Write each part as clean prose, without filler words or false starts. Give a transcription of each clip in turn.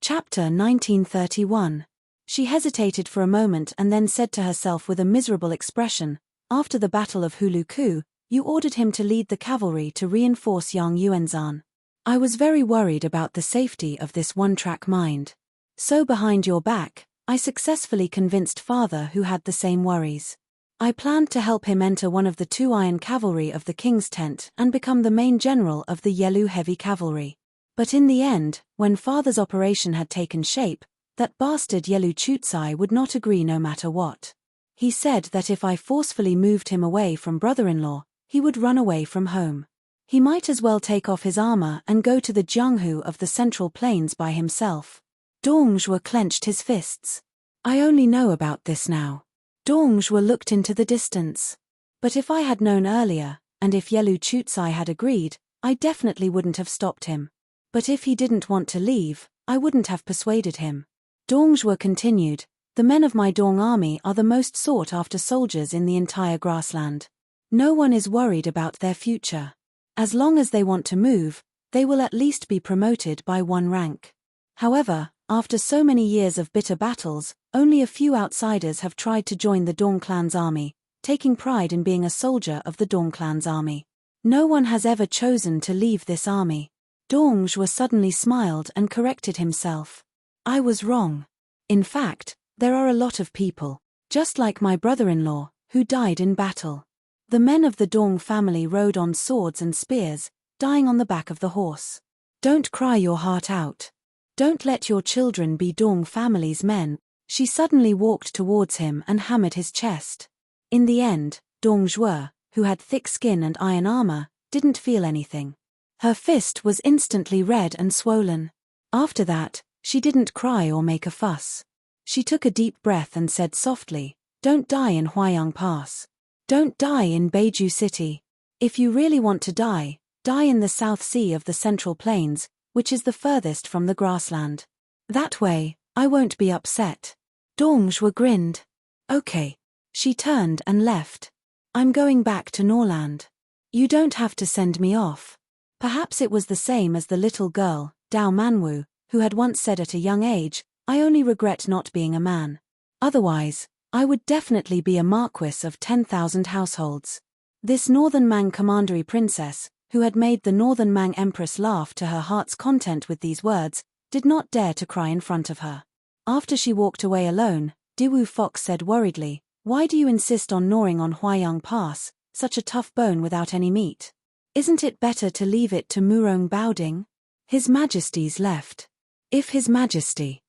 Chapter 1931. She hesitated for a moment and then said to herself with a miserable expression, "After the Battle of Huluku, you ordered him to lead the cavalry to reinforce Yang Yuanzhan. I was very worried about the safety of this one-track mind. So behind your back, I successfully convinced father who had the same worries. I planned to help him enter one of the 2 iron cavalry of the king's tent and become the main general of the Yelu heavy cavalry. But in the end, when father's operation had taken shape, that bastard Yelu Chutsai would not agree no matter what. He said that if I forcefully moved him away from brother-in-law, he would run away from home. He might as well take off his armor and go to the Jianghu of the Central Plains by himself." Dongzhuo clenched his fists. "I only know about this now." Dongzhuo looked into the distance. "But if I had known earlier, and if Yelu Chutsai had agreed, I definitely wouldn't have stopped him. But if he didn't want to leave, I wouldn't have persuaded him." Dongzhuo continued, "The men of my Dong army are the most sought-after soldiers in the entire grassland. No one is worried about their future. As long as they want to move, they will at least be promoted by 1 rank. However, after so many years of bitter battles, only a few outsiders have tried to join the Dong clan's army, taking pride in being a soldier of the Dong clan's army. No one has ever chosen to leave this army." Dongzhuo suddenly smiled and corrected himself. "I was wrong. In fact, there are a lot of people, just like my brother-in-law, who died in battle. The men of the Dong family rode on swords and spears, dying on the back of the horse. Don't cry your heart out. Don't let your children be Dong family's men." She suddenly walked towards him and hammered his chest. In the end, Dongzhuo, who had thick skin and iron armor, didn't feel anything. Her fist was instantly red and swollen. After that, she didn't cry or make a fuss. She took a deep breath and said softly, "Don't die in Huayang Pass. Don't die in Beiju City. If you really want to die, die in the South Sea of the Central Plains, which is the furthest from the grassland. That way, I won't be upset." Dongzhuo grinned. "Okay." She turned and left. "I'm going back to Norland. You don't have to send me off." Perhaps it was the same as the little girl, Dao Manwu, who had once said at a young age, "I only regret not being a man. Otherwise, I would definitely be a marquis of 10,000 households." This Northern Mang commandery princess, who had made the Northern Mang empress laugh to her heart's content with these words, did not dare to cry in front of her. After she walked away alone, Diwu Fox said worriedly, "Why do you insist on gnawing on Huayang Pass, such a tough bone without any meat? Isn't it better to leave it to Murong Baoding? His Majesty's left. If His Majesty.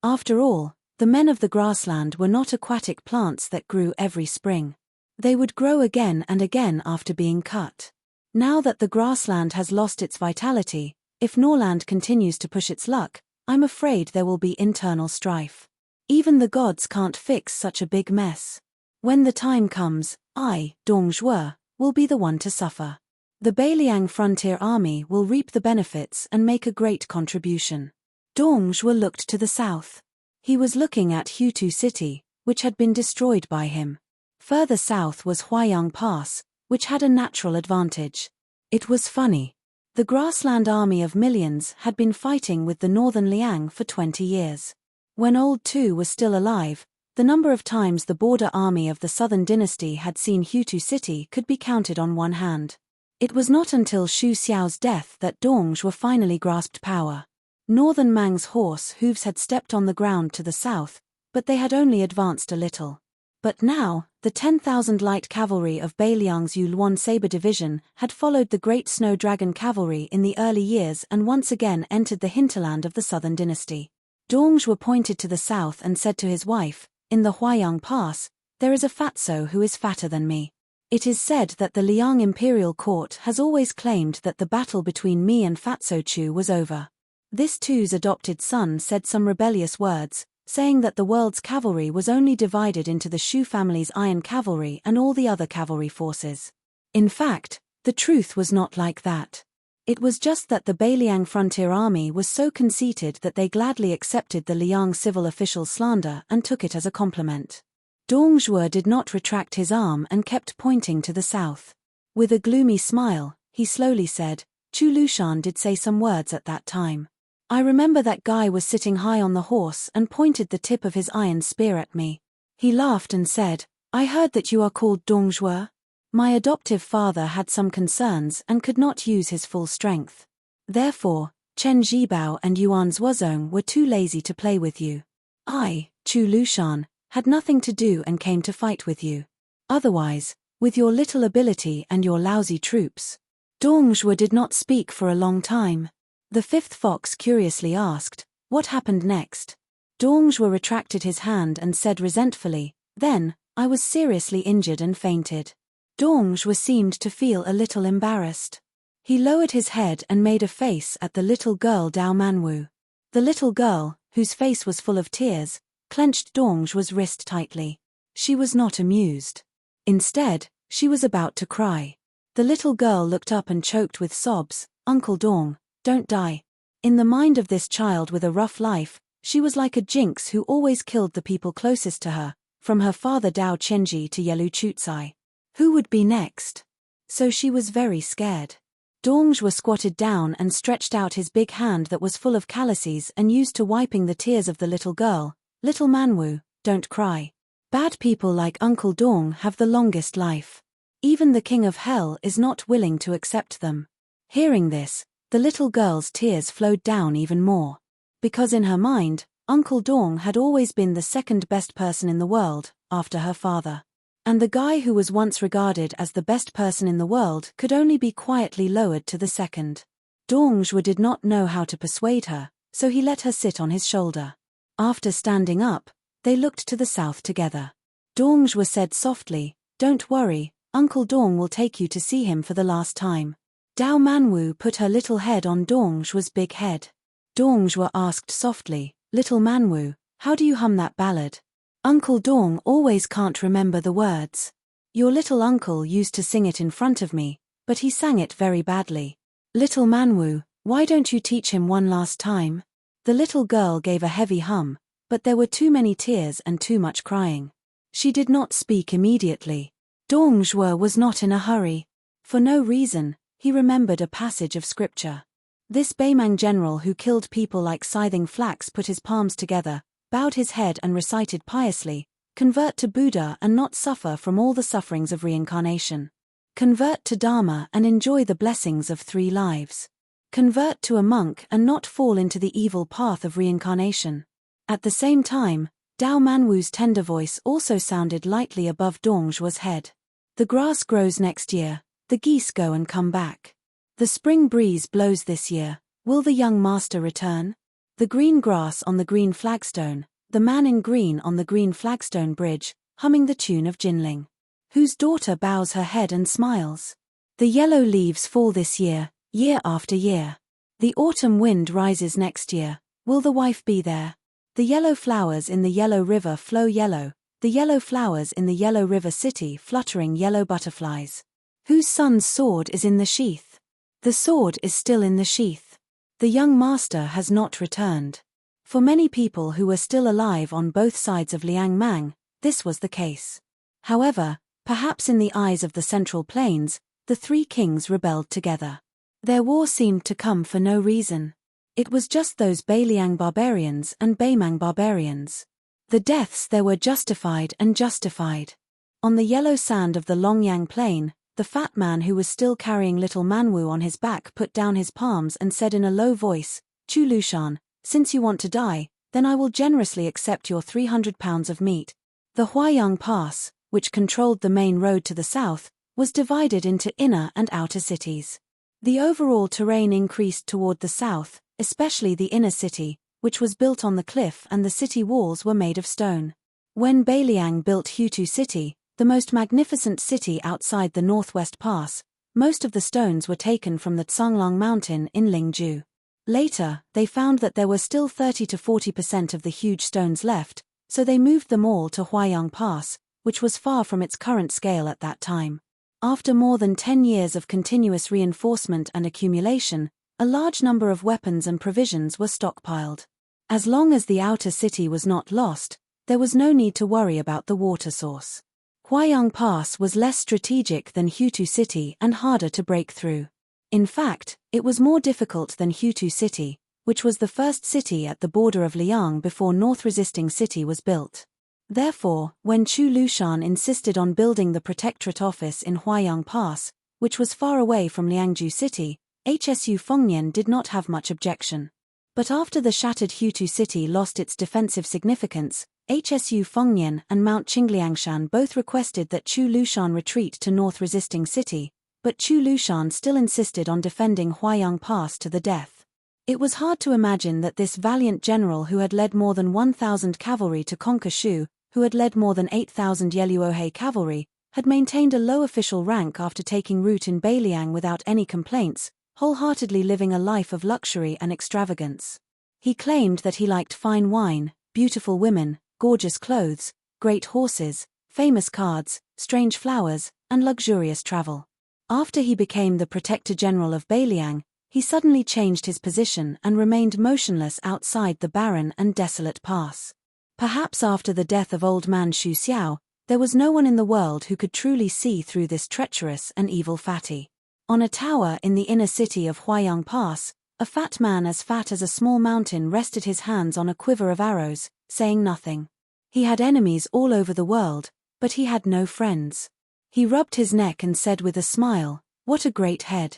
After all, the men of the grassland were not aquatic plants that grew every spring. They would grow again and again after being cut. Now that the grassland has lost its vitality, if Norland continues to push its luck, I'm afraid there will be internal strife. Even the gods can't fix such a big mess. When the time comes, I, Dongzhuo, will be the one to suffer. The Beiliang frontier army will reap the benefits and make a great contribution." Dongzhuo looked to the south. He was looking at Hutu City, which had been destroyed by him. Further south was Huayang Pass, which had a natural advantage. It was funny. The grassland army of millions had been fighting with the northern Liang for 20 years. When Old Tu was still alive, the number of times the border army of the southern dynasty had seen Hutu City could be counted on one hand. It was not until Xu Xiao's death that Dongzhuo finally grasped power. Northern Mang's horse hooves had stepped on the ground to the south, but they had only advanced a little. But now, the 10,000 light cavalry of Beiliang's Yuluan Saber Division had followed the Great Snow Dragon cavalry in the early years and once again entered the hinterland of the southern dynasty. Dongzhuo pointed to the south and said to his wife, "In the Huayang Pass, there is a fatso who is fatter than me. It is said that the Liang Imperial Court has always claimed that the battle between me and Fatso Chu was over." This Tu's adopted son said some rebellious words, saying that the world's cavalry was only divided into the Shu family's iron cavalry and all the other cavalry forces. In fact, the truth was not like that. It was just that the Beiliang frontier army was so conceited that they gladly accepted the Liang civil official's slander and took it as a compliment. Dongzhuo did not retract his arm and kept pointing to the south. With a gloomy smile, he slowly said, Chu Lushan did say some words at that time. I remember that guy was sitting high on the horse and pointed the tip of his iron spear at me. He laughed and said, I heard that you are called Dongzhuo. My adoptive father had some concerns and could not use his full strength. Therefore, Chen Zhibao and Yuan Zuozong were too lazy to play with you. I, Chu Lushan, had nothing to do and came to fight with you. Otherwise, with your little ability and your lousy troops. Dongzhuo did not speak for a long time. The fifth fox curiously asked, what happened next? Dongzhuo retracted his hand and said resentfully, then, I was seriously injured and fainted. Dongzhuo seemed to feel a little embarrassed. He lowered his head and made a face at the little girl Dao Manwu. The little girl, whose face was full of tears, clenched Dongzhuo's wrist tightly. She was not amused. Instead, she was about to cry. The little girl looked up and choked with sobs, Uncle Dong, don't die. In the mind of this child with a rough life, she was like a jinx who always killed the people closest to her, from her father Dao Qianji to Yelu Chucai. Who would be next? So she was very scared. Dongzhuo squatted down and stretched out his big hand that was full of calluses and used to wiping the tears of the little girl. Little Manwu, don't cry. Bad people like Uncle Dong have the longest life. Even the king of hell is not willing to accept them. Hearing this, the little girl's tears flowed down even more. Because in her mind, Uncle Dong had always been the second best person in the world, after her father. And the guy who was once regarded as the best person in the world could only be quietly lowered to the second. Dongzhuo did not know how to persuade her, so he let her sit on his shoulder. After standing up, they looked to the south together. Dongzhuo said softly, don't worry, Uncle Dong will take you to see him for the last time. Dao Manwu put her little head on Dongzhuo's big head. Dongzhuo asked softly, Little Manwu, how do you hum that ballad? Uncle Dong always can't remember the words. Your little uncle used to sing it in front of me, but he sang it very badly. Little Manwu, why don't you teach him one last time? The little girl gave a heavy hum, but there were too many tears and too much crying. She did not speak immediately. Dongzhuo was not in a hurry. For no reason, he remembered a passage of scripture. This Beimang general who killed people like scything flax put his palms together, bowed his head and recited piously, convert to Buddha and not suffer from all the sufferings of reincarnation. Convert to Dharma and enjoy the blessings of 3 lives. Convert to a monk and not fall into the evil path of reincarnation. At the same time, Dao Manwu's tender voice also sounded lightly above Dongzhuo's head. The grass grows next year, the geese go and come back. The spring breeze blows this year, will the young master return? The green grass on the green flagstone, the man in green on the green flagstone bridge, humming the tune of Jinling. Whose daughter bows her head and smiles? The yellow leaves fall this year, year after year. The autumn wind rises next year, will the wife be there? The yellow flowers in the yellow river flow yellow, the yellow flowers in the yellow river city fluttering yellow butterflies. Whose son's sword is in the sheath? The sword is still in the sheath. The young master has not returned. For many people who were still alive on both sides of Liang Mang, this was the case. However, perhaps in the eyes of the Central Plains, the 3 kings rebelled together. Their war seemed to come for no reason. It was just those Beiliang barbarians and Beimang barbarians. The deaths there were justified and justified. On the yellow sand of the Longyang plain, the fat man who was still carrying little Manwu on his back put down his palms and said in a low voice, Chu Lushan, since you want to die, then I will generously accept your 300 pounds of meat. The Huayang Pass, which controlled the main road to the south, was divided into inner and outer cities. The overall terrain increased toward the south, especially the inner city, which was built on the cliff and the city walls were made of stone. When Beiliang built Hutu City, the most magnificent city outside the northwest pass, most of the stones were taken from the Tsanglang mountain in Lingju. Later, they found that there were still 30 to 40% of the huge stones left, so they moved them all to Huayang Pass, which was far from its current scale at that time. After more than 10 years of continuous reinforcement and accumulation, a large number of weapons and provisions were stockpiled. As long as the outer city was not lost, there was no need to worry about the water source. Huayang Pass was less strategic than Hutu City and harder to break through. In fact, it was more difficult than Hutu City, which was the first city at the border of Liang before North Resisting City was built. Therefore, when Chu Lushan insisted on building the Protectorate office in Huayang Pass, which was far away from Liangju City, Hsu Fengnian did not have much objection. But after the shattered Hutu City lost its defensive significance, Hsu Fengnian and Mount Qingliangshan both requested that Chu Lushan retreat to North Resisting City, but Chu Lushan still insisted on defending Huayang Pass to the death. It was hard to imagine that this valiant general who had led more than 1,000 cavalry to conquer Shu, who had led more than 8,000 Yeluohe cavalry, had maintained a low official rank after taking root in Beiliang without any complaints, wholeheartedly living a life of luxury and extravagance. He claimed that he liked fine wine, beautiful women, gorgeous clothes, great horses, famous cards, strange flowers, and luxurious travel. After he became the Protector General of Beiliang, he suddenly changed his position and remained motionless outside the barren and desolate pass. Perhaps after the death of old man Xu Xiao, there was no one in the world who could truly see through this treacherous and evil fatty. On a tower in the inner city of Huayang Pass, a fat man as fat as a small mountain rested his hands on a quiver of arrows, saying nothing. He had enemies all over the world, but he had no friends. He rubbed his neck and said with a smile, "What a great head."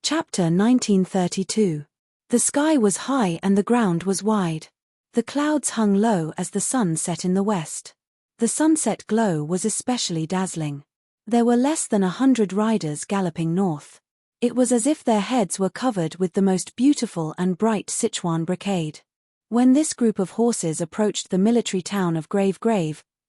Chapter 1932. The sky was high and the ground was wide. The clouds hung low as the sun set in the west. The sunset glow was especially dazzling. There were less than 100 riders galloping north. It was as if their heads were covered with the most beautiful and bright Sichuan brocade. When this group of horses approached the military town of Grave,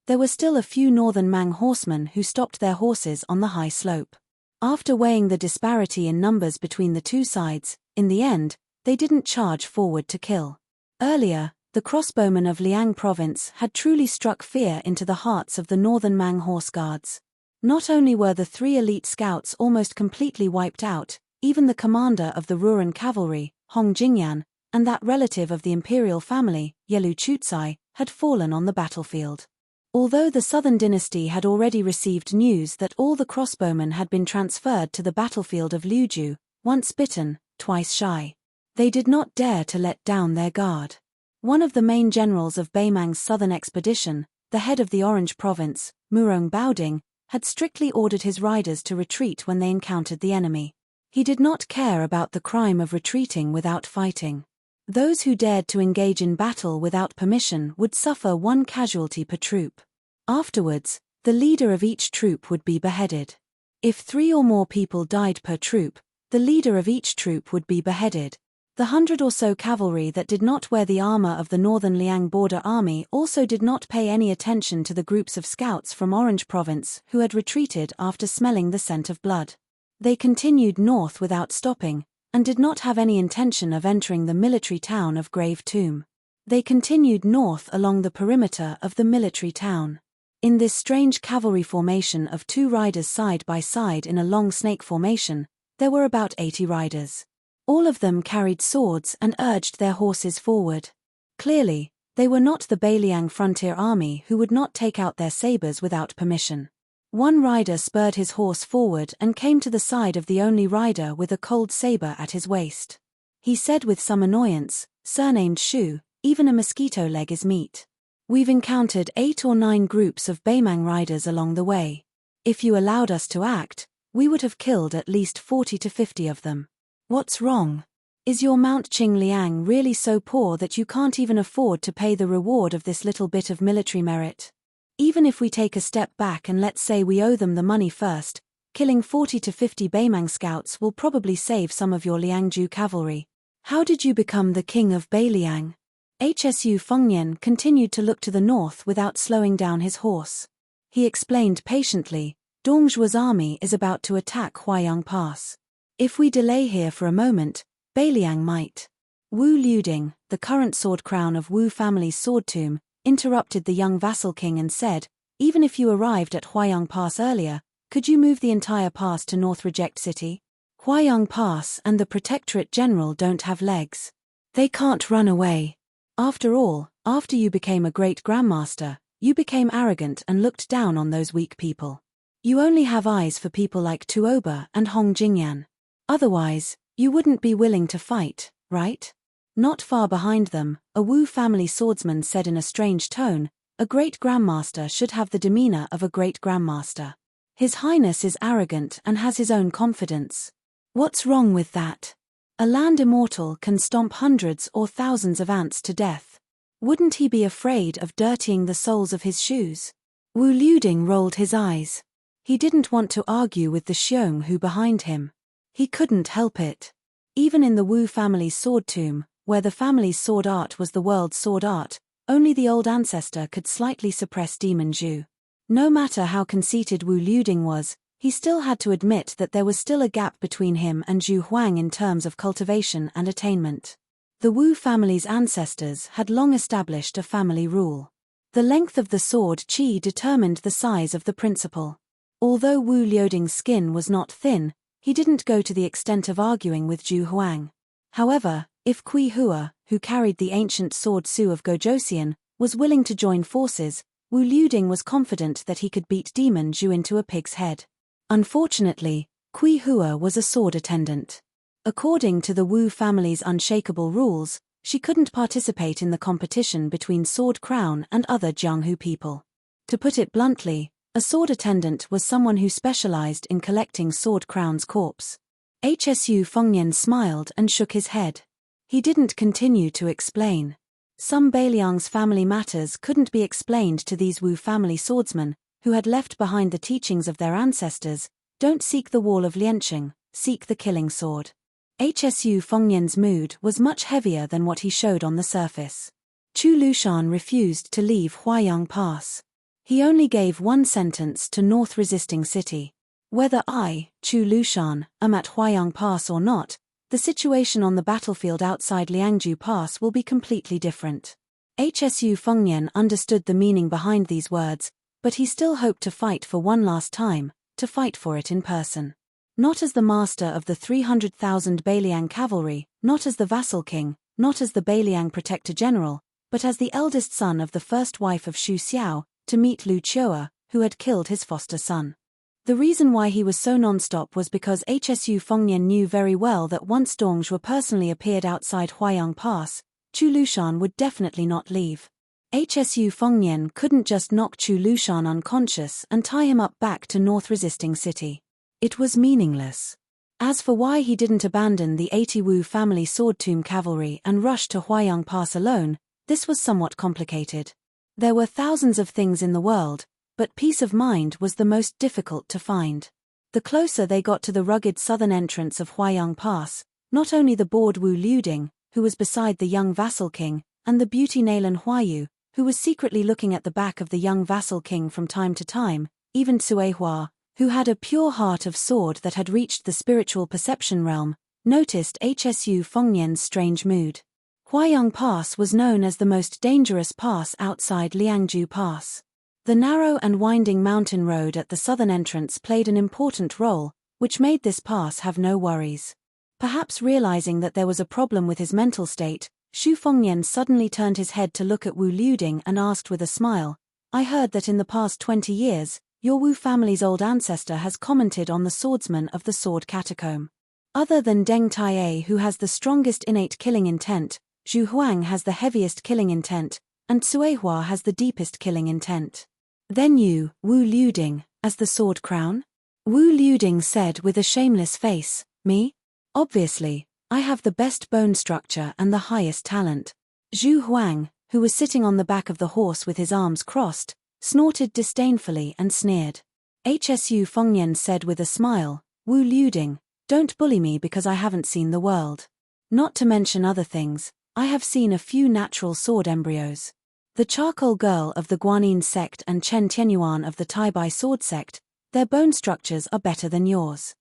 there were still a few northern Mang horsemen who stopped their horses on the high slope. After weighing the disparity in numbers between the two sides, in the end, they didn't charge forward to kill. Earlier, the crossbowmen of Liang province had truly struck fear into the hearts of the northern Mang horse guards. Not only were the 3 elite scouts almost completely wiped out, even the commander of the Ruran cavalry, Hong Jingyan, and that relative of the imperial family, Yelu Chucai, had fallen on the battlefield. Although the southern dynasty had already received news that all the crossbowmen had been transferred to the battlefield of Liuju, once bitten, twice shy, they did not dare to let down their guard. One of the main generals of Beimang's southern expedition, the head of the Orange province, Murong Baoding, had strictly ordered his riders to retreat when they encountered the enemy. He did not care about the crime of retreating without fighting. Those who dared to engage in battle without permission would suffer 1 casualty per troop. Afterwards, the leader of each troop would be beheaded. If 3 or more people died per troop, the leader of each troop would be beheaded. The 100 or so cavalry that did not wear the armor of the northern Liang border army also did not pay any attention to the groups of scouts from Orange province who had retreated after smelling the scent of blood. They continued north without stopping, and did not have any intention of entering the military town of Grave Tomb. They continued north along the perimeter of the military town. In this strange cavalry formation of 2 riders side by side in a long snake formation, there were about 80 riders. All of them carried swords and urged their horses forward. Clearly, they were not the Beiliang frontier army who would not take out their sabers without permission. One rider spurred his horse forward and came to the side of the only rider with a cold saber at his waist. He said with some annoyance, "Surnamed Shu, even a mosquito leg is meat. We've encountered 8 or 9 groups of Beimang riders along the way. If you allowed us to act, we would have killed at least 40 to 50 of them. What's wrong? Is your Mount Qingliang really so poor that you can't even afford to pay the reward of this little bit of military merit? Even if we take a step back and let's say we owe them the money first, killing 40 to 50 Beimang scouts will probably save some of your Liangju cavalry. How did you become the king of Beiliang?" Hsu Fengnian continued to look to the north without slowing down his horse. He explained patiently, "Dongzhuo's army is about to attack Huayang Pass. If we delay here for a moment, Beiliang might." Wu Liuding, the current sword crown of Wu family's sword tomb, interrupted the young vassal king and said, "Even if you arrived at Huayang Pass earlier, could you move the entire pass to North Reject City? Huayang Pass and the Protectorate General don't have legs. They can't run away. After all, after you became a great grandmaster, you became arrogant and looked down on those weak people. You only have eyes for people like Tuoba and Hong Jingyan. Otherwise, you wouldn't be willing to fight, right? Not far behind them, a Wu family swordsman said in a strange tone, "A great grandmaster should have the demeanor of a great grandmaster. His Highness is arrogant and has his own confidence. What's wrong with that? A land immortal can stomp hundreds or thousands of ants to death. Wouldn't he be afraid of dirtying the soles of his shoes?" Wu Liuding rolled his eyes. He didn't want to argue with the Xiong Hu behind him. He couldn't help it. Even in the Wu family's sword tomb, where the family's sword art was the world's sword art, only the old ancestor could slightly suppress Demon Zhu. No matter how conceited Wu Liuding was, he still had to admit that there was still a gap between him and Zhu Huang in terms of cultivation and attainment. The Wu family's ancestors had long established a family rule. The length of the sword qi determined the size of the principal. Although Wu Liuding's skin was not thin, he didn't go to the extent of arguing with Zhu Huang. However, if Kui Hua, who carried the ancient sword Su of Gojosian, was willing to join forces, Wu Liuding was confident that he could beat Demon Zhu into a pig's head. Unfortunately, Kui Hua was a sword attendant. According to the Wu family's unshakable rules, she couldn't participate in the competition between Sword Crown and other Jianghu people. To put it bluntly, a sword attendant was someone who specialized in collecting Sword Crown's corpse. Hsu Fengnian smiled and shook his head. He didn't continue to explain. Some Beiliang's family matters couldn't be explained to these Wu family swordsmen, who had left behind the teachings of their ancestors. Don't seek the wall of Lianqing, seek the killing sword. Hsu Fengnian's mood was much heavier than what he showed on the surface. Chu Lushan refused to leave Huayang Pass. He only gave one sentence to North Resisting City. Whether I, Chu Lushan, am at Huayang Pass or not, the situation on the battlefield outside Liangju Pass will be completely different. Hsu Fengnian understood the meaning behind these words, but he still hoped to fight for one last time, to fight for it in person. Not as the master of the 300,000 Beiliang cavalry, not as the vassal king, not as the Beiliang protector general, but as the eldest son of the first wife of Xu Xiao, to meet Lu Chua, who had killed his foster son. The reason why he was so non-stop was because Hsu Fengnian knew very well that once Dongzhuo personally appeared outside Huayang Pass, Chu Lushan would definitely not leave. Hsu Fengnian couldn't just knock Chu Lushan unconscious and tie him up back to North Resisting City. It was meaningless. As for why he didn't abandon the 80 Wu family sword tomb cavalry and rush to Huayang Pass alone, this was somewhat complicated. There were thousands of things in the world, but peace of mind was the most difficult to find. The closer they got to the rugged southern entrance of Huayang Pass, not only the bored Wu Liuding, who was beside the young vassal king, and the beauty Nailan Huayu, who was secretly looking at the back of the young vassal king from time to time, even Cui Hua, who had a pure heart of sword that had reached the spiritual perception realm, noticed Hsu Fengnian's strange mood. Huayang Pass was known as the most dangerous pass outside Liangju Pass. The narrow and winding mountain road at the southern entrance played an important role, which made this pass have no worries. Perhaps realizing that there was a problem with his mental state, Xu Fengnian suddenly turned his head to look at Wu Liuding and asked with a smile, "I heard that in the past 20 years, your Wu family's old ancestor has commented on the swordsman of the sword catacomb. Other than Deng Taie, who has the strongest innate killing intent, Zhu Huang has the heaviest killing intent, and Cui Hua has the deepest killing intent. Then you, Wu Liuding, as the sword crown?" Wu Liuding said with a shameless face, "Me? Obviously, I have the best bone structure and the highest talent." Zhu Huang, who was sitting on the back of the horse with his arms crossed, snorted disdainfully and sneered. Hsu Fengnian said with a smile, "Wu Liuding, don't bully me because I haven't seen the world. Not to mention other things, I have seen a few natural sword embryos. The charcoal girl of the Guanyin sect and Chen Tianyuan of the Taibai sword sect, their bone structures are better than yours."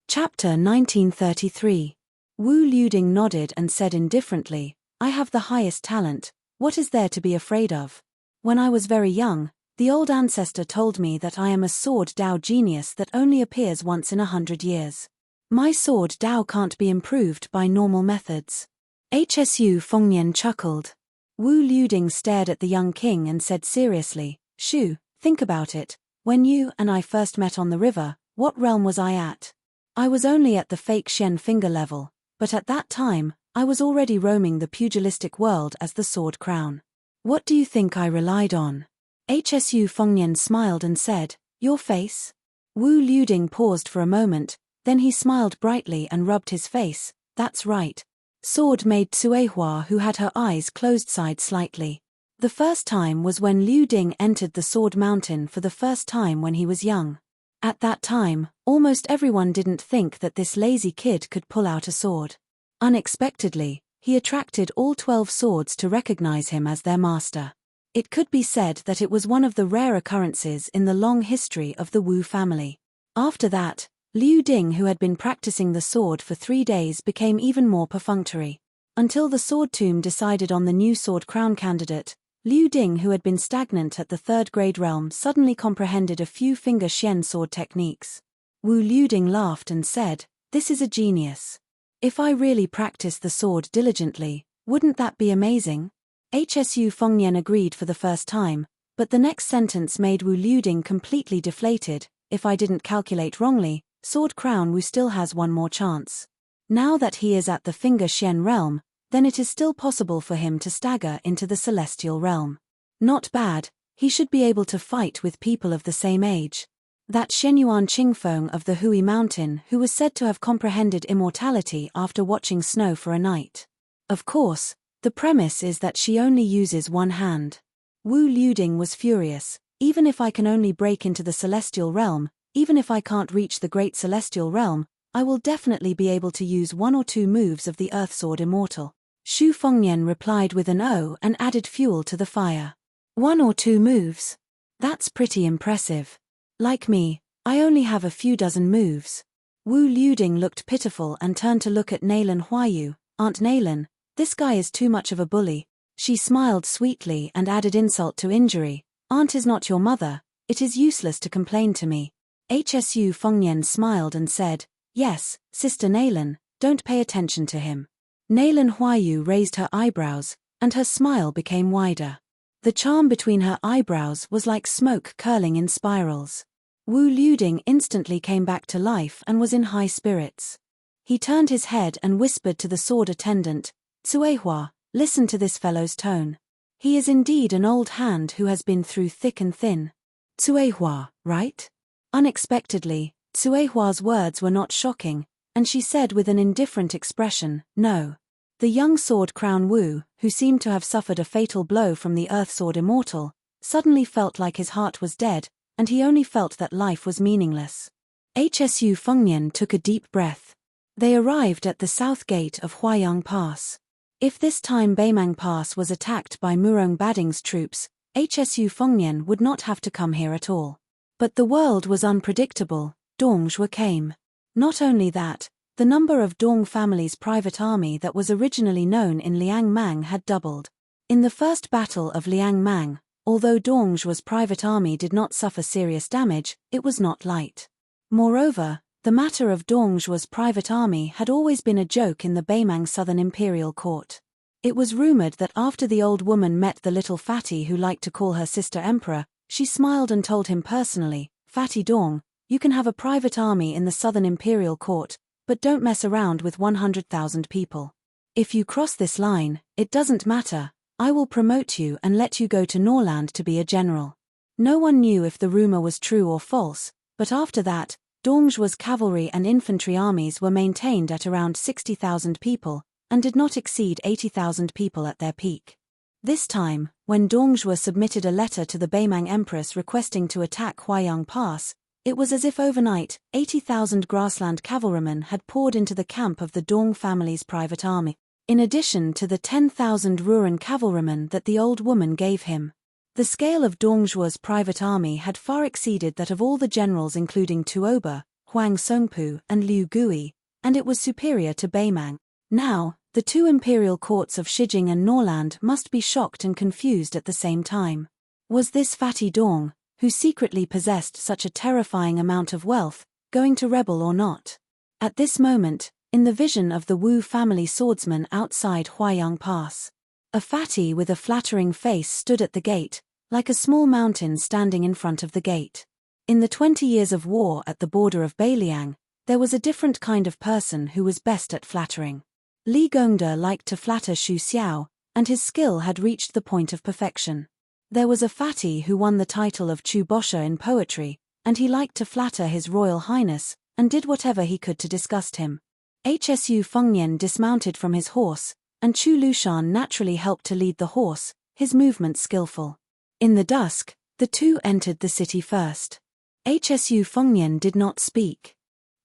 Chapter 1933. Wu Liuding nodded and said indifferently, "I have the highest talent, what is there to be afraid of? When I was very young, the old ancestor told me that I am a sword Dao genius that only appears once in 100 years. My sword Dao can't be improved by normal methods." Hsu Fengnian chuckled. Wu Liuding stared at the young king and said seriously, "Shu, think about it, when you and I first met on the river, what realm was I at?" I was only at the fake Shen finger level, but at that time, I was already roaming the pugilistic world as the Sword Crown. What do you think I relied on? Hsu Fengnian smiled and said, your face? Wu Liuding paused for a moment, then he smiled brightly and rubbed his face. That's right. Sword made Tsuehua, who had her eyes closed, sighed slightly. The first time was when Liu Ding entered the Sword Mountain for the first time when he was young. At that time, almost everyone didn't think that this lazy kid could pull out a sword. Unexpectedly, he attracted all 12 swords to recognize him as their master. It could be said that it was one of the rare occurrences in the long history of the Wu family. After that, Liu Ding, who had been practicing the sword for 3 days, became even more perfunctory. Until the Sword Tomb decided on the new Sword Crown candidate, Liu Ding, who had been stagnant at the 3rd grade realm, suddenly comprehended a few finger Shen sword techniques. Wu Liuding laughed and said, this is a genius. If I really practice the sword diligently, wouldn't that be amazing? Hsu Fengnian agreed for the first time, but the next sentence made Wu Liuding completely deflated. If I didn't calculate wrongly, Sword Crown Wu still has one more chance. Now that he is at the finger Shen realm, then it is still possible for him to stagger into the celestial realm. Not bad, he should be able to fight with people of the same age. That Shenyuan Qingfeng of the Hui Mountain, who was said to have comprehended immortality after watching snow for a night. Of course, the premise is that she only uses one hand. Wu Liuding was furious. Even if I can only break into the celestial realm, even if I can't reach the great celestial realm, I will definitely be able to use 1 or 2 moves of the Earth Sword Immortal. Xu Fengnian replied with an O and added fuel to the fire. 1 or 2 moves? That's pretty impressive. Like me, I only have a few dozen moves. Wu Liuding looked pitiful and turned to look at Naylan Huayu. Aunt Naylan, this guy is too much of a bully. She smiled sweetly and added insult to injury. Aunt is not your mother, it is useless to complain to me. Hsu Fengnian smiled and said, yes, Sister Naylan, don't pay attention to him. Naylan Huayu raised her eyebrows, and her smile became wider. The charm between her eyebrows was like smoke curling in spirals. Wu Liuding instantly came back to life and was in high spirits. He turned his head and whispered to the sword attendant, Tsuehua, listen to this fellow's tone. He is indeed an old hand who has been through thick and thin. Tsuehua, right? Unexpectedly, Tsuehua's words were not shocking, and she said with an indifferent expression, no. The young Sword Crown Wu, who seemed to have suffered a fatal blow from the Earth Sword Immortal, suddenly felt like his heart was dead, and he only felt that life was meaningless. Hsu Fengnian took a deep breath. They arrived at the south gate of Huayang Pass. If this time Beimang Pass was attacked by Murong Bading's troops, Hsu Fengnian would not have to come here at all. But the world was unpredictable. Dongzhuo came. Not only that, the number of Dong family's private army that was originally known in Liangmang had doubled. In the first battle of Liangmang, although Dongzhuo's private army did not suffer serious damage, it was not light. Moreover, the matter of Dongzhuo's private army had always been a joke in the Beimang Southern Imperial Court. It was rumored that after the old woman met the little fatty who liked to call her sister emperor, she smiled and told him personally, Fatty Dong, you can have a private army in the Southern Imperial Court, but don't mess around with 100,000 people. If you cross this line, it doesn't matter, I will promote you and let you go to Norland to be a general. No one knew if the rumor was true or false, but after that, Dongzhuo's cavalry and infantry armies were maintained at around 60,000 people, and did not exceed 80,000 people at their peak. This time, when Dongzhuo submitted a letter to the Beimang Empress requesting to attack Huayang Pass, it was as if overnight, 80,000 grassland cavalrymen had poured into the camp of the Dong family's private army, in addition to the 10,000 Ruran cavalrymen that the old woman gave him. The scale of Dongzhuo's private army had far exceeded that of all the generals including Tuoba, Huang Songpu, and Liu Gui, and it was superior to Beimang. Now, the two imperial courts of Shijing and Norland must be shocked and confused at the same time. Was this fatty Dong, who secretly possessed such a terrifying amount of wealth, going to rebel or not? At this moment, in the vision of the Wu family swordsman outside Huayang Pass, a fatty with a flattering face stood at the gate, like a small mountain standing in front of the gate. In the 20 years of war at the border of Beiliang, there was a different kind of person who was best at flattering. Li Gongda liked to flatter Xu Xiao, and his skill had reached the point of perfection. There was a fatty who won the title of Chu Bosha in poetry, and he liked to flatter His Royal Highness, and did whatever he could to disgust him. Hsu Fengnian dismounted from his horse, and Chu Lushan naturally helped to lead the horse, his movements skillful. In the dusk, the two entered the city first. Hsu Fengnian did not speak.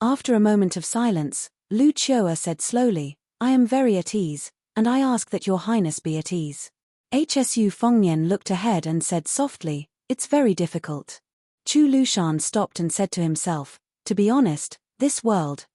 After a moment of silence, Lu Chioa said slowly, "I am very at ease, and I ask that your highness be at ease." Hsu Fengnian looked ahead and said softly, "It's very difficult." Chu Lushan stopped and said to himself, "To be honest, this world,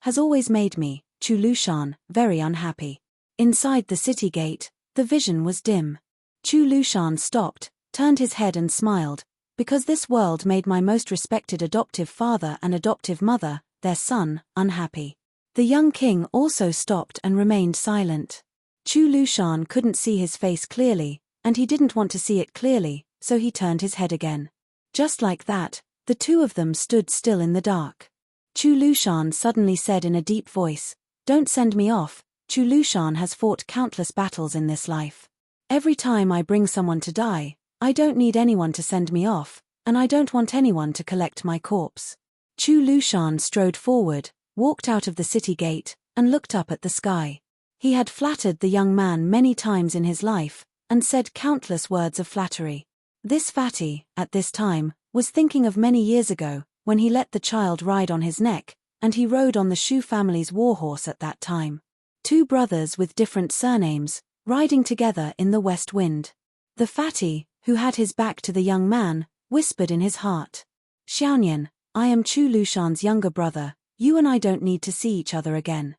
has always made me, Chu Lushan, very unhappy." Inside the city gate, the vision was dim. Chu Lushan stopped, turned his head and smiled, "Because this world made my most respected adoptive father and adoptive mother, their son, unhappy." The young king also stopped and remained silent. Chu Lushan couldn't see his face clearly, and he didn't want to see it clearly, so he turned his head again. Just like that, the two of them stood still in the dark. Chu Lushan suddenly said in a deep voice, "Don't send me off. Chu Lushan has fought countless battles in this life. Every time I bring someone to die, I don't need anyone to send me off, and I don't want anyone to collect my corpse." Chu Lushan strode forward, walked out of the city gate, and looked up at the sky. He had flattered the young man many times in his life, and said countless words of flattery. This fatty, at this time, was thinking of many years ago, when he let the child ride on his neck, and he rode on the Shu family's warhorse at that time. Two brothers with different surnames, riding together in the west wind. The fatty, who had his back to the young man, whispered in his heart, "Xiaonian, I am Chu Lushan's younger brother, you and I don't need to see each other again."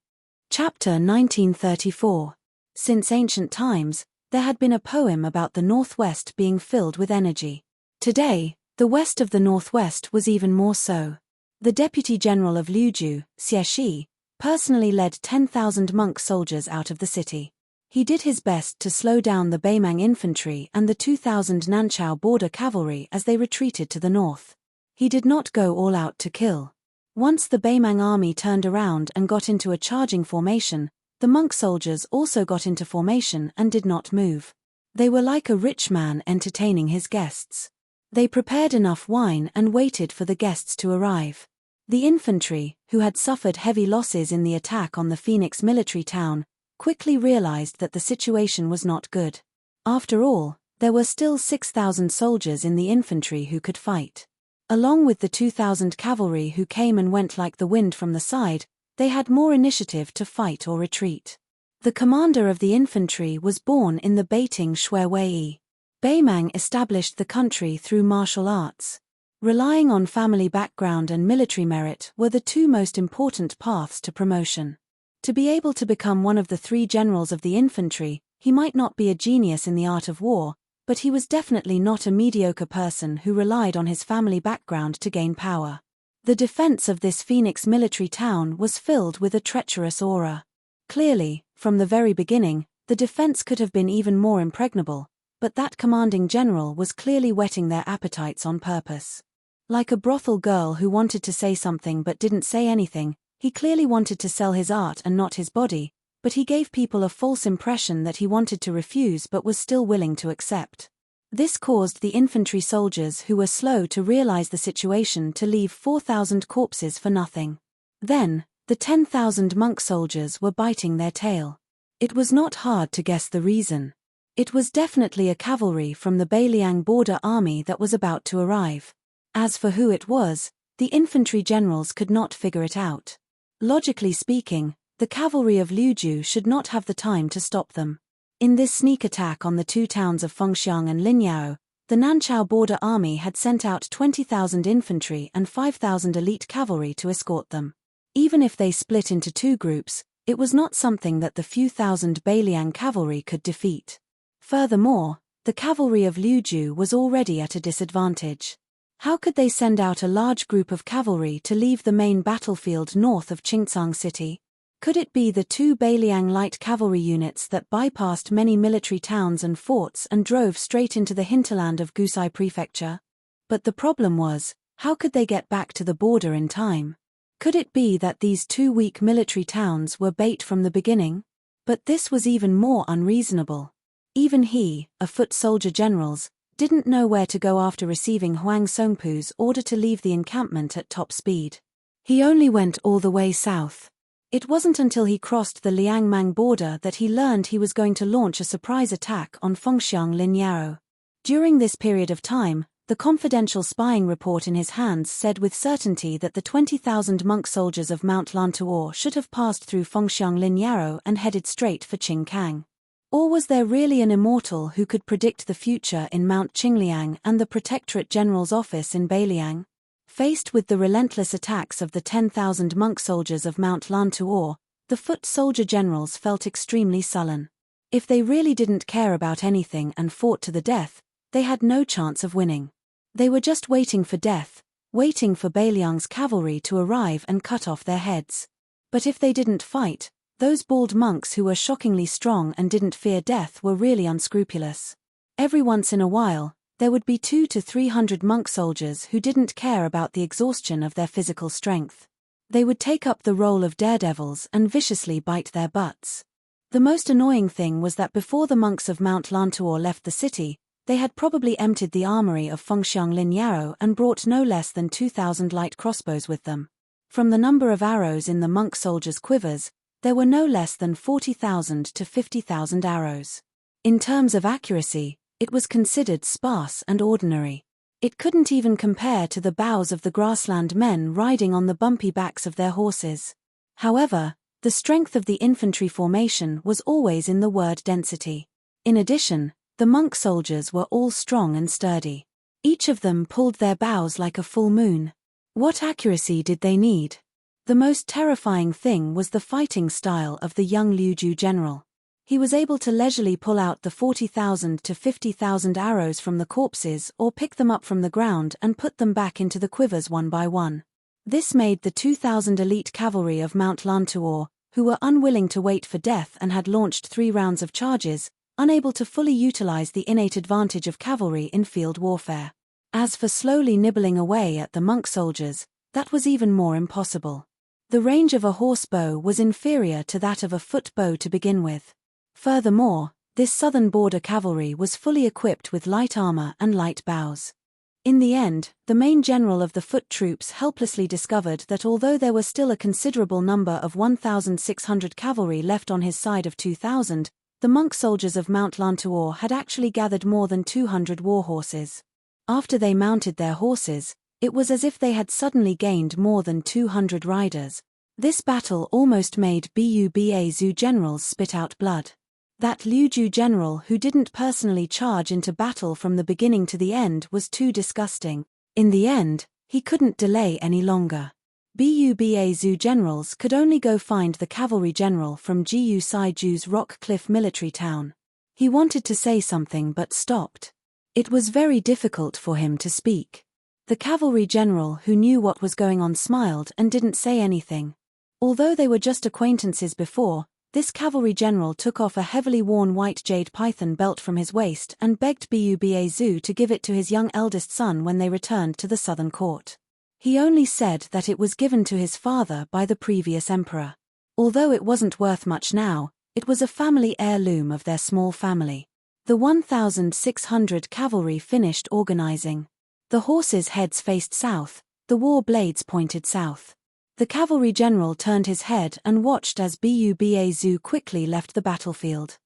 Chapter 1934. Since ancient times, there had been a poem about the Northwest being filled with energy. Today, the west of the Northwest was even more so. The Deputy General of Liuju, Xie Shi, personally led 10,000 monk soldiers out of the city. He did his best to slow down the Beimang infantry and the 2,000 Nanchao border cavalry as they retreated to the north. He did not go all out to kill. Once the Beimang army turned around and got into a charging formation, the monk soldiers also got into formation and did not move. They were like a rich man entertaining his guests. They prepared enough wine and waited for the guests to arrive. The infantry, who had suffered heavy losses in the attack on the Phoenix military town, quickly realized that the situation was not good. After all, there were still 6,000 soldiers in the infantry who could fight. Along with the 2,000 cavalry who came and went like the wind from the side, they had more initiative to fight or retreat. The commander of the infantry was born in the Beiting Shui Wei. Beimang established the country through martial arts. Relying on family background and military merit were the two most important paths to promotion. To be able to become one of the 3 generals of the infantry, he might not be a genius in the art of war, but he was definitely not a mediocre person who relied on his family background to gain power. The defense of this Phoenix military town was filled with a treacherous aura. Clearly, from the very beginning, the defense could have been even more impregnable, but that commanding general was clearly whetting their appetites on purpose. Like a brothel girl who wanted to say something but didn't say anything, he clearly wanted to sell his art and not his body, but he gave people a false impression that he wanted to refuse but was still willing to accept. This caused the infantry soldiers who were slow to realize the situation to leave 4,000 corpses for nothing. Then, the 10,000 monk soldiers were biting their tail. It was not hard to guess the reason. It was definitely a cavalry from the Beiliang border army that was about to arrive. As for who it was, the infantry generals could not figure it out. Logically speaking, the cavalry of Liuju should not have the time to stop them. In this sneak attack on the 2 towns of Fengxiang and Linyao, the Nanchao border army had sent out 20,000 infantry and 5,000 elite cavalry to escort them. Even if they split into 2 groups, it was not something that the few thousand Beiliang cavalry could defeat. Furthermore, the cavalry of Liuju was already at a disadvantage. How could they send out a large group of cavalry to leave the main battlefield north of Qingcang City? Could it be the 2 Beiliang light cavalry units that bypassed many military towns and forts and drove straight into the hinterland of Gusai Prefecture? But the problem was, how could they get back to the border in time? Could it be that these two weak military towns were bait from the beginning? But this was even more unreasonable. Even he, a foot soldier generals, didn't know where to go after receiving Huang Songpu's order to leave the encampment at top speed. He only went all the way south. It wasn't until he crossed the Liangmang border that he learned he was going to launch a surprise attack on Fengxiang Linyao. During this period of time, the confidential spying report in his hands said with certainty that the 20,000 monk soldiers of Mount Lantuo should have passed through Fengxiang Linyao and headed straight for Qingkang. Or was there really an immortal who could predict the future in Mount Qingliang and the Protectorate General's office in Beiliang? Faced with the relentless attacks of the 10,000 monk soldiers of Mount Lantuo, the foot soldier generals felt extremely sullen. If they really didn't care about anything and fought to the death, they had no chance of winning. They were just waiting for death, waiting for Beiliang's cavalry to arrive and cut off their heads. But if they didn't fight, those bald monks who were shockingly strong and didn't fear death were really unscrupulous. Every once in a while, there would be 200 to 300 monk soldiers who didn't care about the exhaustion of their physical strength. They would take up the role of daredevils and viciously bite their butts. The most annoying thing was that before the monks of Mount Lantuo left the city, they had probably emptied the armory of Fengxiang Linyao and brought no less than 2,000 light crossbows with them. From the number of arrows in the monk soldiers' quivers, there were no less than 40,000 to 50,000 arrows. In terms of accuracy, it was considered sparse and ordinary. It couldn't even compare to the bows of the grassland men riding on the bumpy backs of their horses. However, the strength of the infantry formation was always in the word density. In addition, the monk soldiers were all strong and sturdy. Each of them pulled their bows like a full moon. What accuracy did they need? The most terrifying thing was the fighting style of the young Liuju general. He was able to leisurely pull out the 40,000 to 50,000 arrows from the corpses or pick them up from the ground and put them back into the quivers one by one. This made the 2,000 elite cavalry of Mount Lantuo, who were unwilling to wait for death and had launched 3 rounds of charges, unable to fully utilize the innate advantage of cavalry in field warfare. As for slowly nibbling away at the monk soldiers, that was even more impossible. The range of a horse bow was inferior to that of a foot bow to begin with. Furthermore, this southern border cavalry was fully equipped with light armor and light bows. In the end, the main general of the foot troops helplessly discovered that although there were still a considerable number of 1,600 cavalry left on his side of 2,000, the monk soldiers of Mount Lantuo had actually gathered more than 200 war horses. After they mounted their horses, it was as if they had suddenly gained more than 200 riders. This battle almost made Bubazu generals spit out blood. That Liuju general who didn't personally charge into battle from the beginning to the end was too disgusting. In the end, he couldn't delay any longer. Bubazu generals could only go find the cavalry general from Jiu Saiju's Rock Cliff military town. He wanted to say something but stopped. It was very difficult for him to speak. The cavalry general who knew what was going on smiled and didn't say anything. Although they were just acquaintances before, this cavalry general took off a heavily worn white jade python belt from his waist and begged Bubazu to give it to his young eldest son when they returned to the southern court. He only said that it was given to his father by the previous emperor. Although it wasn't worth much now, it was a family heirloom of their small family. The 1,600 cavalry finished organizing. The horses' heads faced south, the war blades pointed south. The cavalry general turned his head and watched as Bubazu quickly left the battlefield.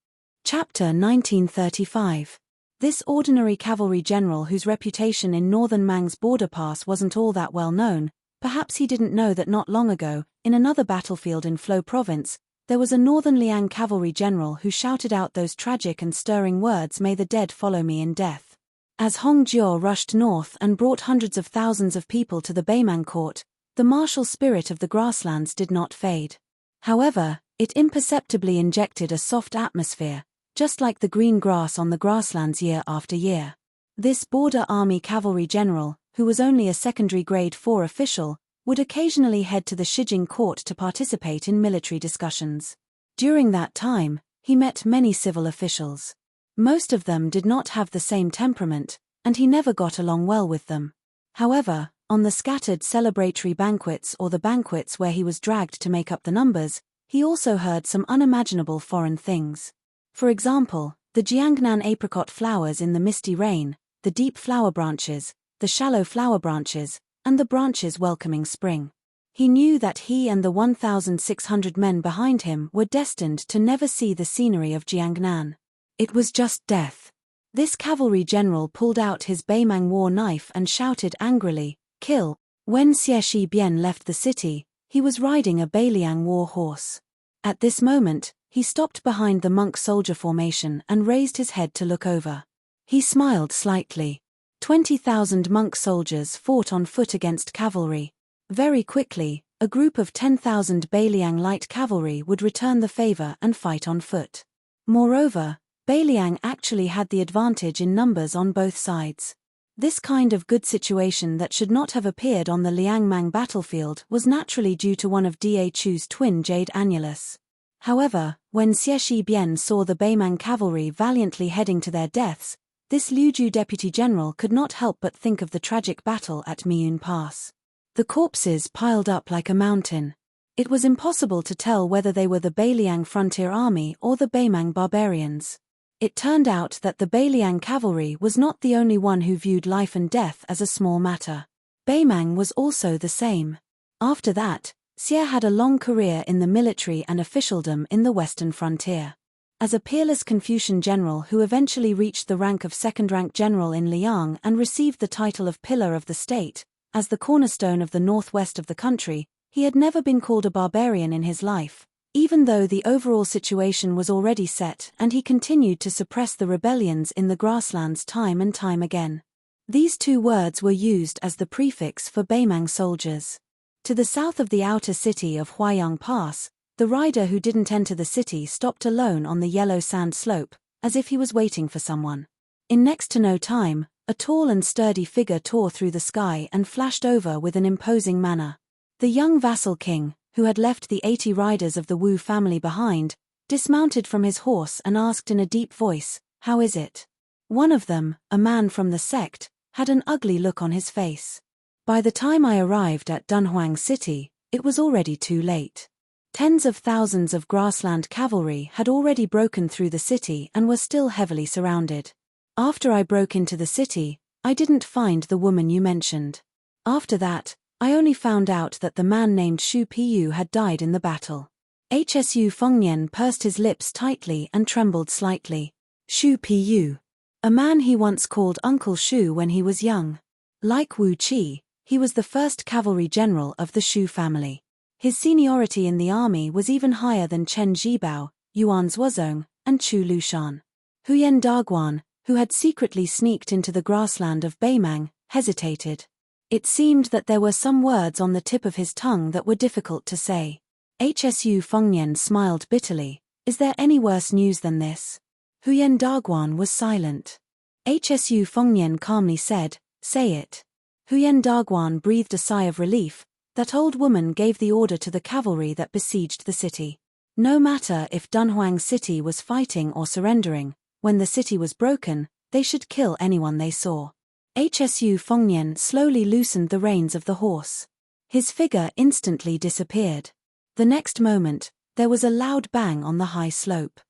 Chapter 1935. This ordinary cavalry general whose reputation in northern Mang's border pass wasn't all that well known, perhaps he didn't know that not long ago, in another battlefield in Flo province, there was a northern Liang cavalry general who shouted out those tragic and stirring words, "May the dead follow me in death." As Hong Jiao rushed north and brought hundreds of thousands of people to the Beimang court, the martial spirit of the grasslands did not fade. However, it imperceptibly injected a soft atmosphere, just like the green grass on the grasslands year after year. This border army cavalry general, who was only a secondary grade 4 official, would occasionally head to the Shijing court to participate in military discussions. During that time, he met many civil officials. Most of them did not have the same temperament, and he never got along well with them. However, On the scattered celebratory banquets or the banquets where he was dragged to make up the numbers, he also heard some unimaginable foreign things. For example, the Jiangnan apricot flowers in the misty rain, the deep flower branches, the shallow flower branches, and the branches welcoming spring. He knew that he and the 1,600 men behind him were destined to never see the scenery of Jiangnan. It was just death. This cavalry general pulled out his Beimang war knife and shouted angrily, "Kill!" When Xie Shibian left the city, he was riding a Beiliang war horse. At this moment, he stopped behind the monk-soldier formation and raised his head to look over. He smiled slightly. 20,000 monk soldiers fought on foot against cavalry. Very quickly, a group of 10,000 Beiliang light cavalry would return the favor and fight on foot. Moreover, Beiliang actually had the advantage in numbers on both sides. This kind of good situation that should not have appeared on the Liangmang battlefield was naturally due to one of Da Chu's twin jade annulus. However, when Xie Shibian saw the Beimang cavalry valiantly heading to their deaths, this Liuju deputy general could not help but think of the tragic battle at Miyun Pass. The corpses piled up like a mountain. It was impossible to tell whether they were the Beiliang frontier army or the Beimang barbarians. It turned out that the Beiliang cavalry was not the only one who viewed life and death as a small matter. Beimang was also the same. After that, Xie had a long career in the military and officialdom in the western frontier. As a peerless Confucian general who eventually reached the rank of second-rank general in Liang and received the title of Pillar of the State, as the cornerstone of the northwest of the country, he had never been called a barbarian in his life, even though the overall situation was already set and he continued to suppress the rebellions in the grasslands time and time again. These two words were used as the prefix for Beimang soldiers. To the south of the outer city of Huayang Pass, the rider who didn't enter the city stopped alone on the yellow sand slope, as if he was waiting for someone. In next to no time, a tall and sturdy figure tore through the sky and flashed over with an imposing manner. The young vassal king, who had left the 80 riders of the Wu family behind, dismounted from his horse and asked in a deep voice, "How is it?" One of them, a man from the sect, had an ugly look on his face. By the time I arrived at Dunhuang City, it was already too late. Tens of thousands of grassland cavalry had already broken through the city and were still heavily surrounded. After I broke into the city, I didn't find the woman you mentioned. After that, I only found out that the man named Xu Piyu had died in the battle. Hsu Fengnian pursed his lips tightly and trembled slightly. Xu Piyu. A man he once called Uncle Xu when he was young. Like Wu Qi, he was the first cavalry general of the Xu family. His seniority in the army was even higher than Chen Zhibao, Yuan Zuozong, and Chu Lushan. Huyen Daguan, who had secretly sneaked into the grassland of Beimang, hesitated. It seemed that there were some words on the tip of his tongue that were difficult to say. Hsu Fengnian smiled bitterly. "Is there any worse news than this?" Huyen Daguan was silent. Hsu Fengnian calmly said, "Say it." Huyen Daguan breathed a sigh of relief. That old woman gave the order to the cavalry that besieged the city. No matter if Dunhuang City was fighting or surrendering, when the city was broken, they should kill anyone they saw. Hsu Fengnian slowly loosened the reins of the horse. His figure instantly disappeared. The next moment, there was a loud bang on the high slope.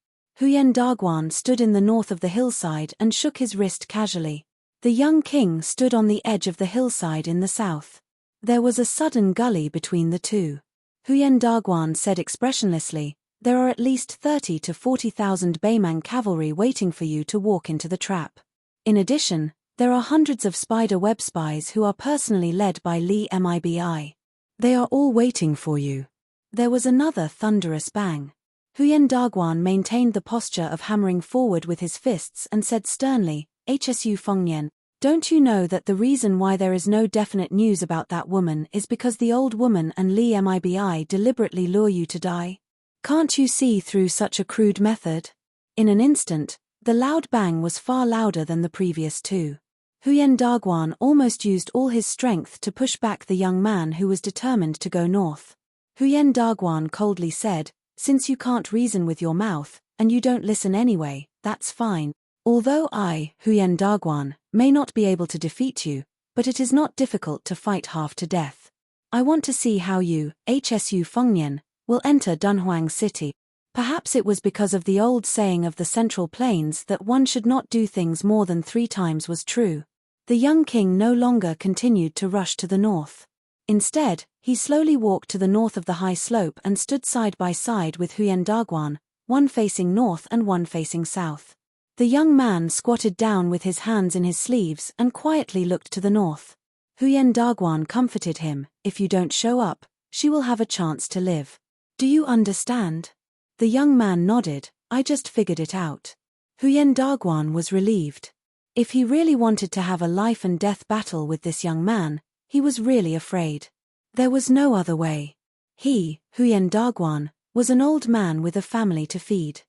Huyen Daguan stood in the north of the hillside and shook his wrist casually. The young king stood on the edge of the hillside in the south. There was a sudden gully between the two. Huyen Daguan said expressionlessly, "There are at least 30 to 40,000 Beimang cavalry waiting for you to walk into the trap. In addition, there are hundreds of spider web spies who are personally led by Li Mibi. They are all waiting for you." There was another thunderous bang. Huyen Daguan maintained the posture of hammering forward with his fists and said sternly, "Hsu Fengnian, don't you know that the reason why there is no definite news about that woman is because the old woman and Li Mibi deliberately lure you to die? Can't you see through such a crude method?" In an instant, the loud bang was far louder than the previous two. Huyen Daguan almost used all his strength to push back the young man who was determined to go north. Huyen Daguan coldly said, "Since you can't reason with your mouth, and you don't listen anyway, that's fine. Although I, Huyen Daguan, may not be able to defeat you, but it is not difficult to fight half to death. I want to see how you, Hsu Fengnian, will enter Dunhuang City. Perhaps it was because of the old saying of the Central Plains that one should not do things more than 3 times was true. The young king no longer continued to rush to the north. Instead, he slowly walked to the north of the high slope and stood side by side with Huyen Dagwan, one facing north and one facing south. The young man squatted down with his hands in his sleeves and quietly looked to the north. Huyen Dagwan comforted him, "If you don't show up, she will have a chance to live. Do you understand?" The young man nodded. "I just figured it out." Huyen Dagwan was relieved. If he really wanted to have a life and death battle with this young man, he was really afraid. There was no other way. He, Huyen Dagwan, was an old man with a family to feed.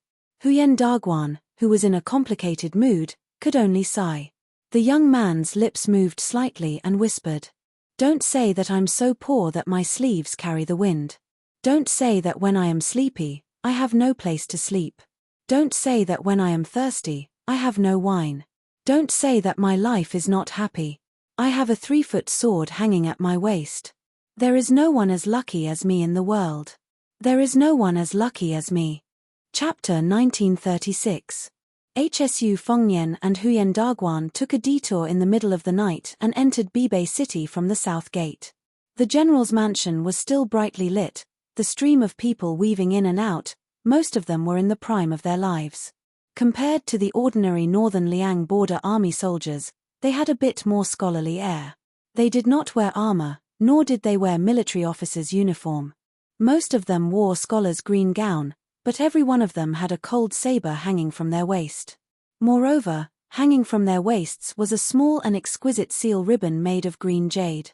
Huyen Dagwan, who was in a complicated mood, could only sigh. The young man's lips moved slightly and whispered, "Don't say that I'm so poor that my sleeves carry the wind. Don't say that when I am sleepy, I have no place to sleep. Don't say that when I am thirsty, I have no wine. Don't say that my life is not happy. I have a 3-foot sword hanging at my waist. There is no one as lucky as me in the world. There is no one as lucky as me." Chapter 1936. Hsu Fengnian and Huyen Dagwan took a detour in the middle of the night and entered Bibei City from the south gate. The general's mansion was still brightly lit, the stream of people weaving in and out. Most of them were in the prime of their lives. Compared to the ordinary northern Liang border army soldiers, they had a bit more scholarly air. They did not wear armor, nor did they wear military officers' uniform. Most of them wore scholars' green gown, but every one of them had a cold saber hanging from their waist. Moreover, hanging from their waists was a small and exquisite seal ribbon made of green jade.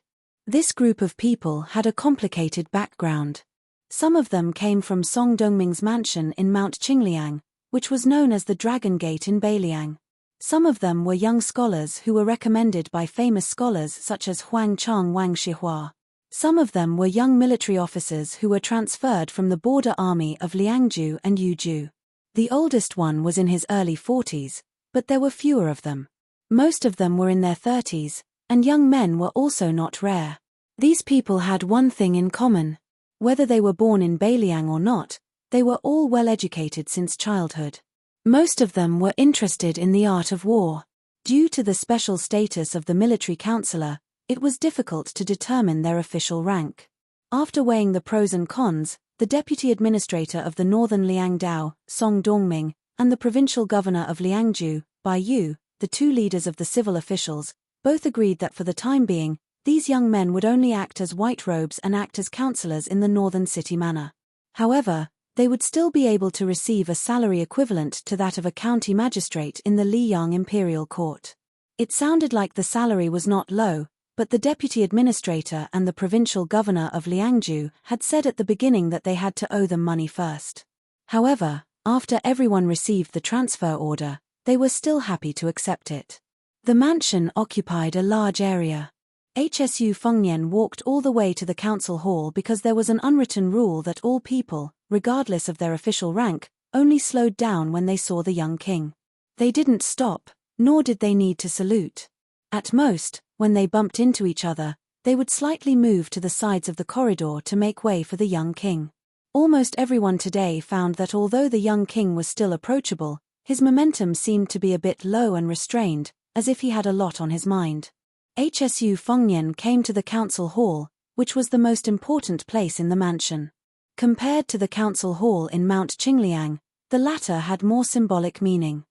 This group of people had a complicated background. Some of them came from Song Dongming's mansion in Mount Qingliang, which was known as the Dragon Gate in Beiliang. Some of them were young scholars who were recommended by famous scholars such as Huang Chang Wang Shihua. Some of them were young military officers who were transferred from the border army of Liangju and Yuju. The oldest one was in his early 40s, but there were fewer of them. Most of them were in their 30s, and young men were also not rare. These people had one thing in common. Whether they were born in Beiliang or not, they were all well educated since childhood. Most of them were interested in the art of war. Due to the special status of the military counselor, it was difficult to determine their official rank. After weighing the pros and cons, the deputy administrator of the northern Liangdao, Song Dongming, and the provincial governor of Liangju, Bai Yu, the 2 leaders of the civil officials, both agreed that for the time being, these young men would only act as white robes and act as counselors in the northern city manor. However, they would still be able to receive a salary equivalent to that of a county magistrate in the Liyang Imperial Court. It sounded like the salary was not low, but the deputy administrator and the provincial governor of Liangju had said at the beginning that they had to owe them money first. However, after everyone received the transfer order, they were still happy to accept it. The mansion occupied a large area. Hsu Fengnian walked all the way to the council hall because there was an unwritten rule that all people, regardless of their official rank, only slowed down when they saw the young king. They didn't stop, nor did they need to salute. At most, when they bumped into each other, they would slightly move to the sides of the corridor to make way for the young king. Almost everyone today found that although the young king was still approachable, his momentum seemed to be a bit low and restrained, as if he had a lot on his mind. Hsu Fengnian came to the council hall, which was the most important place in the mansion. Compared to the council hall in Mount Qingliang, the latter had more symbolic meaning.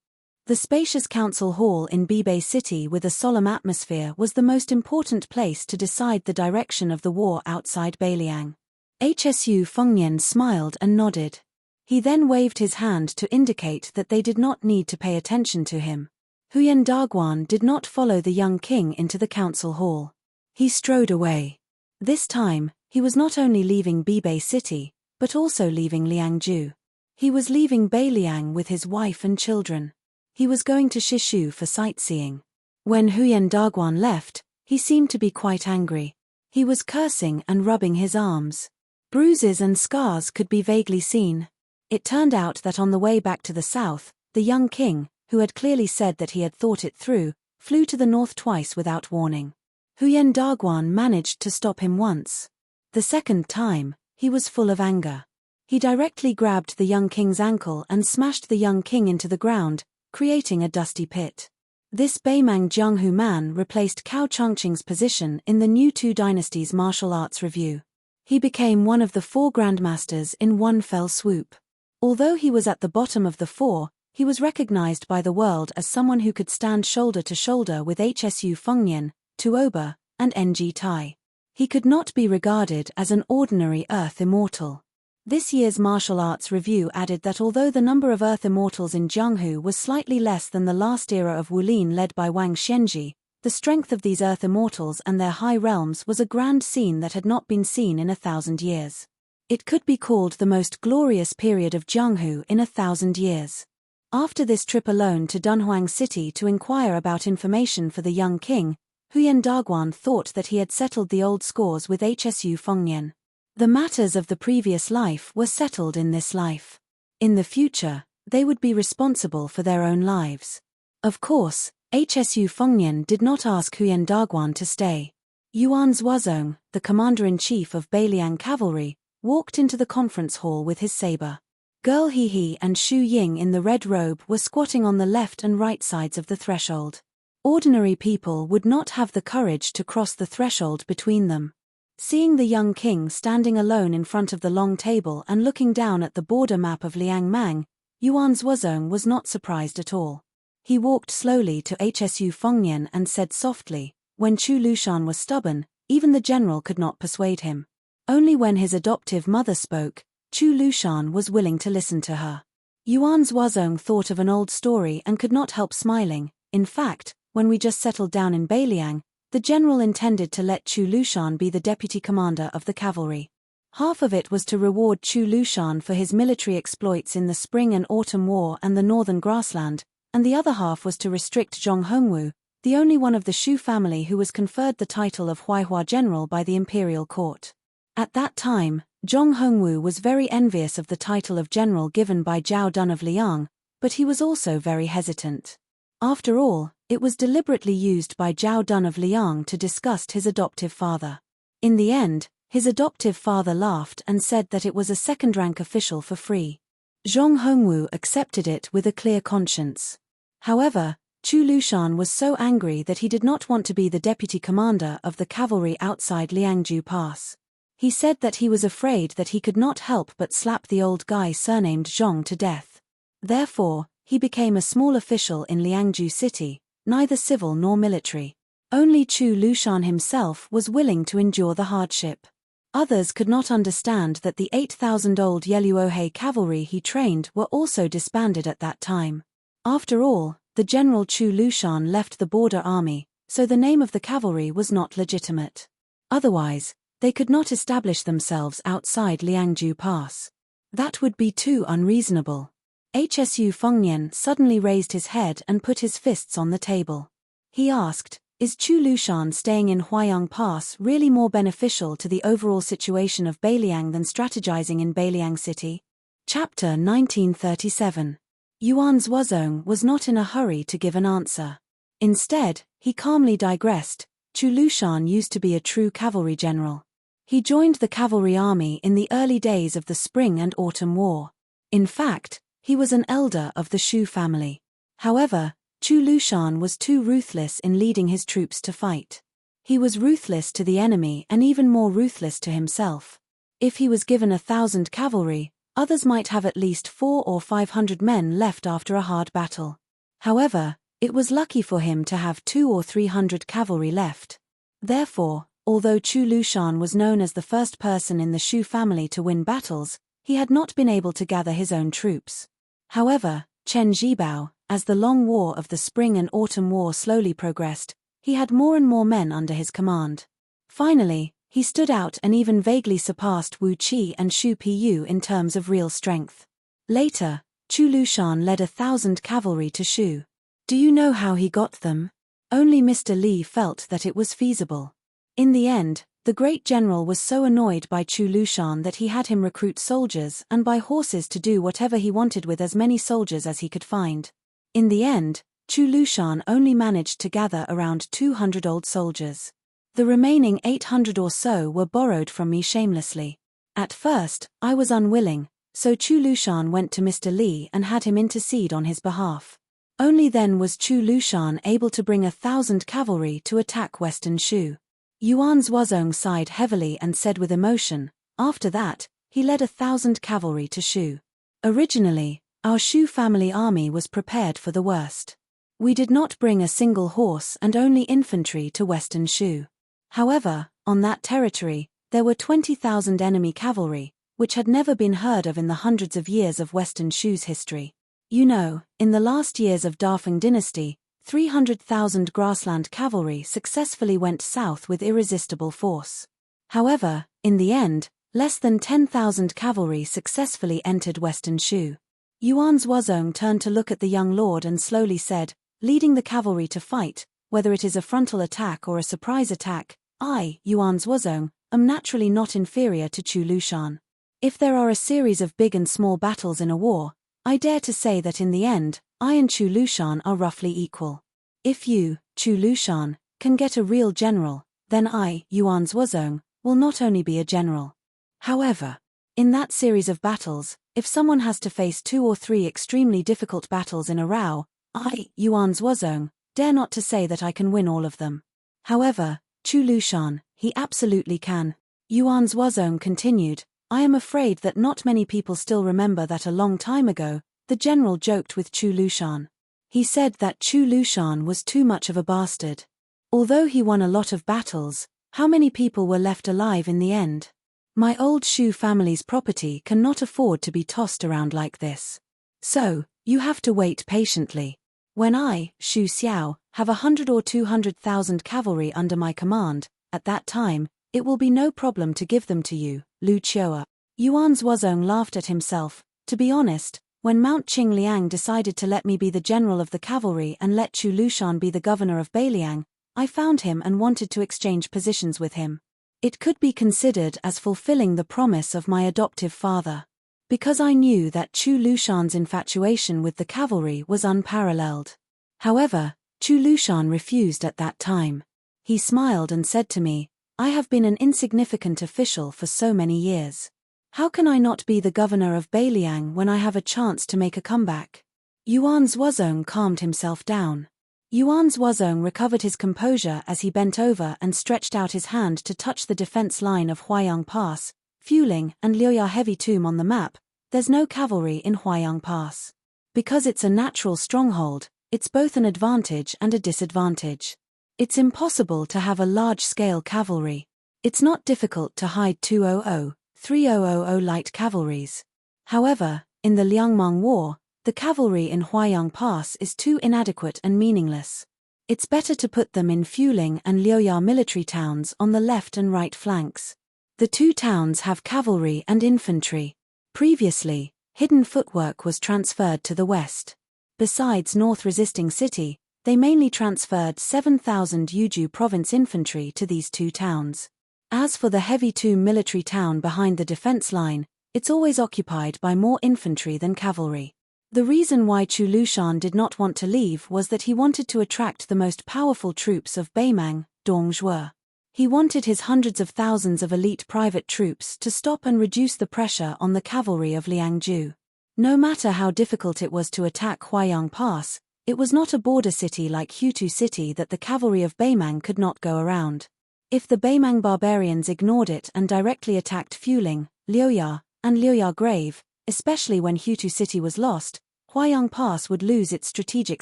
The spacious council hall in Bibei City with a solemn atmosphere was the most important place to decide the direction of the war outside Beiliang. Hsu Fengnian smiled and nodded. He then waved his hand to indicate that they did not need to pay attention to him. Huyen Dagwan did not follow the young king into the council hall. He strode away. This time, he was not only leaving Bibei City, but also leaving Liangju. He was leaving Beiliang with his wife and children. He was going to Shishu for sightseeing. When Huyen Dagwan left, he seemed to be quite angry. He was cursing and rubbing his arms. Bruises and scars could be vaguely seen. It turned out that on the way back to the south, the young king, who had clearly said that he had thought it through, flew to the north twice without warning. Huyen Dagwan managed to stop him once. The second time, he was full of anger. He directly grabbed the young king's ankle and smashed the young king into the ground, creating a dusty pit. This Beimang Jianghu man replaced Cao Chongqing's position in the new Two Dynasties martial arts review. He became one of the 4 grandmasters in one fell swoop. Although he was at the bottom of the 4, he was recognized by the world as someone who could stand shoulder to shoulder with Hsu Fengnian, Tuoba, and Ng Tai. He could not be regarded as an ordinary Earth Immortal. This year's martial arts review added that although the number of Earth Immortals in Jianghu was slightly less than the last era of Wulin led by Wang Xianji, the strength of these Earth Immortals and their high realms was a grand scene that had not been seen in 1,000 years. It could be called the most glorious period of Jianghu in 1,000 years. After this trip alone to Dunhuang City to inquire about information for the young king, Huyen Dagwan thought that he had settled the old scores with Hsu Fengnian. The matters of the previous life were settled in this life. In the future, they would be responsible for their own lives. Of course, Hsu Fengnian did not ask Huyen Dagwan to stay. Yuan Zuozong, the commander-in-chief of Beiliang Cavalry, walked into the conference hall with his saber. Girl He and Shu Ying in the red robe were squatting on the left and right sides of the threshold. Ordinary people would not have the courage to cross the threshold between them. Seeing the young king standing alone in front of the long table and looking down at the border map of Liangmang, Yuan Zuozong was not surprised at all. He walked slowly to Hsu Fengnian and said softly, when Chu Lushan was stubborn, even the general could not persuade him. Only when his adoptive mother spoke, Chu Lushan was willing to listen to her. Yuan Zuozong thought of an old story and could not help smiling. In fact, when we just settled down in Beiliang, the general intended to let Chu Lushan be the deputy commander of the cavalry. Half of it was to reward Chu Lushan for his military exploits in the Spring and Autumn War and the Northern Grassland, and the other half was to restrict Zhong Hongwu, the only one of the Shu family who was conferred the title of Huaihua General by the imperial court. At that time, Zhong Hongwu was very envious of the title of general given by Zhao Dun of Liang, but he was also very hesitant. After all, it was deliberately used by Zhao Dun of Liang to disgust his adoptive father. In the end, his adoptive father laughed and said that it was a second-rank official for free. Zhong Hongwu accepted it with a clear conscience. However, Chu Lushan was so angry that he did not want to be the deputy commander of the cavalry outside Liangju Pass. He said that he was afraid that he could not help but slap the old guy surnamed Zhong to death. Therefore, he became a small official in Liangju City, neither civil nor military. Only Chu Lushan himself was willing to endure the hardship. Others could not understand that the 8,000-old Yeluohe cavalry he trained were also disbanded at that time. After all, the General Chu Lushan left the border army, so the name of the cavalry was not legitimate. Otherwise, they could not establish themselves outside Liangju Pass. That would be too unreasonable. Hsu Fengnian suddenly raised his head and put his fists on the table. He asked, "Is Chu Lushan staying in Huayang Pass really more beneficial to the overall situation of Beiliang than strategizing in Beiliang City?" Chapter 1937. Yuan Zuozong was not in a hurry to give an answer. Instead, he calmly digressed. Chu Lushan used to be a true cavalry general. He joined the cavalry army in the early days of the Spring and Autumn War. In fact, he was an elder of the Shu family. However, Chu Lushan was too ruthless in leading his troops to fight. He was ruthless to the enemy and even more ruthless to himself. If he was given 1,000 cavalry, others might have at least 400 or 500 men left after a hard battle. However, it was lucky for him to have 200 or 300 cavalry left. Therefore, although Chu Lushan was known as the first person in the Shu family to win battles, he had not been able to gather his own troops. However, Chen Zhibao, as the long war of the Spring and Autumn War slowly progressed, he had more and more men under his command. Finally, he stood out and even vaguely surpassed Wu Qi and Shu Piyu in terms of real strength. Later, Chu Lushan led 1,000 cavalry to Shu. Do you know how he got them? Only Mr. Li felt that it was feasible. In the end, the great general was so annoyed by Chu Lushan that he had him recruit soldiers and buy horses to do whatever he wanted with as many soldiers as he could find. In the end, Chu Lushan only managed to gather around 200 old soldiers. The remaining 800 or so were borrowed from me shamelessly. At first, I was unwilling, so Chu Lushan went to Mr. Li and had him intercede on his behalf. Only then was Chu Lushan able to bring 1,000 cavalry to attack Western Shu. Yuan Zhuozong sighed heavily and said with emotion, after that, he led 1,000 cavalry to Shu. Originally, our Shu family army was prepared for the worst. We did not bring a single horse and only infantry to Western Shu. However, on that territory, there were 20,000 enemy cavalry, which had never been heard of in the hundreds of years of Western Shu's history. You know, in the last years of Dafeng dynasty, 300,000 grassland cavalry successfully went south with irresistible force. However, in the end, less than 10,000 cavalry successfully entered Western Shu. Yuan Zhuozong turned to look at the young lord and slowly said, leading the cavalry to fight, whether it is a frontal attack or a surprise attack, I, Yuan Zhuozong, am naturally not inferior to Chu Lushan. If there are a series of big and small battles in a war, I dare to say that in the end, I and Chu Lushan are roughly equal. If you, Chu Lushan, can get a real general, then I, Yuan Zhuozong, will not only be a general. However, in that series of battles, if someone has to face 2 or 3 extremely difficult battles in a row, I, Yuan Zhuozong, dare not to say that I can win all of them. However, Chu Lushan, he absolutely can. Yuan Zhuozong continued, I am afraid that not many people still remember that a long time ago, the general joked with Chu Lushan. He said that Chu Lushan was too much of a bastard. Although he won a lot of battles, how many people were left alive in the end? My old Shu family's property cannot afford to be tossed around like this. So, you have to wait patiently. When I, Shu Xiao, have 100 or 200,000 cavalry under my command, at that time, it will be no problem to give them to you, Lu Chioa. Yuan Zhuozong laughed at himself. To be honest, when Mount Qingliang decided to let me be the general of the cavalry and let Chu Lushan be the governor of Beiliang, I found him and wanted to exchange positions with him. It could be considered as fulfilling the promise of my adoptive father. Because I knew that Chu Lushan's infatuation with the cavalry was unparalleled. However, Chu Lushan refused at that time. He smiled and said to me, I have been an insignificant official for so many years. How can I not be the governor of Beiliang when I have a chance to make a comeback? Yuan Zhuozong calmed himself down. Yuan Zhuozong recovered his composure as he bent over and stretched out his hand to touch the defense line of Huayang Pass, Fuling and Liuya Heavy Tomb on the map. There's no cavalry in Huayang Pass. Because it's a natural stronghold, it's both an advantage and a disadvantage. It's impossible to have a large-scale cavalry. It's not difficult to hide 200, 3000 light cavalries. However, in the Liangmang War, the cavalry in Huayang Pass is too inadequate and meaningless. It's better to put them in Fuling and Liuya military towns on the left and right flanks. The two towns have cavalry and infantry. Previously, hidden footwork was transferred to the west. Besides North Resisting City, they mainly transferred 7,000 Yuju province infantry to these two towns. As for the Heavy Tomb military town behind the defense line, it's always occupied by more infantry than cavalry. The reason why Chu Lushan did not want to leave was that he wanted to attract the most powerful troops of Beimang, Dongzhuo. He wanted his hundreds of thousands of elite private troops to stop and reduce the pressure on the cavalry of Liangzhu. No matter how difficult it was to attack Huayang Pass, it was not a border city like Hutu City that the cavalry of Beimang could not go around. If the Beimang barbarians ignored it and directly attacked Fuling, Liuya, and Liuya Grave, especially when Hutu City was lost, Huayang Pass would lose its strategic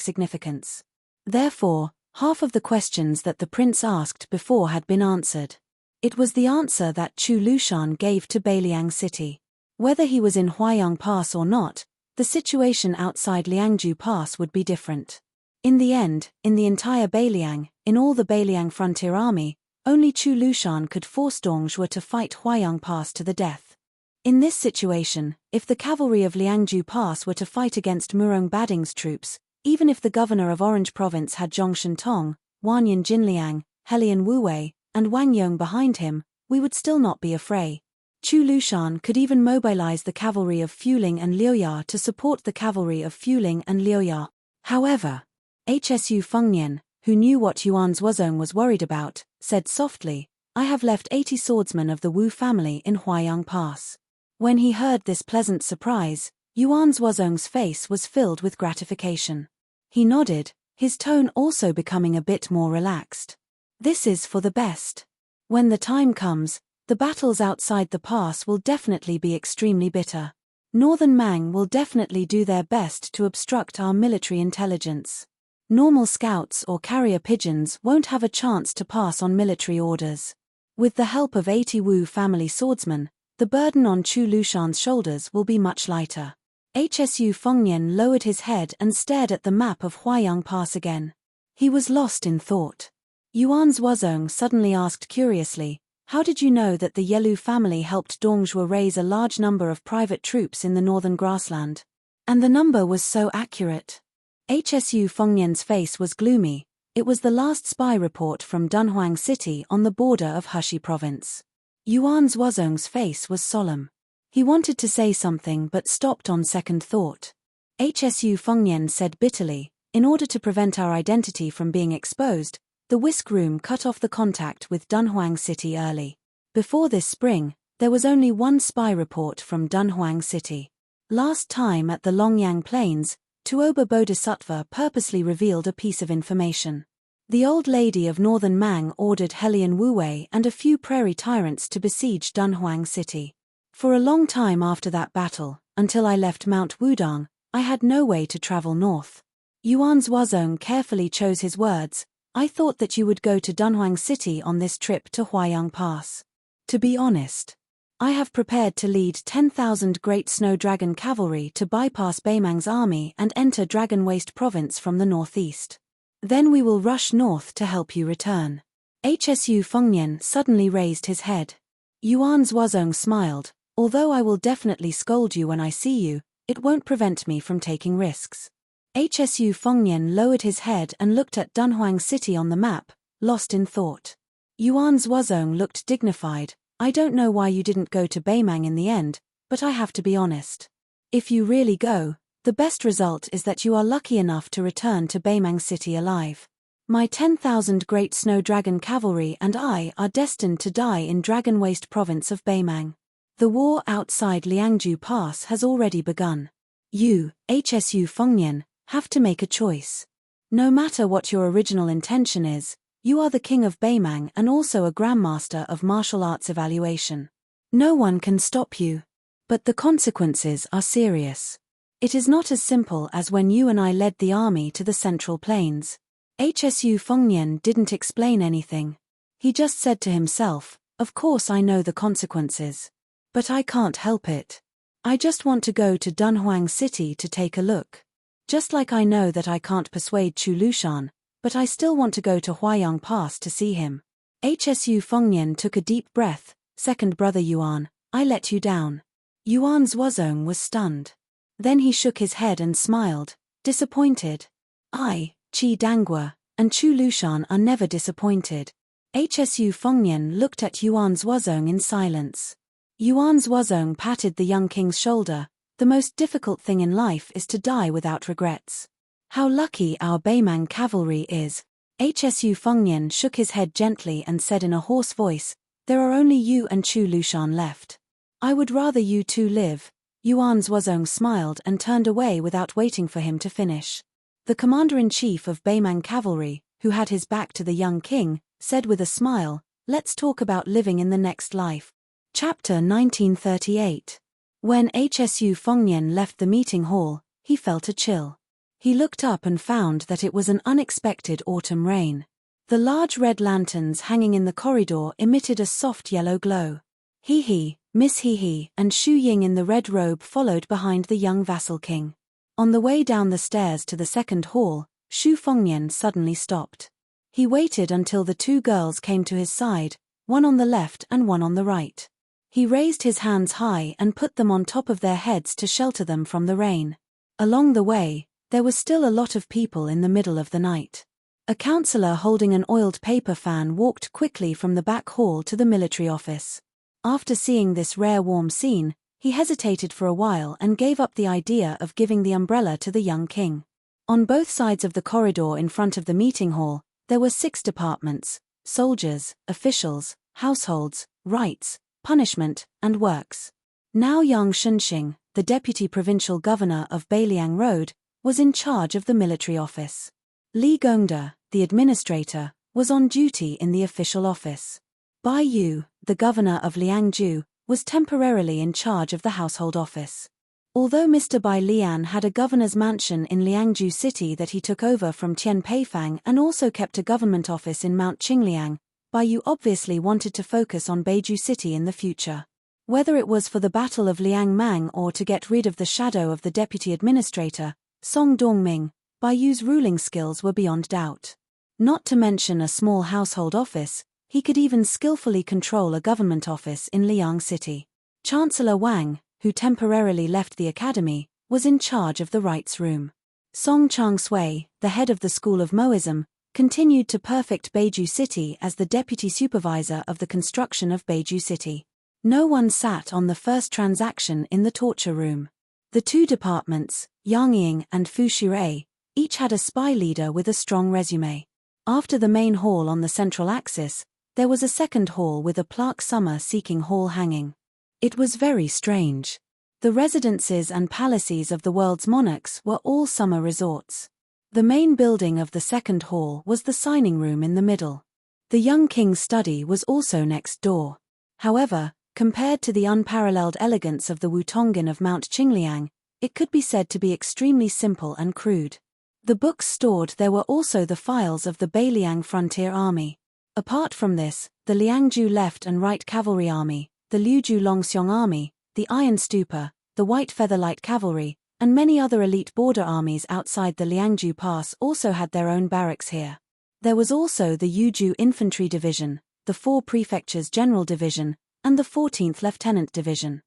significance. Therefore, half of the questions that the prince asked before had been answered. It was the answer that Chu Lushan gave to Beiliang City. Whether he was in Huayang Pass or not, the situation outside Liangzhu Pass would be different. In the end, in the entire Beiliang, in all the Beiliang frontier army, only Chu Lushan could force Dongzhuo to fight Huayang Pass to the death. In this situation, if the cavalry of Liangzhu Pass were to fight against Murong Bading's troops, even if the governor of Orange Province had Zhongshan Tong, Wanyan Jinliang, Helian Wuwei, and Wang Yong behind him, we would still not be afraid. Chu Lushan could even mobilize the cavalry of Fuling and Liuya to support the cavalry of Fuling and Liuya. However, Hsu Fengnian, who knew what Yuan Zhuozong was worried about, said softly, "I have left 80 swordsmen of the Wu family in Huayang Pass." When he heard this pleasant surprise, Yuan Zhuozong's face was filled with gratification. He nodded, his tone also becoming a bit more relaxed. "This is for the best. When the time comes, the battles outside the pass will definitely be extremely bitter. Northern Mang will definitely do their best to obstruct our military intelligence. Normal scouts or carrier pigeons won't have a chance to pass on military orders. With the help of 80 Wu family swordsmen, the burden on Chu Lushan's shoulders will be much lighter." Hsu Fengnian lowered his head and stared at the map of Huayang Pass again. He was lost in thought. Yuan Zhuozong suddenly asked curiously, "How did you know that the Yelu family helped Dongzhuo raise a large number of private troops in the northern grassland? And the number was so accurate." Hsu Fengnian's face was gloomy. It was the last spy report from Dunhuang City on the border of Heshi Province. Yuan Zhuozong's face was solemn. He wanted to say something but stopped on second thought. Hsu Fengnian said bitterly, "In order to prevent our identity from being exposed, the whisk room cut off the contact with Dunhuang City early. Before this spring, there was only one spy report from Dunhuang City. Last time at the Longyang Plains, Tuoba Bodhisattva purposely revealed a piece of information. The old lady of Northern Mang ordered Helian Wuwei and a few prairie tyrants to besiege Dunhuang City. For a long time after that battle, until I left Mount Wudang, I had no way to travel north." Yuan Zhuozong carefully chose his words. "I thought that you would go to Dunhuang City on this trip to Huayang Pass. To be honest, I have prepared to lead 10,000 Great Snow Dragon cavalry to bypass Beimang's army and enter Dragon Waste Province from the northeast. Then we will rush north to help you return." Hsu Fengnian suddenly raised his head. Yuan Zhuozong smiled, "Although I will definitely scold you when I see you, it won't prevent me from taking risks." Hsu Fengnian lowered his head and looked at Dunhuang City on the map, lost in thought. Yuan Zhuozong looked dignified. "I don't know why you didn't go to Beimang in the end, but I have to be honest. If you really go, the best result is that you are lucky enough to return to Beimang City alive. My 10,000 Great Snow Dragon cavalry and I are destined to die in Dragon Waste Province of Beimang. The war outside Liangju Pass has already begun. You, Hsu Fengnian, have to make a choice. No matter what your original intention is, you are the king of Beimang and also a grandmaster of martial arts evaluation. No one can stop you. But the consequences are serious. It is not as simple as when you and I led the army to the Central Plains." Hsu Fengnian didn't explain anything. He just said to himself, "Of course I know the consequences. But I can't help it. I just want to go to Dunhuang City to take a look. Just like I know that I can't persuade Chu Lushan, but I still want to go to Huayang Pass to see him." Hsu Fengnian took a deep breath. "Second brother Yuan, I let you down." Yuan Zhuozong was stunned. Then he shook his head and smiled, disappointed. "I, Qi Dangua, and Chu Lushan are never disappointed." Hsu Fengnian looked at Yuan Zhuozong in silence. Yuan Zhuozong patted the young king's shoulder. "The most difficult thing in life is to die without regrets. How lucky our Beimang cavalry is." Hsu Fengnian shook his head gently and said in a hoarse voice, "There are only you and Chu Lushan left. I would rather you two live." Yuan Zhuozong smiled and turned away without waiting for him to finish. The commander-in-chief of Beimang cavalry, who had his back to the young king, said with a smile, "Let's talk about living in the next life." Chapter 1938. When Hsu Fengnian left the meeting hall, he felt a chill. He looked up and found that it was an unexpected autumn rain. The large red lanterns hanging in the corridor emitted a soft yellow glow. He, Miss He, and Shu Ying in the red robe followed behind the young vassal king. On the way down the stairs to the second hall, Shu Fengnian suddenly stopped. He waited until the two girls came to his side, one on the left and one on the right. He raised his hands high and put them on top of their heads to shelter them from the rain. Along the way, there was still a lot of people in the middle of the night. A counselor holding an oiled paper fan walked quickly from the back hall to the military office. After seeing this rare warm scene, he hesitated for a while and gave up the idea of giving the umbrella to the young king. On both sides of the corridor in front of the meeting hall, there were 6 departments, soldiers, officials, households, rights, punishment, and works. Now Yang Shunxing, the deputy provincial governor of Beiliang Road, was in charge of the military office. Li Gongda, the administrator, was on duty in the official office. Bai Yu, the governor of Liangju, was temporarily in charge of the household office. Although Mr. Bai Lian had a governor's mansion in Liangju City that he took over from Tian Peifang and also kept a government office in Mount Qingliang, Bai Yu obviously wanted to focus on Beiju City in the future. Whether it was for the Battle of Liangmang or to get rid of the shadow of the deputy administrator, Song Dongming, Bai Yu's ruling skills were beyond doubt. Not to mention a small household office, he could even skillfully control a government office in Liang City. Chancellor Wang, who temporarily left the academy, was in charge of the rights room. Song Changsui, the head of the School of Moism, continued to perfect Beiju City as the deputy supervisor of the construction of Beiju City. No one sat on the first transaction in the torture room. The two departments, Yangying and Fushui, each had a spy leader with a strong resume. After the main hall on the central axis, there was a second hall with a plaque summer-seeking hall hanging. It was very strange. The residences and palaces of the world's monarchs were all summer resorts. The main building of the second hall was the signing room in the middle. The young king's study was also next door. However, compared to the unparalleled elegance of the Wutonggan of Mount Qingliang, it could be said to be extremely simple and crude. The books stored there were also the files of the Beiliang Frontier Army. Apart from this, the Liangju Left and Right Cavalry Army, the Liuju Longxiong Army, the Iron Stupa, the White Feather Light Cavalry, and many other elite border armies outside the Liangju Pass also had their own barracks here. There was also the Yuju Infantry Division, the 4 Prefectures General Division, and the 14th Lieutenant Division.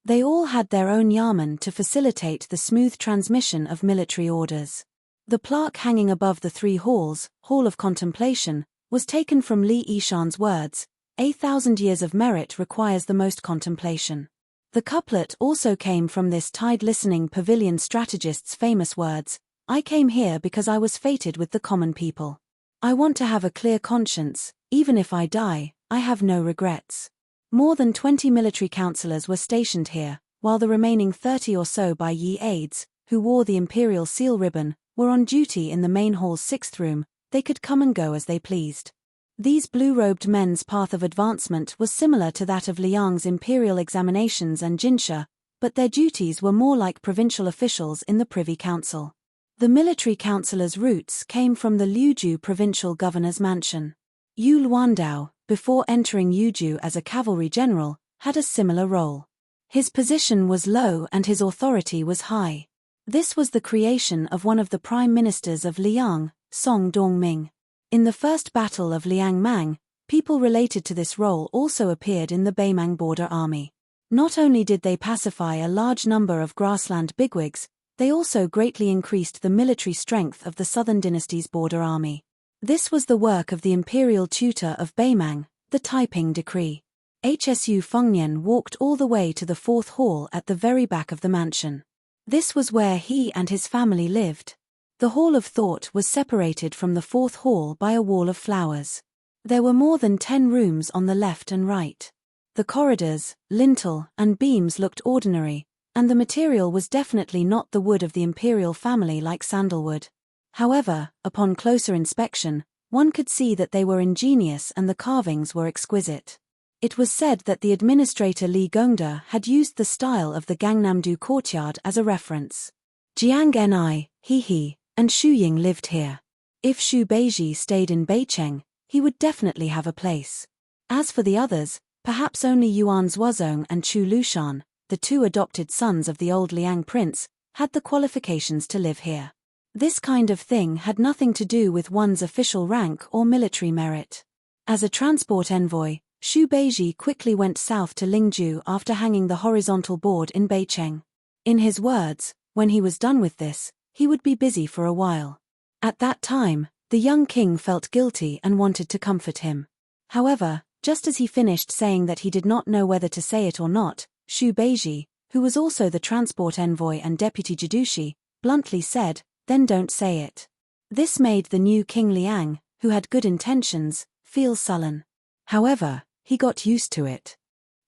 They all had their own yamen to facilitate the smooth transmission of military orders. The plaque hanging above the 3 halls, Hall of Contemplation, was taken from Li Yishan's words, "A 1,000 years of merit requires the most contemplation." The couplet also came from this tide-listening pavilion strategist's famous words, "I came here because I was fated with the common people. I want to have a clear conscience, even if I die, I have no regrets." More than 20 military councillors were stationed here, while the remaining 30 or so Bai Yi aides, who wore the imperial seal ribbon, were on duty in the main hall's 6th room. They could come and go as they pleased. These blue-robed men's path of advancement was similar to that of Liang's imperial examinations and jinsha, but their duties were more like provincial officials in the Privy Council. The military councillors' roots came from the Liuju provincial governor's mansion. Yu Luandao, before entering Yuju as a cavalry general, had a similar role. His position was low and his authority was high. This was the creation of one of the prime ministers of Liang, Song Dongming. In the first battle of Liangmang, people related to this role also appeared in the Beimang border army. Not only did they pacify a large number of grassland bigwigs, they also greatly increased the military strength of the Southern Dynasty's border army. This was the work of the imperial tutor of Beimang, the Taiping Decree. Hsu Fengnian walked all the way to the 4th hall at the very back of the mansion. This was where he and his family lived. The Hall of Thought was separated from the 4th hall by a wall of flowers. There were more than 10 rooms on the left and right. The corridors, lintel, and beams looked ordinary, and the material was definitely not the wood of the imperial family like sandalwood. However, upon closer inspection, one could see that they were ingenious and the carvings were exquisite. It was said that the administrator Li Gongda had used the style of the Gangnam-do courtyard as a reference. Jiang Ni, He, and Xu Ying lived here. If Xu Beiji stayed in Beicheng, he would definitely have a place. As for the others, perhaps only Yuan Zuozong and Chu Lushan, the 2 adopted sons of the old Liang prince, had the qualifications to live here. This kind of thing had nothing to do with one's official rank or military merit. As a transport envoy, Xu Beiji quickly went south to Lingju after hanging the horizontal board in Beicheng. In his words, when he was done with this, he would be busy for a while. At that time, the young king felt guilty and wanted to comfort him. However, just as he finished saying that he did not know whether to say it or not, Xu Beiji, who was also the transport envoy and deputy Jidushi, bluntly said, "Then don't say it." This made the new King Liang, who had good intentions, feel sullen. However, he got used to it.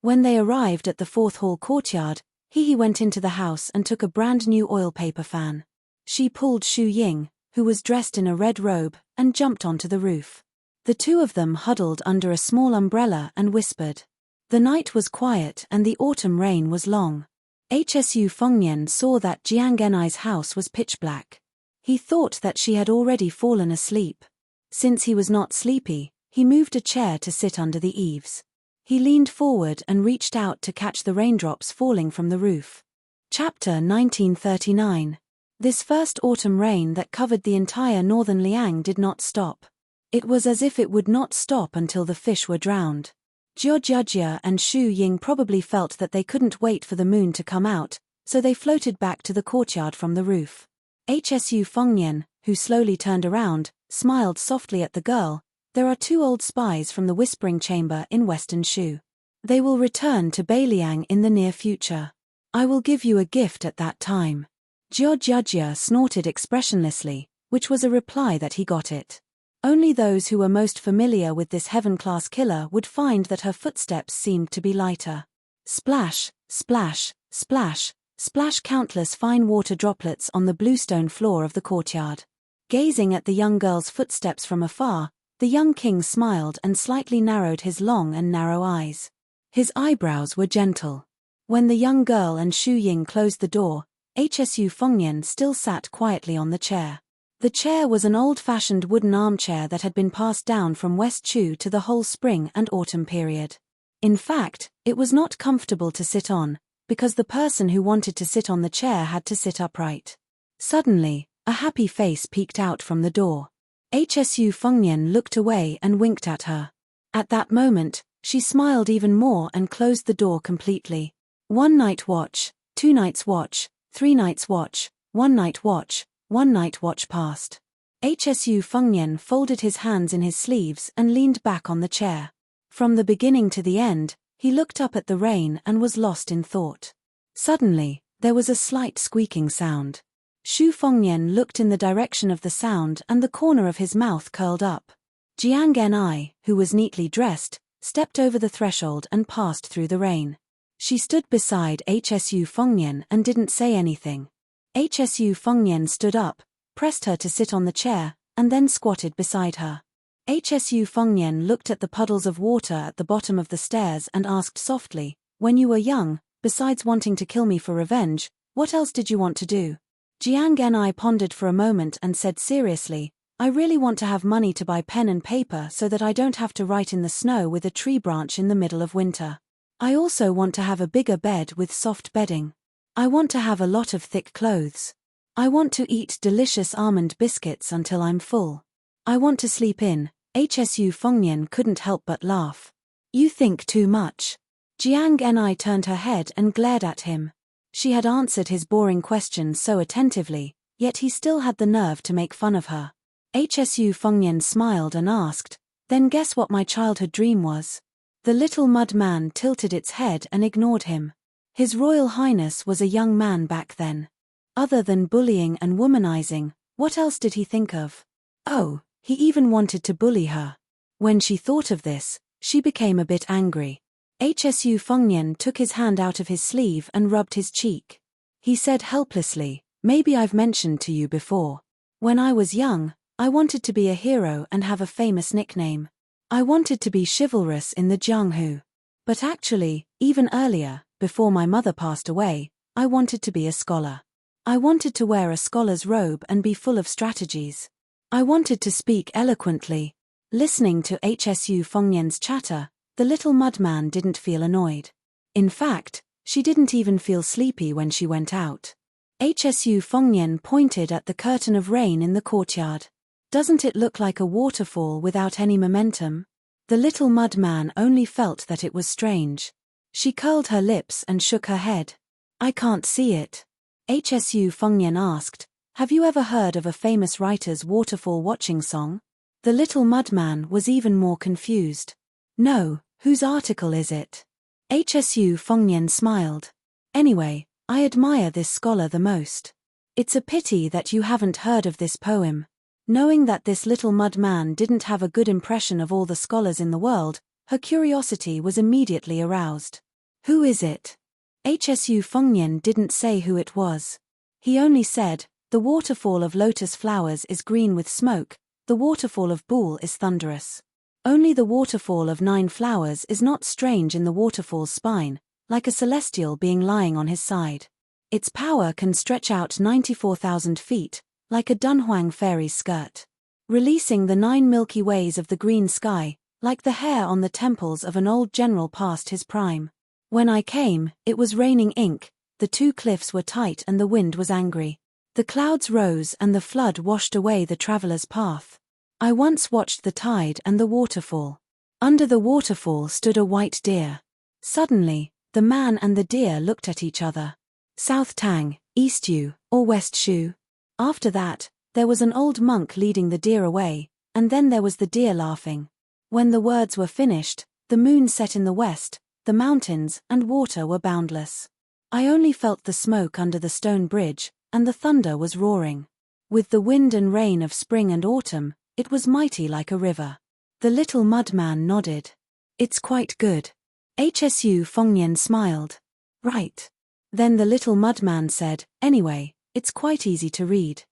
When they arrived at the fourth hall courtyard, he went into the house and took a brand new oil paper fan. She pulled Shu Ying, who was dressed in a red robe, and jumped onto the roof. The two of them huddled under a small umbrella and whispered. The night was quiet and the autumn rain was long. Hsu Fengnian saw that Jiang Genai's house was pitch black. He thought that she had already fallen asleep. Since he was not sleepy, he moved a chair to sit under the eaves. He leaned forward and reached out to catch the raindrops falling from the roof. Chapter 1939. This first autumn rain that covered the entire northern Liang did not stop. It was as if it would not stop until the fish were drowned. Jiajia and Shu Ying probably felt that they couldn't wait for the moon to come out, so they floated back to the courtyard from the roof. Hsu Fengnian, who slowly turned around, smiled softly at the girl. There are two old spies from the Whispering Chamber in Western Shu. They will return to Beiliang in the near future. I will give you a gift at that time. Jiajia snorted expressionlessly, which was a reply that he got it. Only those who were most familiar with this heaven-class killer would find that her footsteps seemed to be lighter. Splash, splash, splash, splash, countless fine water droplets on the bluestone floor of the courtyard. Gazing at the young girl's footsteps from afar, the young king smiled and slightly narrowed his long and narrow eyes. His eyebrows were gentle. When the young girl and Shu Ying closed the door, Hsu Fengnian still sat quietly on the chair. The chair was an old-fashioned wooden armchair that had been passed down from West Chu to the whole spring and autumn period. In fact, it was not comfortable to sit on, because the person who wanted to sit on the chair had to sit upright. Suddenly, a happy face peeked out from the door. Hsu Fengnian looked away and winked at her. At that moment, she smiled even more and closed the door completely. 1 night watch, 2 nights watch, 3 nights watch, 1 night watch. 1 night watch passed. Hsu Fengnian folded his hands in his sleeves and leaned back on the chair. From the beginning to the end, he looked up at the rain and was lost in thought. Suddenly, there was a slight squeaking sound. Shu Fengnian looked in the direction of the sound and the corner of his mouth curled up. Jiang Genai, who was neatly dressed, stepped over the threshold and passed through the rain. She stood beside Hsu Fengnian and didn't say anything. Hsu Fengnian stood up, pressed her to sit on the chair, and then squatted beside her. Hsu Fengnian looked at the puddles of water at the bottom of the stairs and asked softly, "When you were young, besides wanting to kill me for revenge, what else did you want to do?" Jiang Genai pondered for a moment and said seriously, "I really want to have money to buy pen and paper so that I don't have to write in the snow with a tree branch in the middle of winter. I also want to have a bigger bed with soft bedding. I want to have a lot of thick clothes. I want to eat delicious almond biscuits until I'm full. I want to sleep in." Hsu Fengnian couldn't help but laugh. "You think too much." Jiang Genai turned her head and glared at him. She had answered his boring questions so attentively, yet he still had the nerve to make fun of her. Hsu Fengnian smiled and asked, "Then guess what my childhood dream was?" The little mud man tilted its head and ignored him. His Royal Highness was a young man back then. Other than bullying and womanizing, what else did he think of? Oh, he even wanted to bully her. When she thought of this, she became a bit angry. Hsu Fengnian took his hand out of his sleeve and rubbed his cheek. He said helplessly, "Maybe I've mentioned to you before. When I was young, I wanted to be a hero and have a famous nickname. I wanted to be chivalrous in the Jianghu. But actually, even earlier, before my mother passed away, I wanted to be a scholar. I wanted to wear a scholar's robe and be full of strategies. I wanted to speak eloquently." Listening to Hsu Fengnian's chatter, the little mudman didn't feel annoyed. In fact, she didn't even feel sleepy when she went out. Hsu Fengnian pointed at the curtain of rain in the courtyard. "Doesn't it look like a waterfall without any momentum?" The little mudman only felt that it was strange. She curled her lips and shook her head. "I can't see it." Hsu Fengnian asked, "Have you ever heard of a famous writer's waterfall watching song?" The little mudman was even more confused. "No, whose article is it?" Hsu Fengnian smiled. "Anyway, I admire this scholar the most. It's a pity that you haven't heard of this poem. Knowing that this little mud man didn't have a good impression of all the scholars in the world, her curiosity was immediately aroused. Who is it? Hsu Fengnian didn't say who it was. He only said, the waterfall of lotus flowers is green with smoke, the waterfall of Bool is thunderous. Only the waterfall of 9 flowers is not strange in the waterfall's spine, like a celestial being lying on his side. Its power can stretch out 94,000 feet, like a Dunhuang fairy's skirt. Releasing the 9 Milky Ways of the green sky, like the hair on the temples of an old general past his prime. When I came, it was raining ink, the 2 cliffs were tight and the wind was angry. The clouds rose and the flood washed away the traveler's path. I once watched the tide and the waterfall. Under the waterfall stood a white deer. Suddenly, the man and the deer looked at each other. South Tang, East Yu, or West Shu? After that, there was an old monk leading the deer away, and then there was the deer laughing. When the words were finished, the moon set in the west, the mountains and water were boundless. I only felt the smoke under the stone bridge, and the thunder was roaring. With the wind and rain of spring and autumn, it was mighty like a river. The little mudman nodded. It's quite good. Hsu Fengnian smiled. Right. Then the little mudman said, anyway, it's quite easy to read.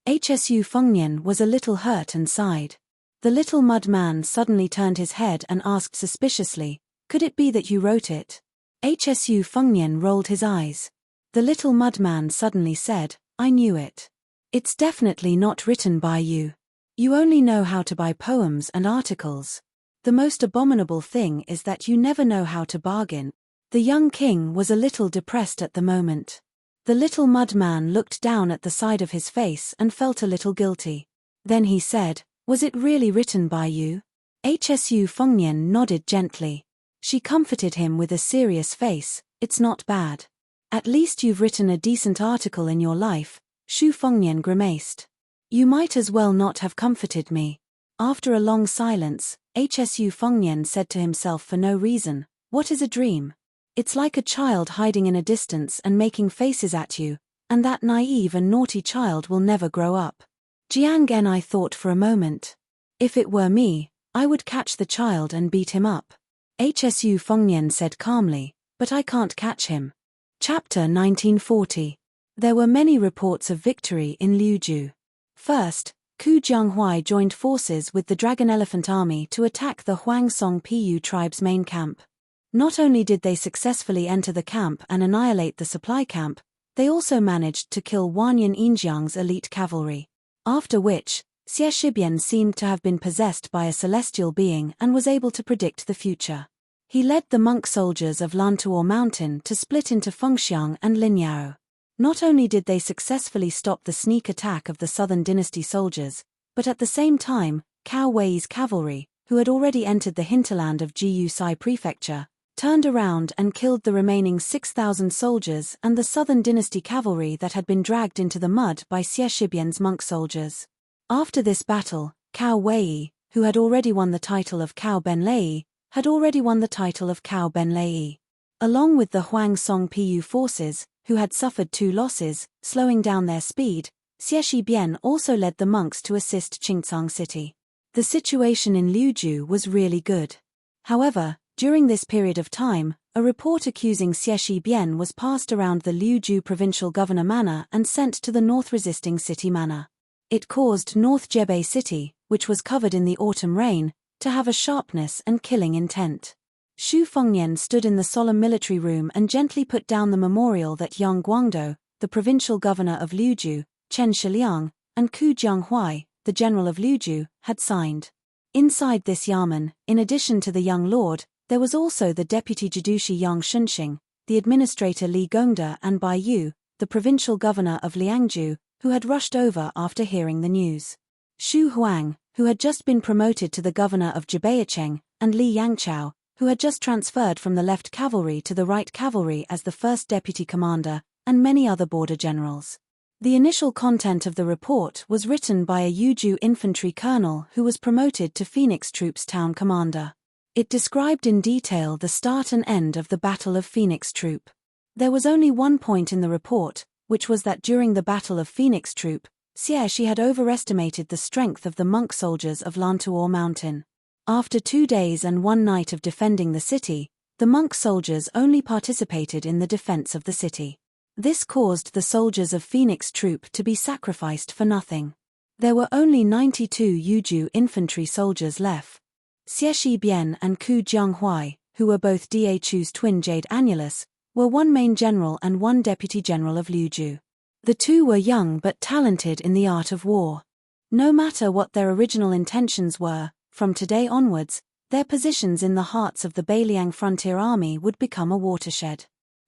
Hsu Fengnian was a little hurt and sighed. The little mudman suddenly turned his head and asked suspiciously, could it be that you wrote it? Hsu Fengnian rolled his eyes. The little mudman suddenly said, I knew it. It's definitely not written by you. You only know how to buy poems and articles. The most abominable thing is that you never know how to bargain. The young king was a little depressed at the moment. The little mudman looked down at the side of his face and felt a little guilty. Then he said, was it really written by you? Hsu Fengnian nodded gently. She comforted him with a serious face, it's not bad. At least you've written a decent article in your life, Shu Fengnian grimaced. You might as well not have comforted me. After a long silence, Hsu Fengnian said to himself for no reason, what is a dream? It's like a child hiding in a distance and making faces at you, and that naive and naughty child will never grow up. Jiang Genai thought for a moment. If it were me, I would catch the child and beat him up. Hsu Fengnian said calmly, but I can't catch him. Chapter 1940. There were many reports of victory in Liuju. First, Ku Jianghuai joined forces with the Dragon Elephant Army to attack the Huangsong Piyu tribe's main camp. Not only did they successfully enter the camp and annihilate the supply camp, they also managed to kill Wanyan Yinjiang's elite cavalry. After which, Xie Shibian seemed to have been possessed by a celestial being and was able to predict the future. He led the monk soldiers of Lantuo Mountain to split into Fengxiang and Linyao. Not only did they successfully stop the sneak attack of the Southern Dynasty soldiers, but at the same time, Cao Wei's cavalry, who had already entered the hinterland of Jiusai Prefecture, turned around and killed the remaining 6,000 soldiers and the Southern Dynasty cavalry that had been dragged into the mud by Xie Shibian's monk soldiers. After this battle, Cao Wei, who had already won the title of Cao Benlei, had already won the title of Cao Benlei. Along with the Huangsong Piyu forces, who had suffered 2 losses, slowing down their speed, Xie Shibian also led the monks to assist Qingcang city. The situation in Liuju was really good. However, during this period of time, a report accusing Xie Shibian was passed around the Liuju provincial governor manor and sent to the north-resisting city manor. It caused North Jebei city, which was covered in the autumn rain, to have a sharpness and killing intent. Shu Fengnian stood in the solemn military room and gently put down the memorial that Yang Guangdou, the provincial governor of Liuju, Chen Shiliang, and Ku Jianghuai, the general of Liuju, had signed. Inside this yamen, in addition to the young lord, there was also the deputy Jidushi Yang Shunxing, the administrator Li Gongda and Bai Yu, the provincial governor of Liangju, who had rushed over after hearing the news. Xu Huang, who had just been promoted to the governor of Jebeicheng, and Li Yangchao, who had just transferred from the left cavalry to the right cavalry as the first deputy commander, and many other border generals. The initial content of the report was written by a Yuju infantry colonel who was promoted to Phoenix Troops town commander. It described in detail the start and end of the Battle of Phoenix Troop. There was only one point in the report, which was that during the Battle of Phoenix Troop, Xie had overestimated the strength of the monk soldiers of Lantuor Mountain. After 2 days and 1 night of defending the city, the monk soldiers only participated in the defense of the city. This caused the soldiers of Phoenix Troop to be sacrificed for nothing. There were only 92 Yuju infantry soldiers left. Xie Bian and Ku Jianghuai, who were both Da Chu's twin Jade Annulus, were one main general and one deputy general of Liuju. The two were young but talented in the art of war. No matter what their original intentions were, from today onwards, their positions in the hearts of the Beiliang frontier army would become a watershed.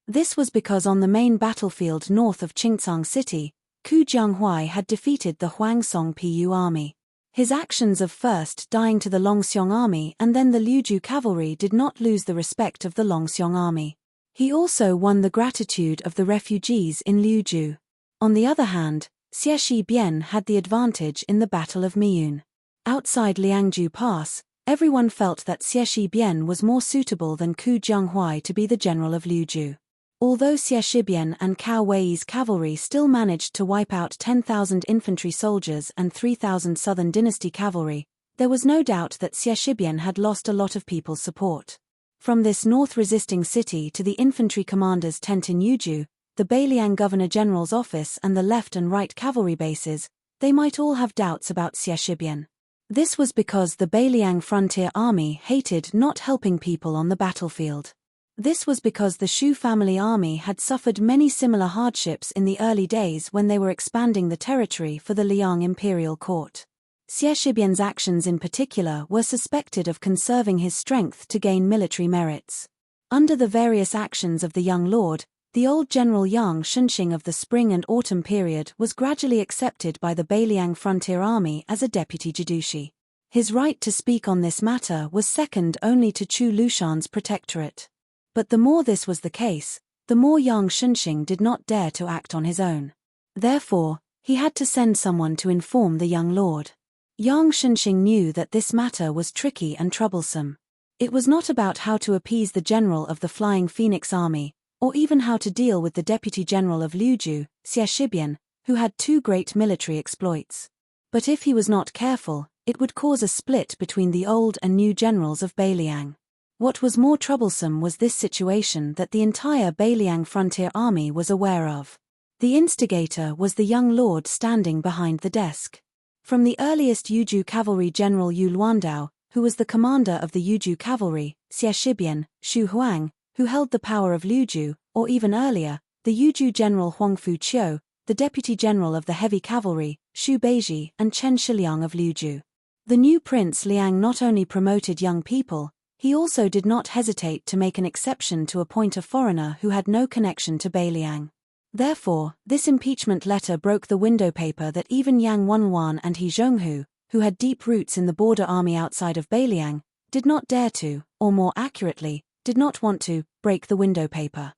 This was because on the main battlefield north of Qingcang City, Ku Jianghuai had defeated the Huangsong Pu army. His actions of first dying to the Longxiong army and then the Liuju cavalry did not lose the respect of the Longxiong army. He also won the gratitude of the refugees in Liuju. On the other hand, Xie Bian had the advantage in the Battle of Miyun. Outside Liangju Pass, everyone felt that Xie Bian was more suitable than Ku Jianghuai to be the general of Liuju. Although Xie Bian and Cao Wei's cavalry still managed to wipe out 10,000 infantry soldiers and 3,000 Southern Dynasty cavalry, there was no doubt that Xie Bian had lost a lot of people's support. From this north-resisting city to the infantry commander's tent in Yuju, the Beiliang Governor-General's office and the left and right cavalry bases, they might all have doubts about Xie Bian. This was because the Beiliang frontier army hated not helping people on the battlefield. This was because the Shu family army had suffered many similar hardships in the early days when they were expanding the territory for the Liang imperial court. Xie Bian's actions in particular were suspected of conserving his strength to gain military merits. Under the various actions of the young lord, the old General Yang Shunxing of the spring and autumn period was gradually accepted by the Beiliang frontier army as a deputy Jidushi. His right to speak on this matter was second only to Chu Lushan's protectorate. But the more this was the case, the more Yang Shunxing did not dare to act on his own. Therefore, he had to send someone to inform the young lord. Yang Shunxing knew that this matter was tricky and troublesome. It was not about how to appease the general of the Flying Phoenix army, or even how to deal with the deputy general of Liuju, Xie Bian, who had 2 great military exploits. But if he was not careful, it would cause a split between the old and new generals of Beiliang. What was more troublesome was this situation that the entire Beiliang frontier army was aware of. The instigator was the young lord standing behind the desk. From the earliest Yuju cavalry general Yu Luandao, who was the commander of the Yuju cavalry, Xie Bian, Shu Huang, who held the power of Liuju, or even earlier, the Yuju general Huangfu Qiu, the deputy general of the heavy cavalry, Shu Beiji, and Chen Shiliang of Liuju. The new Prince Liang not only promoted young people, he also did not hesitate to make an exception to appoint a foreigner who had no connection to Beiliang. Therefore, this impeachment letter broke the window paper that even Yang Wenwan and He Zhonghu, who had deep roots in the border army outside of Beiliang, did not dare to, or more accurately, did not want to, break the window paper.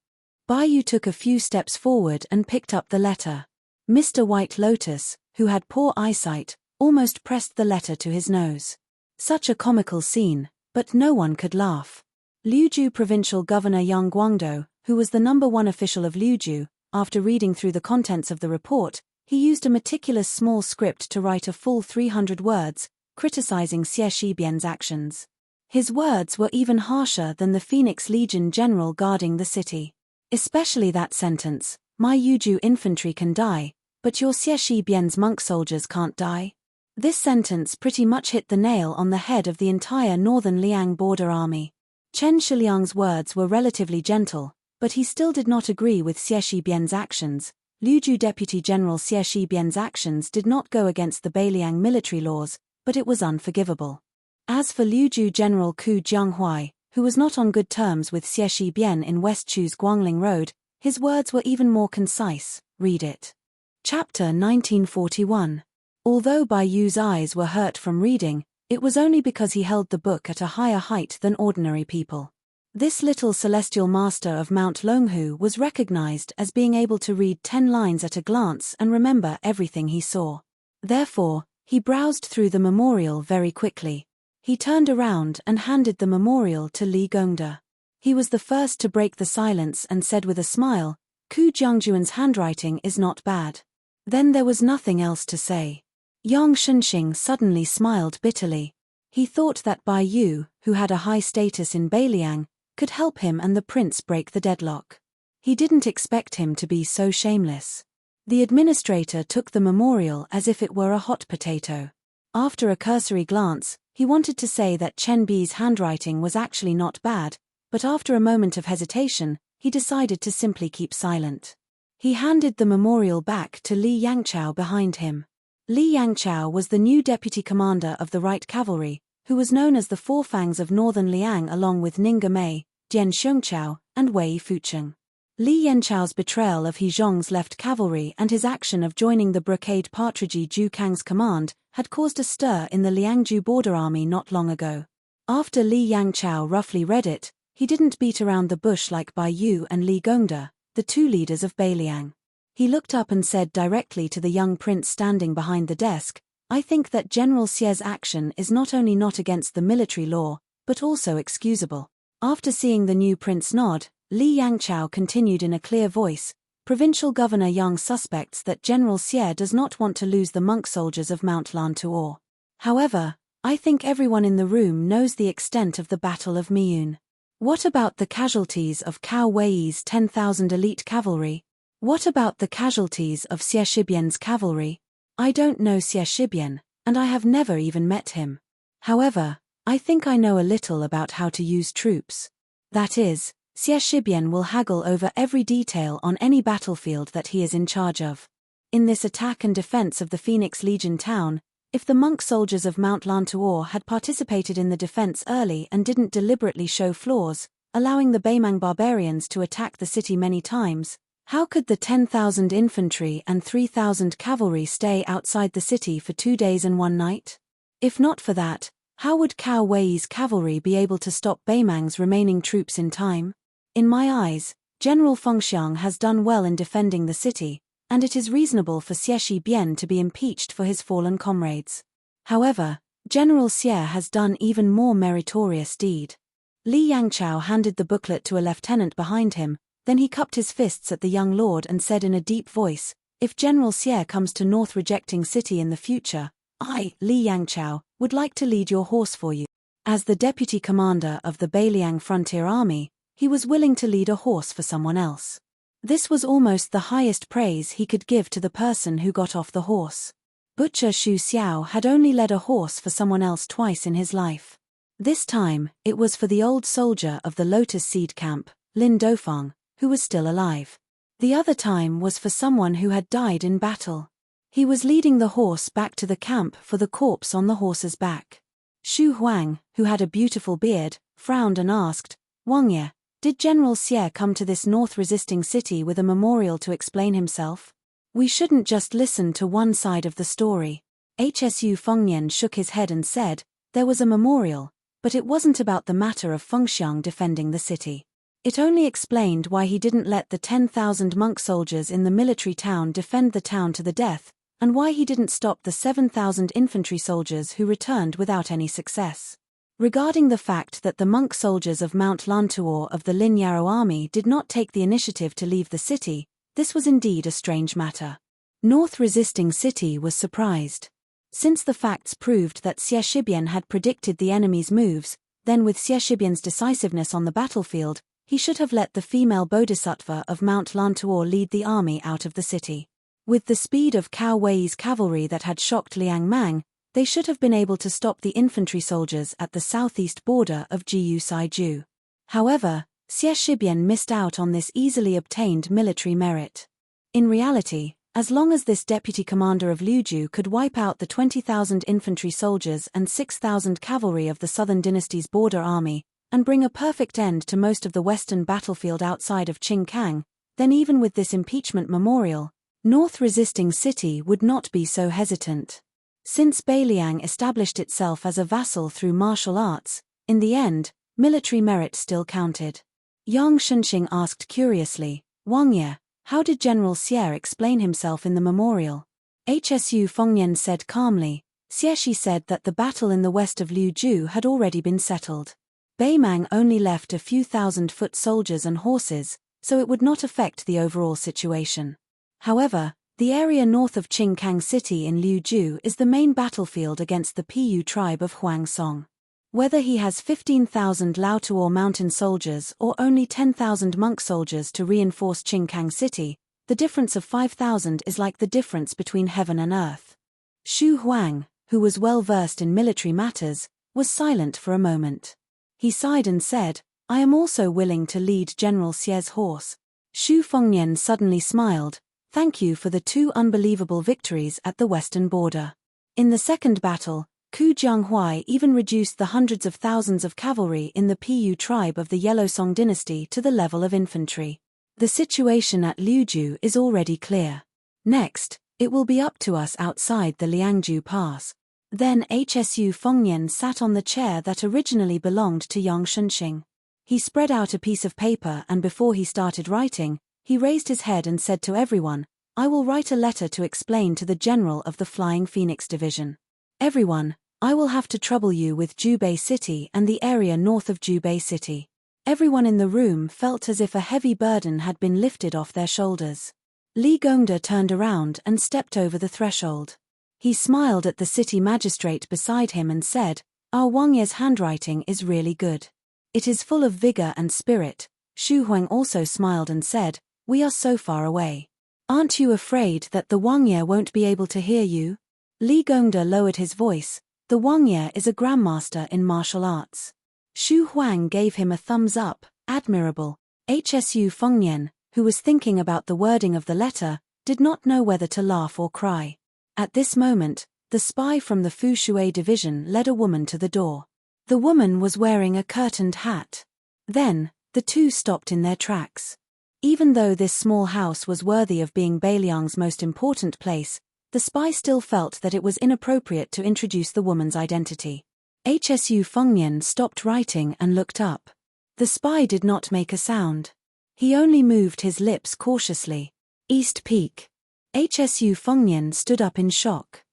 Bai Yu took a few steps forward and picked up the letter. Mr. White Lotus, who had poor eyesight, almost pressed the letter to his nose. Such a comical scene, but no one could laugh. Liuju Provincial Governor Yang Guangdou, who was the #1 official of Liuju, after reading through the contents of the report, he used a meticulous small script to write a full 300 words, criticizing Xie Bian's actions. His words were even harsher than the Phoenix Legion general guarding the city. Especially that sentence, "My Yuju infantry can die, but your Xie Bian's monk soldiers can't die." This sentence pretty much hit the nail on the head of the entire northern Liang border army. Chen Shiliang's words were relatively gentle, but he still did not agree with Xie Bian's actions. Liuju Deputy General Xie Bian's actions did not go against the Beiliang military laws, but it was unforgivable. As for Liuju General Ku Jianghuai, who was not on good terms with Xie Bian in West Chu's Guangling Road, his words were even more concise. Read it. Chapter 1941. Although Bai Yu's eyes were hurt from reading, it was only because he held the book at a higher height than ordinary people. This little celestial master of Mount Longhu was recognized as being able to read 10 lines at a glance and remember everything he saw. Therefore, he browsed through the memorial very quickly. He turned around and handed the memorial to Li Gongda. He was the first to break the silence and said with a smile, "Ku Jiangjuan's handwriting is not bad. Then there was nothing else to say. Yang Shunxing suddenly smiled bitterly. He thought that Bai Yu, who had a high status in Beiliang, could help him and the prince break the deadlock. He didn't expect him to be so shameless. The administrator took the memorial as if it were a hot potato. After a cursory glance, he wanted to say that Chen Bi's handwriting was actually not bad, but after a moment of hesitation, he decided to simply keep silent. He handed the memorial back to Li Yangchao behind him. Li Yangchao was the new deputy commander of the Right Cavalry, who was known as the Four Fangs of Northern Liang along with Ninga Mei, Dian Xiongchao, and Wei Fucheng. Li Yanchao's betrayal of He Zhong's left cavalry and his action of joining the brocade Partridge Ju Kang's command had caused a stir in the Liangju border army not long ago. After Li Yangchao roughly read it, he didn't beat around the bush like Bai Yu and Li Gongda, the two leaders of Beiliang. He looked up and said directly to the young prince standing behind the desk, "I think that General Xie's action is not only not against the military law, but also excusable." After seeing the new prince nod, Li Yangchao continued in a clear voice, "Provincial Governor Yang suspects that General Xie does not want to lose the monk soldiers of Mount Lantuo. However, I think everyone in the room knows the extent of the Battle of Miyun. What about the casualties of Cao Wei's 10,000 elite cavalry? What about the casualties of Xie Shibian's cavalry? I don't know Xie Shibian, and I have never even met him. However, I think I know a little about how to use troops. That is, Xie Shibian will haggle over every detail on any battlefield that he is in charge of. In this attack and defense of the Phoenix Legion town, if the monk soldiers of Mount Lantuor had participated in the defense early and didn't deliberately show flaws, allowing the Beimang barbarians to attack the city many times, how could the 10,000 infantry and 3,000 cavalry stay outside the city for 2 days and 1 night? If not for that, how would Cao Wei's cavalry be able to stop Beimang's remaining troops in time? In my eyes, General Fengxiang has done well in defending the city, and it is reasonable for Xie Shibian to be impeached for his fallen comrades. However, General Xie has done even more meritorious deed." Li Yangchao handed the booklet to a lieutenant behind him, then he cupped his fists at the young lord and said in a deep voice, "If General Xie comes to North Rejecting City in the future, I, Li Yangchao, would like to lead your horse for you." As the deputy commander of the Beiliang Frontier Army, he was willing to lead a horse for someone else. This was almost the highest praise he could give to the person who got off the horse. Butcher Xu Xiao had only led a horse for someone else twice in his life. This time, it was for the old soldier of the Lotus Seed Camp, Lin Dofeng, who was still alive. The other time was for someone who had died in battle. He was leading the horse back to the camp for the corpse on the horse's back. Xu Huang, who had a beautiful beard, frowned and asked, "Wang Ye, did General Xie come to this north-resisting city with a memorial to explain himself? We shouldn't just listen to one side of the story." Hsu Fengnian shook his head and said, "There was a memorial, but it wasn't about the matter of Fengxiang defending the city. It only explained why he didn't let the 10,000 monk soldiers in the military town defend the town to the death, and why he didn't stop the 7,000 infantry soldiers who returned without any success. Regarding the fact that the monk soldiers of Mount Lantuor of the Lin Yaro army did not take the initiative to leave the city, this was indeed a strange matter. North Resisting City was surprised. Since the facts proved that Xie Shibian had predicted the enemy's moves, then with Xie Shibian's decisiveness on the battlefield, he should have let the female bodhisattva of Mount Lantuor lead the army out of the city. With the speed of Cao Wei's cavalry that had shocked Liang Mang, they should have been able to stop the infantry soldiers at the southeast border of Jiu Saiju. However, Xie Shibian missed out on this easily obtained military merit. In reality, as long as this deputy commander of Liuju could wipe out the 20,000 infantry soldiers and 6,000 cavalry of the Southern Dynasty's border army, and bring a perfect end to most of the western battlefield outside of Qingkang, then even with this impeachment memorial, North Resisting City would not be so hesitant. Since Beiliang established itself as a vassal through martial arts, in the end, military merit still counted. Yang Shunxing asked curiously, "Wang Ye, how did General Xie explain himself in the memorial?" Hsu Fengnian said calmly, "Xie Shi said that the battle in the west of Liuju had already been settled. Beimang only left a few thousand foot soldiers and horses, so it would not affect the overall situation. However, The area north of Qingkang City in Liuju is the main battlefield against the Pu tribe of Huangsong. Whether he has 15,000 Laotuo mountain soldiers or only 10,000 monk soldiers to reinforce Qingkang City, the difference of 5,000 is like the difference between heaven and earth. Xu Huang, who was well versed in military matters, was silent for a moment. He sighed and said, "I am also willing to lead General Xie's horse." Xu Fengnian suddenly smiled, "Thank you for the 2 unbelievable victories at the western border." In the second battle, Ku Jianghuai even reduced the hundreds of thousands of cavalry in the Pu tribe of the Yellow Song dynasty to the level of infantry. The situation at Liuju is already clear. Next, it will be up to us outside the Liangju Pass. Then Hsu Fengnian sat on the chair that originally belonged to Yang Shunxing. He spread out a piece of paper and before he started writing, he raised his head and said to everyone, "I will write a letter to explain to the general of the Flying Phoenix Division. Everyone, I will have to trouble you with Jubei City and the area north of Jubei City." Everyone in the room felt as if a heavy burden had been lifted off their shoulders. Li Gongda turned around and stepped over the threshold. He smiled at the city magistrate beside him and said, "Our Wang Ye's handwriting is really good. It is full of vigor and spirit." Xu Huang also smiled and said, "We are so far away. Aren't you afraid that the Wang Ye won't be able to hear you?" Li Gongda lowered his voice. "The Wang Ye is a grandmaster in martial arts." Xu Huang gave him a thumbs up, admirable. Hsu Fengnian, who was thinking about the wording of the letter, did not know whether to laugh or cry. At this moment, the spy from the Fu Shui division led a woman to the door. The woman was wearing a curtained hat. Then, the two stopped in their tracks. Even though this small house was worthy of being Beiliang's most important place, the spy still felt that it was inappropriate to introduce the woman's identity. Hsu Fengnian stopped writing and looked up. The spy did not make a sound. He only moved his lips cautiously. East Peak. Hsu Fengnian stood up in shock.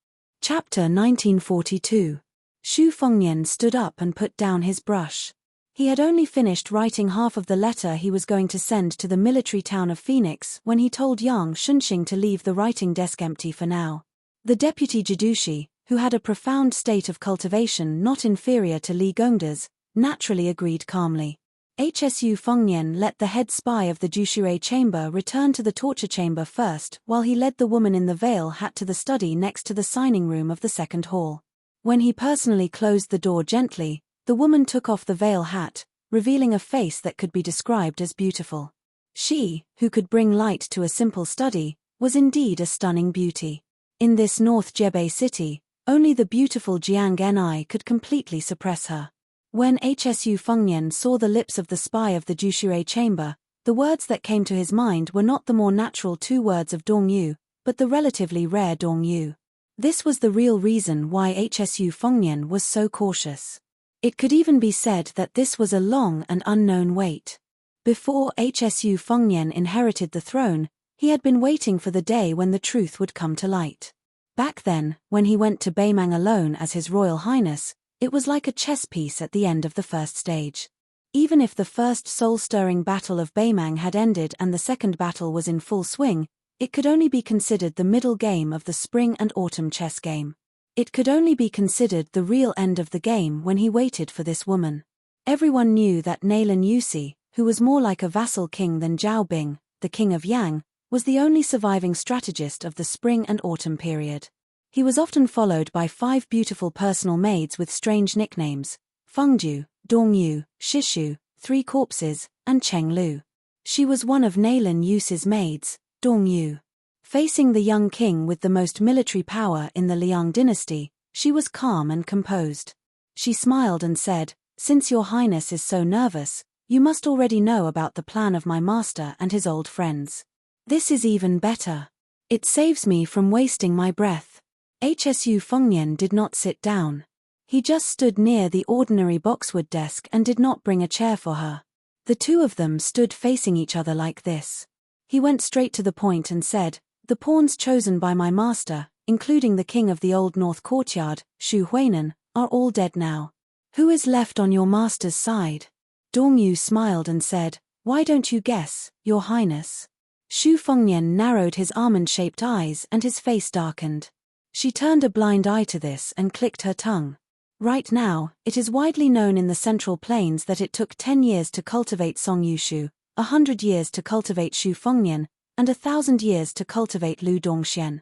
Chapter 1942. Xu Fengnian stood up and put down his brush. He had only finished writing half of the letter he was going to send to the military town of Phoenix when he told Yang Shunxing to leave the writing desk empty for now. The deputy Jidushi, who had a profound state of cultivation not inferior to Li Gongda's, naturally agreed calmly. Hsu Fengnian let the head spy of the Jushire chamber return to the torture chamber first while he led the woman in the veil hat to the study next to the signing room of the second hall. When he personally closed the door gently, the woman took off the veil hat, revealing a face that could be described as beautiful. She, who could bring light to a simple study, was indeed a stunning beauty. In this North Jebei city, only the beautiful Jiang Ni could completely suppress her. When Hsu Fengnian saw the lips of the spy of the Jushire chamber, the words that came to his mind were not the more natural 2 words of Dongyu, but the relatively rare Dongyu. This was the real reason why Hsu Fengnian was so cautious. It could even be said that this was a long and unknown wait. Before Hsu Fengnian inherited the throne, he had been waiting for the day when the truth would come to light. Back then, when he went to Beimang alone as His Royal Highness, it was like a chess piece at the end of the first stage. Even if the first soul-stirring battle of Beimang had ended and the second battle was in full swing, it could only be considered the middle game of the spring and autumn chess game. It could only be considered the real end of the game when he waited for this woman. Everyone knew that Nailan Yusi, who was more like a vassal king than Zhao Bing, the king of Yang, was the only surviving strategist of the spring and autumn period. He was often followed by 5 beautiful personal maids with strange nicknames: Fengju, Dongyu, Shishu, 3 Corpses, and Cheng Lu. She was one of Nailan Yusi's maids, Dongyu. Facing the young king with the most military power in the Liang dynasty, she was calm and composed. She smiled and said, "Since your highness is so nervous, you must already know about the plan of my master and his old friends. This is even better. It saves me from wasting my breath." Hsu Fengnian did not sit down. He just stood near the ordinary boxwood desk and did not bring a chair for her. The two of them stood facing each other like this. He went straight to the point and said, "The pawns chosen by my master, including the king of the Old North Courtyard, Xu Huainan, are all dead now. Who is left on your master's side?" Dongyu smiled and said, "Why don't you guess, your highness?" Xu Fengnian narrowed his almond-shaped eyes and his face darkened. She turned a blind eye to this and clicked her tongue. Right now, it is widely known in the Central Plains that it took 10 years to cultivate Song Yushu, 100 years to cultivate Xu Fengnian, and 1,000 years to cultivate Lu Dongxian.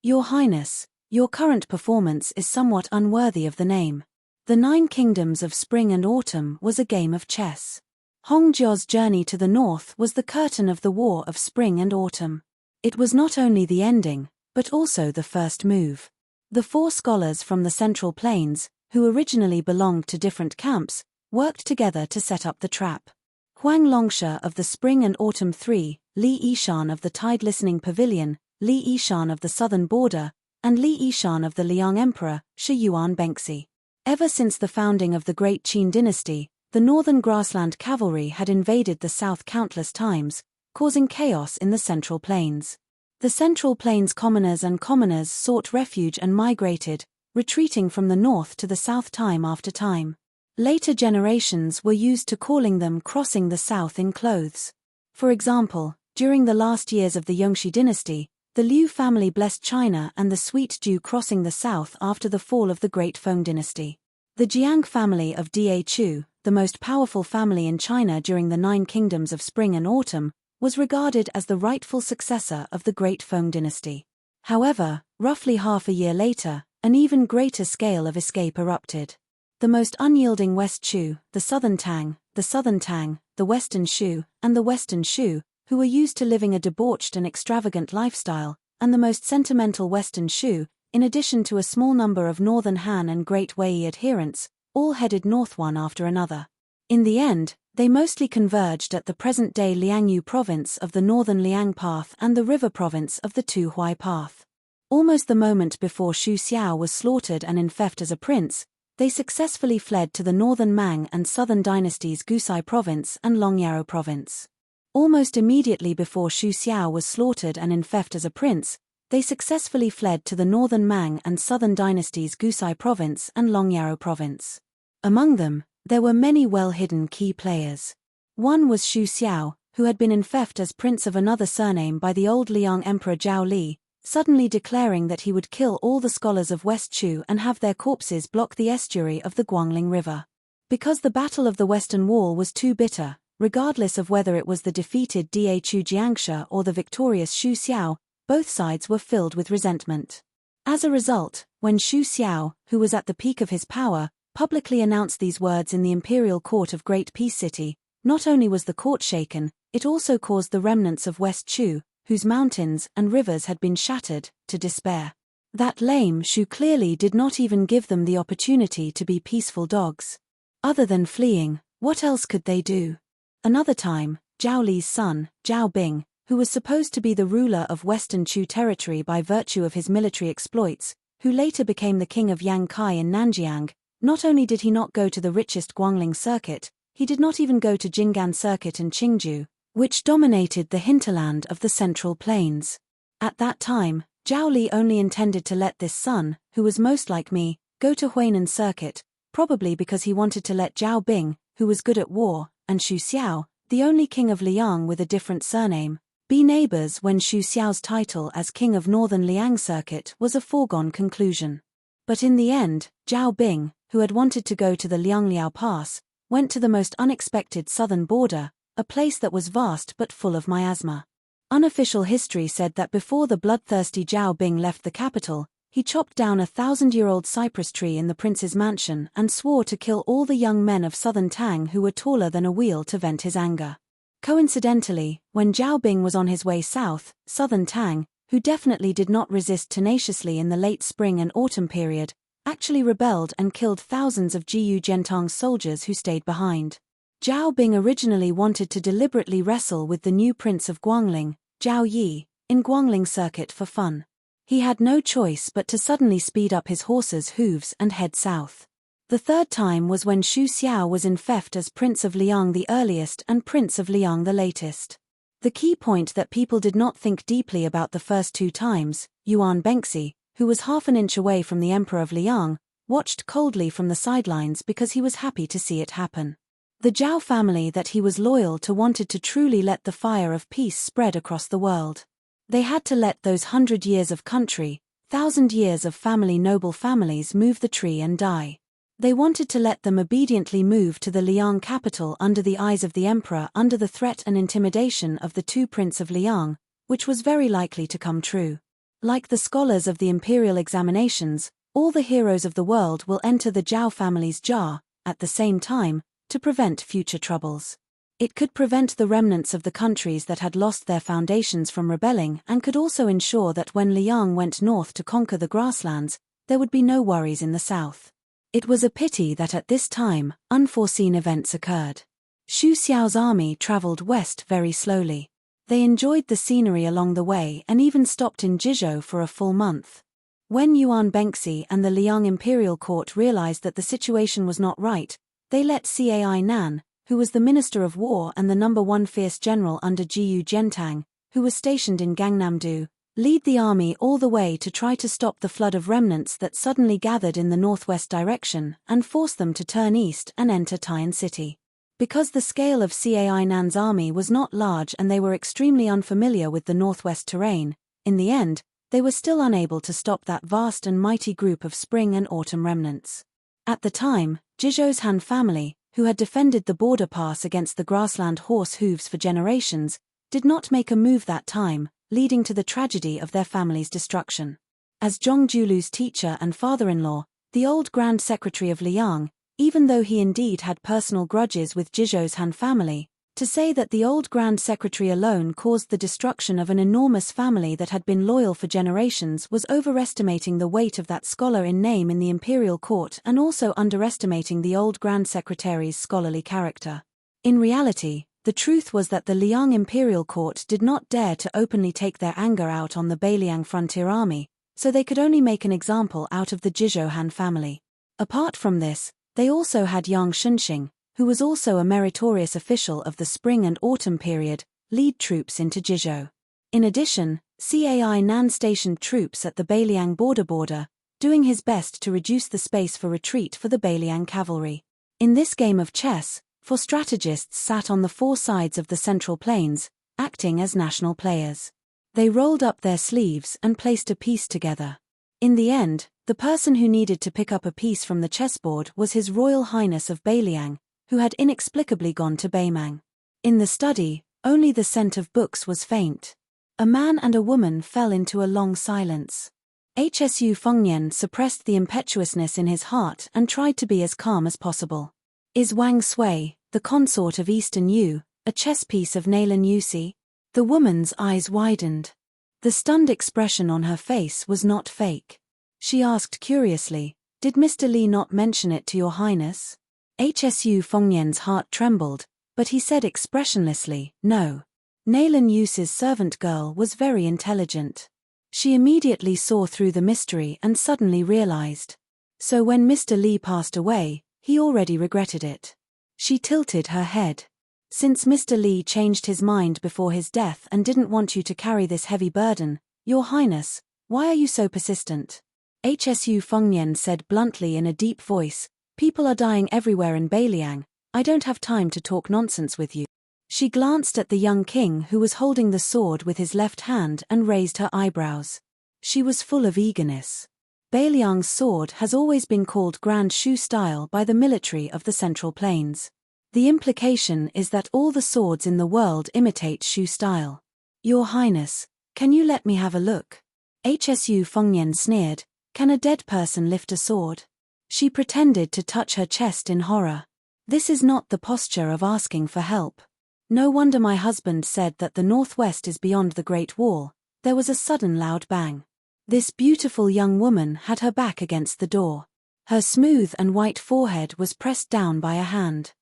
Your Highness, your current performance is somewhat unworthy of the name. The 9 Kingdoms of Spring and Autumn was a game of chess. Hong Jia's journey to the north was the curtain of the War of Spring and Autumn. It was not only the ending, but also the first move. The 4 scholars from the Central Plains, who originally belonged to different camps, worked together to set up the trap. Huang Longsha of the Spring and Autumn 3, Li Yishan of the Tide Listening Pavilion, Li Yishan of the Southern Border, and Li Yishan of the Liang Emperor, Shi Yuan Bengxi. Ever since the founding of the Great Qin dynasty, the northern grassland cavalry had invaded the south countless times, causing chaos in the Central Plains. The Central Plains commoners sought refuge and migrated, retreating from the north to the south time after time. Later generations were used to calling them crossing the south in clothes. For example, during the last years of the Yongxi dynasty, the Liu family blessed China and the Sweet Dew crossing the south after the fall of the Great Feng dynasty. The Jiang family of Da Chu, the most powerful family in China during the 9 Kingdoms of Spring and Autumn, was regarded as the rightful successor of the Great Feng dynasty. However, roughly half a year later, an even greater scale of escape erupted. The most unyielding West Shu, the Southern Tang, the Western Shu, and the Western Shu, who were used to living a debauched and extravagant lifestyle, and the most sentimental Western Shu, in addition to a small number of Northern Han and Great Wei adherents, all headed north one after another. In the end, they mostly converged at the present-day Liangyu province of the northern Liang Path and the river province of the Tuhuai Path. Almost the moment before Xu Xiao was slaughtered and infected as a prince, they successfully fled to the northern Mang and southern dynasties Gusai province and Longyaro province. Almost immediately before Xu Xiao was slaughtered and infected as a prince, they successfully fled to the northern Mang and southern dynasties Gusai province and Longyaro province. Among them, there were many well-hidden key players. One was Xu Xiao, who had been infected as prince of another surname by the old Liang Emperor Zhao Li, suddenly declaring that he would kill all the scholars of West Chu and have their corpses block the estuary of the Guangling River. Because the Battle of the Western Wall was too bitter, regardless of whether it was the defeated Da Chu Jiangsha or the victorious Xu Xiao, both sides were filled with resentment. As a result, when Xu Xiao, who was at the peak of his power, publicly announced these words in the imperial court of Great Peace City, not only was the court shaken, it also caused the remnants of West Chu, whose mountains and rivers had been shattered, to despair. That lame Xu clearly did not even give them the opportunity to be peaceful dogs. Other than fleeing, what else could they do? Another time, Zhao Li's son, Zhao Bing, who was supposed to be the ruler of Western Chu territory by virtue of his military exploits, who later became the king of Yang Kai in Nanjiang, not only did he not go to the richest Guangling circuit, he did not even go to Jinggan circuit in Qingju, which dominated the hinterland of the Central Plains. At that time, Zhao Li only intended to let this son, who was most like me, go to Huainan circuit, probably because he wanted to let Zhao Bing, who was good at war, and Xu Xiao, the only king of Liang with a different surname, be neighbors when Xu Xiao's title as king of northern Liang circuit was a foregone conclusion. But in the end, Zhao Bing, who had wanted to go to the Liangliao Pass, went to the most unexpected southern border, a place that was vast but full of miasma. Unofficial history said that before the bloodthirsty Zhao Bing left the capital, he chopped down a 1,000-year-old cypress tree in the prince's mansion and swore to kill all the young men of southern Tang who were taller than a wheel to vent his anger. Coincidentally, when Zhao Bing was on his way south, southern Tang, who definitely did not resist tenaciously in the late spring and autumn period, actually rebelled and killed thousands of Jiyu Gentong's soldiers who stayed behind. Zhao Bing originally wanted to deliberately wrestle with the new prince of Guangling, Zhao Yi, in Guangling circuit for fun. He had no choice but to suddenly speed up his horse's hooves and head south. The third time was when Xu Xiao was infected as Prince of Liang the earliest and Prince of Liang the latest. The key point that people did not think deeply about the first 2 times, Yuan Bengxi, who was half an inch away from the Emperor of Liang, watched coldly from the sidelines because he was happy to see it happen. The Zhao family that he was loyal to wanted to truly let the fire of peace spread across the world. They had to let those 100 years of country, 1,000 years of family noble families move the tree and die. They wanted to let them obediently move to the Liang capital under the eyes of the emperor under the threat and intimidation of the two Prince of Liang, which was very likely to come true. Like the scholars of the imperial examinations, all the heroes of the world will enter the Zhao family's jar, at the same time, to prevent future troubles. It could prevent the remnants of the countries that had lost their foundations from rebelling and could also ensure that when Liang went north to conquer the grasslands, there would be no worries in the south. It was a pity that at this time, unforeseen events occurred. Xu Xiao's army traveled west very slowly. They enjoyed the scenery along the way and even stopped in Jizhou for a full month. When Yuan Bengxi and the Liang imperial court realized that the situation was not right, they let Cai Nan, who was the Minister of War and the #1 fierce general under Jiyu Zhentang, who was stationed in Gangnam-do, lead the army all the way to try to stop the flood of remnants that suddenly gathered in the northwest direction and force them to turn east and enter Tian City. Because the scale of Cai Nan's army was not large and they were extremely unfamiliar with the northwest terrain, in the end, they were still unable to stop that vast and mighty group of spring and autumn remnants. At the time, Jizhou's Han family, who had defended the border pass against the grassland horse hooves for generations, did not make a move that time, leading to the tragedy of their family's destruction. As Zhong Julu's teacher and father-in-law, the old Grand Secretary of Liang, even though he indeed had personal grudges with Jizhou's Han family, to say that the old Grand Secretary alone caused the destruction of an enormous family that had been loyal for generations was overestimating the weight of that scholar in name in the imperial court and also underestimating the old Grand Secretary's scholarly character. In reality, the truth was that the Liang imperial court did not dare to openly take their anger out on the Beiliang frontier army, so they could only make an example out of the Jizhou Han family. Apart from this, they also had Yang Shunxing, who was also a meritorious official of the spring and autumn period, lead troops into Jizhou. In addition, Cai Nan stationed troops at the Beiliang border, doing his best to reduce the space for retreat for the Beiliang cavalry. In this game of chess, 4 strategists sat on the 4 sides of the central plains, acting as national players. They rolled up their sleeves and placed a piece together. In the end, the person who needed to pick up a piece from the chessboard was His Royal Highness of Beiliang, who had inexplicably gone to Beimang. In the study, only the scent of books was faint. A man and a woman fell into a long silence. Hsu Fengnian suppressed the impetuousness in his heart and tried to be as calm as possible. Is Wang Sui, the consort of Eastern Yu, a chess piece of Nailan Yusi? The woman's eyes widened. The stunned expression on her face was not fake. She asked curiously, "Did Mr. Li not mention it to your highness?" Hsu Fengnian's heart trembled, but he said expressionlessly, "No." Nailan Yusi's servant girl was very intelligent. She immediately saw through the mystery and suddenly realized. So when Mr. Li passed away, he already regretted it. She tilted her head. "Since Mr. Li changed his mind before his death and didn't want you to carry this heavy burden, Your Highness, why are you so persistent?" Hsu Fengnian said bluntly in a deep voice, "People are dying everywhere in Beiliang, I don't have time to talk nonsense with you." She glanced at the young king who was holding the sword with his left hand and raised her eyebrows. She was full of eagerness. Beiliang's sword has always been called Grand Shu style by the military of the Central Plains. The implication is that all the swords in the world imitate Shu style. "Your Highness, can you let me have a look?" Hsu Fengnian sneered, "Can a dead person lift a sword?" She pretended to touch her chest in horror. "This is not the posture of asking for help. No wonder my husband said that the northwest is beyond the Great Wall." There was a sudden loud bang. This beautiful young woman had her back against the door. Her smooth and white forehead was pressed down by a hand.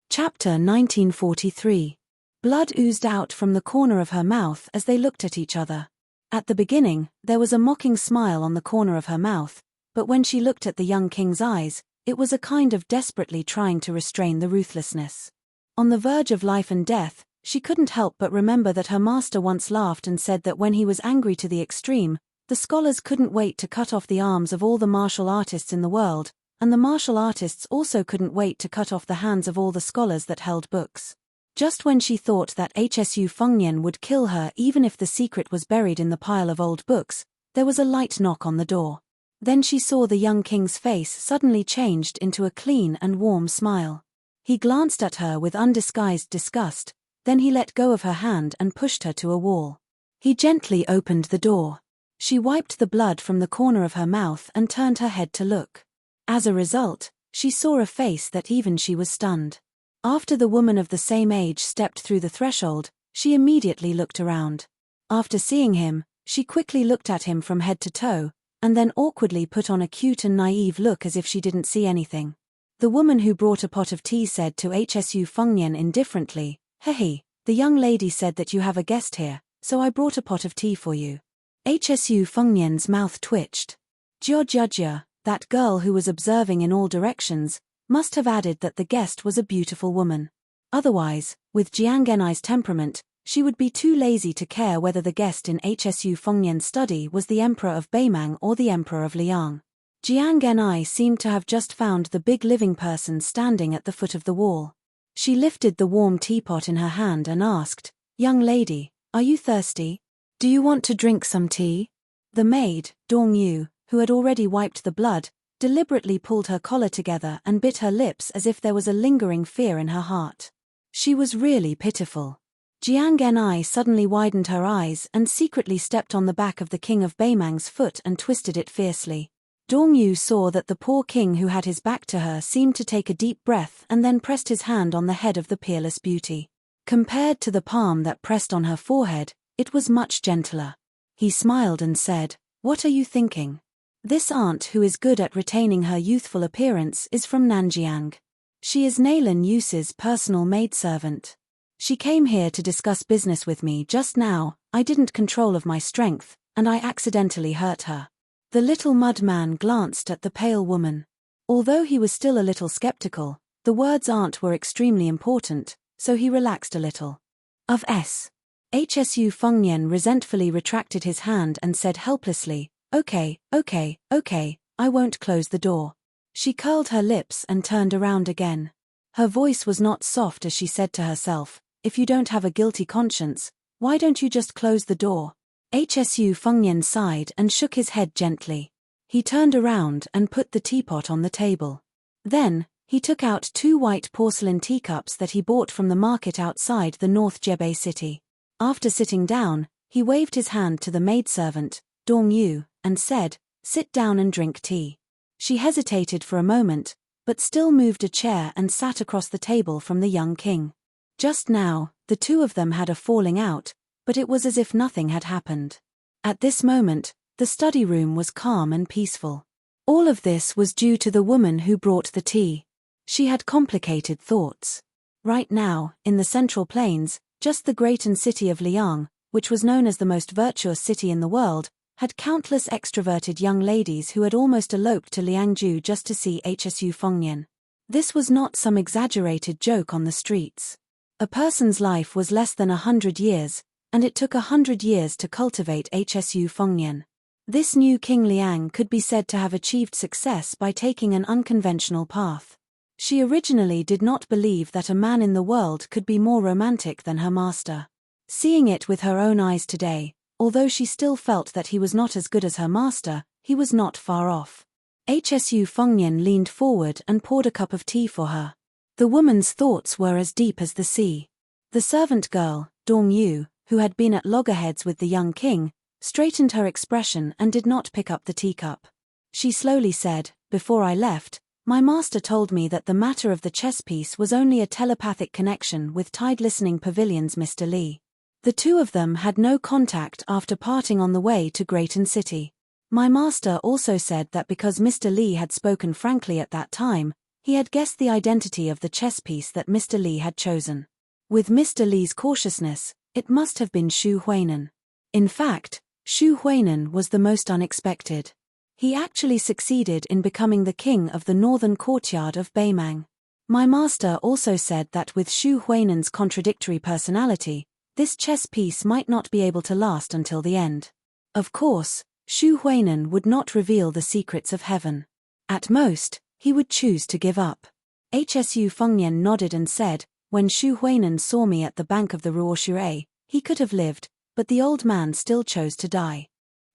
Chapter 1943. Blood oozed out from the corner of her mouth as they looked at each other. At the beginning, there was a mocking smile on the corner of her mouth, but when she looked at the young king's eyes, it was a kind of desperately trying to restrain the ruthlessness. On the verge of life and death, she couldn't help but remember that her master once laughed and said that when he was angry to the extreme, the scholars couldn't wait to cut off the arms of all the martial artists in the world, and the martial artists also couldn't wait to cut off the hands of all the scholars that held books. Just when she thought that Hsu Fengnian would kill her even if the secret was buried in the pile of old books, there was a light knock on the door. Then she saw the young king's face suddenly changed into a clean and warm smile. He glanced at her with undisguised disgust, then he let go of her hand and pushed her to a wall. He gently opened the door. She wiped the blood from the corner of her mouth and turned her head to look. As a result, she saw a face that even she was stunned. After the woman of the same age stepped through the threshold, she immediately looked around. After seeing him, she quickly looked at him from head to toe, and then awkwardly put on a cute and naive look as if she didn't see anything. The woman who brought a pot of tea said to Hsu Fengnian indifferently, "Hey, the young lady said that you have a guest here, so I brought a pot of tea for you." Hsu Fengnian's mouth twitched. Jia, that girl who was observing in all directions, must have added that the guest was a beautiful woman. Otherwise, with Jiang Genai's temperament, she would be too lazy to care whether the guest in Hsu Fengnian's study was the Emperor of Beimang or the Emperor of Liang. Jiang Genai seemed to have just found the big living person standing at the foot of the wall. She lifted the warm teapot in her hand and asked, "Young lady, are you thirsty? Do you want to drink some tea?" The maid, Dong Yu, who had already wiped the blood, deliberately pulled her collar together and bit her lips as if there was a lingering fear in her heart. She was really pitiful. Jiang Genai suddenly widened her eyes and secretly stepped on the back of the king of Beimang's foot and twisted it fiercely. Dong Yu saw that the poor king who had his back to her seemed to take a deep breath and then pressed his hand on the head of the peerless beauty. Compared to the palm that pressed on her forehead, it was much gentler. He smiled and said, "What are you thinking? This aunt who is good at retaining her youthful appearance is from Nanjiang. She is Naylan Yu's personal maidservant. She came here to discuss business with me just now. I didn't control of my strength, and I accidentally hurt her." The little mud man glanced at the pale woman. Although he was still a little skeptical, the words aunt were extremely important, so he relaxed a little. Of S. Hsu Fengnian resentfully retracted his hand and said helplessly, Okay, I won't close the door." She curled her lips and turned around again. Her voice was not soft as she said to herself, "If you don't have a guilty conscience, why don't you just close the door?" Hsu Fengnian sighed and shook his head gently. He turned around and put the teapot on the table. Then, he took out 2 white porcelain teacups that he bought from the market outside the North Jebei city. After sitting down, he waved his hand to the maidservant, Dong Yu, and said, "Sit down and drink tea." She hesitated for a moment, but still moved a chair and sat across the table from the young king. Just now, the two of them had a falling out, but it was as if nothing had happened. At this moment, the study room was calm and peaceful. All of this was due to the woman who brought the tea. She had complicated thoughts. Right now, in the Central Plains, just the greater city of Liang, which was known as the most virtuous city in the world, had countless extroverted young ladies who had almost eloped to Liangju just to see Hsu Fengnian. This was not some exaggerated joke on the streets. A person's life was less than 100 years, and it took 100 years to cultivate Hsu Fengnian. This new King Liang could be said to have achieved success by taking an unconventional path. She originally did not believe that a man in the world could be more romantic than her master. Seeing it with her own eyes today, although she still felt that he was not as good as her master, he was not far off. Hsu Fengnian leaned forward and poured a cup of tea for her. The woman's thoughts were as deep as the sea. The servant girl, Dong Yu, who had been at loggerheads with the young king, straightened her expression and did not pick up the teacup. She slowly said, "Before I left, my master told me that the matter of the chess piece was only a telepathic connection with Tide Listening Pavilion's Mr. Li. The two of them had no contact after parting on the way to Greaton City. My master also said that because Mr. Li had spoken frankly at that time, he had guessed the identity of the chess piece that Mr. Li had chosen. With Mr. Li's cautiousness, it must have been Xu Huainan. In fact, Xu Huainan was the most unexpected. He actually succeeded in becoming the king of the northern courtyard of Beimang. My master also said that with Xu Huainan's contradictory personality, this chess piece might not be able to last until the end. Of course, Xu Huainan would not reveal the secrets of heaven. At most, he would choose to give up. Hsu Fengnian nodded and said, when Xu Huainan saw me at the bank of the Ruoshui, he could have lived, but the old man still chose to die.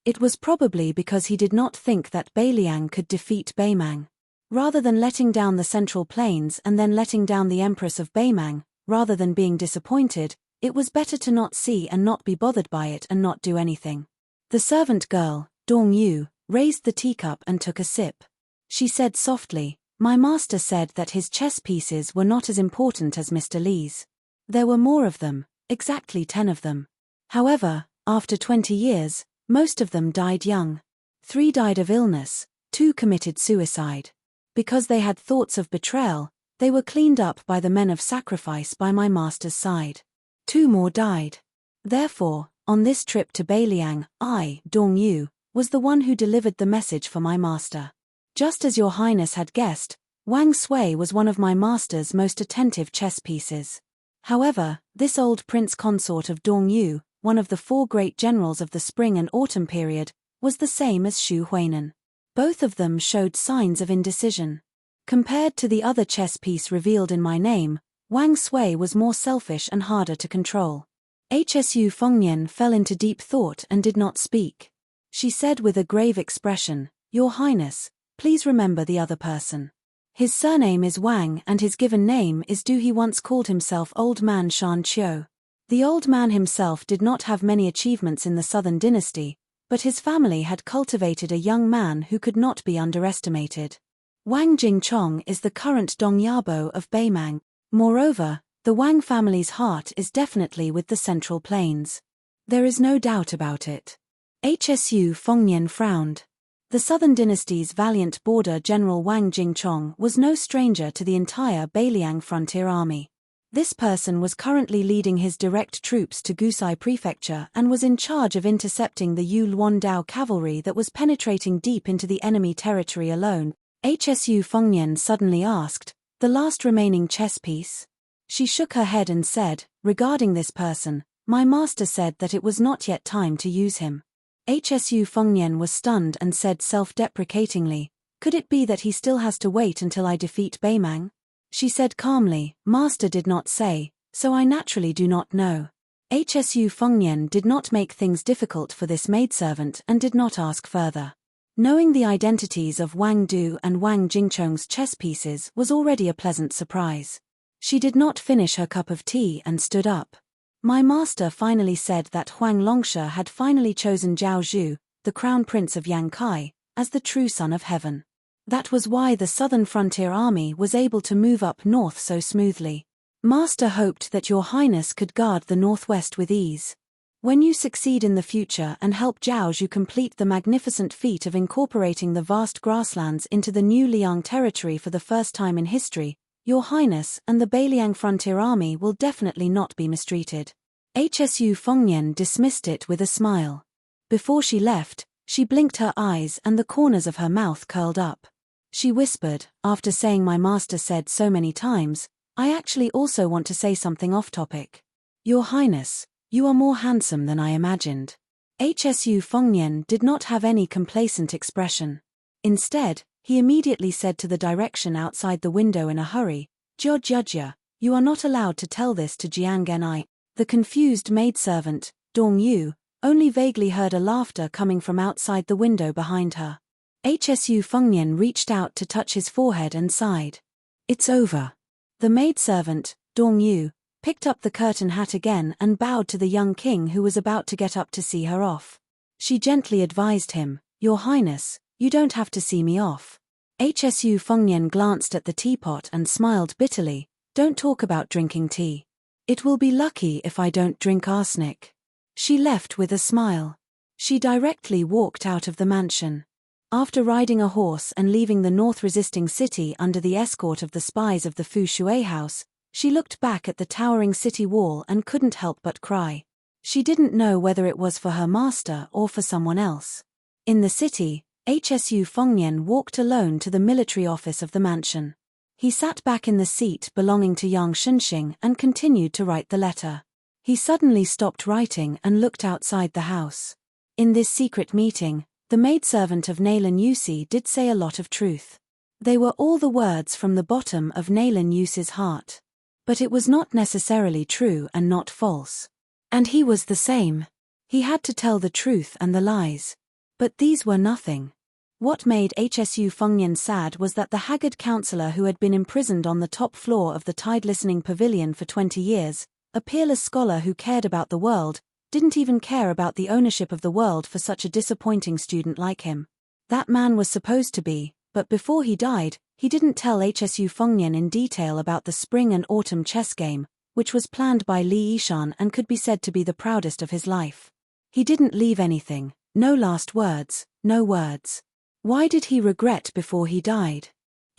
It was probably because he did not think that Beiliang could defeat Beimang. Rather than letting down the Central Plains and then letting down the Empress of Beimang, rather than being disappointed, it was better to not see and not be bothered by it and not do anything. The servant girl, Dong Yu, raised the teacup and took a sip. She said softly, "My master said that his chess pieces were not as important as Mr. Li's. There were more of them, exactly 10 of them. However, after 20 years, most of them died young. 3 died of illness, 2 committed suicide. Because they had thoughts of betrayal, they were cleaned up by the men of sacrifice by my master's side. 2 more died. Therefore, on this trip to Beiliang, I, Dong Yu, was the one who delivered the message for my master. Just as your highness had guessed, Wang Sui was one of my master's most attentive chess pieces. However, this old prince consort of Dong Yu, one of the 4 great generals of the spring and autumn period, was the same as Xu Huainan. Both of them showed signs of indecision. Compared to the other chess piece revealed in my name, Wang Sui was more selfish and harder to control. Hsu Fengnian fell into deep thought and did not speak. She said with a grave expression, "Your Highness, please remember the other person. His surname is Wang and his given name is Du. He once called himself Old Man Shan Qiu. The old man himself did not have many achievements in the Southern Dynasty, but his family had cultivated a young man who could not be underestimated. Wang Jingchong is the current Dongyabo of Beimang. Moreover, the Wang family's heart is definitely with the Central Plains. There is no doubt about it." Hsu Fengnian frowned. The Southern Dynasty's valiant border general Wang Jingchong was no stranger to the entire Beiliang frontier army. This person was currently leading his direct troops to Gusai Prefecture and was in charge of intercepting the Yu Luandao cavalry that was penetrating deep into the enemy territory alone. Hsu Fengnian suddenly asked, "The last remaining chess piece?" She shook her head and said, "Regarding this person, my master said that it was not yet time to use him." Hsu Fengnian was stunned and said self-deprecatingly, "Could it be that he still has to wait until I defeat Beimang?" She said calmly, "Master did not say, so I naturally do not know." Hsu Fengnian did not make things difficult for this maidservant and did not ask further. Knowing the identities of Wang Du and Wang Jingchong's chess pieces was already a pleasant surprise. She did not finish her cup of tea and stood up. "My master finally said that Huang Longsha had finally chosen Zhao Zhu, the crown prince of Yankai, as the true son of heaven. That was why the southern frontier army was able to move up north so smoothly. Master hoped that your highness could guard the northwest with ease. When you succeed in the future and help Zhao Zhu complete the magnificent feat of incorporating the vast grasslands into the new Liang territory for the first time in history, your highness and the Beiliang frontier army will definitely not be mistreated." Hsu Fengnian dismissed it with a smile. Before she left, she blinked her eyes and the corners of her mouth curled up. She whispered, "After saying my master said so many times, I actually also want to say something off-topic. Your highness, you are more handsome than I imagined." Hsu Fengnian did not have any complacent expression. Instead, he immediately said to the direction outside the window in a hurry, "Jia Jia, you are not allowed to tell this to Jiang Genai." The confused maidservant, Dong Yu, only vaguely heard a laughter coming from outside the window behind her. Hsu Fengnian reached out to touch his forehead and sighed. "It's over." The maidservant, Dong Yu, picked up the curtain hat again and bowed to the young king who was about to get up to see her off. She gently advised him, "Your highness, you don't have to see me off." Hsu Fengnian glanced at the teapot and smiled bitterly, "Don't talk about drinking tea. It will be lucky if I don't drink arsenic." She left with a smile. She directly walked out of the mansion. After riding a horse and leaving the north-resisting city under the escort of the spies of the Fu Shui house, she looked back at the towering city wall and couldn't help but cry. She didn't know whether it was for her master or for someone else. In the city, Hsu Fengnian walked alone to the military office of the mansion. He sat back in the seat belonging to Yang Shenxing and continued to write the letter. He suddenly stopped writing and looked outside the house. In this secret meeting, the maidservant of Naylan Yusi did say a lot of truth. They were all the words from the bottom of Nalen Yuse's heart. But it was not necessarily true and not false. And he was the same. He had to tell the truth and the lies. But these were nothing. What made Hsu Fengnian sad was that the haggard counselor who had been imprisoned on the top floor of the tide-listening pavilion for 20 years, a peerless scholar who cared about the world, didn't even care about the ownership of the world for such a disappointing student like him. That man was supposed to be, but before he died, he didn't tell Hsu Fengnian in detail about the spring and autumn chess game, which was planned by Li Yishan and could be said to be the proudest of his life. He didn't leave anything, no last words, no words. Why did he regret before he died?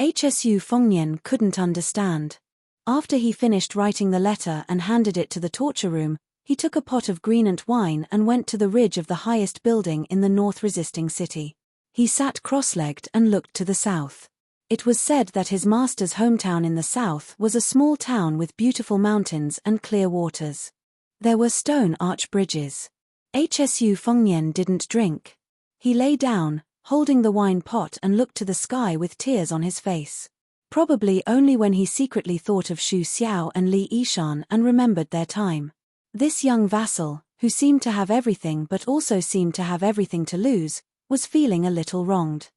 Hsu Fengnian couldn't understand. After he finished writing the letter and handed it to the torture room, he took a pot of greenant wine and went to the ridge of the highest building in the north-resisting city. He sat cross-legged and looked to the south. It was said that his master's hometown in the south was a small town with beautiful mountains and clear waters. There were stone arch bridges. Hsu Fengnian didn't drink. He lay down, holding the wine pot, and looked to the sky with tears on his face. Probably only when he secretly thought of Xu Xiao and Li Yishan and remembered their time. This young vassal, who seemed to have everything but also seemed to have everything to lose, was feeling a little wronged.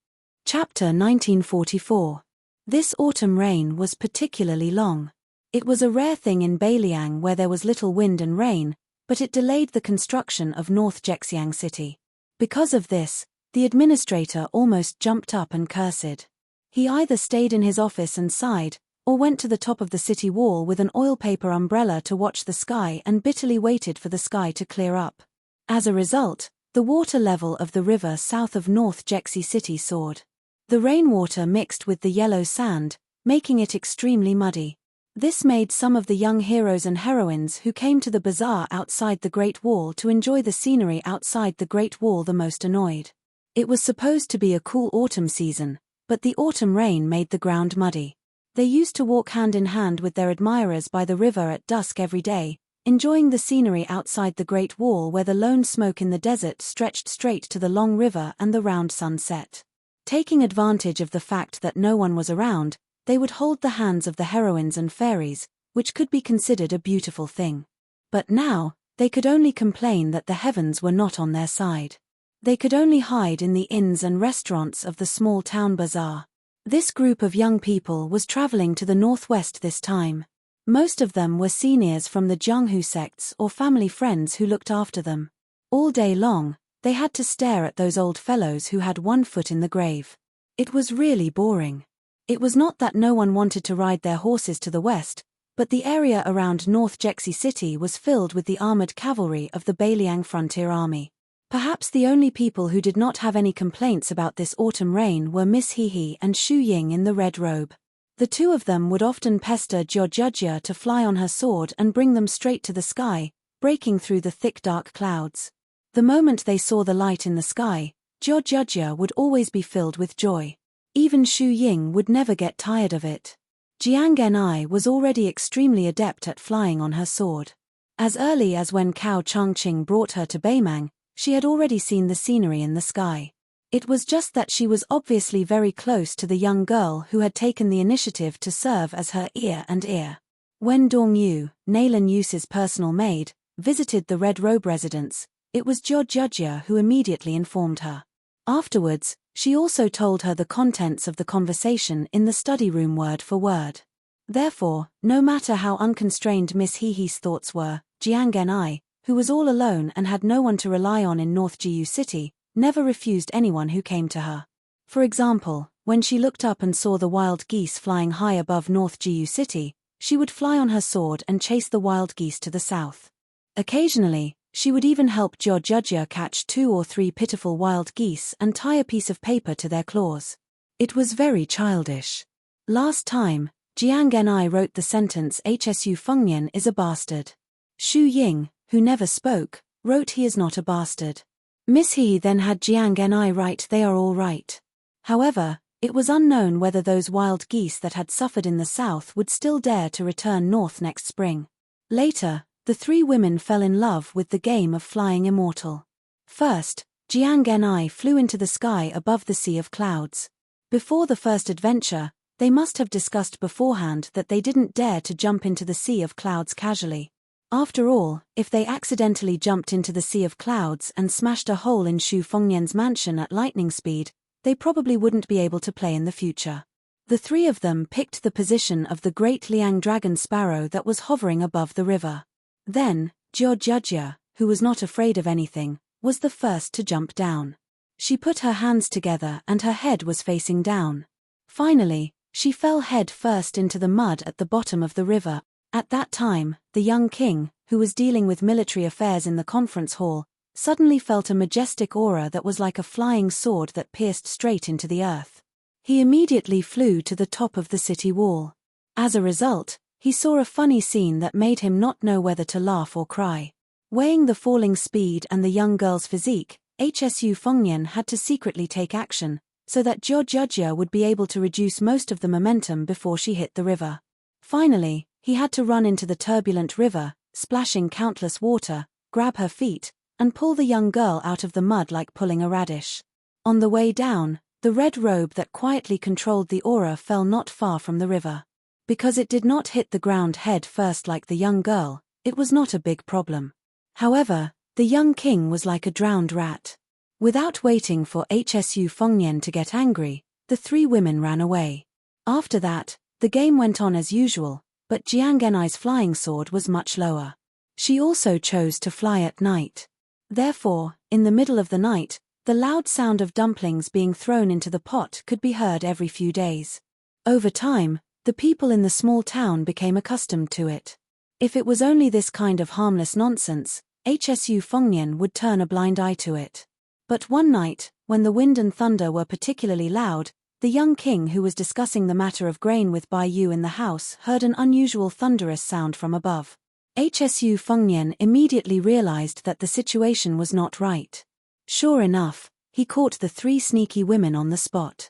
Chapter 1944. This autumn rain was particularly long. It was a rare thing in Beiliang where there was little wind and rain, but it delayed the construction of North Jexiang City. Because of this, the administrator almost jumped up and cursed. He either stayed in his office and sighed, or went to the top of the city wall with an oil paper umbrella to watch the sky and bitterly waited for the sky to clear up. As a result, the water level of the river south of North Jexi City soared. The rainwater mixed with the yellow sand, making it extremely muddy. This made some of the young heroes and heroines who came to the bazaar outside the Great Wall to enjoy the scenery outside the Great Wall the most annoyed. It was supposed to be a cool autumn season, but the autumn rain made the ground muddy. They used to walk hand in hand with their admirers by the river at dusk every day, enjoying the scenery outside the Great Wall where the lone smoke in the desert stretched straight to the long river and the round sunset. Taking advantage of the fact that no one was around, they would hold the hands of the heroines and fairies, which could be considered a beautiful thing. But now, they could only complain that the heavens were not on their side. They could only hide in the inns and restaurants of the small town bazaar. This group of young people was traveling to the northwest this time. Most of them were seniors from the Jianghu sects or family friends who looked after them. All day long, they had to stare at those old fellows who had one foot in the grave. It was really boring. It was not that no one wanted to ride their horses to the west, but the area around North Jexi City was filled with the armored cavalry of the Beiliang Frontier Army. Perhaps the only people who did not have any complaints about this autumn rain were Miss Hehe and Xu Ying in the red robe. The two of them would often pester Jiojia to fly on her sword and bring them straight to the sky, breaking through the thick dark clouds. The moment they saw the light in the sky, Jiojia would always be filled with joy. Even Xu Ying would never get tired of it. Jiang Genai was already extremely adept at flying on her sword. As early as when Cao Chongqing brought her to Beimang, she had already seen the scenery in the sky. It was just that she was obviously very close to the young girl who had taken the initiative to serve as her ear and ear. When Dongyu, Nalen Yuse's personal maid, visited the Red Robe residence, it was Jiojia who immediately informed her. Afterwards, she also told her the contents of the conversation in the study room word for word. Therefore, no matter how unconstrained Miss Hehe's thoughts were, Jiang Genai, who was all alone and had no one to rely on in North Jiu City, never refused anyone who came to her. For example, when she looked up and saw the wild geese flying high above North Jiu City, she would fly on her sword and chase the wild geese to the south. Occasionally, she would even help Jiojia catch 2 or 3 pitiful wild geese and tie a piece of paper to their claws. It was very childish. Last time, Jiang Genai wrote the sentence Hsu Fengnian is a bastard. Xu Ying, who never spoke, wrote he is not a bastard. Miss He then had Jiang Genai write they are all right. However, it was unknown whether those wild geese that had suffered in the south would still dare to return north next spring. Later, the 3 women fell in love with the game of flying immortal. First, Jiang Genai flew into the sky above the sea of clouds. Before the first adventure, they must have discussed beforehand that they didn't dare to jump into the Sea of Clouds casually. After all, if they accidentally jumped into the Sea of Clouds and smashed a hole in Xu Fengnian's mansion at lightning speed, they probably wouldn't be able to play in the future. The three of them picked the position of the great Liang dragon sparrow that was hovering above the river. Then, Jiao, who was not afraid of anything, was the first to jump down. She put her hands together and her head was facing down. Finally, she fell head first into the mud at the bottom of the river. At that time, the young king, who was dealing with military affairs in the conference hall, suddenly felt a majestic aura that was like a flying sword that pierced straight into the earth. He immediately flew to the top of the city wall. As a result, he saw a funny scene that made him not know whether to laugh or cry. Weighing the falling speed and the young girl's physique, Xu Fengnian had to secretly take action, so that Jiao would be able to reduce most of the momentum before she hit the river. Finally, he had to run into the turbulent river, splashing countless water, grab her feet, and pull the young girl out of the mud like pulling a radish. On the way down, the red robe that quietly controlled the aura fell not far from the river. Because it did not hit the ground head first like the young girl, it was not a big problem. However, the young king was like a drowned rat. Without waiting for Xu Fengnian to get angry, the three women ran away. After that, the game went on as usual, but Jiang Genai's flying sword was much lower. She also chose to fly at night. Therefore, in the middle of the night, the loud sound of dumplings being thrown into the pot could be heard every few days. Over time, the people in the small town became accustomed to it. If it was only this kind of harmless nonsense, Xu Fengnian would turn a blind eye to it. But one night, when the wind and thunder were particularly loud, the young king who was discussing the matter of grain with Bai Yu in the house heard an unusual thunderous sound from above. Xu Fengnian immediately realized that the situation was not right. Sure enough, he caught the three sneaky women on the spot.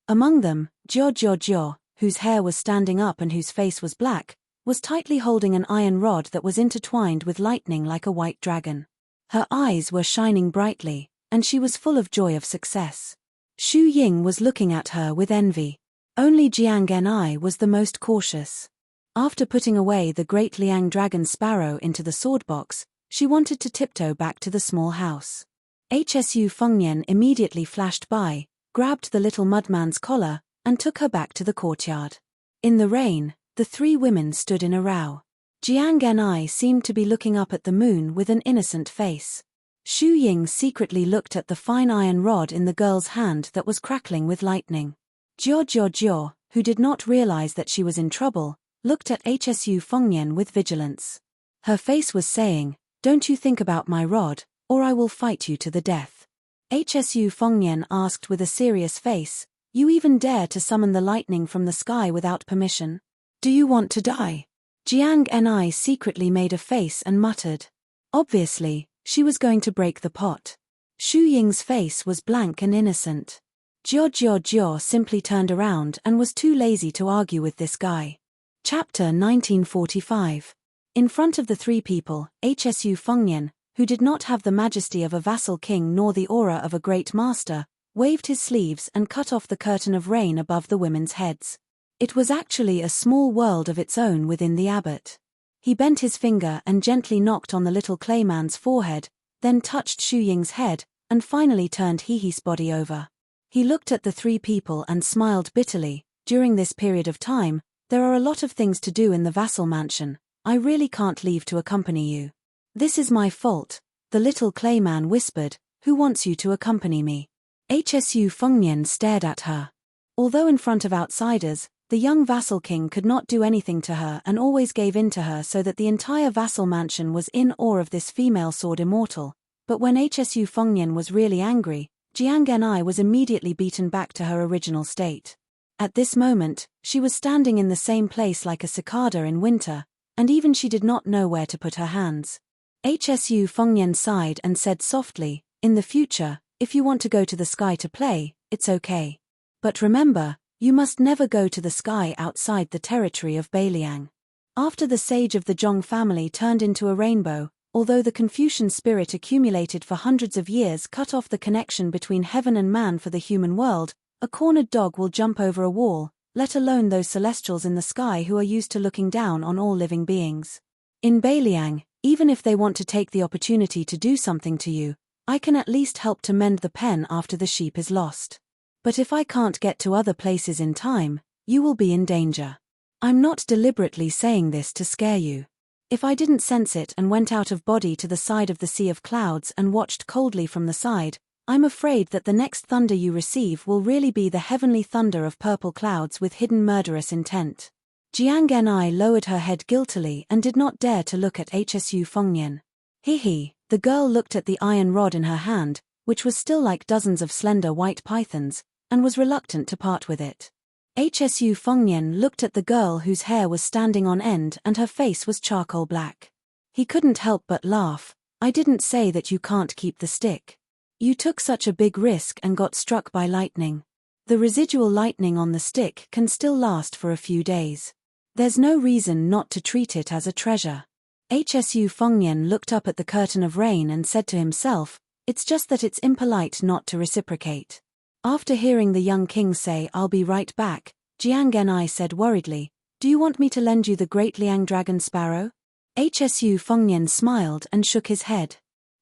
Among them, Jiao, whose hair was standing up and whose face was black, was tightly holding an iron rod that was intertwined with lightning like a white dragon. Her eyes were shining brightly, and she was full of joy of success. Xu Ying was looking at her with envy. Only Jiang Genai was the most cautious. After putting away the great Liang dragon sparrow into the sword box, she wanted to tiptoe back to the small house. Xu Fengnian immediately flashed by, grabbed the little mudman's collar, and took her back to the courtyard. In the rain, the three women stood in a row. Jiang Genai seemed to be looking up at the moon with an innocent face. Xu Ying secretly looked at the fine iron rod in the girl's hand that was crackling with lightning. Jiao, who did not realize that she was in trouble, looked at Xu Fengnian with vigilance. Her face was saying, "Don't you think about my rod, or I will fight you to the death." Xu Fengnian asked with a serious face, "You even dare to summon the lightning from the sky without permission? Do you want to die?" Jiang Genai secretly made a face and muttered. Obviously, she was going to break the pot. Xu Ying's face was blank and innocent. Jiao simply turned around and was too lazy to argue with this guy. Chapter 1945. In front of the three people, Xu Fengnian, who did not have the majesty of a vassal king nor the aura of a great master, waved his sleeves and cut off the curtain of rain above the women's heads. It was actually a small world of its own within the abbot. He bent his finger and gently knocked on the little clayman's forehead, then touched Xu Ying's head, and finally turned Hehe's body over. He looked at the three people and smiled bitterly. "During this period of time, there are a lot of things to do in the vassal mansion. I really can't leave to accompany you." "This is my fault," the little clayman whispered. "Who wants you to accompany me?" Xu Fengnian stared at her. Although in front of outsiders, the young vassal king could not do anything to her and always gave in to her, so that the entire vassal mansion was in awe of this female sword immortal. But when Xu Fengnian was really angry, Jiang Genai was immediately beaten back to her original state. At this moment, she was standing in the same place like a cicada in winter, and even she did not know where to put her hands. Xu Fengnian sighed and said softly, "In the future, if you want to go to the sky to play, it's okay. But remember, you must never go to the sky outside the territory of Beiliang." After the sage of the Zhong family turned into a rainbow, although the Confucian spirit accumulated for hundreds of years cut off the connection between heaven and man for the human world, A cornered dog will jump over a wall, let alone those celestials in the sky who are used to looking down on all living beings. In Beliang, even if they want to take the opportunity to do something to you, I can at least help to mend the pen after the sheep is lost. But if I can't get to other places in time, you will be in danger. I'm not deliberately saying this to scare you. If I didn't sense it and went out of body to the side of the sea of clouds and watched coldly from the side, I'm afraid that the next thunder you receive will really be the heavenly thunder of purple clouds with hidden murderous intent. Jiang Genai lowered her head guiltily and did not dare to look at Hsu Fengnian. He. The girl looked at the iron rod in her hand, which was still like dozens of slender white pythons, and was reluctant to part with it. Hsu Fengnian looked at the girl whose hair was standing on end and her face was charcoal black. He couldn't help but laugh. I didn't say that you can't keep the stick. You took such a big risk and got struck by lightning. The residual lightning on the stick can still last for a few days. There's no reason not to treat it as a treasure. Hsu Fengnian looked up at the curtain of rain and said to himself, it's just that it's impolite not to reciprocate. After hearing the young king say, I'll be right back, Jiang Genai said worriedly, do you want me to lend you the great Liang dragon sparrow? Hsu Fengnian smiled and shook his head.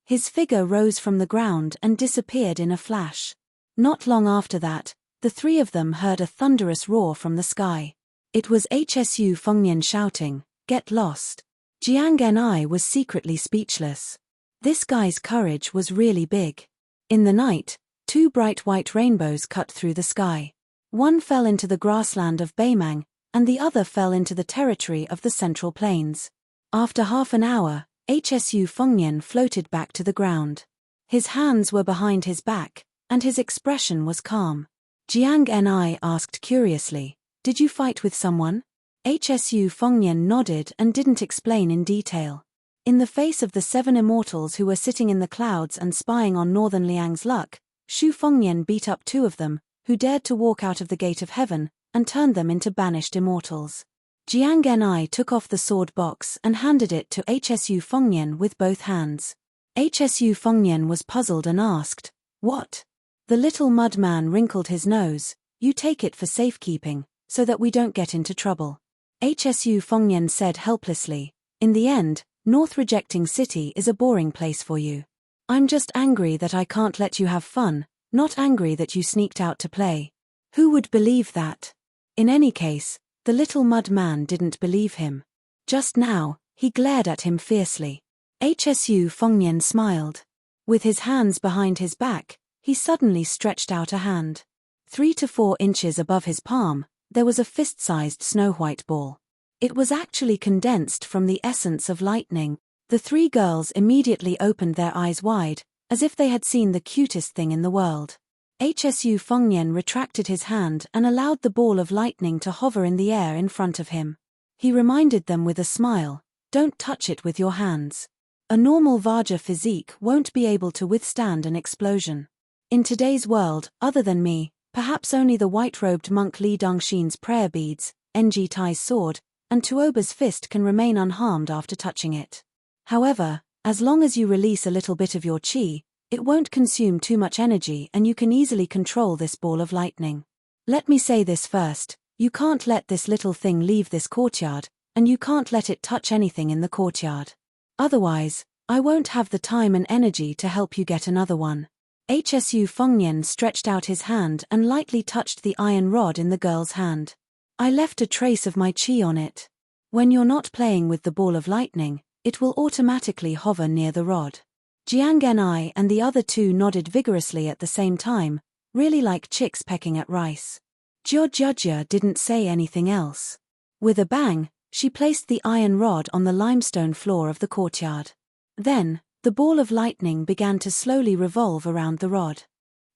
His figure rose from the ground and disappeared in a flash. Not long after that, the three of them heard a thunderous roar from the sky. It was Hsu Fengnian shouting, get lost. Jiang Genai was secretly speechless. This guy's courage was really big. In the night, two bright white rainbows cut through the sky. One fell into the grassland of Beimang, and the other fell into the territory of the Central Plains. After half an hour, Hsu Fengnian floated back to the ground. His hands were behind his back, and his expression was calm. Jiang Genai asked curiously, did you fight with someone? Hsu Fengnian nodded and didn't explain in detail. In the face of the 7 immortals who were sitting in the clouds and spying on Northern Liang's luck, Xu Fengnian beat up 2 of them, who dared to walk out of the gate of heaven, and turned them into banished immortals. Jiang Genai took off the sword box and handed it to Hsu Fengnian with both hands. Hsu Fengnian was puzzled and asked, what? The little mud man wrinkled his nose, you take it for safekeeping, so that we don't get into trouble. Hsu Fengnian said helplessly, in the end, North Rejecting City is a boring place for you. I'm just angry that I can't let you have fun, not angry that you sneaked out to play. Who would believe that? In any case, the little mud man didn't believe him. Just now, he glared at him fiercely. Hsu Fengnian smiled. With his hands behind his back, he suddenly stretched out a hand. 3 to 4 inches above his palm, there was a fist-sized snow-white ball. It was actually condensed from the essence of lightning. The 3 girls immediately opened their eyes wide, as if they had seen the cutest thing in the world. Hsu Fengnian retracted his hand and allowed the ball of lightning to hover in the air in front of him. He reminded them with a smile, don't touch it with your hands. A normal Vajra physique won't be able to withstand an explosion. In today's world, other than me, perhaps only the white-robed monk Li Dongxin's prayer beads, Ng Tai's sword, and Tuoba's fist can remain unharmed after touching it. However, as long as you release a little bit of your qi, it won't consume too much energy and you can easily control this ball of lightning. Let me say this first, you can't let this little thing leave this courtyard, and you can't let it touch anything in the courtyard. Otherwise, I won't have the time and energy to help you get another one. Hsu Fengnian stretched out his hand and lightly touched the iron rod in the girl's hand. I left a trace of my qi on it. When you're not playing with the ball of lightning, it will automatically hover near the rod. Jiang Genai and the other 2 nodded vigorously at the same time, really like chicks pecking at rice. Jiao didn't say anything else. With a bang, she placed the iron rod on the limestone floor of the courtyard. Then, the ball of lightning began to slowly revolve around the rod.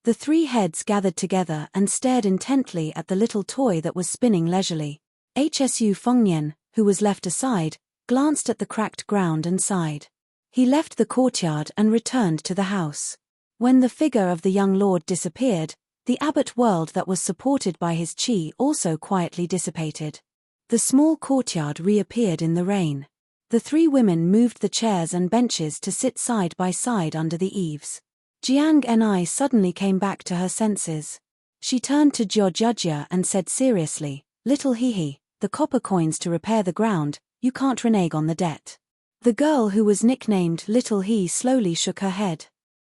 The 3 heads gathered together and stared intently at the little toy that was spinning leisurely. Hsu Fengnian, who was left aside, glanced at the cracked ground and sighed. He left the courtyard and returned to the house. When the figure of the young lord disappeared, the abbot world that was supported by his qi also quietly dissipated. The small courtyard reappeared in the rain. The 3 women moved the chairs and benches to sit side by side under the eaves. Jiang Genai suddenly came back to her senses. She turned to Jia and said seriously, "Little Hihi, the copper coins to repair the ground, you can't renege on the debt." The girl who was nicknamed Little He slowly shook her head.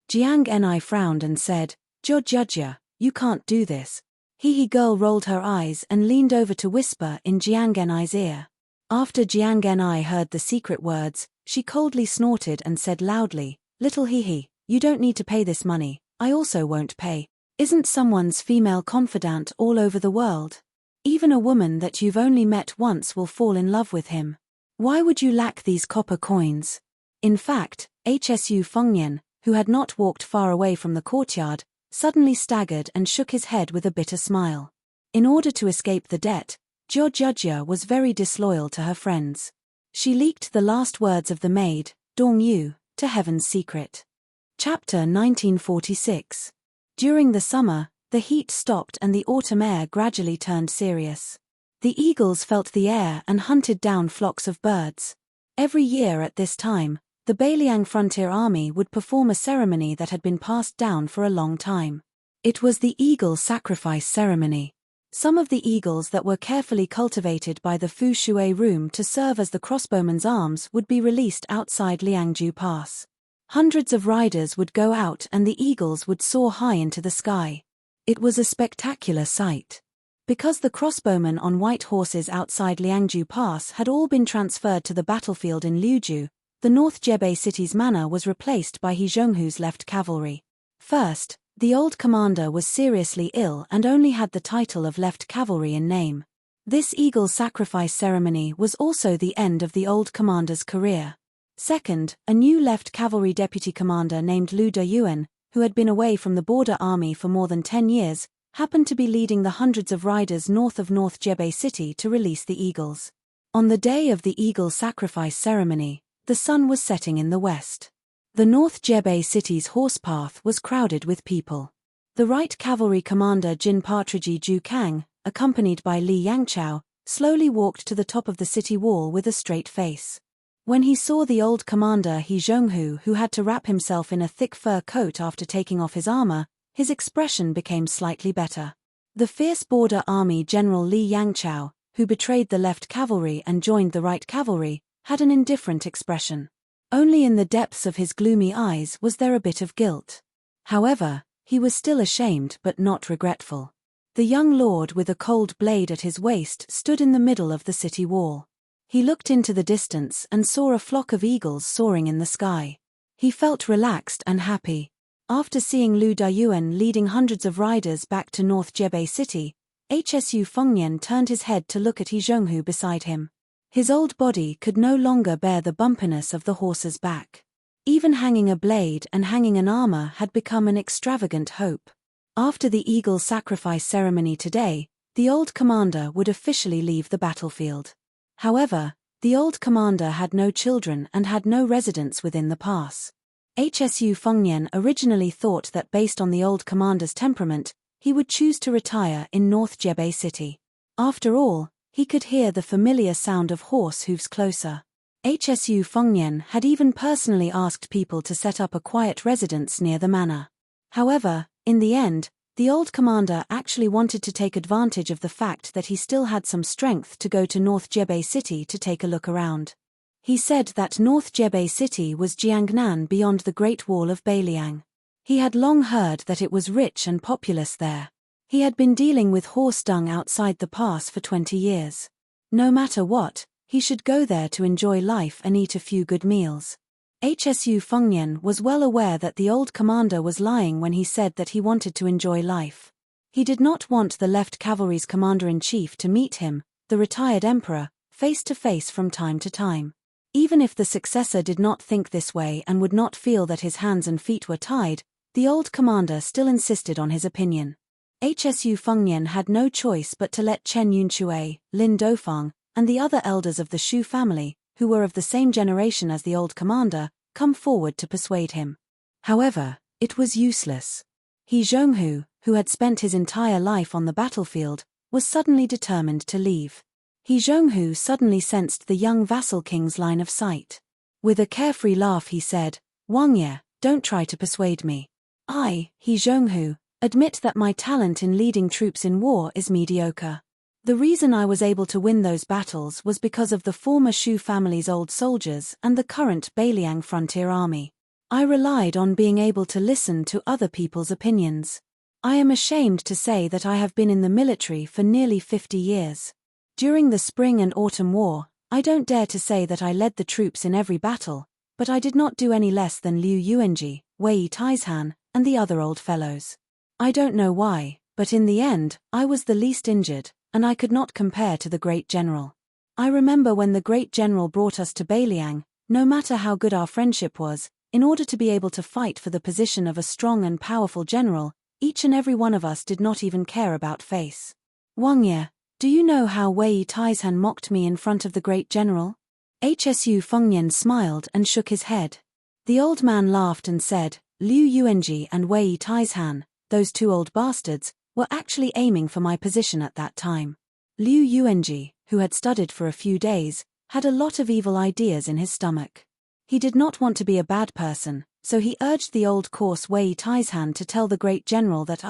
Jiang Ni frowned and said, "Jia, you can't do this." Hihi girl rolled her eyes and leaned over to whisper in Jiang Ni's ear. After Jiang Ni heard the secret words, she coldly snorted and said loudly, "Little Hihi, you don't need to pay this money, I also won't pay. Isn't someone's female confidant all over the world? Even a woman that you've only met once will fall in love with him. Why would you lack these copper coins?" In fact, Hsu Fengyan, who had not walked far away from the courtyard, suddenly staggered and shook his head with a bitter smile. In order to escape the debt, Jia was very disloyal to her friends. She leaked the last words of the maid, Dong Yu, to Heaven's Secret. Chapter 1946. During the summer, the heat stopped and the autumn air gradually turned serious. The eagles felt the air and hunted down flocks of birds. Every year at this time, the Beiliang Frontier Army would perform a ceremony that had been passed down for a long time. It was the eagle sacrifice ceremony. Some of the eagles that were carefully cultivated by the Fu Shui room to serve as the crossbowman's arms would be released outside Liangju Pass. Hundreds of riders would go out and the eagles would soar high into the sky. It was a spectacular sight. Because the crossbowmen on white horses outside Liangju Pass had all been transferred to the battlefield in Liuju, the North Jebei city's manor was replaced by He Zhonghu's left cavalry. First, the old commander was seriously ill and only had the title of left cavalry in name. This eagle sacrifice ceremony was also the end of the old commander's career. Second, a new left cavalry deputy commander named Lu Dayuan, who had been away from the border army for more than 10 years, happened to be leading the hundreds of riders north of North Jebei City to release the eagles. On the day of the eagle sacrifice ceremony, the sun was setting in the west. The North Jebei City's horse path was crowded with people. The right cavalry commander Jin Partridge Ju Kang, accompanied by Li Yangchao, slowly walked to the top of the city wall with a straight face. When he saw the old commander He Zhonghu, who had to wrap himself in a thick fur coat after taking off his armor, his expression became slightly better. The fierce border army general Li Yangchao, who betrayed the left cavalry and joined the right cavalry, had an indifferent expression. Only in the depths of his gloomy eyes was there a bit of guilt. However, he was still ashamed but not regretful. The young lord with a cold blade at his waist stood in the middle of the city wall. He looked into the distance and saw a flock of eagles soaring in the sky. He felt relaxed and happy. After seeing Lu Dayuan leading hundreds of riders back to North Jebei City, Hsu Fengyan turned his head to look at He Zhonghu beside him. His old body could no longer bear the bumpiness of the horse's back. Even hanging a blade and hanging an armor had become an extravagant hope. After the eagle sacrifice ceremony today, the old commander would officially leave the battlefield. However, the old commander had no children and had no residence within the pass. Hsu Fengyan originally thought that based on the old commander's temperament, he would choose to retire in North Jebei City. After all, he could hear the familiar sound of horse hooves closer. Hsu Fengyan had even personally asked people to set up a quiet residence near the manor. However, in the end, the old commander actually wanted to take advantage of the fact that he still had some strength to go to North Jebei City to take a look around. He said that North Jebei City was Jiangnan beyond the Great Wall of Beiliang. He had long heard that it was rich and populous there. He had been dealing with horse dung outside the pass for 20 years. No matter what, he should go there to enjoy life and eat a few good meals. Hsu Fengyan was well aware that the old commander was lying when he said that he wanted to enjoy life. He did not want the left cavalry's commander-in-chief to meet him, the retired emperor, face to face from time to time. Even if the successor did not think this way and would not feel that his hands and feet were tied, the old commander still insisted on his opinion. Hsu Fengyan had no choice but to let Chen Yunshui, Lin Dofang, and the other elders of the Shu family, who were of the same generation as the old commander, come forward to persuade him. However, it was useless. He Zhonghu, who had spent his entire life on the battlefield, was suddenly determined to leave. He Zhonghu suddenly sensed the young vassal king's line of sight. With a carefree laugh he said, "Wang Ye, don't try to persuade me. I, He Zhonghu, Admit that my talent in leading troops in war is mediocre. The reason I was able to win those battles was because of the former Shu family's old soldiers and the current Beiliang frontier army. I relied on being able to listen to other people's opinions. I am ashamed to say that I have been in the military for nearly 50 years. During the Spring and Autumn War, I don't dare to say that I led the troops in every battle, but I did not do any less than Liu Yuanji, Wei Taizhan, and the other old fellows. I don't know why, but in the end, I was the least injured, and I could not compare to the great general. I remember when the great general brought us to Beiliang, no matter how good our friendship was, in order to be able to fight for the position of a strong and powerful general, each and every one of us did not even care about face. Wang Ye, do you know how Wei Taizhan mocked me in front of the great general? Hsu Fengnian smiled and shook his head. The old man laughed and said, Liu Yuanji and Wei Taizhan, those two old bastards, were actually aiming for my position at that time. Liu Yuanji, who had studied for a few days, had a lot of evil ideas in his stomach. He did not want to be a bad person, so he urged the old coarse Wei Taizhan to tell the great general that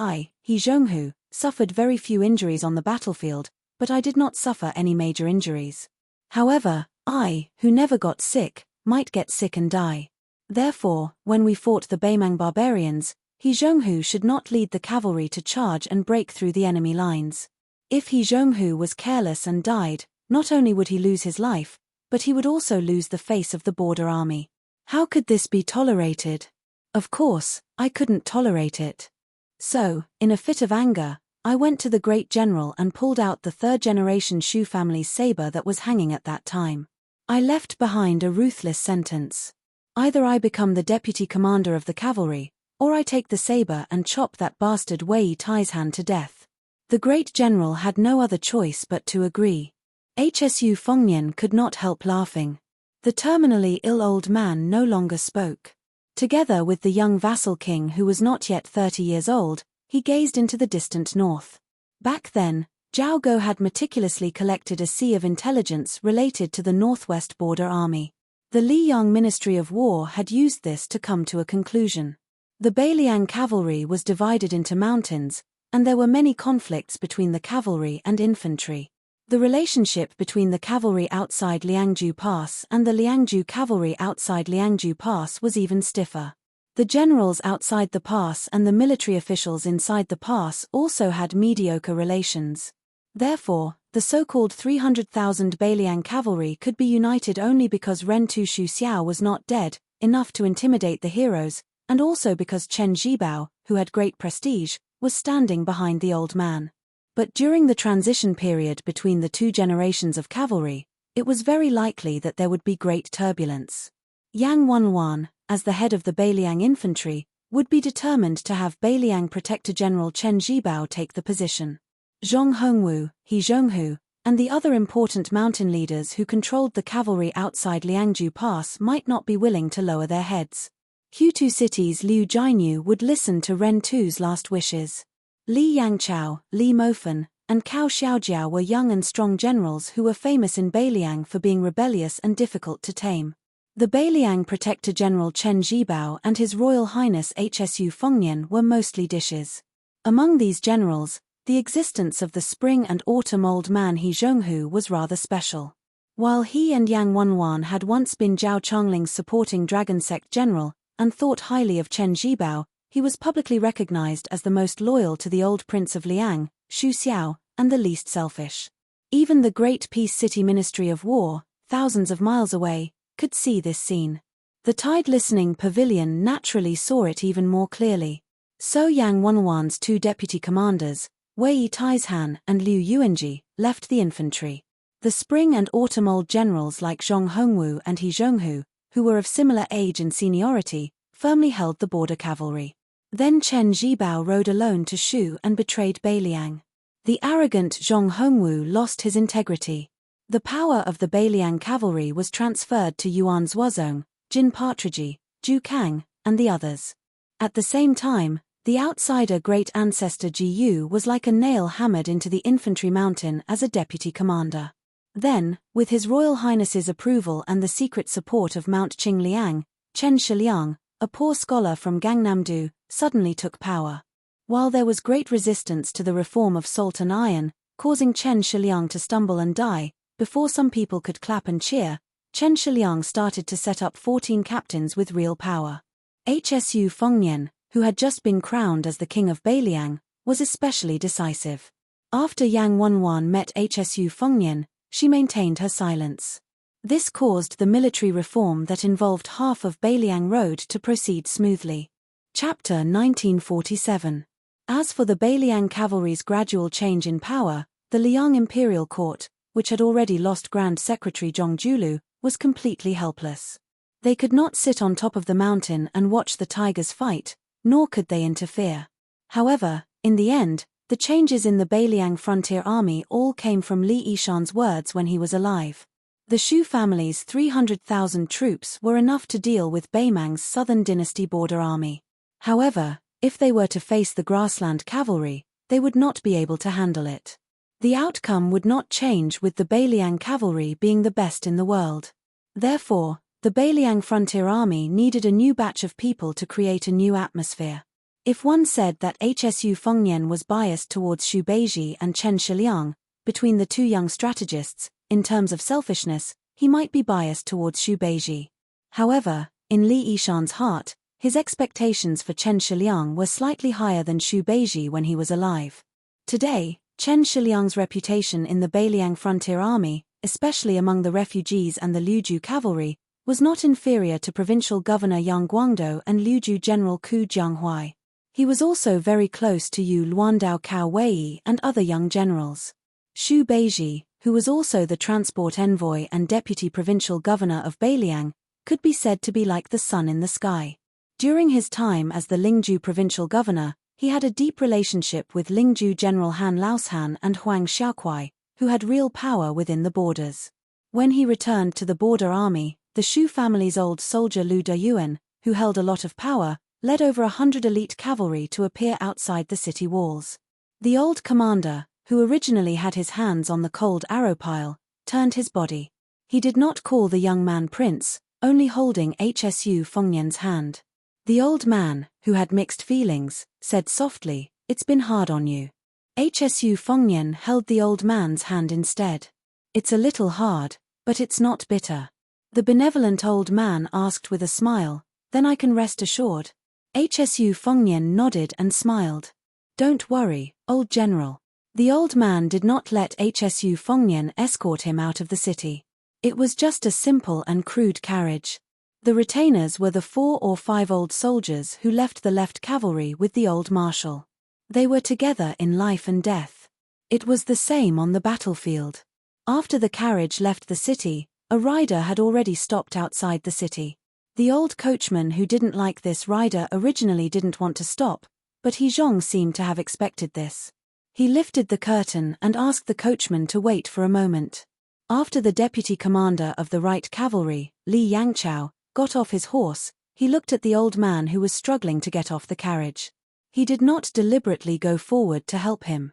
He Zhonghu, suffered very few injuries on the battlefield, but I did not suffer any major injuries. However, I, who never got sick, might get sick and die. Therefore, when we fought the Beimang barbarians, He Zhonghu should not lead the cavalry to charge and break through the enemy lines. If He Zhonghu was careless and died, not only would he lose his life, but he would also lose the face of the border army. How could this be tolerated? Of course, I couldn't tolerate it. So, in a fit of anger, I went to the great general and pulled out the third-generation Shu family's saber that was hanging at that time. I left behind a ruthless sentence. Either I become the deputy commander of the cavalry, or I take the saber and chop that bastard Wei Taizhan to death. The great general had no other choice but to agree. Hsu Fengnian could not help laughing. The terminally ill old man no longer spoke. Together with the young vassal king who was not yet 30 years old, he gazed into the distant north. Back then, Zhao Go had meticulously collected a sea of intelligence related to the northwest border army. The Liyang Ministry of War had used this to come to a conclusion. The Beiliang cavalry was divided into mountains, and there were many conflicts between the cavalry and infantry. The relationship between the cavalry outside Liangju Pass and the Liangju cavalry outside Liangju Pass was even stiffer. The generals outside the pass and the military officials inside the pass also had mediocre relations. Therefore, the so-called 300,000 Beiliang cavalry could be united only because Ren Tu Shu Xiao was not dead enough to intimidate the heroes, and also because Chen Zhibao, who had great prestige, was standing behind the old man. But during the transition period between the two generations of cavalry, it was very likely that there would be great turbulence. Yang Wanwan, as the head of the Beiliang infantry, would be determined to have Beiliang Protector General Chen Zhibao take the position. Zhong Hongwu, He Zhonghu, and the other important mountain leaders who controlled the cavalry outside Liangju Pass might not be willing to lower their heads. Hutu City's Liu Jianyu would listen to Ren Tu's last wishes. Li Yangchao, Li Mofen, and Cao Xiaojiao were young and strong generals who were famous in Beiliang for being rebellious and difficult to tame. The Beiliang Protector General Chen Zhibao and His Royal Highness Hsu Fengnian were mostly dishes. Among these generals, the existence of the spring and autumn old man He Zhonghu was rather special. While he and Yang Wanwan had once been Zhao Chongling's supporting dragon sect general, and thought highly of Chen Zhibao, he was publicly recognized as the most loyal to the old prince of Liang, Xu Xiao, and the least selfish. Even the great Peace City Ministry of War, thousands of miles away, could see this scene. The tide-listening pavilion naturally saw it even more clearly. So Yang Wanwan's two deputy commanders, Wei Taizhan and Liu Yuanji, left the infantry. The spring and autumn old generals like Zhong Hongwu and He Zhonghu, who were of similar age and seniority, firmly held the border cavalry. Then Chen Zhibao rode alone to Shu and betrayed Beiliang. The arrogant Zhong Hongwu lost his integrity. The power of the Beiliang cavalry was transferred to Yuan Zuozong, Jin Partridge, Zhu Kang, and the others. At the same time, the outsider great ancestor Ji Yu was like a nail hammered into the infantry mountain as a deputy commander. Then, with His Royal Highness's approval and the secret support of Mount Qingliang, Chen Shiliang, a poor scholar from Gangnam-do, suddenly took power. While there was great resistance to the reform of salt and iron, causing Chen Shiliang to stumble and die, before some people could clap and cheer, Chen Shiliang started to set up 14 captains with real power. Hsu Fengnian, who had just been crowned as the king of Beiliang, was especially decisive. After Yang Wenwan met Hsu Fengnian, she maintained her silence. This caused the military reform that involved half of Beiliang Road to proceed smoothly. Chapter 1947. As for the Beiliang cavalry's gradual change in power, the Liang imperial court, which had already lost Grand Secretary Zhong Julu, was completely helpless. They could not sit on top of the mountain and watch the tigers fight, nor could they interfere. However, in the end, the changes in the Beiliang frontier army all came from Li Yishan's words when he was alive. The Shu family's 300,000 troops were enough to deal with Beimang's southern dynasty border army. However, if they were to face the grassland cavalry, they would not be able to handle it. The outcome would not change with the Beiliang cavalry being the best in the world. Therefore, the Beiliang frontier army needed a new batch of people to create a new atmosphere. If one said that Hsu Fengnian was biased towards Xu Beiji and Chen Shiliang, between the two young strategists, in terms of selfishness, he might be biased towards Xu Beiji. However, in Li Yishan's heart, his expectations for Chen Shiliang were slightly higher than Xu Beiji when he was alive. Today, Chen Shiliang's reputation in the Beiliang frontier army, especially among the refugees and the Liuzhu cavalry, was not inferior to provincial governor Yang Guangdou and Liuzhu general Ku Jianghuai. He was also very close to Yu Luandao Cao Wei and other young generals. Xu Beiji, who was also the transport envoy and deputy provincial governor of Beiliang, could be said to be like the sun in the sky. During his time as the Lingzhou provincial governor, he had a deep relationship with Lingzhou General Han Laoshan and Huang Xiaokuai, who had real power within the borders. When he returned to the border army, the Shu family's old soldier Lu Deyuan, who held a lot of power, led over 100 elite cavalry to appear outside the city walls. The old commander, who originally had his hands on the cold arrow pile, turned his body. He did not call the young man prince, only holding Hsu Fengnian's hand. The old man, who had mixed feelings, said softly, "It's been hard on you." Hsu Fengnian held the old man's hand instead. "It's a little hard, but it's not bitter." The benevolent old man asked with a smile, "Then I can rest assured?" Hsu Fengnian nodded and smiled. "Don't worry, old general." The old man did not let Hsu Fengnian escort him out of the city. It was just a simple and crude carriage. The retainers were the 4 or 5 old soldiers who left the left cavalry with the old marshal. They were together in life and death. It was the same on the battlefield. After the carriage left the city, a rider had already stopped outside the city. The old coachman who didn't like this rider originally didn't want to stop, but He Zhong seemed to have expected this. He lifted the curtain and asked the coachman to wait for a moment. After the deputy commander of the right cavalry, Li Yangchao, got off his horse, he looked at the old man who was struggling to get off the carriage. He did not deliberately go forward to help him.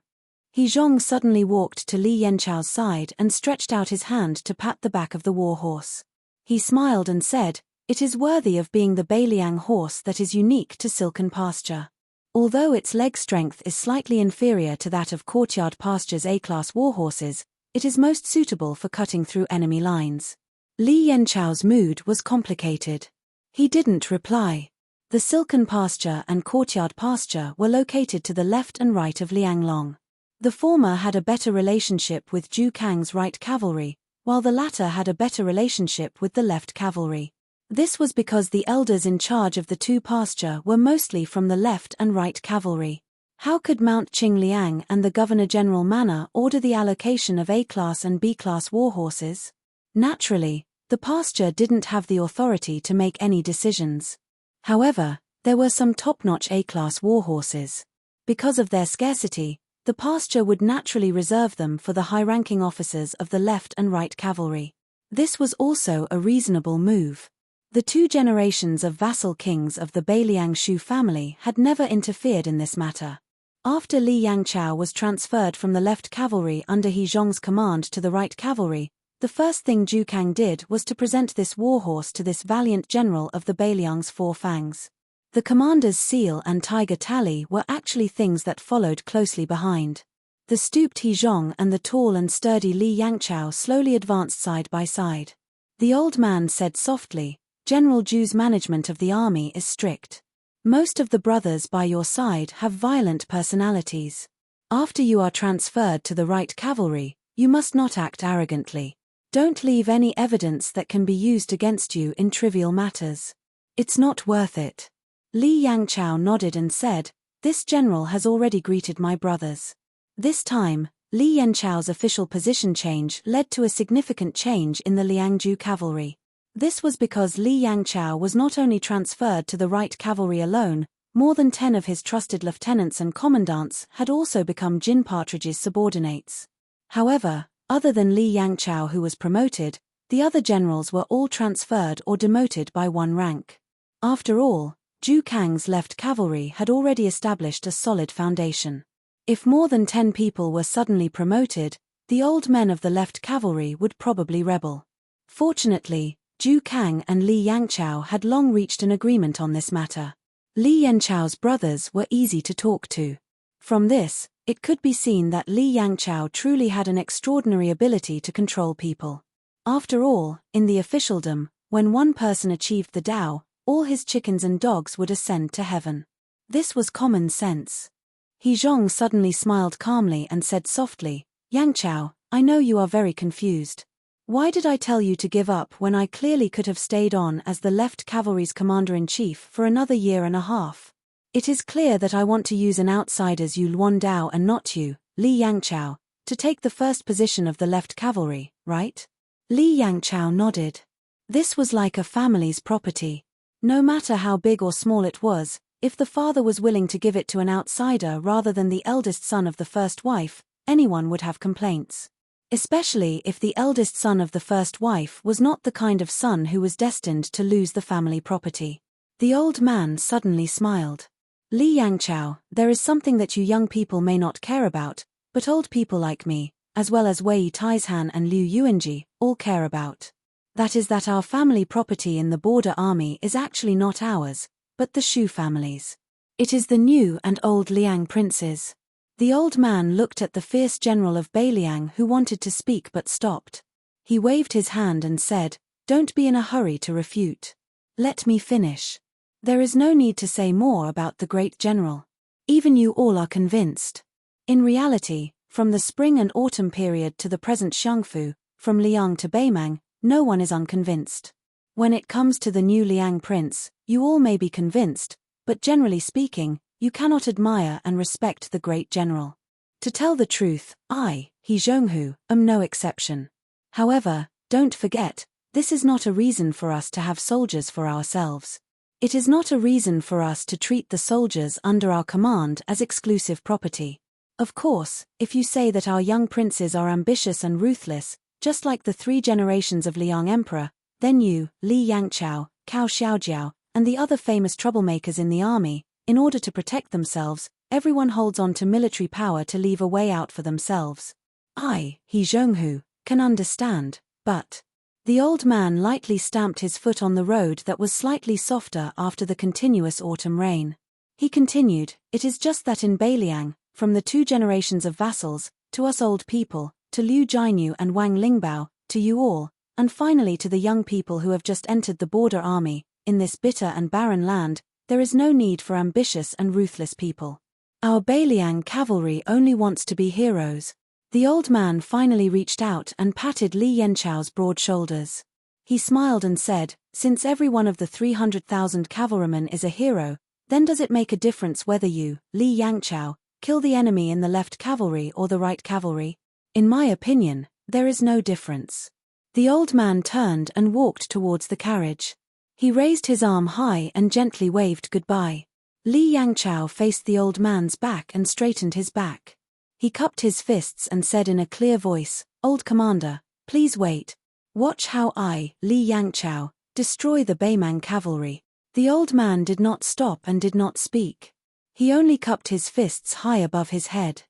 He Zhong suddenly walked to Li Yanchao's side and stretched out his hand to pat the back of the war horse. He smiled and said, "It is worthy of being the Beiliang horse that is unique to Silken Pasture. Although its leg strength is slightly inferior to that of Courtyard Pasture's A-class war horses, it is most suitable for cutting through enemy lines." Li Yanchao's mood was complicated. He didn't reply. The Silken Pasture and Courtyard Pasture were located to the left and right of Lianglong. The former had a better relationship with Zhu Kang's right cavalry, while the latter had a better relationship with the left cavalry. This was because the elders in charge of the two pasture were mostly from the left and right cavalry. How could Mount Qingliang and the Governor-General Manor order the allocation of A-class and B-class war horses? Naturally, the pasture didn't have the authority to make any decisions. However, there were some top-notch A-class war horses. Because of their scarcity, the pasture would naturally reserve them for the high-ranking officers of the left and right cavalry. This was also a reasonable move. The 2 generations of vassal kings of the Beiliang Shu family had never interfered in this matter. After Li Yangchao was transferred from the left cavalry under He Zhong's command to the right cavalry, the first thing Zhu Kang did was to present this war horse to this valiant general of the Beiliang's 4 fangs. The commander's seal and tiger tally were actually things that followed closely behind. The stooped He Zhong and the tall and sturdy Li Yangchao slowly advanced side by side. The old man said softly, "General Zhu's management of the army is strict. Most of the brothers by your side have violent personalities. After you are transferred to the right cavalry, you must not act arrogantly. Don't leave any evidence that can be used against you in trivial matters. It's not worth it." Li Yangchao nodded and said, "This general has already greeted my brothers." This time, Li Yanchao's official position change led to a significant change in the Liangzhu cavalry. This was because Li Yangchao was not only transferred to the right cavalry alone, more than 10 of his trusted lieutenants and commandants had also become Jin Partridge's subordinates. However, other than Li Yangchao, who was promoted, the other generals were all transferred or demoted by one rank. After all, Zhu Kang's left cavalry had already established a solid foundation. If more than 10 people were suddenly promoted, the old men of the left cavalry would probably rebel. Fortunately, Zhu Kang and Li Yangchao had long reached an agreement on this matter. Li Yanchao's brothers were easy to talk to. From this, it could be seen that Li Yangchao truly had an extraordinary ability to control people. After all, in the officialdom, when one person achieved the Tao, all his chickens and dogs would ascend to heaven. This was common sense. He Zhong suddenly smiled calmly and said softly, "Yangchao, I know you are very confused. Why did I tell you to give up when I clearly could have stayed on as the left cavalry's commander-in-chief for another year and a half? It is clear that I want to use an outsider's Yu Luan Dao and not you, Li Yangchao, to take the first position of the left cavalry, right?" Li Yangchao nodded. This was like a family's property. No matter how big or small it was, if the father was willing to give it to an outsider rather than the eldest son of the first wife, anyone would have complaints. Especially if the eldest son of the first wife was not the kind of son who was destined to lose the family property. The old man suddenly smiled. "Li Yangchao, there is something that you young people may not care about, but old people like me, as well as Wei Taizhan and Liu Yuanji, all care about. That is that our family property in the border army is actually not ours, but the Shu family's. It is the new and old Liang princes." The old man looked at the fierce general of Beiliang who wanted to speak but stopped. He waved his hand and said, "Don't be in a hurry to refute. Let me finish. There is no need to say more about the great general. Even you all are convinced. In reality, from the spring and autumn period to the present Xiangfu, from Liang to Beimang, no one is unconvinced. When it comes to the new Liang prince, you all may be convinced, but generally speaking, you cannot admire and respect the great general. To tell the truth, I, He Zhonghu, am no exception. However, don't forget, this is not a reason for us to have soldiers for ourselves. It is not a reason for us to treat the soldiers under our command as exclusive property. Of course, if you say that our young princes are ambitious and ruthless, just like the 3 generations of Liang Emperor, then you, Li Yangchao, Cao Xiaojiao, and the other famous troublemakers in the army, in order to protect themselves, everyone holds on to military power to leave a way out for themselves. I, He Zhonghu, can understand, but..." The old man lightly stamped his foot on the road that was slightly softer after the continuous autumn rain. He continued, "It is just that in Beiliang, from the 2 generations of vassals, to us old people, to Liu Jianyu and Wang Lingbao, to you all, and finally to the young people who have just entered the border army, in this bitter and barren land, there is no need for ambitious and ruthless people. Our Beiliang cavalry only wants to be heroes." The old man finally reached out and patted Li Yanchao's broad shoulders. He smiled and said, "Since every one of the 300,000 cavalrymen is a hero, then does it make a difference whether you, Li Yangchao, kill the enemy in the left cavalry or the right cavalry? In my opinion, there is no difference." The old man turned and walked towards the carriage. He raised his arm high and gently waved goodbye. Li Yangchao faced the old man's back and straightened his back. He cupped his fists and said in a clear voice, "Old commander, please wait. Watch how I, Li Yangchao, destroy the Beimang cavalry." The old man did not stop and did not speak. He only cupped his fists high above his head.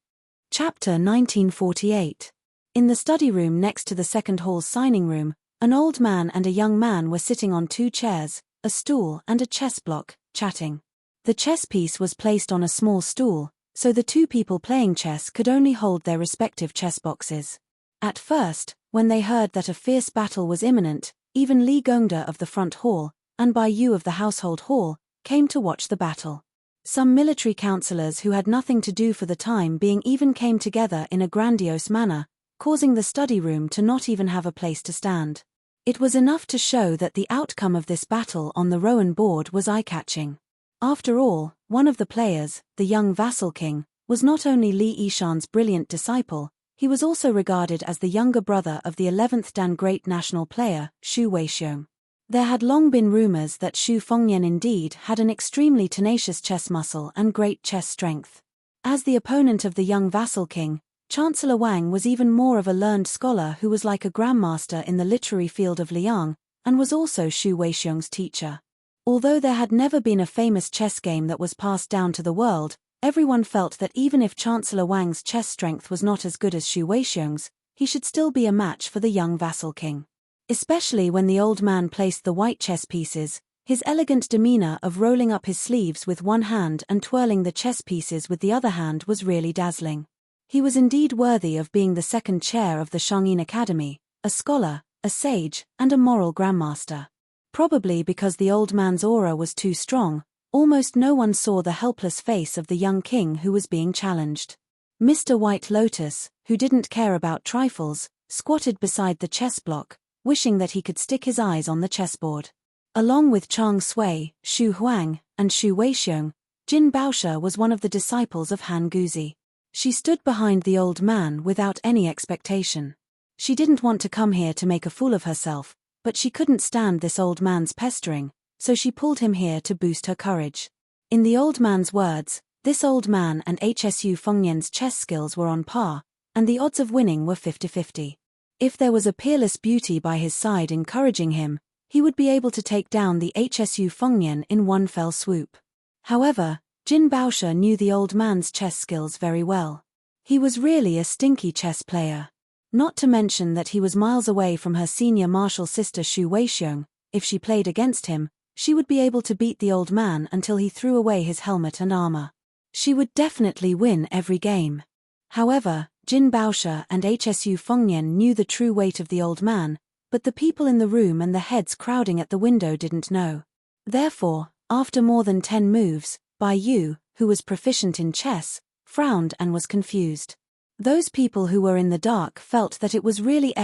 Chapter 1948. In the study room next to the second hall's signing room, an old man and a young man were sitting on 2 chairs, a stool and a chess block, chatting. The chess piece was placed on a small stool, so the two people playing chess could only hold their respective chess boxes. At first, when they heard that a fierce battle was imminent, even Li Gongda of the front hall, and Bai Yu of the household hall, came to watch the battle. Some military councillors who had nothing to do for the time being even came together in a grandiose manner, causing the study room to not even have a place to stand. It was enough to show that the outcome of this battle on the Rowan board was eye-catching. After all, one of the players, the young vassal king, was not only Li Yishan's brilliant disciple, he was also regarded as the younger brother of the 11th dan great national player, Xu Weixiong. There had long been rumors that Xu Fengnian indeed had an extremely tenacious chess muscle and great chess strength. As the opponent of the young vassal king, Chancellor Wang was even more of a learned scholar who was like a grandmaster in the literary field of Liang, and was also Xu Weixiong's teacher. Although there had never been a famous chess game that was passed down to the world, everyone felt that even if Chancellor Wang's chess strength was not as good as Xu Weixiong's, he should still be a match for the young vassal king. Especially when the old man placed the white chess pieces, his elegant demeanor of rolling up his sleeves with one hand and twirling the chess pieces with the other hand was really dazzling. He was indeed worthy of being the second chair of the Shangyin Academy, a scholar, a sage, and a moral grandmaster. Probably because the old man's aura was too strong, almost no one saw the helpless face of the young king who was being challenged. Mr. White Lotus, who didn't care about trifles, squatted beside the chess block, wishing that he could stick his eyes on the chessboard. Along with Chang Sui, Xu Huang, and Xu Weixiong, Jin Baoshe was one of the disciples of Han Guzi. She stood behind the old man without any expectation. She didn't want to come here to make a fool of herself, but she couldn't stand this old man's pestering, so she pulled him here to boost her courage. In the old man's words, this old man and Hsu Fengnian's chess skills were on par, and the odds of winning were 50-50. If there was a peerless beauty by his side encouraging him, he would be able to take down the Hsu Fengnian in one fell swoop. However, Jin Baoshe knew the old man's chess skills very well. He was really a stinky chess player. Not to mention that he was miles away from her senior martial sister Xu Weixiong. If she played against him, she would be able to beat the old man until he threw away his helmet and armor. She would definitely win every game. However, Jin Baoshe and Hsu Fengnian knew the true weight of the old man, but the people in the room and the heads crowding at the window didn't know. Therefore, after more than 10 moves, Bai Yu, who was proficient in chess, frowned and was confused. Those people who were in the dark felt that it was really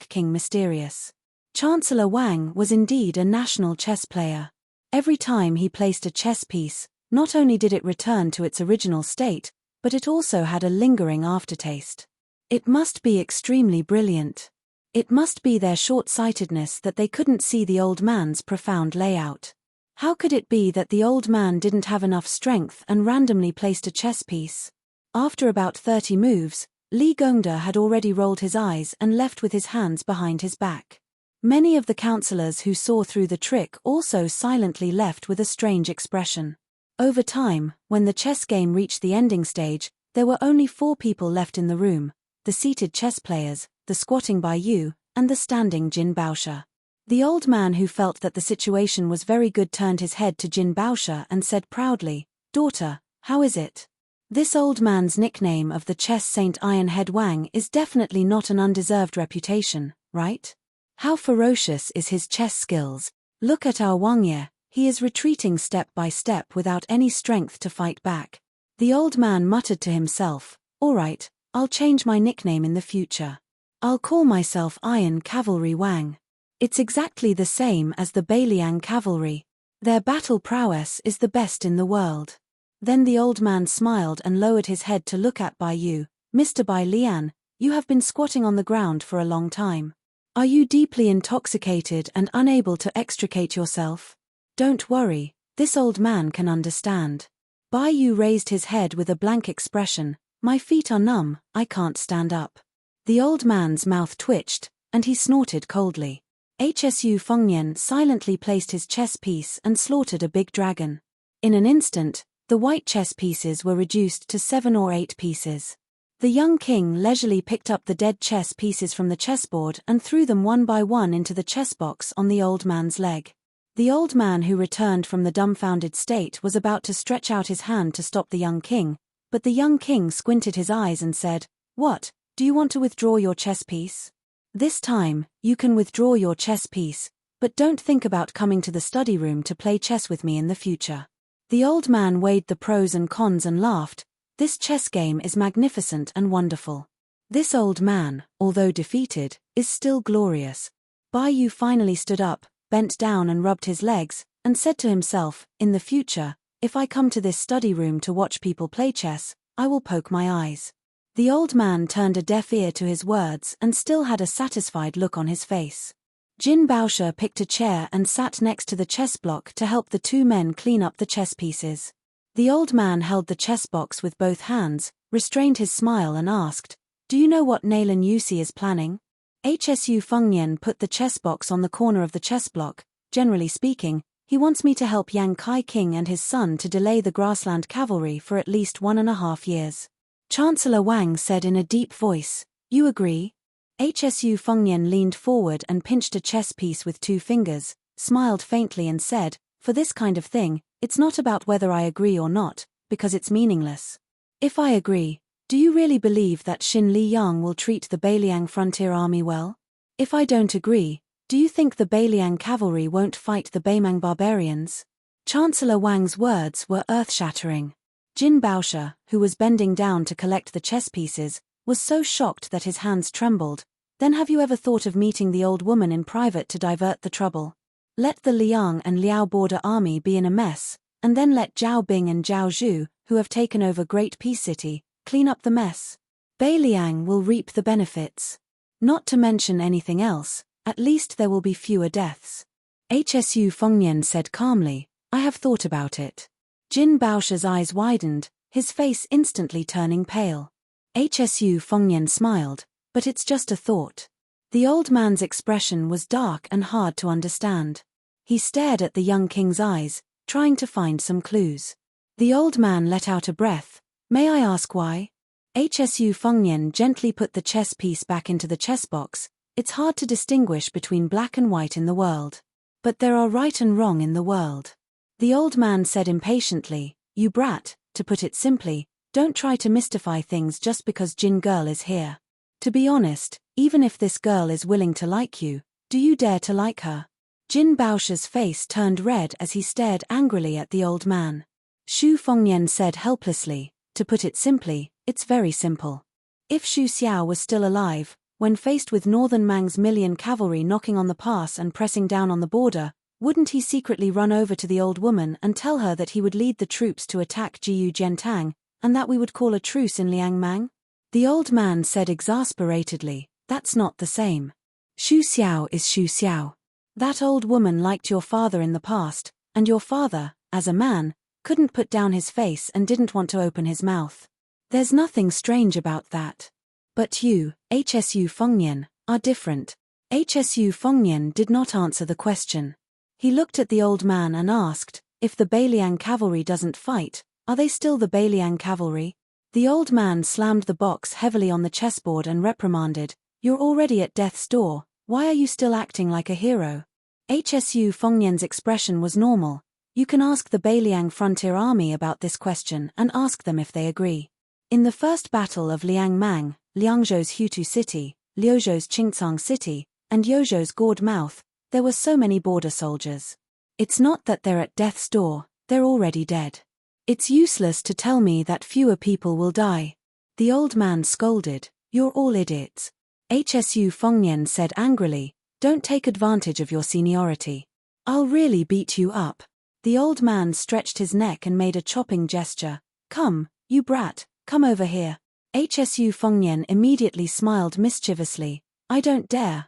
King mysterious. Chancellor Wang was indeed a national chess player. Every time he placed a chess piece, not only did it return to its original state, but it also had a lingering aftertaste. It must be extremely brilliant. It must be their short-sightedness that they couldn't see the old man's profound layout. How could it be that the old man didn't have enough strength and randomly placed a chess piece? After about 30 moves, Li Gongda had already rolled his eyes and left with his hands behind his back. Many of the councillors who saw through the trick also silently left with a strange expression. Over time, when the chess game reached the ending stage, there were only 4 people left in the room: the seated chess players, the squatting Bai Yu, and the standing Jin Baoshe. The old man, who felt that the situation was very good, turned his head to Jin Baoshe and said proudly, "Daughter, how is it?" This old man's nickname of the chess saint Ironhead Wang is definitely not an undeserved reputation, right? How ferocious is his chess skills. Look at our Wangye, he is retreating step by step without any strength to fight back. The old man muttered to himself, "All right, I'll change my nickname in the future. I'll call myself Iron Cavalry Wang. It's exactly the same as the Beiliang cavalry. Their battle prowess is the best in the world." Then the old man smiled and lowered his head to look at Bai Yu. "Mr. Bai Lian, you have been squatting on the ground for a long time. Are you deeply intoxicated and unable to extricate yourself?" "Don't worry, this old man can understand." Bai Yu raised his head with a blank expression. "My feet are numb, I can't stand up." The old man's mouth twitched, and he snorted coldly. Hsu Fengnian silently placed his chess piece and slaughtered a big dragon. In an instant, the white chess pieces were reduced to 7 or 8 pieces. The young king leisurely picked up the dead chess pieces from the chessboard and threw them one by one into the chess box on the old man's leg. The old man who returned from the dumbfounded state was about to stretch out his hand to stop the young king, but the young king squinted his eyes and said, "What, do you want to withdraw your chess piece? This time, you can withdraw your chess piece, but don't think about coming to the study room to play chess with me in the future." The old man weighed the pros and cons and laughed. "This chess game is magnificent and wonderful. This old man, although defeated, is still glorious." Bai Yu finally stood up, bent down and rubbed his legs, and said to himself, "In the future, if I come to this study room to watch people play chess, I will poke my eyes." The old man turned a deaf ear to his words and still had a satisfied look on his face. Jin Baosha picked a chair and sat next to the chess block to help the two men clean up the chess pieces. The old man held the chess box with both hands, restrained his smile and asked, "Do you know what Naylan Yusi is planning?" Hsu Fengnian put the chess box on the corner of the chess block. "Generally speaking, he wants me to help Yang Kai King and his son to delay the grassland cavalry for at least 1.5 years. Chancellor Wang said in a deep voice, "You agree?" Hsu Fengnian leaned forward and pinched a chess piece with 2 fingers, smiled faintly and said, "For this kind of thing, it's not about whether I agree or not, because it's meaningless. If I agree, do you really believe that Xin Liyang will treat the Beiliang frontier army well? If I don't agree, do you think the Beiliang cavalry won't fight the Beimang barbarians?" Chancellor Wang's words were earth-shattering. Jin Baosha, who was bending down to collect the chess pieces, was so shocked that his hands trembled. "Then have you ever thought of meeting the old woman in private to divert the trouble? Let the Liang and Liao border army be in a mess, and then let Zhao Bing and Zhao Zhu, who have taken over Great Peace City, clean up the mess. Beiliang will reap the benefits. Not to mention anything else, at least there will be fewer deaths." Hsu Fengnian said calmly, "I have thought about it." Jin Baosha's eyes widened, his face instantly turning pale. Hsu Fengnian smiled, "But it's just a thought." The old man's expression was dark and hard to understand. He stared at the young king's eyes, trying to find some clues. The old man let out a breath. "May I ask why?" Hsu Fengnian gently put the chess piece back into the chess box. "It's hard to distinguish between black and white in the world. But there are right and wrong in the world." The old man said impatiently, "You brat, to put it simply, don't try to mystify things just because Jin girl is here. To be honest, even if this girl is willing to like you, do you dare to like her?" Jin Baosha's face turned red as he stared angrily at the old man. Xu Fengnian said helplessly, "To put it simply, it's very simple. If Xu Xiao was still alive, when faced with Northern Mang's million cavalry knocking on the pass and pressing down on the border, wouldn't he secretly run over to the old woman and tell her that he would lead the troops to attack Jiyu Jiantang, and that we would call a truce in Liangmang?" The old man said exasperatedly, "That's not the same. Xu Xiao is Xu Xiao. That old woman liked your father in the past, and your father, as a man, couldn't put down his face and didn't want to open his mouth. There's nothing strange about that. But you, Hsu Fengnian, are different." Hsu Fengnian did not answer the question. He looked at the old man and asked, "If the Beiliang cavalry doesn't fight, are they still the Beiliang cavalry?" The old man slammed the box heavily on the chessboard and reprimanded, "You're already at death's door, why are you still acting like a hero?" Hsu Fengnian's expression was normal. "You can ask the Beiliang frontier army about this question and ask them if they agree. In the first battle of Liangmang, Liangzhou's Hutu city, Liuzhou's Qingcang city, and Yozhou's Gourd Mouth, there were so many border soldiers. It's not that they're at death's door, they're already dead. It's useless to tell me that fewer people will die." The old man scolded, "You're all idiots." Hsu Fengnian said angrily, "Don't take advantage of your seniority. I'll really beat you up." The old man stretched his neck and made a chopping gesture. "Come, you brat, come over here." Hsu Fengnian immediately smiled mischievously. I don't dare.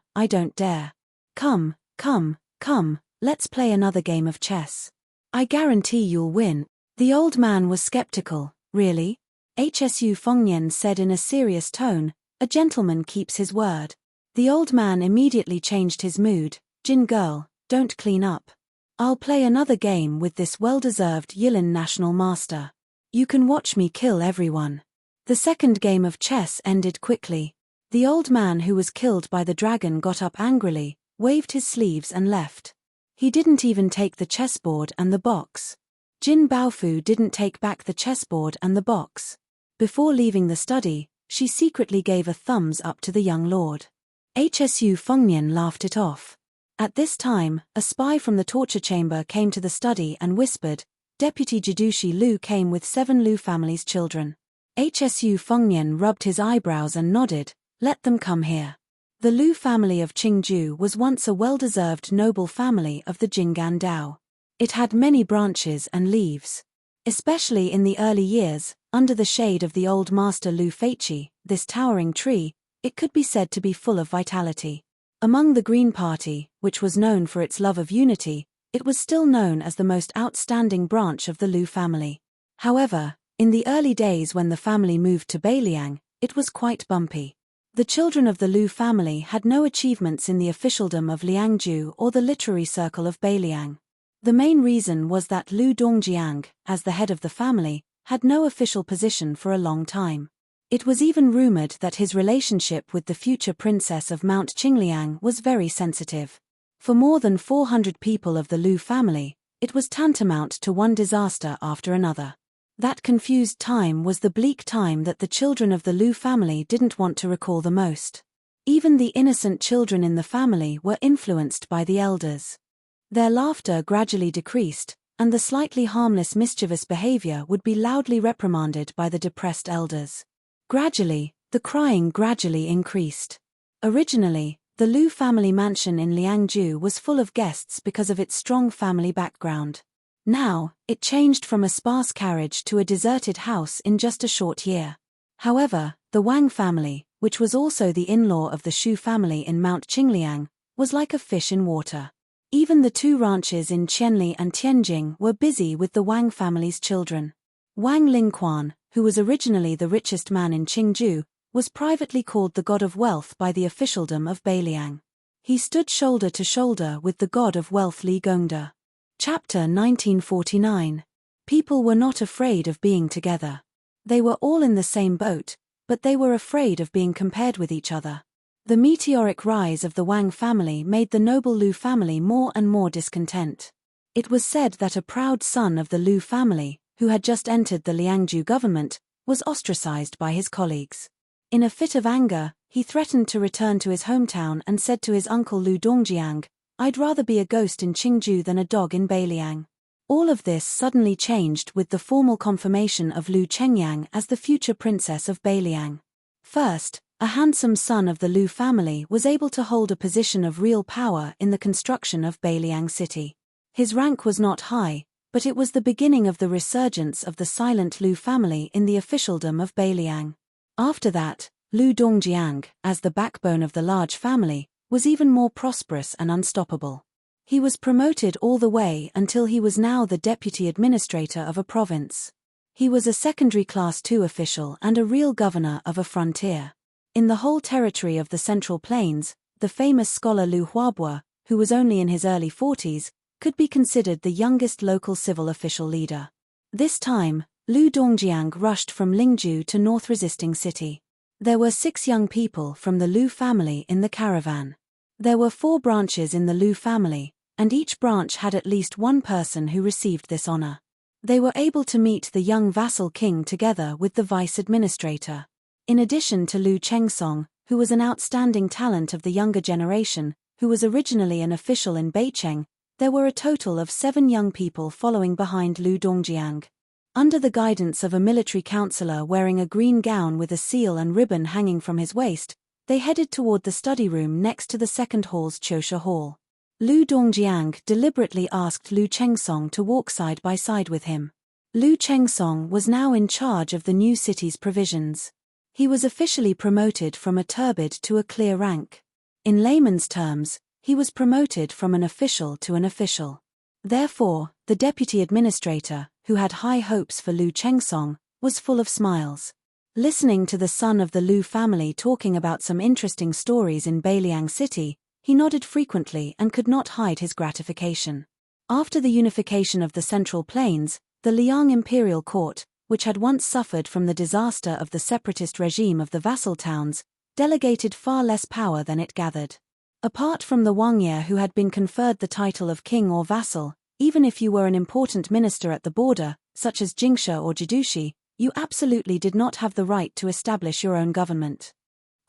Come, let's play another game of chess. I guarantee you'll win." The old man was skeptical. "Really?" Hsu Fengnian said in a serious tone, "A gentleman keeps his word." The old man immediately changed his mood. "Jin girl, don't clean up. I'll play another game with this well-deserved Yilin national master. You can watch me kill everyone." The second game of chess ended quickly. The old man who was killed by the dragon got up angrily, waved his sleeves and left. He didn't even take the chessboard and the box. Jin Baofu didn't take back the chessboard and the box. Before leaving the study, she secretly gave a thumbs up to the young lord. Hsu Fengnian laughed it off. At this time, a spy from the torture chamber came to the study and whispered, Deputy Jidushi Lu came with 7 Lu family's children. Hsu Fengnian rubbed his eyebrows and nodded, let them come here. The Lu family of Qingju was once a well-deserved noble family of the Jinggan Dao. It had many branches and leaves. Especially in the early years, under the shade of the old master Lu Feiqi, this towering tree, it could be said to be full of vitality. Among the Green Party, which was known for its love of unity, it was still known as the most outstanding branch of the Lu family. However, in the early days when the family moved to Beiliang, it was quite bumpy. The children of the Lu family had no achievements in the officialdom of Liangju or the literary circle of Beiliang. The main reason was that Lu Dongjiang, as the head of the family, had no official position for a long time. It was even rumored that his relationship with the future princess of Mount Qingliang was very sensitive. For more than 400 people of the Lu family, it was tantamount to one disaster after another. That confused time was the bleak time that the children of the Lu family didn't want to recall the most. Even the innocent children in the family were influenced by the elders. Their laughter gradually decreased, and the slightly harmless mischievous behavior would be loudly reprimanded by the depressed elders. Gradually, the crying gradually increased. Originally, the Lu family mansion in Liangju was full of guests because of its strong family background. Now, it changed from a sparse carriage to a deserted house in just a short year. However, the Wang family, which was also the in-law of the Shu family in Mount Qingliang, was like a fish in water. Even the 2 ranches in Qianli and Tianjing were busy with the Wang family's children. Wang Lingquan, who was originally the richest man in Qingju, was privately called the god of wealth by the officialdom of Beiliang. He stood shoulder to shoulder with the god of wealth Li Gongda. Chapter 1949. People were not afraid of being together. They were all in the same boat, but they were afraid of being compared with each other. The meteoric rise of the Wang family made the noble Lu family more and more discontent. It was said that a proud son of the Lu family, who had just entered the Liangju government, was ostracized by his colleagues. In a fit of anger, he threatened to return to his hometown and said to his uncle Lu Dongjiang, I'd rather be a ghost in Qingju than a dog in Beiliang. All of this suddenly changed with the formal confirmation of Lu Chengyang as the future princess of Beiliang. First, a handsome son of the Lu family was able to hold a position of real power in the construction of Beiliang city. His rank was not high, but it was the beginning of the resurgence of the silent Lu family in the officialdom of Beiliang. After that, Lu Dongjiang, as the backbone of the large family, was even more prosperous and unstoppable. He was promoted all the way until he was now the deputy administrator of a province. He was a secondary class 2 official and a real governor of a frontier. In the whole territory of the Central Plains, the famous scholar Lu Huabua, who was only in his early 40s, could be considered the youngest local civil official leader. This time, Lu Dongjiang rushed from Lingju to North Resisting City. There were 6 young people from the Lu family in the caravan. There were 4 branches in the Lu family, and each branch had at least one person who received this honor. They were able to meet the young vassal king together with the vice administrator. In addition to Lu Chengsong, who was an outstanding talent of the younger generation, who was originally an official in Beicheng, there were a total of 7 young people following behind Lu Dongjiang. Under the guidance of a military counselor wearing a green gown with a seal and ribbon hanging from his waist, they headed toward the study room next to the second hall's Chosha Hall. Lu Dongjiang deliberately asked Lu Chengsong to walk side by side with him. Lu Chengsong was now in charge of the new city's provisions. He was officially promoted from a turbid to a clear rank. In layman's terms, he was promoted from an official to an official. Therefore, the deputy administrator, who had high hopes for Lu Chengsong, was full of smiles. Listening to the son of the Lu family talking about some interesting stories in Beiliang City, he nodded frequently and could not hide his gratification. After the unification of the Central Plains, the Liang imperial court, which had once suffered from the disaster of the separatist regime of the vassal towns, delegated far less power than it gathered. Apart from the Wangye who had been conferred the title of king or vassal, even if you were an important minister at the border, such as Jingsha or Jidushi, you absolutely did not have the right to establish your own government.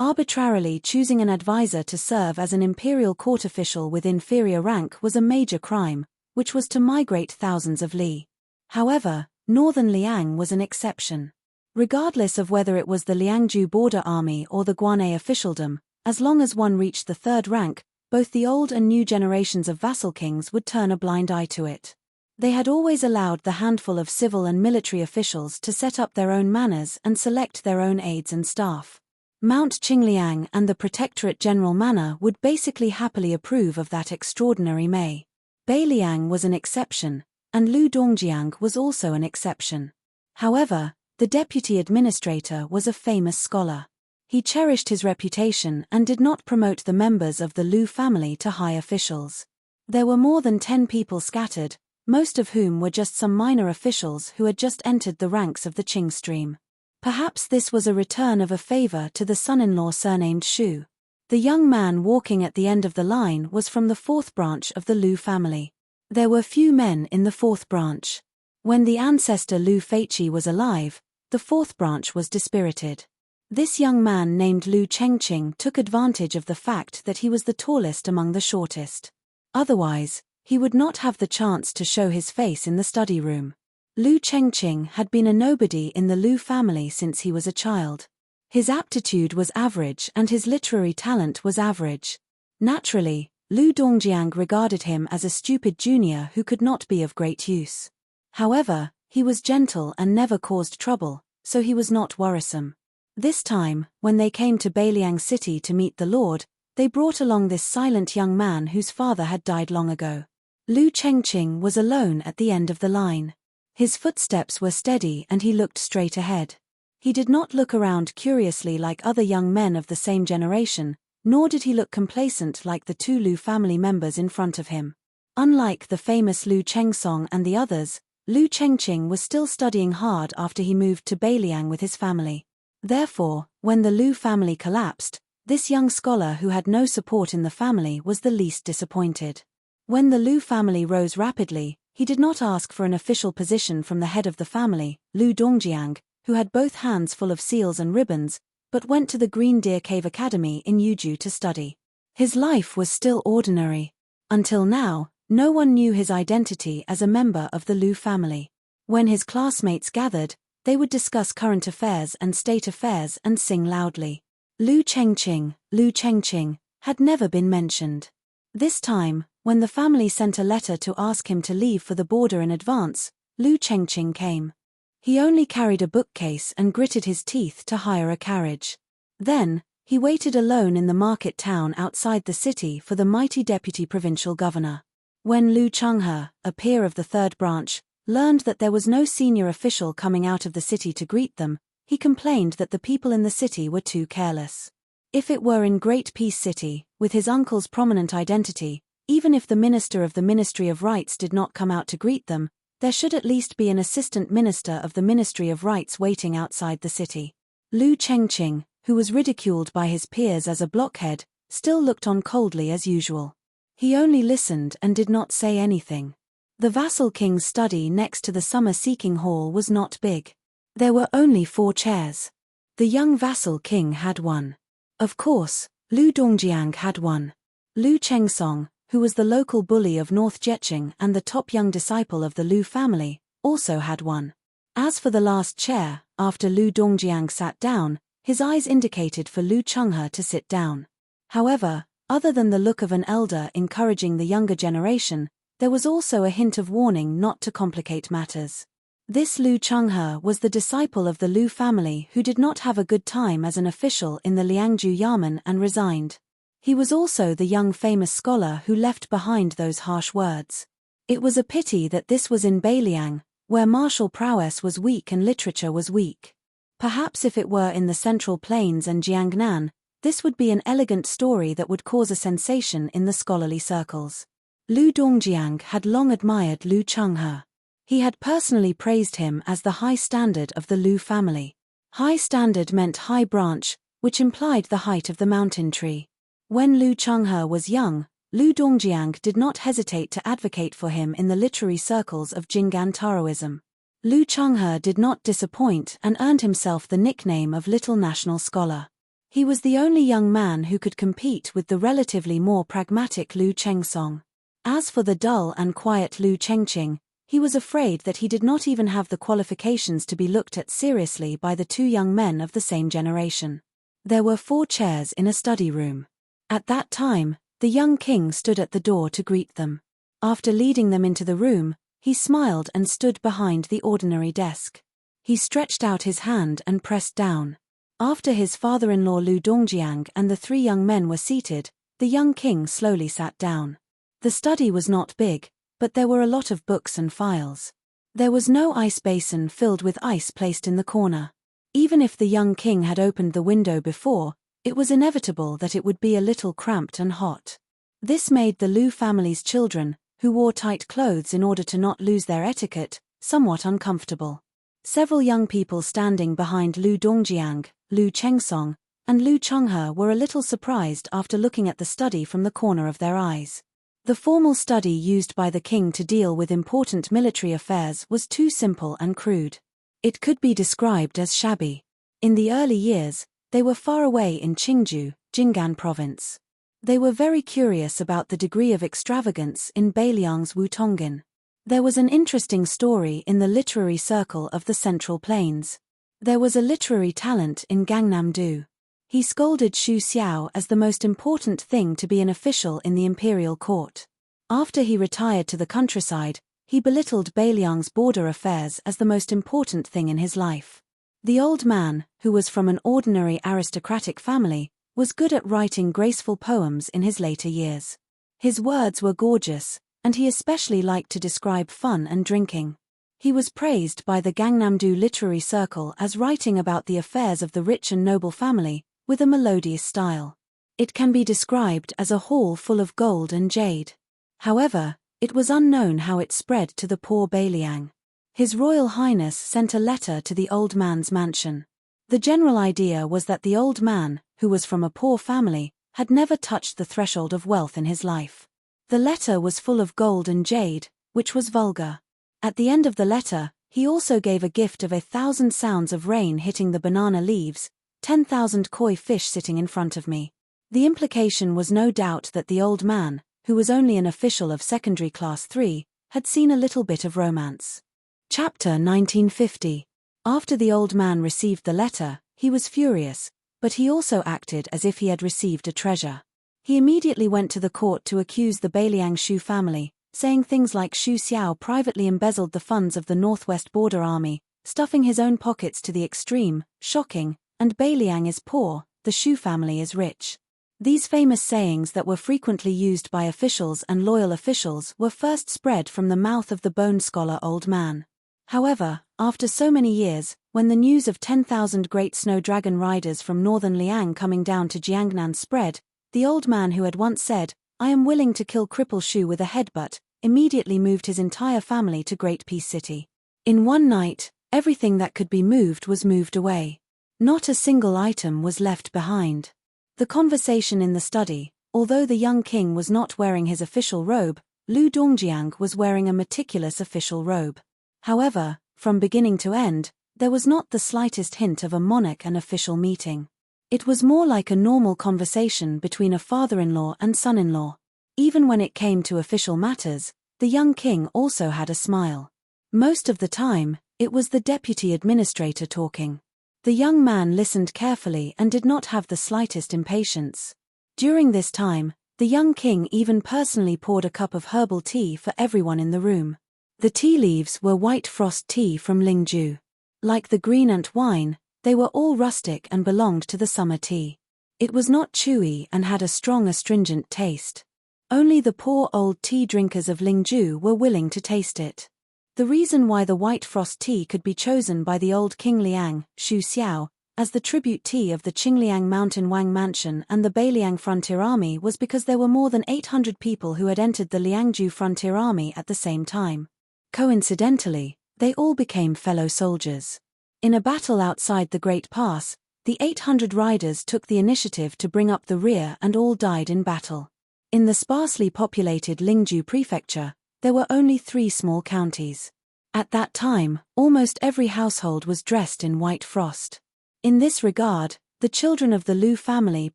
Arbitrarily choosing an advisor to serve as an imperial court official with inferior rank was a major crime, which was to migrate thousands of li. However, Northern Liang was an exception. Regardless of whether it was the Liangju border army or the Guanay officialdom, as long as one reached the third rank, both the old and new generations of vassal kings would turn a blind eye to it. They had always allowed the handful of civil and military officials to set up their own manors and select their own aides and staff. Mount Qingliang and the Protectorate General Manor would basically happily approve of that extraordinary Mei. Beiliang was an exception, and Lu Dongjiang was also an exception. However, the deputy administrator was a famous scholar. He cherished his reputation and did not promote the members of the Lu family to high officials. There were more than 10 people scattered, most of whom were just some minor officials who had just entered the ranks of the Qing stream. Perhaps this was a return of a favor to the son-in-law surnamed Shu. The young man walking at the end of the line was from the fourth branch of the Lu family. There were few men in the fourth branch. When the ancestor Lu Feiqi was alive, the fourth branch was dispirited. This young man named Lu Chengqing took advantage of the fact that he was the tallest among the shortest. Otherwise, he would not have the chance to show his face in the study room. Lu Chengqing had been a nobody in the Lu family since he was a child. His aptitude was average and his literary talent was average. Naturally, Lu Dongjiang regarded him as a stupid junior who could not be of great use. However, he was gentle and never caused trouble, so he was not worrisome. This time, when they came to Beiliang City to meet the Lord, they brought along this silent young man whose father had died long ago. Lu Chengqing was alone at the end of the line. His footsteps were steady and he looked straight ahead. He did not look around curiously like other young men of the same generation, nor did he look complacent like the 2 Lu family members in front of him. Unlike the famous Lu Chengsong and the others, Lu Chengqing was still studying hard after he moved to Beiliang with his family. Therefore, when the Lu family collapsed, this young scholar who had no support in the family was the least disappointed. When the Lu family rose rapidly, he did not ask for an official position from the head of the family, Lu Dongjiang, who had both hands full of seals and ribbons, but went to the Green Deer Cave Academy in Yuju to study. His life was still ordinary. Until now, no one knew his identity as a member of the Lu family. When his classmates gathered, they would discuss current affairs and state affairs and sing loudly. Lu Chengqing, had never been mentioned. This time, when the family sent a letter to ask him to leave for the border in advance, Lu Chengqing came. He only carried a bookcase and gritted his teeth to hire a carriage. Then, he waited alone in the market town outside the city for the mighty deputy provincial governor. When Lu Chenghe, a peer of the third branch, learned that there was no senior official coming out of the city to greet them, he complained that the people in the city were too careless. If it were in Great Peace City, with his uncle's prominent identity, even if the minister of the Ministry of Rights did not come out to greet them, there should at least be an assistant minister of the Ministry of Rights waiting outside the city. Lu Chengqing, who was ridiculed by his peers as a blockhead, still looked on coldly as usual. He only listened and did not say anything. The vassal king's study next to the summer-seeking hall was not big. There were only 4 chairs. The young vassal king had one. Of course, Lu Dongjiang had one. Lu Chengsong, who was the local bully of North Jeqing and the top young disciple of the Lu family, also had one. As for the last chair, after Lu Dongjiang sat down, his eyes indicated for Lu Chenghe to sit down. However, other than the look of an elder encouraging the younger generation, there was also a hint of warning not to complicate matters. This Lu Chenghe was the disciple of the Lu family who did not have a good time as an official in the Liangju Yamen and resigned. He was also the young famous scholar who left behind those harsh words. It was a pity that this was in Beiliang, where martial prowess was weak and literature was weak. Perhaps if it were in the Central Plains and Jiangnan, this would be an elegant story that would cause a sensation in the scholarly circles. Lu Dongjiang had long admired Lu Chenghe. He had personally praised him as the high standard of the Lu family. High standard meant high branch, which implied the height of the mountain tree. When Lu Chenghe was young, Lu Dongjiang did not hesitate to advocate for him in the literary circles of Jinggan Taoism. Lu Chenghe did not disappoint and earned himself the nickname of Little National Scholar. He was the only young man who could compete with the relatively more pragmatic Lu Chengsong. As for the dull and quiet Lu Chengqing, he was afraid that he did not even have the qualifications to be looked at seriously by the two young men of the same generation. There were 4 chairs in a study room. At that time, the young king stood at the door to greet them. After leading them into the room, he smiled and stood behind the ordinary desk. He stretched out his hand and pressed down. After his father-in-law Lu Dongjiang and the 3 young men were seated, the young king slowly sat down. The study was not big, but there were a lot of books and files. There was no ice basin filled with ice placed in the corner. Even if the young king had opened the window before, it was inevitable that it would be a little cramped and hot. This made the Lu family's children, who wore tight clothes in order to not lose their etiquette, somewhat uncomfortable. Several young people standing behind Lu Dongjiang, Lu Chengsong, and Lu Chenghe were a little surprised after looking at the study from the corner of their eyes. The formal study used by the king to deal with important military affairs was too simple and crude. It could be described as shabby. In the early years, they were far away in Qingju, Jinggan province. They were very curious about the degree of extravagance in Beiliang's Wutongin. There was an interesting story in the literary circle of the Central Plains. There was a literary talent in Gangnam-do. He scolded Xu Xiao as the most important thing to be an official in the imperial court. After he retired to the countryside, he belittled Beiliang's border affairs as the most important thing in his life. The old man, who was from an ordinary aristocratic family, was good at writing graceful poems in his later years. His words were gorgeous, and he especially liked to describe fun and drinking. He was praised by the Gangnam-do literary circle as writing about the affairs of the rich and noble family, with a melodious style. It can be described as a hall full of gold and jade. However, it was unknown how it spread to the poor Beiliang. His Royal Highness sent a letter to the old man's mansion. The general idea was that the old man, who was from a poor family, had never touched the threshold of wealth in his life. The letter was full of gold and jade, which was vulgar. At the end of the letter, he also gave a gift of 1,000 sounds of rain hitting the banana leaves, 10,000 koi fish sitting in front of me. The implication was no doubt that the old man, who was only an official of secondary class 3, had seen a little bit of romance. Chapter 1950. After the old man received the letter, he was furious, but he also acted as if he had received a treasure. He immediately went to the court to accuse the Beiliang Shu family, saying things like Xu Xiao privately embezzled the funds of the Northwest Border Army, stuffing his own pockets to the extreme, shocking, and Beiliang is poor, the Shu family is rich. These famous sayings that were frequently used by officials and loyal officials were first spread from the mouth of the bone scholar old man. However, after so many years, when the news of 10,000 great snow dragon riders from northern Liang coming down to Jiangnan spread, the old man who had once said, "I am willing to kill Cripple Shu with a headbutt," immediately moved his entire family to Great Peace City. In one night, everything that could be moved was moved away. Not a single item was left behind. The conversation in the study, although the young king was not wearing his official robe, Lu Dongjiang was wearing a meticulous official robe. However, from beginning to end, there was not the slightest hint of a monarch and official meeting. It was more like a normal conversation between a father-in-law and son-in-law. Even when it came to official matters, the young king also had a smile. Most of the time, it was the deputy administrator talking. The young man listened carefully and did not have the slightest impatience. During this time, the young king even personally poured a cup of herbal tea for everyone in the room. The tea leaves were white frost tea from Lingju. Like the green ant wine, they were all rustic and belonged to the summer tea. It was not chewy and had a strong astringent taste. Only the poor old tea drinkers of Lingju were willing to taste it. The reason why the white frost tea could be chosen by the old King Liang, Xu Xiao, as the tribute tea of the Qingliang Mountain Wang Mansion and the Beiliang Frontier Army was because there were more than 800 people who had entered the Liangju Frontier Army at the same time. Coincidentally, they all became fellow soldiers. In a battle outside the Great Pass, The 800 riders took the initiative to bring up the rear and all died in battle. In the sparsely populated Lingju prefecture, there were only 3 small counties. At that time, almost every household was dressed in white frost. In this regard, the children of the Lu family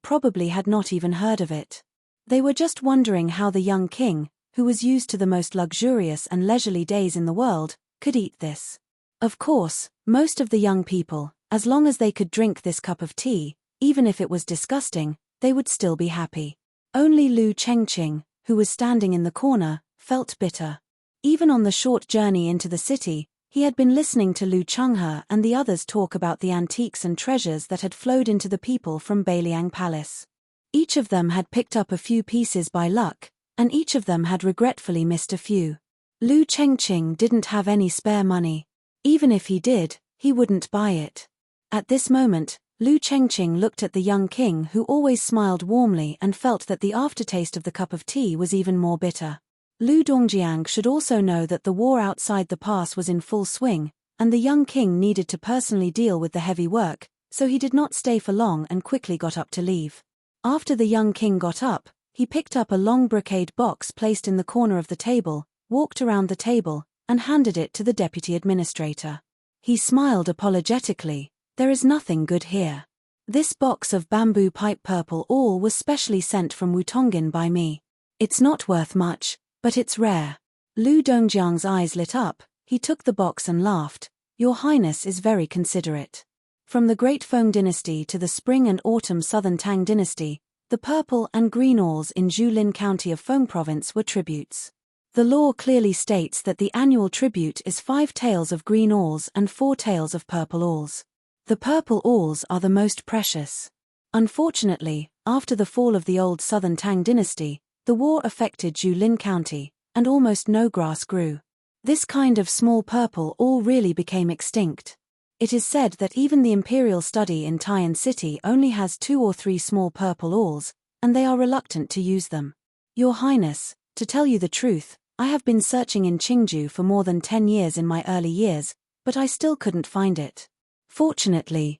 probably had not even heard of it. They were just wondering how the young king, who was used to the most luxurious and leisurely days in the world, could eat this. Of course, most of the young people, as long as they could drink this cup of tea, even if it was disgusting, they would still be happy. Only Lu Chengqing, who was standing in the corner, felt bitter. Even on the short journey into the city, he had been listening to Lu Chenghe and the others talk about the antiques and treasures that had flowed into the people from Beiliang Palace. Each of them had picked up a few pieces by luck, and each of them had regretfully missed a few. Lu Chengqing didn't have any spare money. Even if he did, he wouldn't buy it. At this moment, Lu Chengqing looked at the young king, who always smiled warmly, and felt that the aftertaste of the cup of tea was even more bitter. Lu Dongjiang should also know that the war outside the pass was in full swing, and the young king needed to personally deal with the heavy work, so he did not stay for long and quickly got up to leave. After the young king got up, he picked up a long brocade box placed in the corner of the table, walked around the table, and handed it to the deputy administrator. He smiled apologetically. "There is nothing good here. This box of bamboo pipe purple all was specially sent from Wutongin by me. It's not worth much, but it's rare." Lu Dongjiang's eyes lit up. He took the box and laughed. "Your Highness is very considerate. From the Great Feng dynasty to the Spring and Autumn Southern Tang dynasty, the purple and green awls in Julin County of Feng Province were tributes. The law clearly states that the annual tribute is 5 taels of green awls and 4 taels of purple awls. The purple awls are the most precious. Unfortunately, after the fall of the old Southern Tang dynasty, the war affected Julin County, and almost no grass grew. This kind of small purple awl really became extinct. It is said that even the imperial study in Taiyan City only has 2 or 3 small purple awls, and they are reluctant to use them. Your Highness, to tell you the truth, I have been searching in Qingju for more than 10 years in my early years, but I still couldn't find it. Fortunately,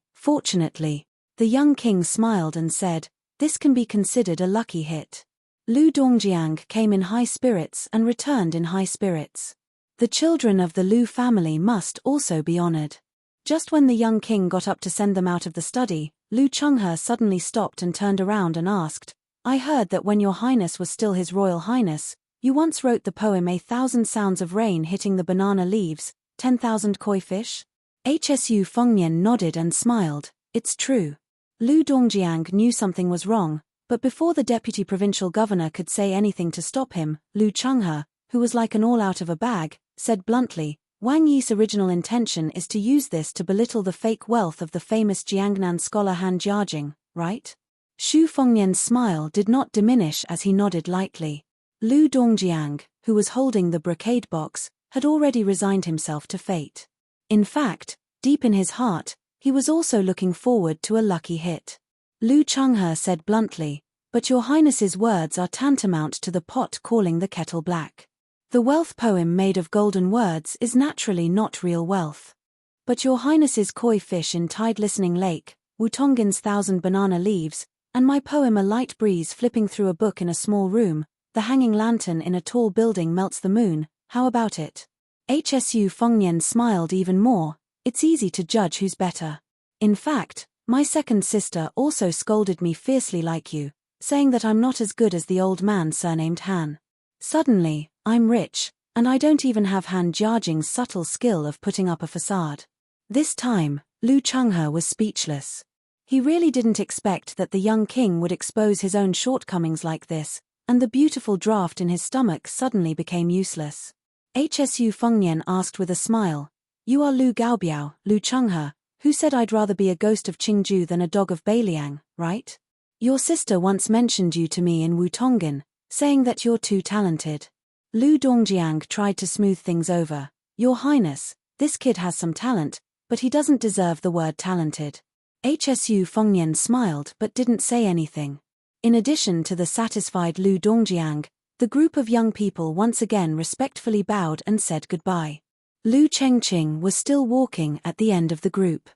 the young king smiled and said, "This can be considered a lucky hit." Lu Dongjiang came in high spirits and returned in high spirits. The children of the Lu family must also be honored. Just when the young king got up to send them out of the study, Lu Chenghe suddenly stopped and turned around and asked, "I heard that when your Highness was still His Royal Highness, you once wrote the poem 1,000 Sounds of Rain Hitting the Banana Leaves, 10,000 Koi Fish?" Hsu Fengnian nodded and smiled. "It's true." Lu Dongjiang knew something was wrong, but before the deputy provincial governor could say anything to stop him, Lu Chenghe, who was like an all out of a bag, said bluntly, "Wang Yi's original intention is to use this to belittle the fake wealth of the famous Jiangnan scholar Han Jiajing, right?" Xu Fengnian's smile did not diminish as he nodded lightly. Lu Dongjiang, who was holding the brocade box, had already resigned himself to fate. In fact, deep in his heart, he was also looking forward to a lucky hit. Lu Chenghe said bluntly, "But your Highness's words are tantamount to the pot calling the kettle black. The wealth poem made of golden words is naturally not real wealth. But your Highness's koi fish in Tide Listening Lake, Wutongin's 1,000 banana leaves, and my poem A Light Breeze Flipping Through a Book in a Small Room, The Hanging Lantern in a Tall Building Melts the Moon, how about it?" Hsu Fengnian smiled even more. "It's easy to judge who's better. In fact, my second sister also scolded me fiercely like you, saying that I'm not as good as the old man surnamed Han. Suddenly, I'm rich, and I don't even have Han Jiajing's subtle skill of putting up a facade." This time, Lu Chenghe was speechless. He really didn't expect that the young king would expose his own shortcomings like this, and the beautiful draft in his stomach suddenly became useless. Hsu Fengnian asked with a smile, "You are Lu Gaobiao, Lu Chenghe, who said I'd rather be a ghost of Qingju than a dog of Beiliang, right? Your sister once mentioned you to me in Wutongin, saying that you're too talented." Lu Dongjiang tried to smooth things over. "Your Highness, this kid has some talent, but he doesn't deserve the word talented." Hsu Fengnian smiled but didn't say anything. In addition to the satisfied Lu Dongjiang, the group of young people once again respectfully bowed and said goodbye. Lu Chengqing was still walking at the end of the group.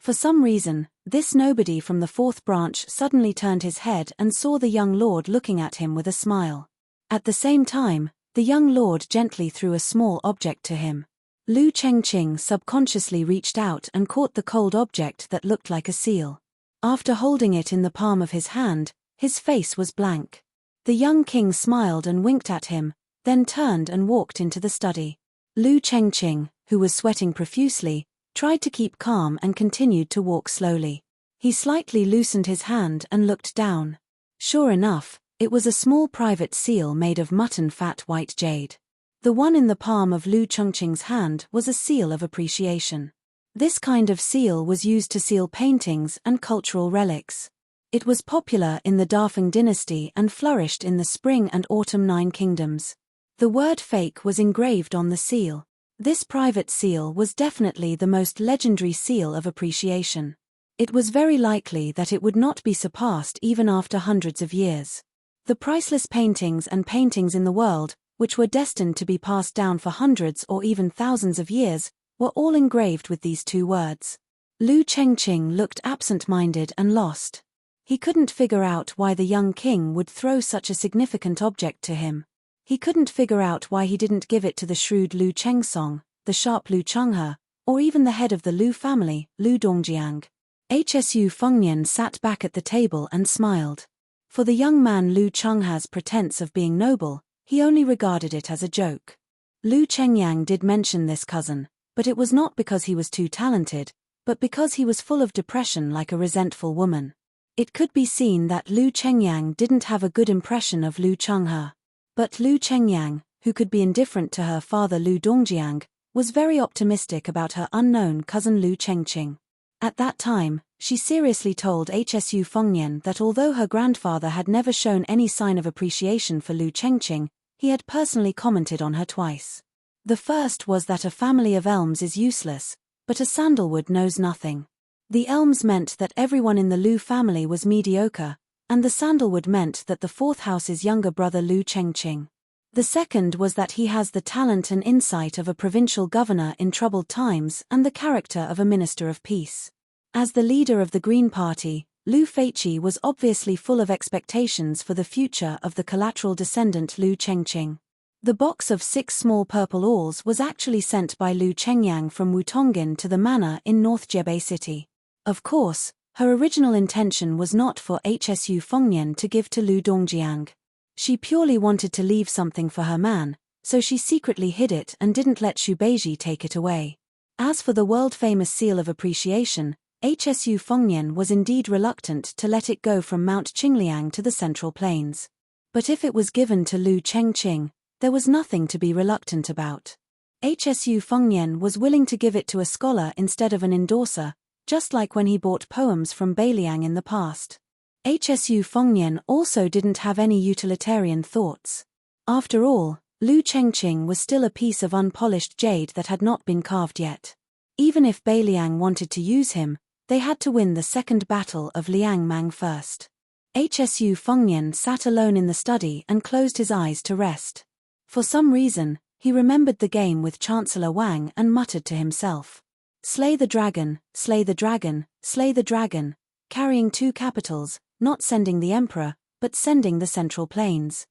For some reason, This nobody from the fourth branch suddenly turned his head and saw the young lord looking at him with a smile. At the same time, the young lord gently threw a small object to him. Lu Chengqing subconsciously reached out and caught the cold object that looked like a seal. After holding it in the palm of his hand, his face was blank. The young king smiled and winked at him, then turned and walked into the study. Lu Chengqing, who was sweating profusely, tried to keep calm and continued to walk slowly. He slightly loosened his hand and looked down. Sure enough, it was a small private seal made of mutton fat white jade. The one in the palm of Lu Chengqing's hand was a seal of appreciation. This kind of seal was used to seal paintings and cultural relics. It was popular in the Dafeng dynasty and flourished in the spring and autumn Nine Kingdoms. The word fake was engraved on the seal. This private seal was definitely the most legendary seal of appreciation. It was very likely that it would not be surpassed even after hundreds of years. The priceless paintings and paintings in the world, which were destined to be passed down for hundreds or even thousands of years, were all engraved with these two words. Lu Chengqing looked absent-minded and lost. He couldn't figure out why the young king would throw such a significant object to him. He couldn't figure out why he didn't give it to the shrewd Lu Chengsong, the sharp Lu Chenghe, or even the head of the Lu family, Lu Dongjiang. Hsu Fengnian sat back at the table and smiled. For the young man Lu Chenghe's pretense of being noble, he only regarded it as a joke. Lu Chengyang did mention this cousin, but it was not because he was too talented, but because he was full of depression like a resentful woman. It could be seen that Lu Chengyang didn't have a good impression of Lu Chenghe. But Lu Chengyang, who could be indifferent to her father Lu Dongjiang, was very optimistic about her unknown cousin Lu Chengqing. At that time, she seriously told Hsu Fengnian that although her grandfather had never shown any sign of appreciation for Lu Chengqing, he had personally commented on her twice. The first was that a family of elms is useless, but a sandalwood knows nothing. The elms meant that everyone in the Lu family was mediocre, and the sandalwood meant that the fourth house's younger brother Lu Chengqing. The second was that he has the talent and insight of a provincial governor in troubled times and the character of a minister of peace. As the leader of the Green Party, Lu Feiqi was obviously full of expectations for the future of the collateral descendant Lu Chengqing. The box of 6 small purple awls was actually sent by Lu Chengyang from Wutongin to the manor in North Jebei City. Of course, her original intention was not for Hsu Fengnian to give to Lu Dongjiang. She purely wanted to leave something for her man, so she secretly hid it and didn't let Xu Beiji take it away. As for the world-famous seal of appreciation, Hsu Fengnian was indeed reluctant to let it go from Mount Qingliang to the Central Plains. But if it was given to Lu Chengqing, there was nothing to be reluctant about. Hsu Fengnian was willing to give it to a scholar instead of an endorser, just like when he bought poems from Beiliang in the past. Hsu Fengnian also didn't have any utilitarian thoughts. After all, Lu Chengqing was still a piece of unpolished jade that had not been carved yet. Even if Beiliang wanted to use him, they had to win the second battle of Liang Mang first. Hsu Fengnian sat alone in the study and closed his eyes to rest. For some reason, he remembered the game with Chancellor Wang and muttered to himself. Slay the dragon, slay the dragon, slay the dragon, carrying 2 capitals, not sending the emperor, but sending the Central Plains.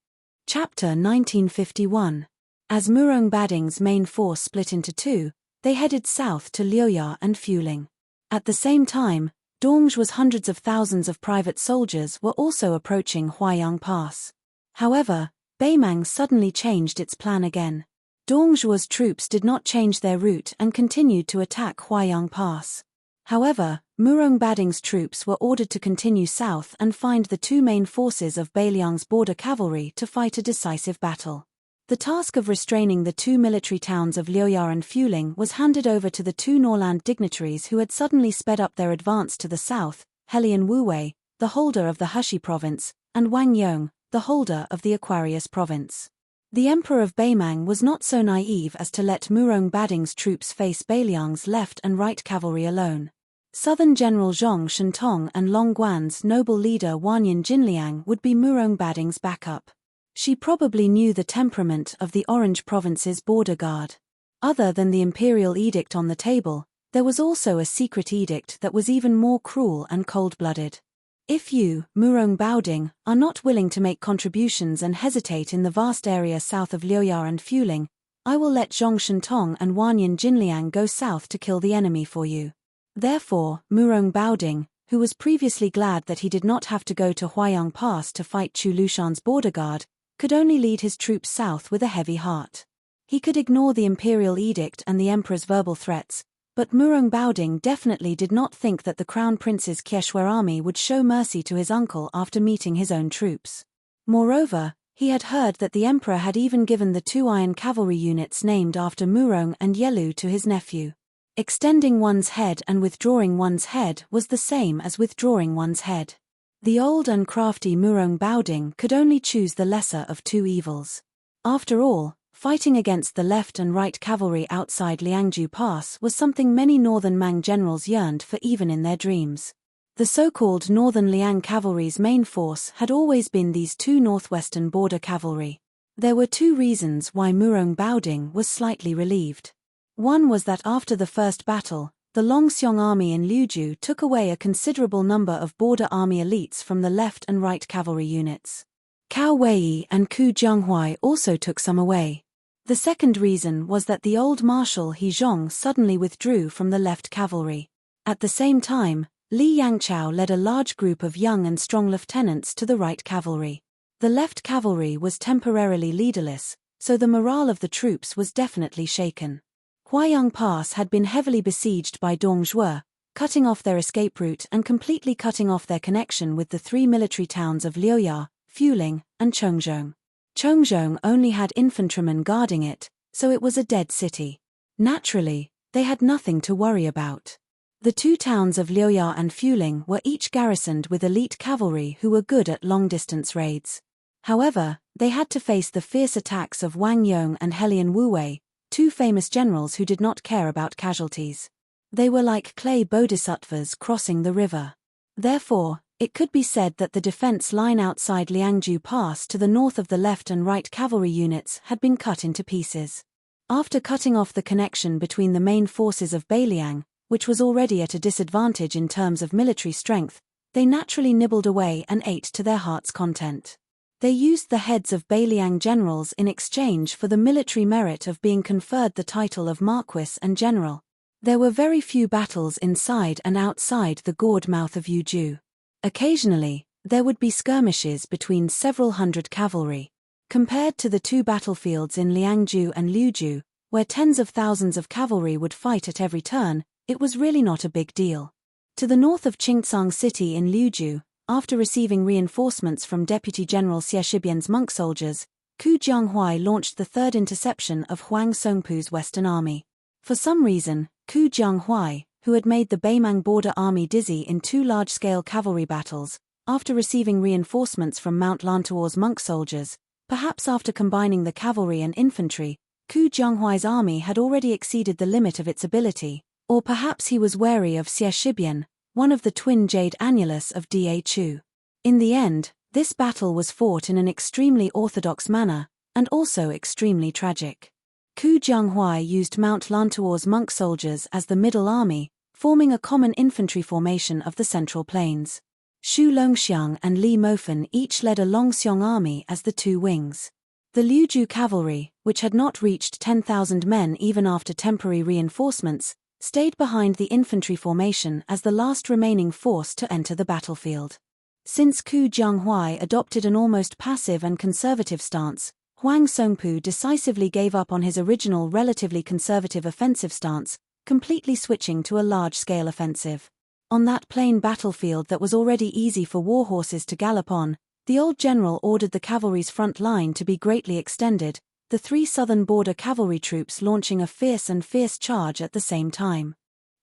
Chapter 1951. As Murong Bading's main force split into 2, they headed south to Liuya and Fuling. At the same time, Dongzhu's hundreds of thousands of private soldiers were also approaching Huayang Pass. However, Beimang suddenly changed its plan again. Dongzhu's troops did not change their route and continued to attack Huayang Pass. However, Murong Bading's troops were ordered to continue south and find the 2 main forces of Beiliang's border cavalry to fight a decisive battle. The task of restraining the 2 military towns of Liuya and Fuling was handed over to the 2 Norland dignitaries who had suddenly sped up their advance to the south, Helian Wuwei, the holder of the Heshi province, and Wang Yong, the holder of the Aquarius province. The Emperor of Beimang was not so naive as to let Murong Bading's troops face Beiliang's left and right cavalry alone. Southern General Zhong Shentong and Longguan's noble leader Wanyan Jinliang would be Murong Bading's backup. She probably knew the temperament of the Orange Province's border guard. Other than the imperial edict on the table, There was also a secret edict that was even more cruel and cold-blooded. If you, Murong Baoding, are not willing to make contributions and hesitate in the vast area south of Liuya and Fuling, I will let Zhong Shentong and Wanyan Jinliang go south to kill the enemy for you. Therefore, Murong Baoding, who was previously glad that he did not have to go to Huayang Pass to fight Chu Lushan's border guard, could only lead his troops south with a heavy heart. He could ignore the imperial edict and the emperor's verbal threats, but Murong Baoding definitely did not think that the crown prince's Kieshwer army would show mercy to his uncle after meeting his own troops. Moreover, he had heard that the emperor had even given the 2 iron cavalry units named after Murong and Yelu to his nephew. Extending one's head and withdrawing one's head was the same as withdrawing one's head. The old and crafty Murong Baoding could only choose the lesser of 2 evils. After all, fighting against the left and right cavalry outside Liangju Pass was something many northern Mang generals yearned for even in their dreams. The so-called northern Liang cavalry's main force had always been these 2 northwestern border cavalry. There were 2 reasons why Murong Baoding was slightly relieved. One was that after the first battle, the Longxiong army in Liuju took away a considerable number of border army elites from the left and right cavalry units. Cao Wei and Ku Jianghuai also took some away. The second reason was that the old Marshal He Zhong suddenly withdrew from the left cavalry. At the same time, Li Yangchao led a large group of young and strong lieutenants to the right cavalry. The left cavalry was temporarily leaderless, so the morale of the troops was definitely shaken. Huayang Pass had been heavily besieged by Dongzhuo, cutting off their escape route and completely cutting off their connection with the 3 military towns of Liuya, Fuling, and Chongzhong. Chongzhong only had infantrymen guarding it, so it was a dead city. Naturally, they had nothing to worry about. The 2 towns of Liuya and Fuling were each garrisoned with elite cavalry who were good at long-distance raids. However, they had to face the fierce attacks of Wang Yong and Helian Wuwei, 2 famous generals who did not care about casualties. They were like clay bodhisattvas crossing the river. Therefore, it could be said that the defense line outside Liangju Pass to the north of the left and right cavalry units had been cut into pieces. After cutting off the connection between the main forces of Beiliang, which was already at a disadvantage in terms of military strength, they naturally nibbled away and ate to their heart's content. They used the heads of Beiliang generals in exchange for the military merit of being conferred the title of Marquis and General. There were very few battles inside and outside the gourd mouth of Yuju. Occasionally, there would be skirmishes between several hundred cavalry. Compared to the 2 battlefields in Liangju and Liuju, where tens of thousands of cavalry would fight at every turn, it was really not a big deal. To the north of Qingcang City in Liuju, after receiving reinforcements from Deputy General Xie Shibian's monk soldiers, Ku Jianghuai launched the 3rd interception of Huang Songpu's Western Army. For some reason, Ku Jianghuai, who had made the Beimang border army dizzy in 2 large-scale cavalry battles, after receiving reinforcements from Mount Lantuor's monk soldiers, perhaps after combining the cavalry and infantry, Ku Jianghuai's army had already exceeded the limit of its ability, or perhaps he was wary of Xie Shibian, one of the twin jade annulus of Da Chu. In the end, this battle was fought in an extremely orthodox manner, and also extremely tragic. Ku Jianghuai used Mount Lantuor's monk soldiers as the middle army, forming a common infantry formation of the Central Plains. Xu Longxiang and Li Mofen each led a Longxiong army as the 2 wings. The Liuju cavalry, which had not reached 10,000 men even after temporary reinforcements, stayed behind the infantry formation as the last remaining force to enter the battlefield. Since Ku Jianghuai adopted an almost passive and conservative stance, Huang Songpu decisively gave up on his original relatively conservative offensive stance, completely switching to a large-scale offensive. On that plain battlefield that was already easy for war horses to gallop on, the old general ordered the cavalry's front line to be greatly extended, the 3 southern border cavalry troops launching a fierce charge at the same time.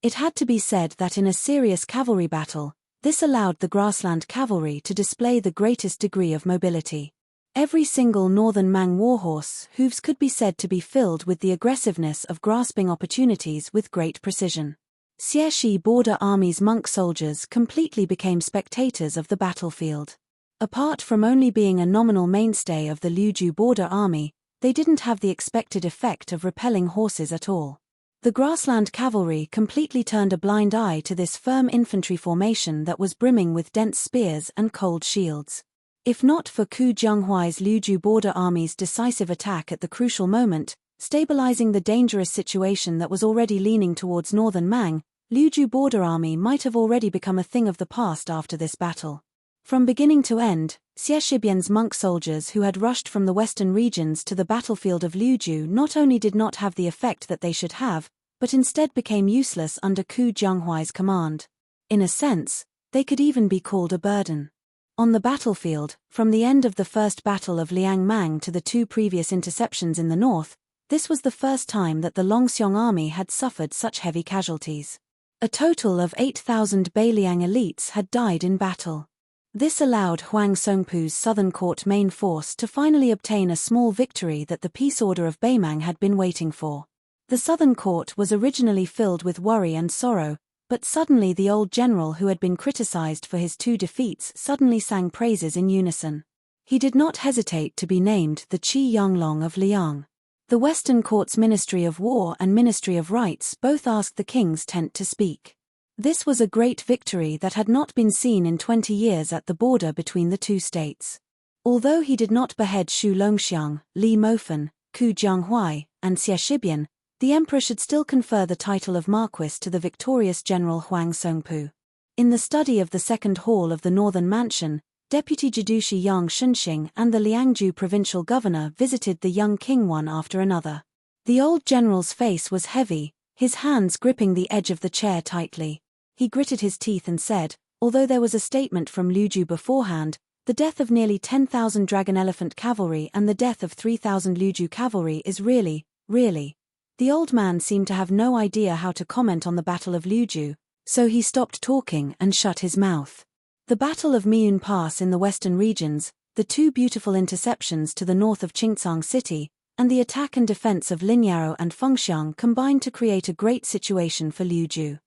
It had to be said that in a serious cavalry battle, this allowed the grassland cavalry to display the greatest degree of mobility. Every single northern Mang warhorse hooves could be said to be filled with the aggressiveness of grasping opportunities with great precision. Xieshi border army's monk soldiers completely became spectators of the battlefield. Apart from only being a nominal mainstay of the Liuju border army, they didn't have the expected effect of repelling horses at all. The grassland cavalry completely turned a blind eye to this firm infantry formation that was brimming with dense spears and cold shields. If not for Ku Jianghuai's Liuzhu border army's decisive attack at the crucial moment, stabilizing the dangerous situation that was already leaning towards northern Mang, Liuzhu border army might have already become a thing of the past after this battle. From beginning to end, Xie Shibian's monk soldiers who had rushed from the western regions to the battlefield of Liuzhu not only did not have the effect that they should have, but instead became useless under Ku Jianghuai's command. In a sense, they could even be called a burden. On the battlefield, from the end of the first battle of Liang Mang to the two previous interceptions in the north, this was the first time that the Longxiong army had suffered such heavy casualties. A total of 8,000 Beiliang elites had died in battle. This allowed Huang Songpu's Southern Court main force to finally obtain a small victory that the peace order of Beimang had been waiting for. The Southern Court was originally filled with worry and sorrow, but suddenly the old general who had been criticized for his two defeats suddenly sang praises in unison. He did not hesitate to be named the Qi Yanglong of Liang. The Western Court's Ministry of War and Ministry of Rights both asked the king's tent to speak. This was a great victory that had not been seen in 20 years at the border between the two states. Although he did not behead Xu Longxiang, Li Mofen, Ku Jianghuai, and Xie Shibian, the emperor should still confer the title of Marquis to the victorious General Huang Songpu. In the study of the second hall of the Northern Mansion, Deputy Jidushi Yang Shunxing and the Liangju provincial governor visited the young king one after another. The old general's face was heavy, his hands gripping the edge of the chair tightly. He gritted his teeth and said, although there was a statement from Liuzhu beforehand, the death of nearly 10,000 dragon elephant cavalry and the death of 3,000 Liuzhu cavalry is really. The old man seemed to have no idea how to comment on the Battle of Liuzhu, so he stopped talking and shut his mouth. The Battle of Miyun Pass in the western regions, the two beautiful interceptions to the north of Qingcang City, and the attack and defense of Linyao and Fengxiang combined to create a great situation for Liuzhu.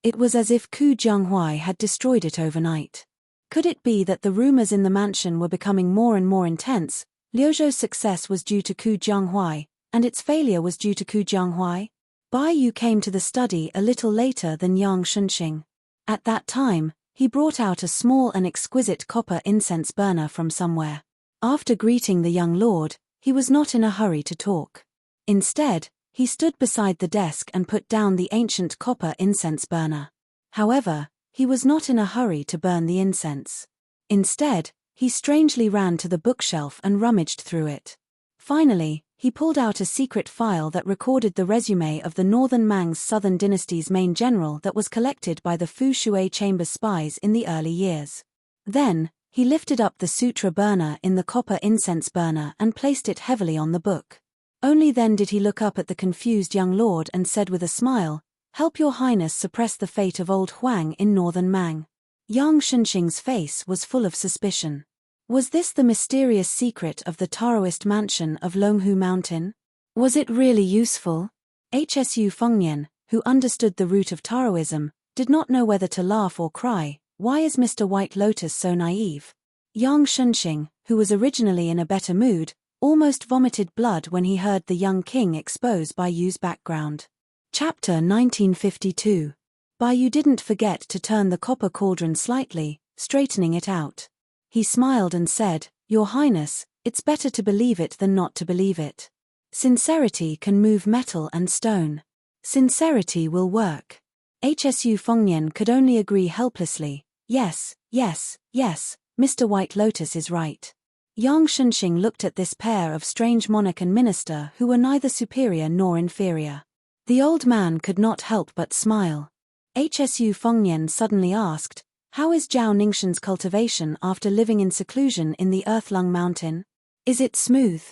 It was as if Ku Jianghuai had destroyed it overnight. Could it be that the rumors in the mansion were becoming more and more intense? Liuzhu's success was due to Ku Jianghuai, and its failure was due to Ku Jianghuai? Bai Yu came to the study a little later than Yang Shunxing. At that time, he brought out a small and exquisite copper incense burner from somewhere. After greeting the young lord, he was not in a hurry to talk. Instead, he stood beside the desk and put down the ancient copper incense burner. However, he was not in a hurry to burn the incense. Instead, he strangely ran to the bookshelf and rummaged through it. Finally, he pulled out a secret file that recorded the resume of the Northern Mang's Southern Dynasty's main general that was collected by the Fu Shui chamber spies in the early years. Then, he lifted up the sutra burner in the copper incense burner and placed it heavily on the book. Only then did he look up at the confused young lord and said with a smile, "Help your highness suppress the fate of old Huang in Northern Mang." Yang Shunxing's face was full of suspicion. Was this the mysterious secret of the Taoist mansion of Longhu Mountain? Was it really useful? Hsu Fengnian, who understood the root of Taoism, did not know whether to laugh or cry. Why is Mr. White Lotus so naive? Yang Shunxing, who was originally in a better mood, almost vomited blood when he heard the young king expose Bai Yu's background. Chapter 1952. Bai Yu didn't forget to turn the copper cauldron slightly, straightening it out. He smiled and said, "Your Highness, it's better to believe it than not to believe it. Sincerity can move metal and stone. Sincerity will work." Hsu Fengnian could only agree helplessly. Yes, Mr. White Lotus is right. Yang Shunxing looked at this pair of strange monarch and minister who were neither superior nor inferior. The old man could not help but smile. Hsu Fengnian suddenly asked, "How is Zhao Ningxin's cultivation after living in seclusion in the Earthlung Mountain? Is it smooth?"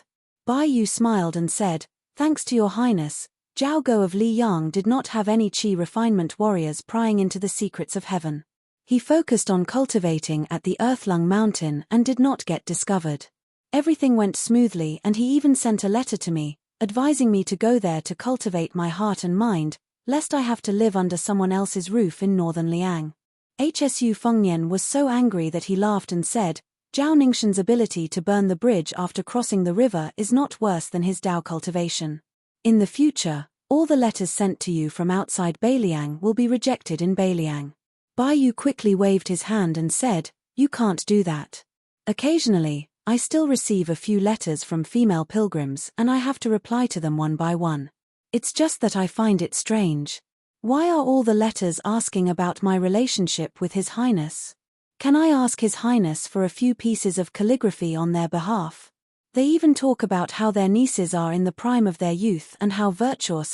Bai Yu smiled and said, "Thanks to your highness, Zhao Go of Liyang did not have any qi refinement warriors prying into the secrets of heaven. He focused on cultivating at the Earthlung Mountain and did not get discovered. Everything went smoothly and he even sent a letter to me, advising me to go there to cultivate my heart and mind, lest I have to live under someone else's roof in northern Liang." Hsu Fengnian was so angry that he laughed and said, "Zhao Ningxin's ability to burn the bridge after crossing the river is not worse than his Dao cultivation. In the future, All the letters sent to you from outside Beiliang will be rejected in Beiliang. Bai Yu quickly waved his hand and said, "You can't do that. Occasionally, I still receive a few letters from female pilgrims and I have to reply to them one by one. It's just that I find it strange. Why are all the letters asking about my relationship with His Highness? Can I ask His Highness for a few pieces of calligraphy on their behalf? They even talk about how their nieces are in the prime of their youth and how virtuous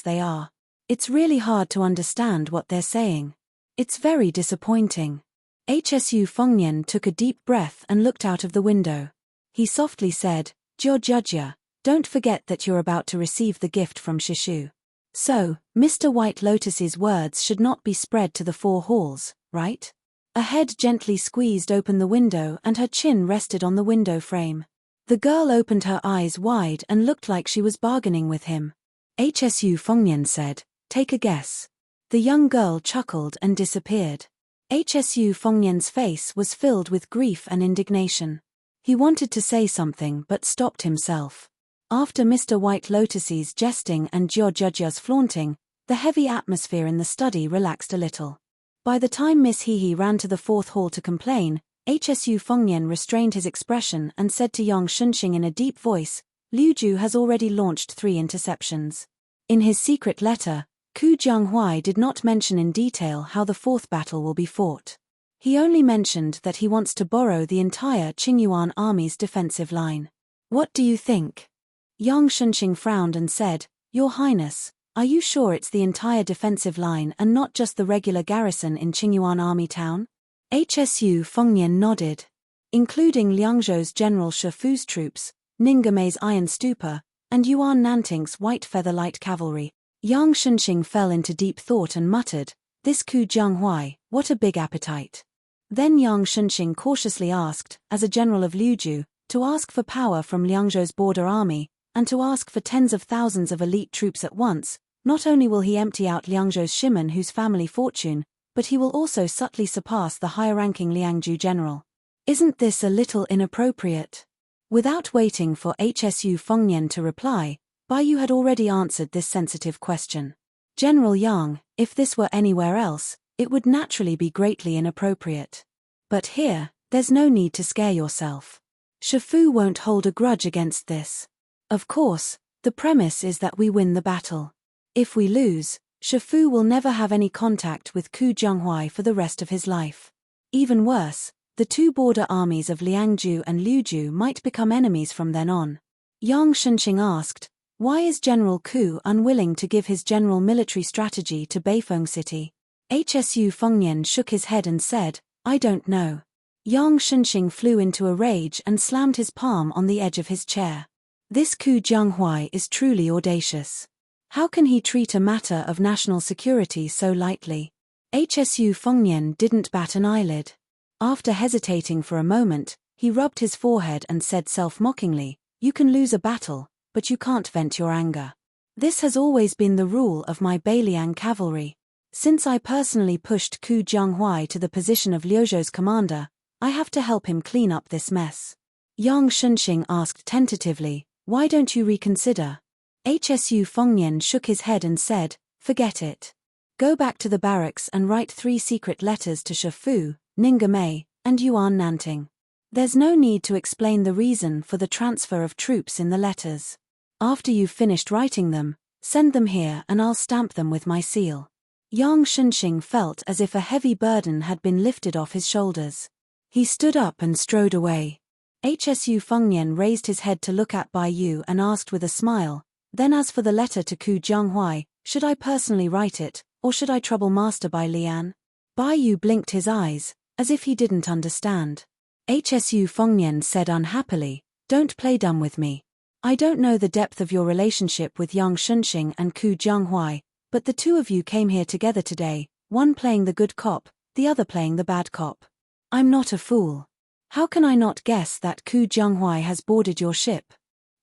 they are. It's really hard to understand what they're saying. It's very disappointing." Hsu Fengnian took a deep breath and looked out of the window. He softly said, "Jiao Jia, don't forget that you're about to receive the gift from Shishu. So, Mr. White Lotus's words should not be spread to the four halls, right?" A head gently squeezed open the window and her chin rested on the window frame. The girl opened her eyes wide and looked like she was bargaining with him. Hsu Fengnian said, "Take a guess." The young girl chuckled and disappeared. Hsu Fengnian's face was filled with grief and indignation. He wanted to say something but stopped himself. After Mr. White Lotus's jesting and Jiao Jia's flaunting, the heavy atmosphere in the study relaxed a little. By the time Miss Hehe ran to the fourth hall to complain, Hsu Fengnian restrained his expression and said to Yang Shunxing in a deep voice, "Liu Ju has already launched 3 interceptions." In his secret letter, Ku Jianghuai did not mention in detail how the fourth battle will be fought. He only mentioned that he wants to borrow the entire Qingyuan army's defensive line. "What do you think?" Yang Shunxing frowned and said, "Your Highness, are you sure it's the entire defensive line and not just the regular garrison in Qingyuan army town?" Hsu Fengnian nodded. "Including Liangzhou's General Shifu's troops, Ningamei's Iron Stupa, and Yuan Nanting's White Feather Light Cavalry." Yang Shunxing fell into deep thought and muttered, "This Ku Jianghuai, what a big appetite." Then Yang Shunxing cautiously asked, as a general of Liuju, to ask for power from Liangzhou's border army, and to ask for tens of thousands of elite troops at once. Not only will he empty out Liangzhou's Shimen whose family fortune, but he will also subtly surpass the higher-ranking Liangju general. Isn't this a little inappropriate? Without waiting for Hsu Fengnian to reply, Bai Yu had already answered this sensitive question. "General Yang, if this were anywhere else, it would naturally be greatly inappropriate. But here, there's no need to scare yourself. Shifu won't hold a grudge against this. Of course, the premise is that we win the battle. If we lose, Shifu will never have any contact with Ku Jianghuai for the rest of his life. Even worse, the 2 border armies of Liangju and Liuju might become enemies from then on." Yang Shunxing asked, "Why is General Ku unwilling to give his general military strategy to Beifeng City?" Hsu Fengnian shook his head and said, "I don't know." Yang Shunxing flew into a rage and slammed his palm on the edge of his chair. This Ku Jianghuai is truly audacious. How can he treat a matter of national security so lightly? Hsu Fengnian didn't bat an eyelid. After hesitating for a moment, he rubbed his forehead and said self-mockingly, "You can lose a battle, but you can't vent your anger. This has always been the rule of my Beiliang cavalry. Since I personally pushed Ku Jianghuai to the position of Liuzhou's commander, I have to help him clean up this mess." Yang Shunxing asked tentatively, "Why don't you reconsider?" Hsu Fengnian shook his head and said, "Forget it. Go back to the barracks and write 3 secret letters to Shifu, Ningamei, and Yuan Nanting. There's no need to explain the reason for the transfer of troops in the letters. After you've finished writing them, send them here and I'll stamp them with my seal." Yang Shunxing felt as if a heavy burden had been lifted off his shoulders. He stood up and strode away. Hsu Fengnian raised his head to look at Bai Yu and asked with a smile, "Then as for the letter to Ku Jianghuai, should I personally write it, or should I trouble Master Bai Lian?" Bai Yu blinked his eyes, as if he didn't understand. Hsu Fengnian said unhappily, "Don't play dumb with me. I don't know the depth of your relationship with Yang Shunxing and Ku Jianghuai, but the 2 of you came here together today, one playing the good cop, the other playing the bad cop. I'm not a fool. How can I not guess that Ku Jianghuai has boarded your ship?"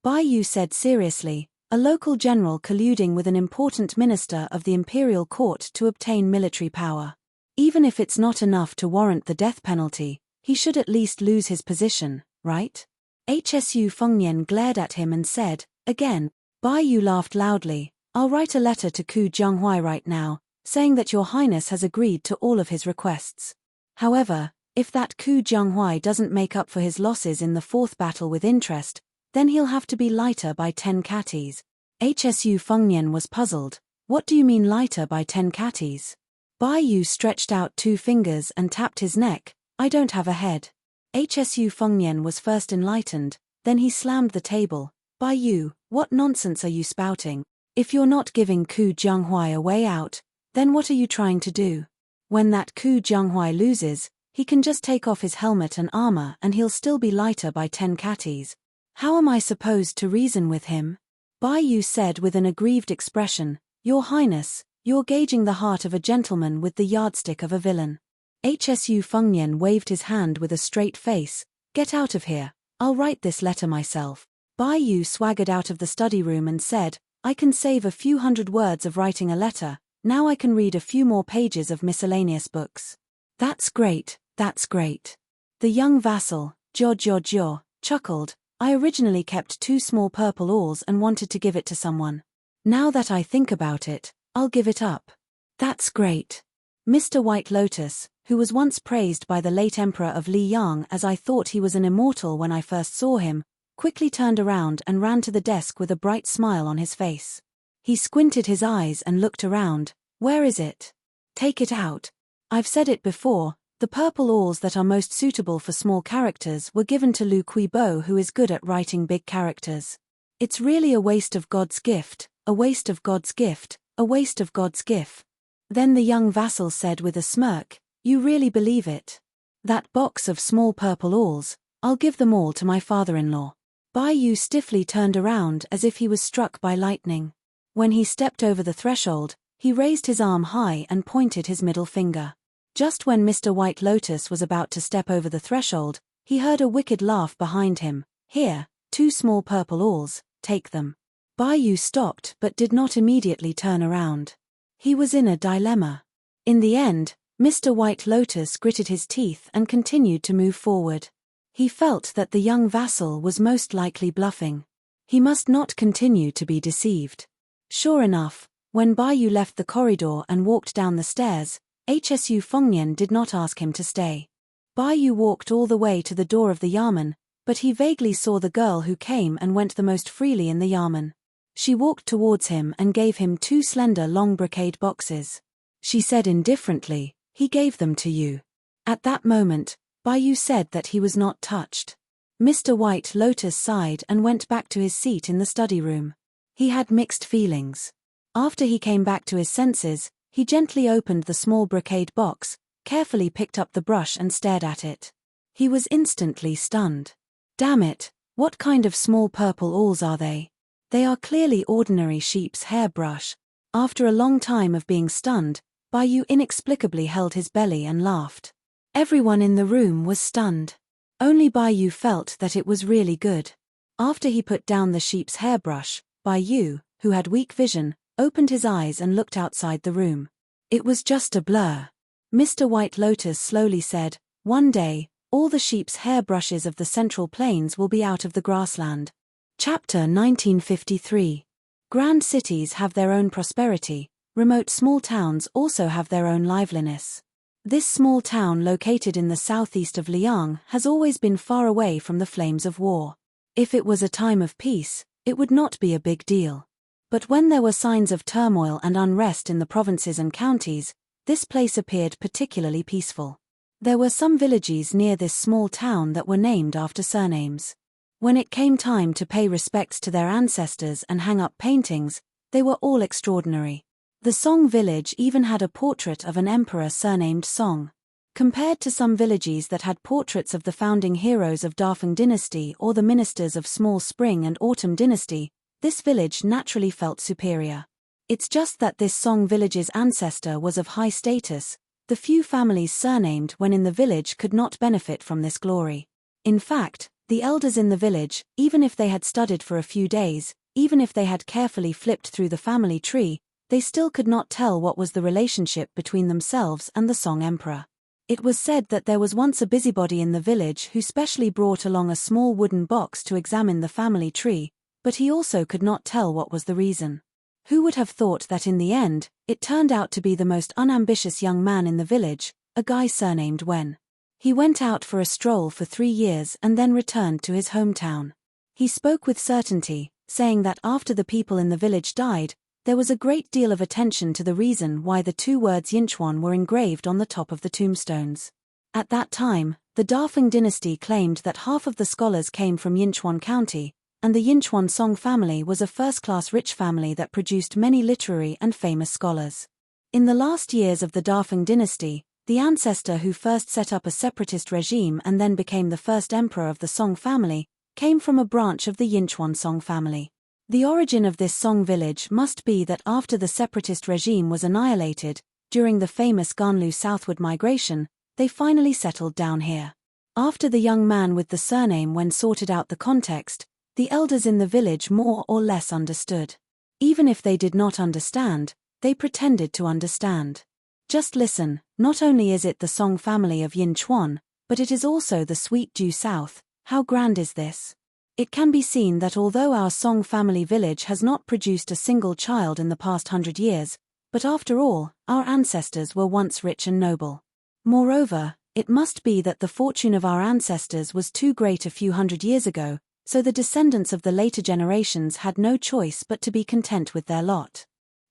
Bai Yu said seriously, "A local general colluding with an important minister of the imperial court to obtain military power. Even if it's not enough to warrant the death penalty, he should at least lose his position, right?" Hsu Fengnian glared at him and said, again. Bai Yu laughed loudly, I'll write a letter to Ku Jianghuai right now, saying that your highness has agreed to all of his requests. However, if that Ku Jianghuai doesn't make up for his losses in the fourth battle with interest, then he'll have to be lighter by 10 catties. Hsu Fengnian was puzzled. What do you mean lighter by 10 catties? Bai Yu stretched out 2 fingers and tapped his neck. I don't have a head. Hsu Fengnian was first enlightened, then he slammed the table. Bai Yu, what nonsense are you spouting? If you're not giving Ku Jianghuai a way out, then what are you trying to do? When that Ku Jianghuai loses, he can just take off his helmet and armor and he'll still be lighter by 10 catties. How am I supposed to reason with him? Bai Yu said with an aggrieved expression, Your Highness, you're gauging the heart of a gentleman with the yardstick of a villain. Hsu Fengnian waved his hand with a straight face. Get out of here, I'll write this letter myself. Bai Yu swaggered out of the study room and said, I can save a few hundred words of writing a letter, now I can read a few more pages of miscellaneous books. That's great, that's great. The young vassal, Jiao, chuckled. I originally kept 2 small purple awls and wanted to give it to someone. Now that I think about it, I'll give it up. That's great. Mr. White Lotus, who was once praised by the late Emperor of Liyang as I thought he was an immortal when I first saw him, quickly turned around and ran to the desk with a bright smile on his face. He squinted his eyes and looked around. Where is it? Take it out. I've said it before, the purple awls that are most suitable for small characters were given to Lu Kuibo, who is good at writing big characters. It's really a waste of God's gift, a waste of God's gift, a waste of God's gift. Then the young vassal said with a smirk, You really believe it? That box of small purple awls, I'll give them all to my father-in-law. Bai Yu stiffly turned around as if he was struck by lightning. When he stepped over the threshold, he raised his arm high and pointed his middle finger. Just when Mr. White Lotus was about to step over the threshold, he heard a wicked laugh behind him. Here, 2 small purple awls, take them. Bai Yu stopped but did not immediately turn around. He was in a dilemma. In the end, Mr. White Lotus gritted his teeth and continued to move forward. He felt that the young vassal was most likely bluffing. He must not continue to be deceived. Sure enough, when Bai Yu left the corridor and walked down the stairs, Hsu Fengnian did not ask him to stay. Bai Yu walked all the way to the door of the Yamen, but he vaguely saw the girl who came and went the most freely in the Yamen. She walked towards him and gave him 2 slender long brocade boxes. She said indifferently, He gave them to you. At that moment, Bai Yu said that he was not touched. Mr. White Lotus sighed and went back to his seat in the study room. He had mixed feelings. After he came back to his senses, he gently opened the small brocade box, carefully picked up the brush and stared at it. He was instantly stunned. Damn it, what kind of small purple awls are they? They are clearly ordinary sheep's hair brush. After a long time of being stunned, Bai Yu inexplicably held his belly and laughed. Everyone in the room was stunned. Only Bai Yu felt that it was really good. After he put down the sheep's hairbrush, Bai Yu, who had weak vision, opened his eyes and looked outside the room. It was just a blur. Mr. White Lotus slowly said, One day, all the sheep's hairbrushes of the Central Plains will be out of the grassland. Chapter 1953. Grand cities have their own prosperity, remote small towns also have their own liveliness. This small town located in the southeast of Liang has always been far away from the flames of war. If it was a time of peace, it would not be a big deal. But when there were signs of turmoil and unrest in the provinces and counties, this place appeared particularly peaceful. There were some villages near this small town that were named after surnames. When it came time to pay respects to their ancestors and hang up paintings, they were all extraordinary. The Song village even had a portrait of an emperor surnamed Song. Compared to some villages that had portraits of the founding heroes of Dafeng dynasty or the ministers of Small Spring and Autumn dynasty, this village naturally felt superior. It's just that this Song village's ancestor was of high status. The few families surnamed when in the village could not benefit from this glory. In fact, the elders in the village, even if they had studied for a few days, even if they had carefully flipped through the family tree, they still could not tell what was the relationship between themselves and the Song emperor. It was said that there was once a busybody in the village who specially brought along a small wooden box to examine the family tree, but he also could not tell what was the reason. Who would have thought that in the end, it turned out to be the most unambitious young man in the village, a guy surnamed Wen. He went out for a stroll for 3 years and then returned to his hometown. He spoke with certainty, saying that after the people in the village died, there was a great deal of attention to the reason why the 2 words Yinchuan were engraved on the top of the tombstones. At that time, the Dafeng dynasty claimed that half of the scholars came from Yinchuan County, and the Yinchuan Song family was a first-class rich family that produced many literary and famous scholars. In the last years of the Dafeng dynasty, the ancestor who first set up a separatist regime and then became the first emperor of the Song family, came from a branch of the Yinchuan Song family. The origin of this Song village must be that after the separatist regime was annihilated, during the famous Ganlu southward migration, they finally settled down here. After the young man with the surname Wen sorted out the context, the elders in the village more or less understood. Even if they did not understand, they pretended to understand. Just listen, not only is it the Song family of Yin Chuan, but it is also the sweet due south. How grand is this? It can be seen that although our Song family village has not produced a single child in the past 100 years, but after all, our ancestors were once rich and noble. Moreover, it must be that the fortune of our ancestors was too great a few hundred years ago, so the descendants of the later generations had no choice but to be content with their lot.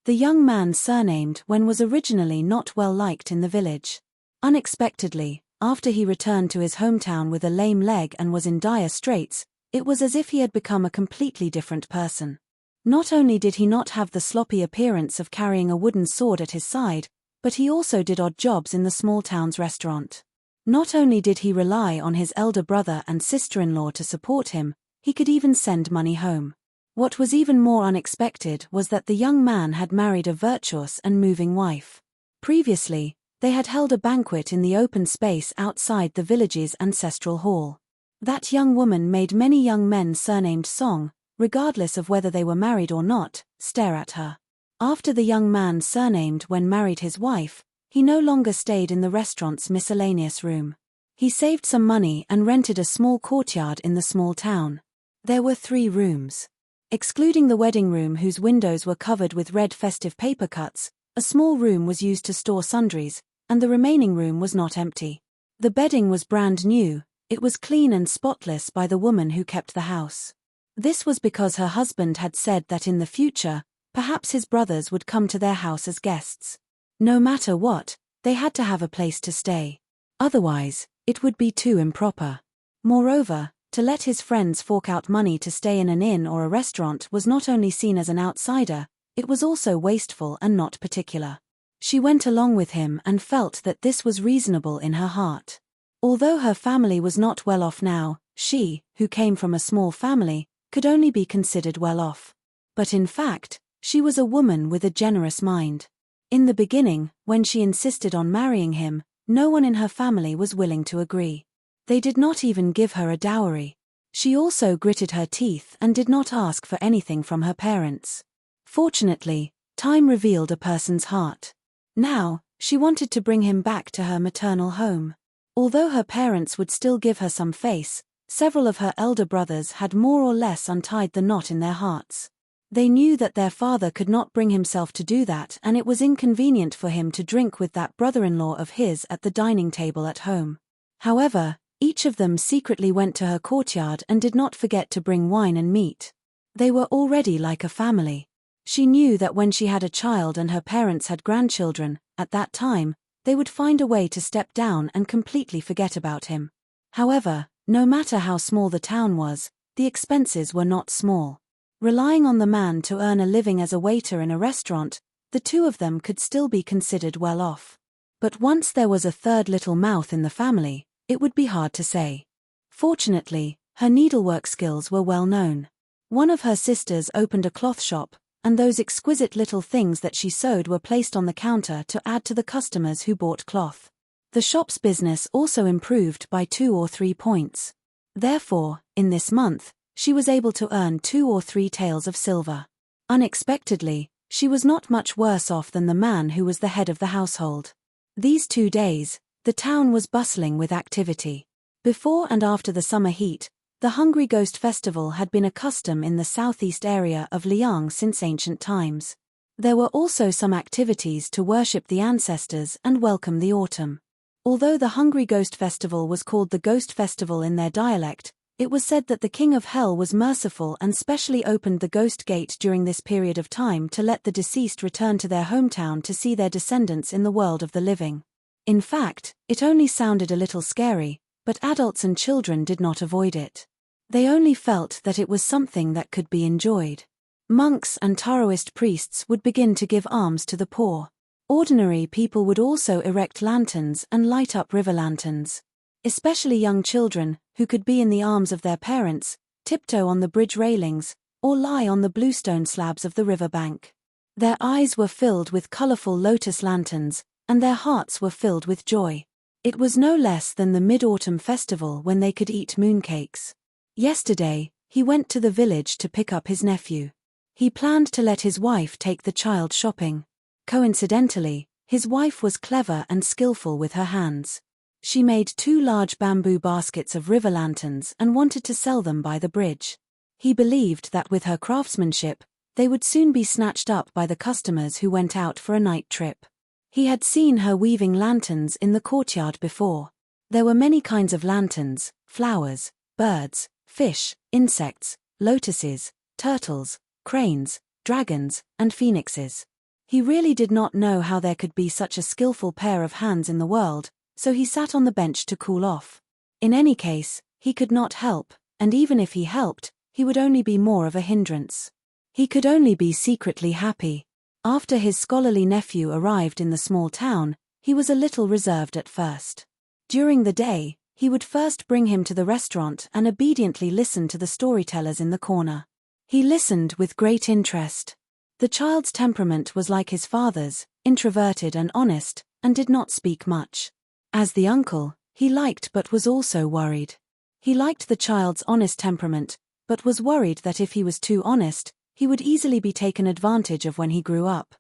The young man surnamed Wen was originally not well liked in the village. Unexpectedly, after he returned to his hometown with a lame leg and was in dire straits, it was as if he had become a completely different person. Not only did he not have the sloppy appearance of carrying a wooden sword at his side, but he also did odd jobs in the small town's restaurant. Not only did he rely on his elder brother and sister-in-law to support him, he could even send money home. What was even more unexpected was that the young man had married a virtuous and moving wife. Previously, they had held a banquet in the open space outside the village's ancestral hall. That young woman made many young men surnamed Song, regardless of whether they were married or not, stare at her. After the young man surnamed Wen married his wife, he no longer stayed in the restaurant's miscellaneous room. He saved some money and rented a small courtyard in the small town. There were 3 rooms. Excluding the wedding room whose windows were covered with red festive paper cuts, a small room was used to store sundries, and the remaining room was not empty. The bedding was brand new, it was clean and spotless by the woman who kept the house. This was because her husband had said that in the future, perhaps his brothers would come to their house as guests. No matter what, they had to have a place to stay. Otherwise, it would be too improper. Moreover, to let his friends fork out money to stay in an inn or a restaurant was not only seen as an outsider, it was also wasteful and not particular. She went along with him and felt that this was reasonable in her heart. Although her family was not well off now, she, who came from a small family, could only be considered well off. But in fact, she was a woman with a generous mind. In the beginning, when she insisted on marrying him, no one in her family was willing to agree. They did not even give her a dowry. She also gritted her teeth and did not ask for anything from her parents. Fortunately, time revealed a person's heart. Now, she wanted to bring him back to her maternal home. Although her parents would still give her some face, several of her elder brothers had more or less untied the knot in their hearts. They knew that their father could not bring himself to do that, and it was inconvenient for him to drink with that brother-in-law of his at the dining table at home. However, each of them secretly went to her courtyard and did not forget to bring wine and meat. They were already like a family. She knew that when she had a child and her parents had grandchildren, at that time, they would find a way to step down and completely forget about him. However, no matter how small the town was, the expenses were not small. Relying on the man to earn a living as a waiter in a restaurant, the 2 of them could still be considered well off. But once there was a third little mouth in the family, it would be hard to say. Fortunately, her needlework skills were well known. One of her sisters opened a cloth shop, and those exquisite little things that she sewed were placed on the counter to add to the customers who bought cloth. The shop's business also improved by 2 or 3 points. Therefore, in this month, she was able to earn 2 or 3 taels of silver. Unexpectedly, she was not much worse off than the man who was the head of the household. These 2 days, the town was bustling with activity. Before and after the summer heat, the Hungry Ghost Festival had been a custom in the southeast area of Liang since ancient times. There were also some activities to worship the ancestors and welcome the autumn. Although the Hungry Ghost Festival was called the Ghost Festival in their dialect, it was said that the King of Hell was merciful and specially opened the Ghost Gate during this period of time to let the deceased return to their hometown to see their descendants in the world of the living. In fact, it only sounded a little scary, but adults and children did not avoid it. They only felt that it was something that could be enjoyed. Monks and Taoist priests would begin to give alms to the poor. Ordinary people would also erect lanterns and light up river lanterns. Especially young children, who could be in the arms of their parents, tiptoe on the bridge railings, or lie on the bluestone slabs of the river bank. Their eyes were filled with colorful lotus lanterns, and their hearts were filled with joy. It was no less than the Mid-Autumn Festival when they could eat mooncakes. Yesterday, he went to the village to pick up his nephew. He planned to let his wife take the child shopping. Coincidentally, his wife was clever and skillful with her hands. She made 2 large bamboo baskets of river lanterns and wanted to sell them by the bridge. He believed that with her craftsmanship, they would soon be snatched up by the customers who went out for a night trip. He had seen her weaving lanterns in the courtyard before. There were many kinds of lanterns: flowers, birds, fish, insects, lotuses, turtles, cranes, dragons, and phoenixes. He really did not know how there could be such a skillful pair of hands in the world, so he sat on the bench to cool off. In any case, he could not help, and even if he helped, he would only be more of a hindrance. He could only be secretly happy. After his scholarly nephew arrived in the small town, he was a little reserved at first. During the day, he would first bring him to the restaurant and obediently listen to the storytellers in the corner. He listened with great interest. The child's temperament was like his father's, introverted and honest, and did not speak much. As the uncle, he liked but was also worried. He liked the child's honest temperament, but was worried that if he was too honest, he would easily be taken advantage of when he grew up.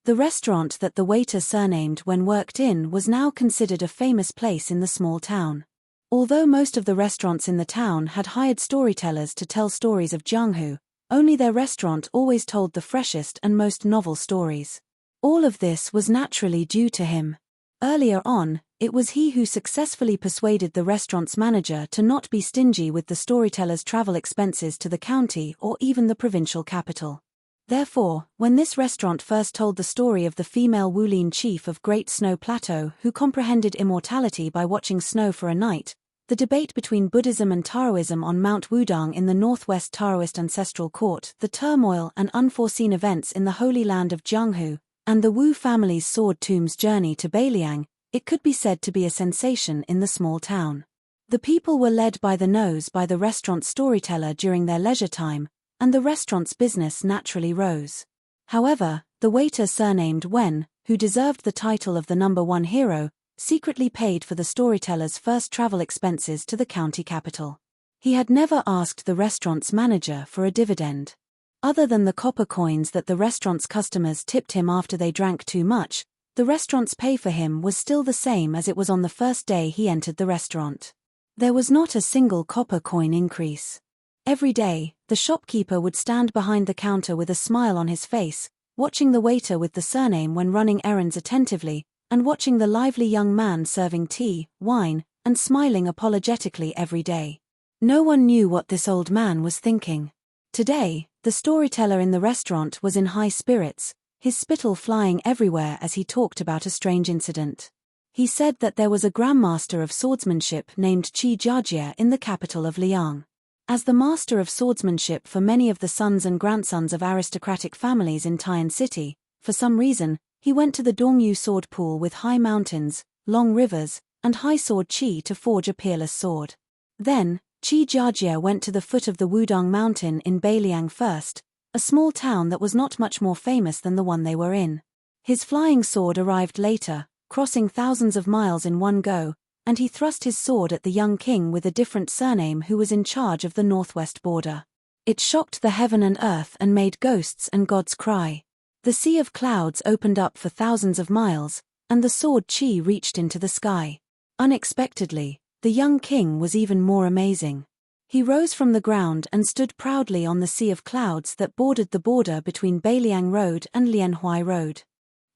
The restaurant that the waiter surnamed When worked in was now considered a famous place in the small town. Although most of the restaurants in the town had hired storytellers to tell stories of Jianghu, only their restaurant always told the freshest and most novel stories. All of this was naturally due to him. Earlier on, it was he who successfully persuaded the restaurant's manager to not be stingy with the storyteller's travel expenses to the county or even the provincial capital. Therefore, when this restaurant first told the story of the female Wulin chief of Great Snow Plateau who comprehended immortality by watching snow for a night, the debate between Buddhism and Taoism on Mount Wudang in the northwest Taoist ancestral court, the turmoil and unforeseen events in the Holy Land of Jianghu, and the Wu family's sword tomb's journey to Beiliang, it could be said to be a sensation in the small town. The people were led by the nose by the restaurant's storyteller during their leisure time, and the restaurant's business naturally rose. However, the waiter surnamed Wen, who deserved the title of the #1 hero, secretly paid for the storyteller's first travel expenses to the county capital. He had never asked the restaurant's manager for a dividend. Other than the copper coins that the restaurant's customers tipped him after they drank too much, the restaurant's pay for him was still the same as it was on the first day he entered the restaurant. There was not a single copper coin increase. Every day, the shopkeeper would stand behind the counter with a smile on his face, watching the waiter with the surname when running errands attentively, and watching the lively young man serving tea, wine, and smiling apologetically every day. No one knew what this old man was thinking. Today, the storyteller in the restaurant was in high spirits, his spittle flying everywhere as he talked about a strange incident. He said that there was a grandmaster of swordsmanship named Qi Jiajie in the capital of Liang. As the master of swordsmanship for many of the sons and grandsons of aristocratic families in Tian City, for some reason, he went to the Dongyu sword pool with high mountains, long rivers, and high sword Qi to forge a peerless sword. Then, Qi Jiajie went to the foot of the Wudang mountain in Beiliang first, a small town that was not much more famous than the one they were in. His flying sword arrived later, crossing thousands of miles in one go, and he thrust his sword at the young king with a different surname who was in charge of the northwest border. It shocked the heaven and earth and made ghosts and gods cry. The sea of clouds opened up for thousands of miles, and the sword Qi reached into the sky. Unexpectedly, the young king was even more amazing. He rose from the ground and stood proudly on the sea of clouds that bordered the border between Beiliang Road and Lianhui Road.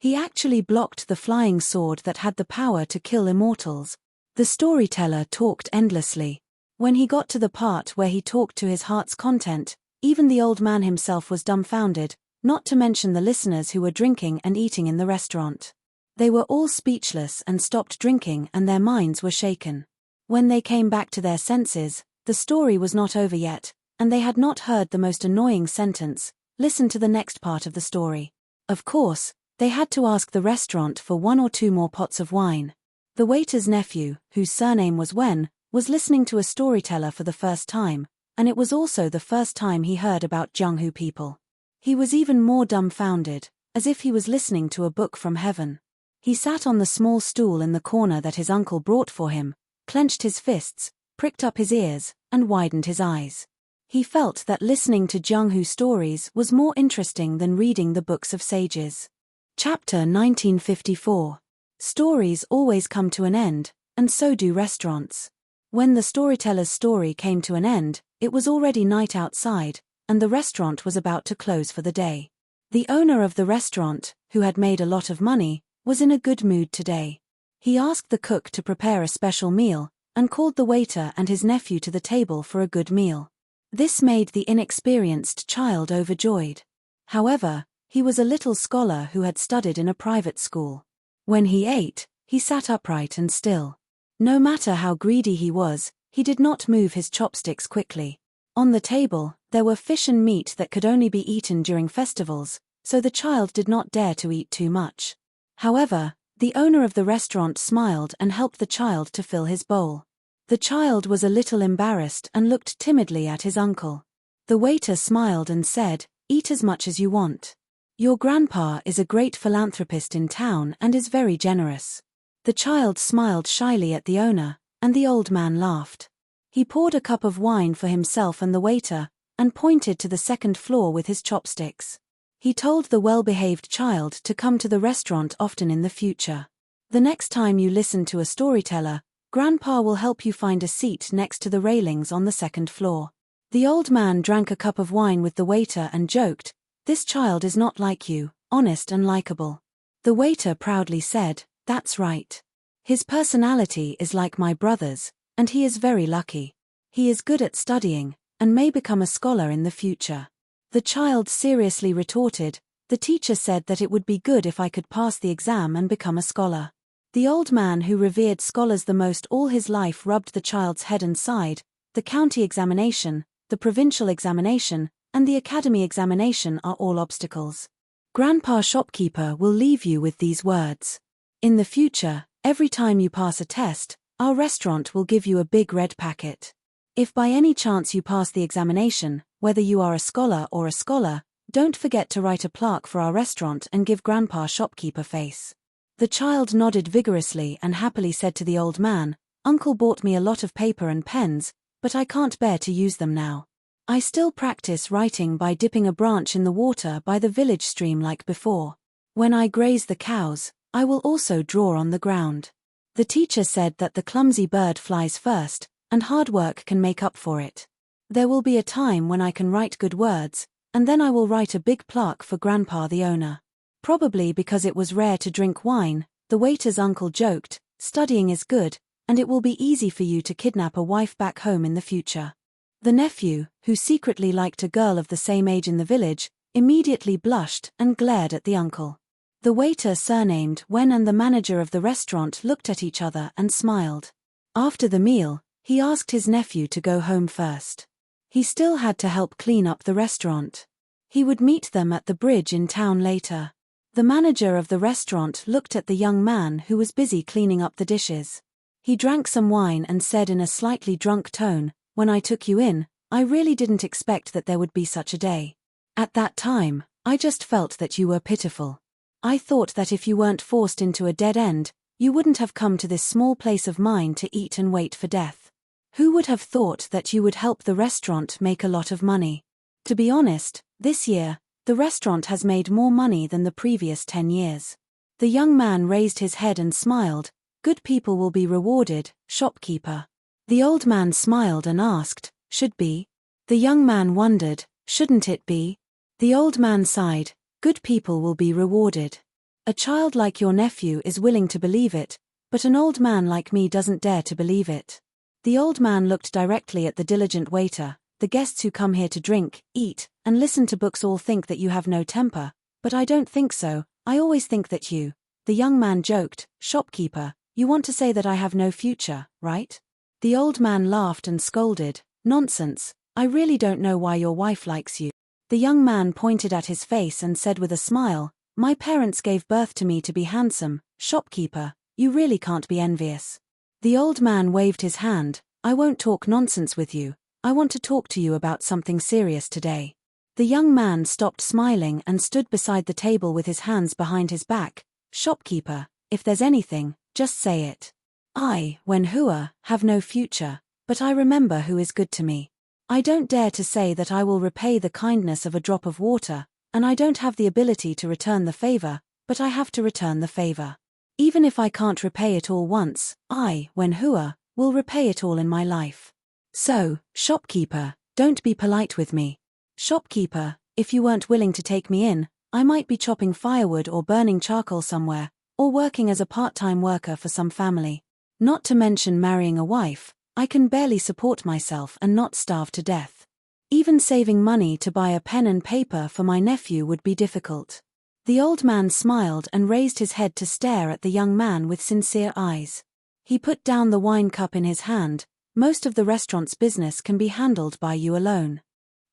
He actually blocked the flying sword that had the power to kill immortals. The storyteller talked endlessly. When he got to the part where he talked to his heart's content, even the old man himself was dumbfounded, not to mention the listeners who were drinking and eating in the restaurant. They were all speechless and stopped drinking, and their minds were shaken. When they came back to their senses, the story was not over yet, and they had not heard the most annoying sentence. Listen to the next part of the story. Of course, they had to ask the restaurant for 1 or 2 more pots of wine. The waiter's nephew, whose surname was Wen, was listening to a storyteller for the first time, and it was also the first time he heard about Jianghu people. He was even more dumbfounded, as if he was listening to a book from heaven. He sat on the small stool in the corner that his uncle brought for him, clenched his fists, pricked up his ears, and widened his eyes. He felt that listening to Jianghu stories was more interesting than reading the books of sages. Chapter 1954. Stories always come to an end, and so do restaurants. When the storyteller's story came to an end, it was already night outside, and the restaurant was about to close for the day. The owner of the restaurant, who had made a lot of money, was in a good mood today. He asked the cook to prepare a special meal, and called the waiter and his nephew to the table for a good meal. This made the inexperienced child overjoyed. However, he was a little scholar who had studied in a private school. When he ate, he sat upright and still. No matter how greedy he was, he did not move his chopsticks quickly. On the table, there were fish and meat that could only be eaten during festivals, so the child did not dare to eat too much. However, the owner of the restaurant smiled and helped the child to fill his bowl. The child was a little embarrassed and looked timidly at his uncle. The waiter smiled and said, "Eat as much as you want. Your grandpa is a great philanthropist in town and is very generous." The child smiled shyly at the owner, and the old man laughed. He poured a cup of wine for himself and the waiter, and pointed to the second floor with his chopsticks. He told the well-behaved child to come to the restaurant often in the future. The next time you listen to a storyteller, Grandpa will help you find a seat next to the railings on the second floor. The old man drank a cup of wine with the waiter and joked, "This child is not like you, honest and likable." The waiter proudly said, "That's right. His personality is like my brother's, and he is very lucky. He is good at studying, and may become a scholar in the future." The child seriously retorted, "The teacher said that it would be good if I could pass the exam and become a scholar." The old man who revered scholars the most all his life rubbed the child's head and sighed, "The county examination, the provincial examination, and the academy examination are all obstacles. Grandpa Shopkeeper will leave you with these words. In the future, every time you pass a test, our restaurant will give you a big red packet. If by any chance you pass the examination, whether you are a scholar or a scholar, don't forget to write a plaque for our restaurant and give Grandpa Shopkeeper face." The child nodded vigorously and happily said to the old man, "Uncle bought me a lot of paper and pens, but I can't bear to use them now. I still practice writing by dipping a branch in the water by the village stream like before. When I graze the cows, I will also draw on the ground." The teacher said that the clumsy bird flies first, and hard work can make up for it. There will be a time when I can write good words, and then I will write a big plaque for Grandpa the owner. Probably because it was rare to drink wine, the waiter's uncle joked, "Studying is good, and it will be easy for you to kidnap a wife back home in the future." The nephew, who secretly liked a girl of the same age in the village, immediately blushed and glared at the uncle. The waiter surnamed Wen and the manager of the restaurant looked at each other and smiled. After the meal, he asked his nephew to go home first. He still had to help clean up the restaurant. He would meet them at the bridge in town later. The manager of the restaurant looked at the young man who was busy cleaning up the dishes. He drank some wine and said in a slightly drunk tone, "When I took you in, I really didn't expect that there would be such a day. At that time, I just felt that you were pitiful. I thought that if you weren't forced into a dead end, you wouldn't have come to this small place of mine to eat and wait for death. Who would have thought that you would help the restaurant make a lot of money? To be honest, this year, the restaurant has made more money than the previous 10 years. The young man raised his head and smiled, "Good people will be rewarded, shopkeeper." The old man smiled and asked, Should be? The young man wondered, shouldn't it be? The old man sighed, good people will be rewarded. A child like your nephew is willing to believe it, but an old man like me doesn't dare to believe it. The old man looked directly at the diligent waiter. The guests who come here to drink, eat, and listen to books all think that you have no temper, but I don't think so. I always think that you. The young man joked, shopkeeper, you want to say that I have no future, right? The old man laughed and scolded, nonsense, I really don't know why your wife likes you. The young man pointed at his face and said with a smile, my parents gave birth to me to be handsome, shopkeeper, you really can't be envious. The old man waved his hand, I won't talk nonsense with you, I want to talk to you about something serious today. The young man stopped smiling and stood beside the table with his hands behind his back, shopkeeper, if there's anything, just say it. I, Wenhua, have no future, but I remember who is good to me. I don't dare to say that I will repay the kindness of a drop of water, and I don't have the ability to return the favor, but I have to return the favor. Even if I can't repay it all once, I, Wenhua, will repay it all in my life. So, shopkeeper, don't be polite with me. Shopkeeper, if you weren't willing to take me in, I might be chopping firewood or burning charcoal somewhere, or working as a part-time worker for some family. Not to mention marrying a wife, I can barely support myself and not starve to death. Even saving money to buy a pen and paper for my nephew would be difficult. The old man smiled and raised his head to stare at the young man with sincere eyes. He put down the wine cup in his hand. Most of the restaurant's business can be handled by you alone.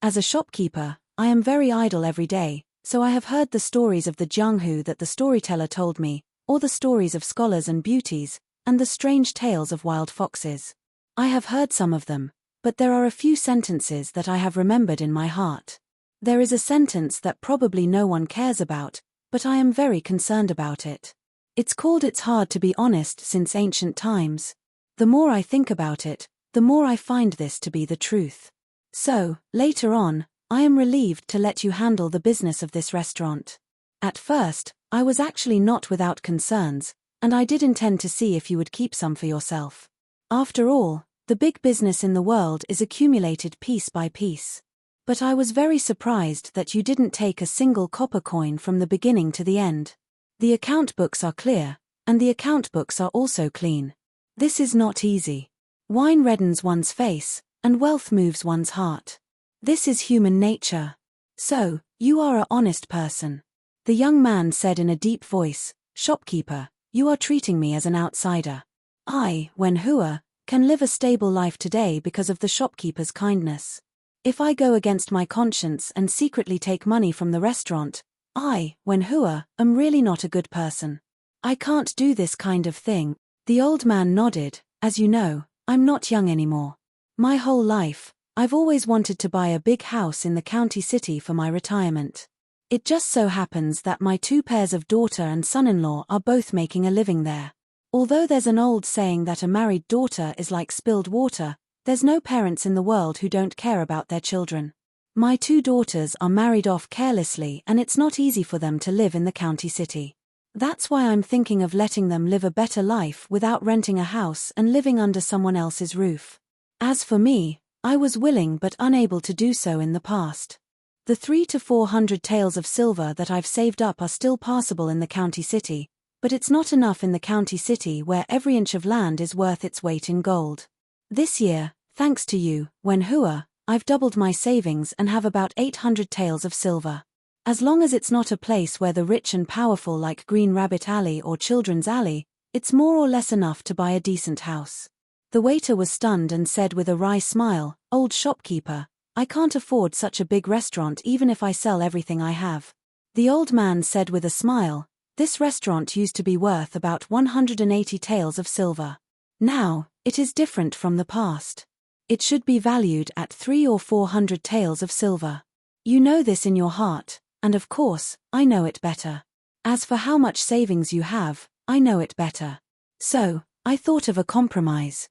As a shopkeeper, I am very idle every day, so I have heard the stories of the Jianghu that the storyteller told me, or the stories of scholars and beauties, and the strange tales of wild foxes. I have heard some of them, but there are a few sentences that I have remembered in my heart. There is a sentence that probably no one cares about, but I am very concerned about it. It's called "It's hard to be honest since ancient times." The more I think about it, the more I find this to be the truth. So, later on, I am relieved to let you handle the business of this restaurant. At first, I was actually not without concerns, and I did intend to see if you would keep some for yourself. After all, the big business in the world is accumulated piece by piece. But I was very surprised that you didn't take a single copper coin from the beginning to the end. The account books are clear, and the account books are also clean. This is not easy. Wine reddens one's face, and wealth moves one's heart. This is human nature. So, you are an honest person. The young man said in a deep voice, shopkeeper, you are treating me as an outsider. I, Wenhua, can live a stable life today because of the shopkeeper's kindness. If I go against my conscience and secretly take money from the restaurant, I, Wenhua, am really not a good person. I can't do this kind of thing. The old man nodded, as you know, I'm not young anymore. My whole life, I've always wanted to buy a big house in the county city for my retirement. It just so happens that my 2 pairs of daughter and son-in-law are both making a living there. Although there's an old saying that a married daughter is like spilled water, there's no parents in the world who don't care about their children. My 2 daughters are married off carelessly and it's not easy for them to live in the county city. That's why I'm thinking of letting them live a better life without renting a house and living under someone else's roof. As for me, I was willing but unable to do so in the past. The 300 to 400 taels of silver that I've saved up are still passable in the county city, but it's not enough in the county city where every inch of land is worth its weight in gold. This year, thanks to you, Wenhua, I've doubled my savings and have about 800 taels of silver. As long as it's not a place where the rich and powerful like Green Rabbit Alley or Children's Alley, it's more or less enough to buy a decent house. The waiter was stunned and said with a wry smile, old shopkeeper, I can't afford such a big restaurant even if I sell everything I have. The old man said with a smile, this restaurant used to be worth about 180 taels of silver. Now, it is different from the past. It should be valued at 300 or 400 taels of silver. You know this in your heart, and of course, I know it better. As for how much savings you have, I know it better. So, I thought of a compromise.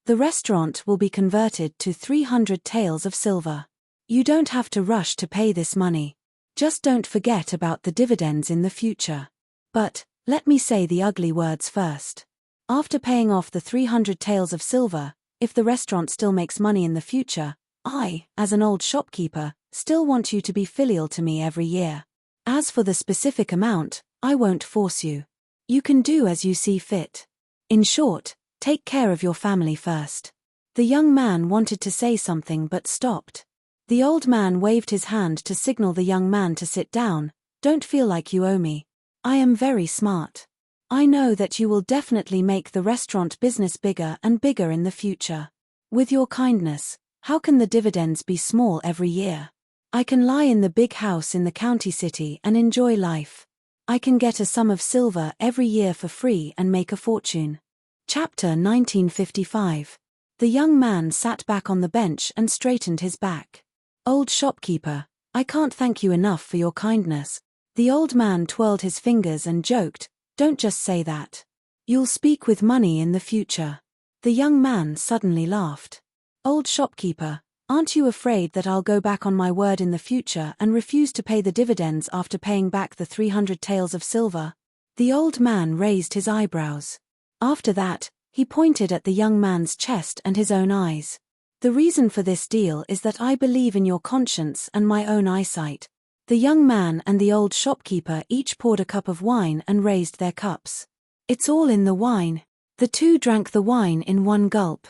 The restaurant will be converted to 300 taels of silver. You don't have to rush to pay this money. Just don't forget about the dividends in the future. But, let me say the ugly words first. After paying off the 300 taels of silver, if the restaurant still makes money in the future, I, as an old shopkeeper, still want you to be filial to me every year. As for the specific amount, I won't force you. You can do as you see fit. In short, take care of your family first." The young man wanted to say something but stopped. The old man waved his hand to signal the young man to sit down. "Don't feel like you owe me. I am very smart. I know that you will definitely make the restaurant business bigger and bigger in the future. With your kindness, how can the dividends be small every year? I can lie in the big house in the county city and enjoy life. I can get a sum of silver every year for free and make a fortune." Chapter 1955. The young man sat back on the bench and straightened his back. "Old shopkeeper, I can't thank you enough for your kindness." The old man twirled his fingers and joked, "Don't just say that. You'll speak with money in the future." The young man suddenly laughed. "Old shopkeeper, aren't you afraid that I'll go back on my word in the future and refuse to pay the dividends after paying back the 300 taels of silver?" The old man raised his eyebrows. After that, he pointed at the young man's chest and his own eyes. "The reason for this deal is that I believe in your conscience and my own eyesight." The young man and the old shopkeeper each poured a cup of wine and raised their cups. "It's all in the wine." The two drank the wine in one gulp.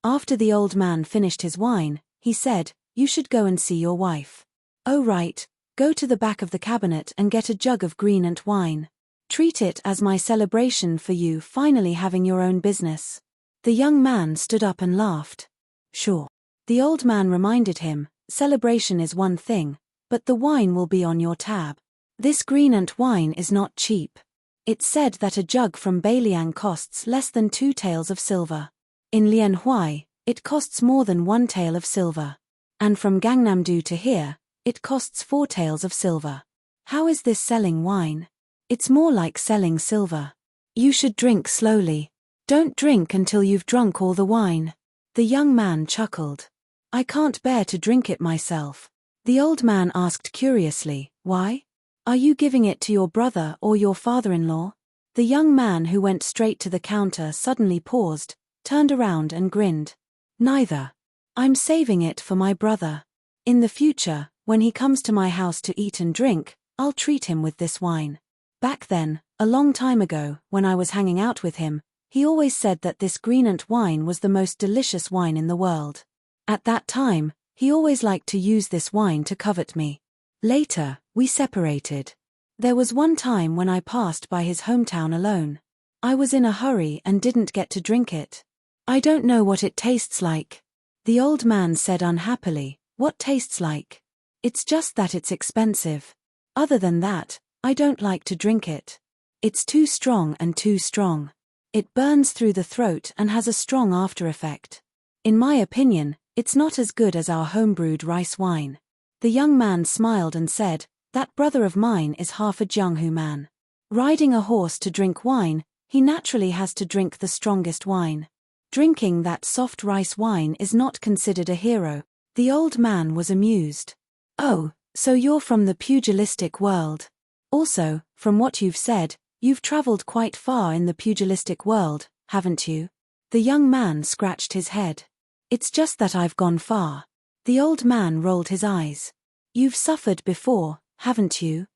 After the old man finished his wine, he said, "You should go and see your wife." "Oh right, go to the back of the cabinet and get a jug of green wine. Treat it as my celebration for you finally having your own business." The young man stood up and laughed. "Sure." The old man reminded him, "Celebration is one thing, but the wine will be on your tab. This green wine is not cheap. It's said that a jug from Bailiang costs less than 2 taels of silver. In Lianhuai, it costs more than 1 tael of silver. And from Gangnam-do to here, it costs 4 taels of silver. How is this selling wine? It's more like selling silver. You should drink slowly. Don't drink until you've drunk all the wine." The young man chuckled. "I can't bear to drink it myself." The old man asked curiously, "Why? Are you giving it to your brother or your father-in-law?" The young man who went straight to the counter suddenly paused, turned around and grinned. "Neither. I'm saving it for my brother. In the future, when he comes to my house to eat and drink, I'll treat him with this wine. Back then, a long time ago, when I was hanging out with him, he always said that this green wine was the most delicious wine in the world. At that time, he always liked to use this wine to covet me. Later, we separated. There was one time when I passed by his hometown alone. I was in a hurry and didn't get to drink it. I don't know what it tastes like." The old man said unhappily, "What tastes like? It's just that it's expensive. Other than that, I don't like to drink it. It's too strong and too strong. It burns through the throat and has a strong after effect. In my opinion, it's not as good as our homebrewed rice wine." The young man smiled and said, "That brother of mine is half a Jianghu man. Riding a horse to drink wine, he naturally has to drink the strongest wine. Drinking that soft rice wine is not considered a hero." The old man was amused. "Oh, so you're from the pugilistic world. Also, from what you've said, you've traveled quite far in the pugilistic world, haven't you?" The young man scratched his head. "It's just that I've gone far." The old man rolled his eyes. "You've suffered before, haven't you?"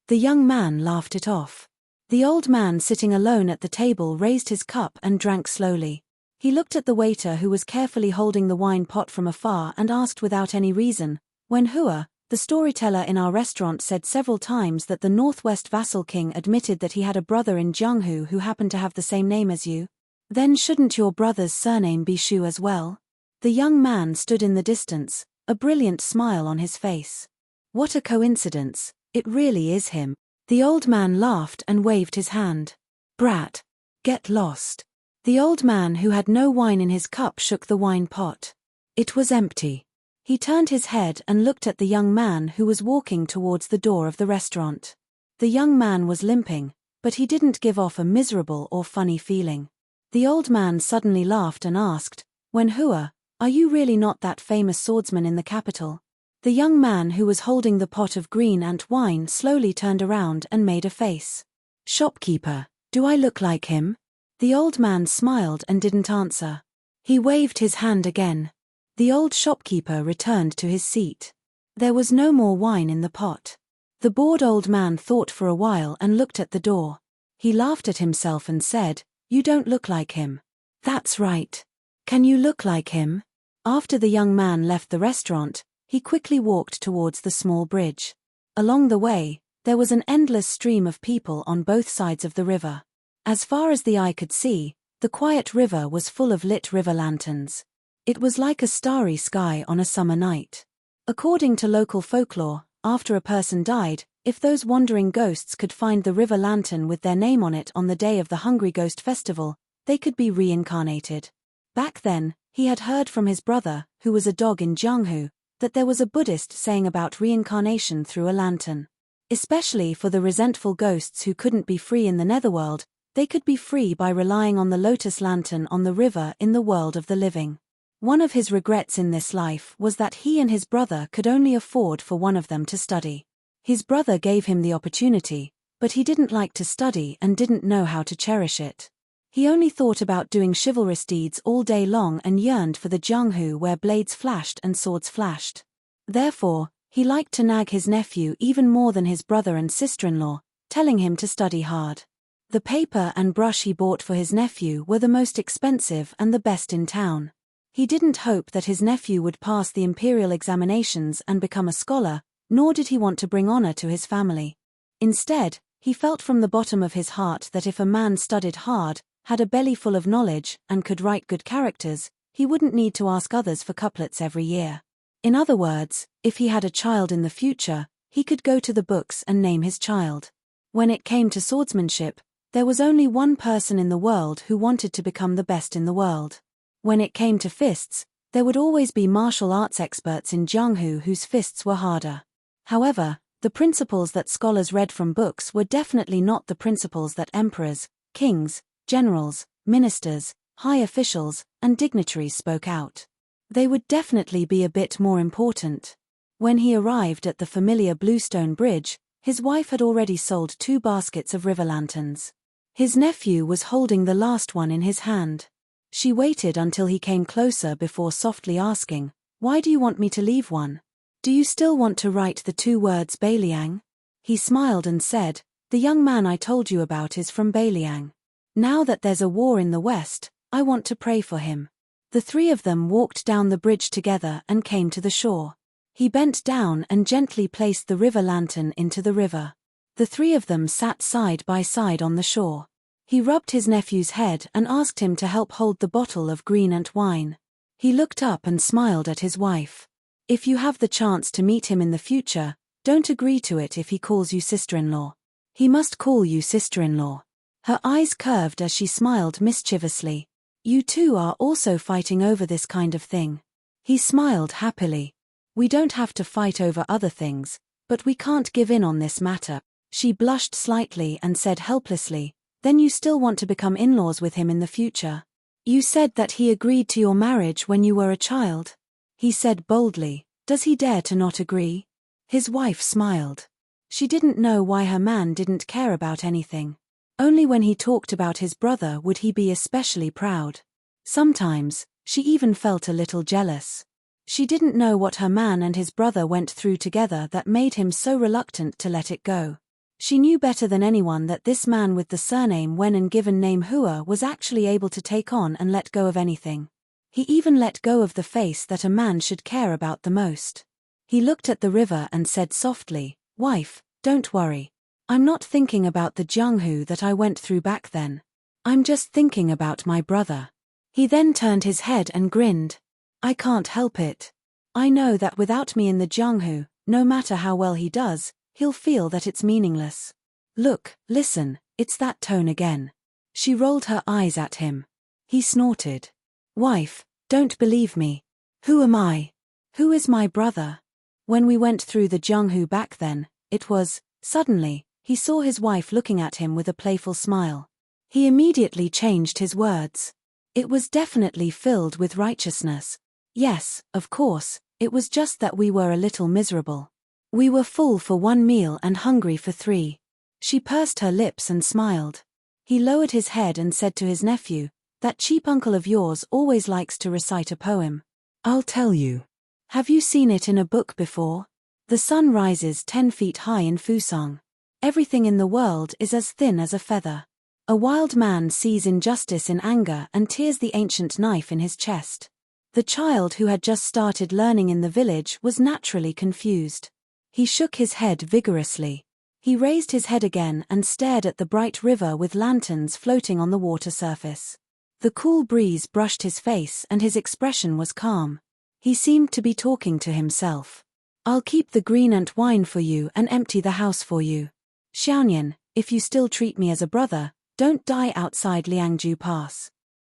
The young man laughed it off. The old man sitting alone at the table raised his cup and drank slowly. He looked at the waiter who was carefully holding the wine pot from afar and asked without any reason, "When Hua, the storyteller in our restaurant, said several times that the Northwest Vassal King admitted that he had a brother in Jianghu who happened to have the same name as you, then shouldn't your brother's surname be Shu as well?" The young man stood in the distance, a brilliant smile on his face. "What a coincidence, it really is him." The old man laughed and waved his hand. "Brat. Get lost." The old man who had no wine in his cup shook the wine pot. It was empty. He turned his head and looked at the young man who was walking towards the door of the restaurant. The young man was limping, but he didn't give off a miserable or funny feeling. The old man suddenly laughed and asked, "When Hua, are you really not that famous swordsman in the capital?" The young man who was holding the pot of green wine slowly turned around and made a face. "Shopkeeper, do I look like him?" The old man smiled and didn't answer. He waved his hand again. The old shopkeeper returned to his seat. There was no more wine in the pot. The bored old man thought for a while and looked at the door. He laughed at himself and said, "You don't look like him." "That's right. Can you look like him?" After the young man left the restaurant, he quickly walked towards the small bridge. Along the way, there was an endless stream of people on both sides of the river. As far as the eye could see, the quiet river was full of lit river lanterns. It was like a starry sky on a summer night. According to local folklore, after a person died, if those wandering ghosts could find the river lantern with their name on it on the day of the Hungry Ghost Festival, they could be reincarnated. Back then, he had heard from his brother, who was a dog in Jianghu, that there was a Buddhist saying about reincarnation through a lantern. Especially for the resentful ghosts who couldn't be free in the netherworld, they could be free by relying on the lotus lantern on the river in the world of the living. One of his regrets in this life was that he and his brother could only afford for one of them to study. His brother gave him the opportunity, but he didn't like to study and didn't know how to cherish it. He only thought about doing chivalrous deeds all day long and yearned for the Jianghu where blades flashed and swords flashed. Therefore, he liked to nag his nephew even more than his brother and sister-in-law, telling him to study hard. The paper and brush he bought for his nephew were the most expensive and the best in town. He didn't hope that his nephew would pass the imperial examinations and become a scholar, nor did he want to bring honor to his family. Instead, he felt from the bottom of his heart that if a man studied hard, had a belly full of knowledge, and could write good characters, he wouldn't need to ask others for couplets every year. In other words, if he had a child in the future, he could go to the books and name his child. When it came to swordsmanship, there was only one person in the world who wanted to become the best in the world. When it came to fists, there would always be martial arts experts in Jianghu whose fists were harder. However, the principles that scholars read from books were definitely not the principles that emperors, kings, generals, ministers, high officials, and dignitaries spoke out. They would definitely be a bit more important. When he arrived at the familiar bluestone bridge, his wife had already sold 2 baskets of river lanterns. His nephew was holding the last one in his hand. She waited until he came closer before softly asking, "Why do you want me to leave one? Do you still want to write the 2 words Beiliang?" He smiled and said, "The young man I told you about is from Beiliang. Now that there's a war in the west, I want to pray for him." The 3 of them walked down the bridge together and came to the shore. He bent down and gently placed the river lantern into the river. The 3 of them sat side by side on the shore. He rubbed his nephew's head and asked him to help hold the bottle of green ant wine. He looked up and smiled at his wife. "If you have the chance to meet him in the future, don't agree to it if he calls you sister-in-law. He must call you sister-in-law." Her eyes curved as she smiled mischievously. "You two are also fighting over this kind of thing." He smiled happily. "We don't have to fight over other things, but we can't give in on this matter." She blushed slightly and said helplessly, "Then you still want to become in-laws with him in the future? You said that he agreed to your marriage when you were a child." He said boldly, "Does he dare to not agree?" His wife smiled. She didn't know why her man didn't care about anything. Only when he talked about his brother would he be especially proud. Sometimes, she even felt a little jealous. She didn't know what her man and his brother went through together that made him so reluctant to let it go. She knew better than anyone that this man with the surname Wen and given name Hua was actually able to take on and let go of anything. He even let go of the face that a man should care about the most. He looked at the river and said softly, "Wife, don't worry. I'm not thinking about the Jianghu that I went through back then. I'm just thinking about my brother." He then turned his head and grinned. "I can't help it. I know that without me in the Jianghu, no matter how well he does, he'll feel that it's meaningless. Look, listen, it's that tone again." She rolled her eyes at him. He snorted. "Wife, don't believe me. Who am I? Who is my brother? When we went through the Jianghu back then, it was..." Suddenly, he saw his wife looking at him with a playful smile. He immediately changed his words. It was definitely filled with righteousness. "Yes, of course, it was just that we were a little miserable. We were full for 1 meal and hungry for 3. She pursed her lips and smiled. He lowered his head and said to his nephew, "That cheap uncle of yours always likes to recite a poem. I'll tell you. Have you seen it in a book before? The sun rises 10 feet high in Fusang. Everything in the world is as thin as a feather. A wild man sees injustice in anger and tears the ancient knife in his chest. The child who had just started learning in the village was naturally confused. He shook his head vigorously. He raised his head again and stared at the bright river with lanterns floating on the water surface. The cool breeze brushed his face and his expression was calm. He seemed to be talking to himself. I'll keep the green ant wine for you and empty the house for you. Xiaonian, if you still treat me as a brother, don't die outside Liangju Pass.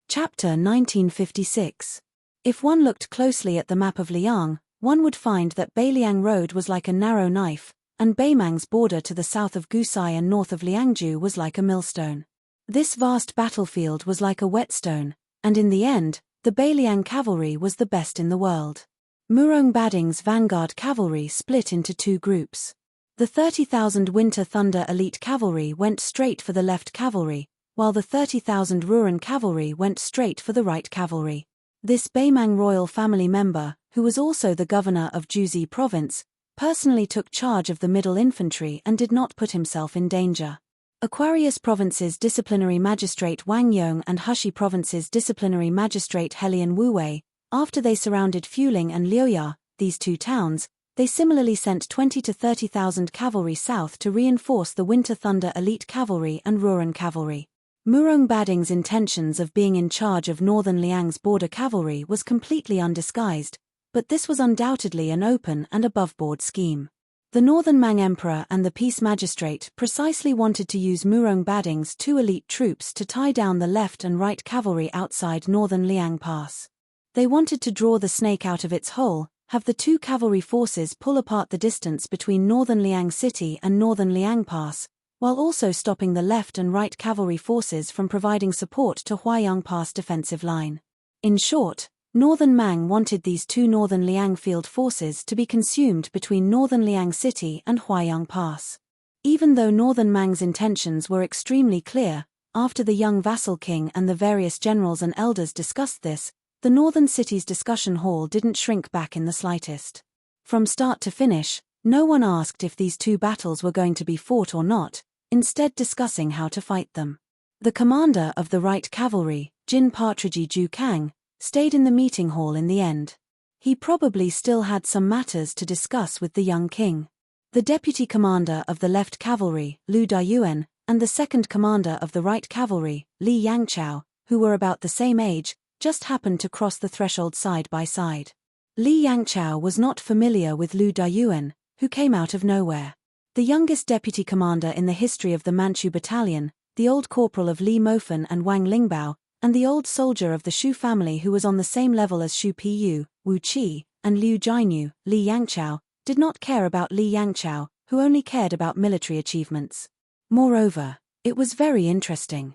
Chapter 1956. If one looked closely at the map of Liang, one would find that Beiliang Road was like a narrow knife, and Beimang's border to the south of Gusai and north of Liangju was like a millstone. This vast battlefield was like a whetstone, and in the end, the Beiliang cavalry was the best in the world. Murong Bading's vanguard cavalry split into two groups. The 30,000 Winter Thunder elite cavalry went straight for the left cavalry, while the 30,000 Ruran cavalry went straight for the right cavalry. This Beimang royal family member, who was also the governor of Juzi province, personally took charge of the middle infantry and did not put himself in danger. Aquarius province's disciplinary magistrate Wang Yong and Hushi province's disciplinary magistrate Helian Wuwei, after they surrounded Fuling and Liuya, these two towns, they similarly sent 20 to 30,000 cavalry south to reinforce the Winter Thunder elite cavalry and Ruran cavalry. Murong Bading's intentions of being in charge of northern Liang's border cavalry was completely undisguised, but this was undoubtedly an open and above-board scheme. The northern Mang Emperor and the peace magistrate precisely wanted to use Murong Bading's two elite troops to tie down the left and right cavalry outside northern Liang Pass. They wanted to draw the snake out of its hole, have the two cavalry forces pull apart the distance between northern Liang City and northern Liang Pass, while also stopping the left and right cavalry forces from providing support to Huayang Pass defensive line. In short, Northern Mang wanted these two northern Liang field forces to be consumed between northern Liang City and Huayang Pass. Even though Northern Mang's intentions were extremely clear, after the young vassal king and the various generals and elders discussed this, the northern city's discussion hall didn't shrink back in the slightest. From start to finish, no one asked if these two battles were going to be fought or not, instead discussing how to fight them. The commander of the right cavalry, Jin Partridge Ju Kang, stayed in the meeting hall in the end. He probably still had some matters to discuss with the young king. The deputy commander of the left cavalry, Lu Dayuan, and the second commander of the right cavalry, Li Yangchao, who were about the same age, just happened to cross the threshold side by side. Li Yangchao was not familiar with Lu Dayuan, who came out of nowhere. The youngest deputy commander in the history of the Manchu battalion, the old corporal of Li Mofen and Wang Lingbao, and the old soldier of the Shu family who was on the same level as Shu Piyu, Wu Qi, and Liu Jianu, Li Yangchao, did not care about Li Yangchao, who only cared about military achievements. Moreover, it was very interesting.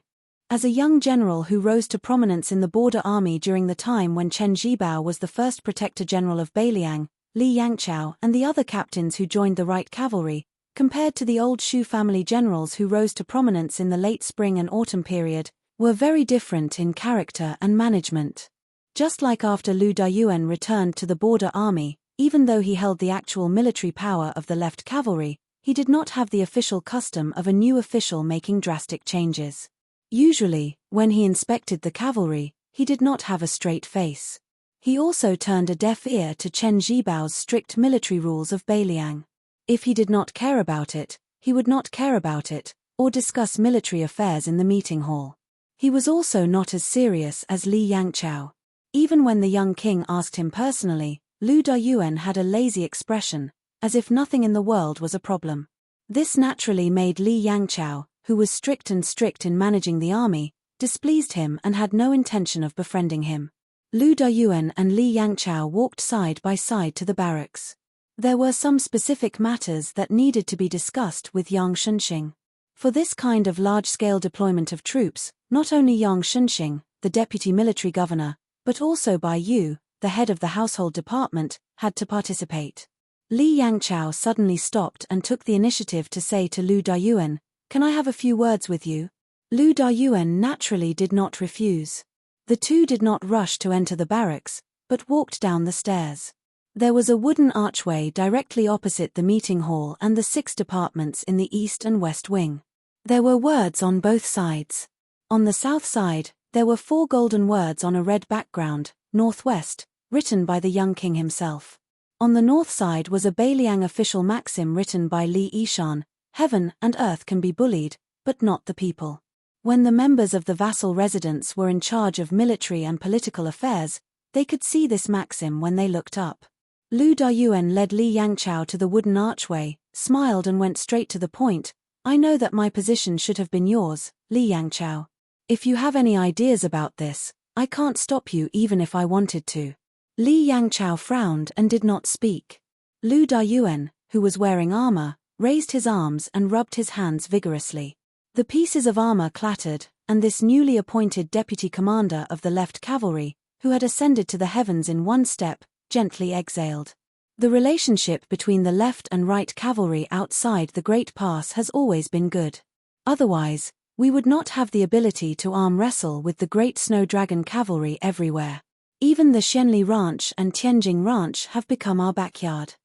As a young general who rose to prominence in the border army during the time when Chen Zhibao was the first protector general of Beiliang, Li Yangchao and the other captains who joined the right cavalry, compared to the old Shu family generals who rose to prominence in the late spring and autumn period, were very different in character and management. Just like after Lu Dayuan returned to the border army, even though he held the actual military power of the left cavalry, he did not have the official custom of a new official making drastic changes. Usually, when he inspected the cavalry, he did not have a straight face. He also turned a deaf ear to Chen Zhibao's strict military rules of Beiliang. If he did not care about it, he would not care about it, or discuss military affairs in the meeting hall. He was also not as serious as Li Yangchao. Even when the young king asked him personally, Lu Dayuan had a lazy expression, as if nothing in the world was a problem. This naturally made Li Yangchao, who was strict in managing the army, displeased him and had no intention of befriending him. Lu Dayuan and Li Yangchao walked side by side to the barracks. There were some specific matters that needed to be discussed with Yang Shunxing. For this kind of large-scale deployment of troops, not only Yang Shunxing, the deputy military governor, but also Bai Yu, the head of the household department, had to participate. Li Yangchao suddenly stopped and took the initiative to say to Lu Dayuan, "Can I have a few words with you?" Lu Dayuan naturally did not refuse. The two did not rush to enter the barracks, but walked down the stairs. There was a wooden archway directly opposite the meeting hall and the 6 departments in the east and west wing. There were words on both sides. On the south side, there were 4 golden words on a red background, Northwest, written by the young king himself. On the north side was a Bailiang official maxim written by Li Yishan, Heaven and earth can be bullied, but not the people. When the members of the vassal residents were in charge of military and political affairs, they could see this maxim when they looked up. Lu Dayuan led Li Yangchao to the wooden archway, smiled and went straight to the point. I know that my position should have been yours, Li Yangchao. If you have any ideas about this, I can't stop you even if I wanted to. Li Yangchao frowned and did not speak. Lu Dayuan, who was wearing armor, raised his arms and rubbed his hands vigorously. The pieces of armor clattered, and this newly appointed deputy commander of the left cavalry, who had ascended to the heavens in one step, gently exhaled. The relationship between the left and right cavalry outside the Great Pass has always been good. Otherwise, we would not have the ability to arm wrestle with the great snow dragon cavalry everywhere. Even the Xianli Ranch and Tianjing Ranch have become our backyard.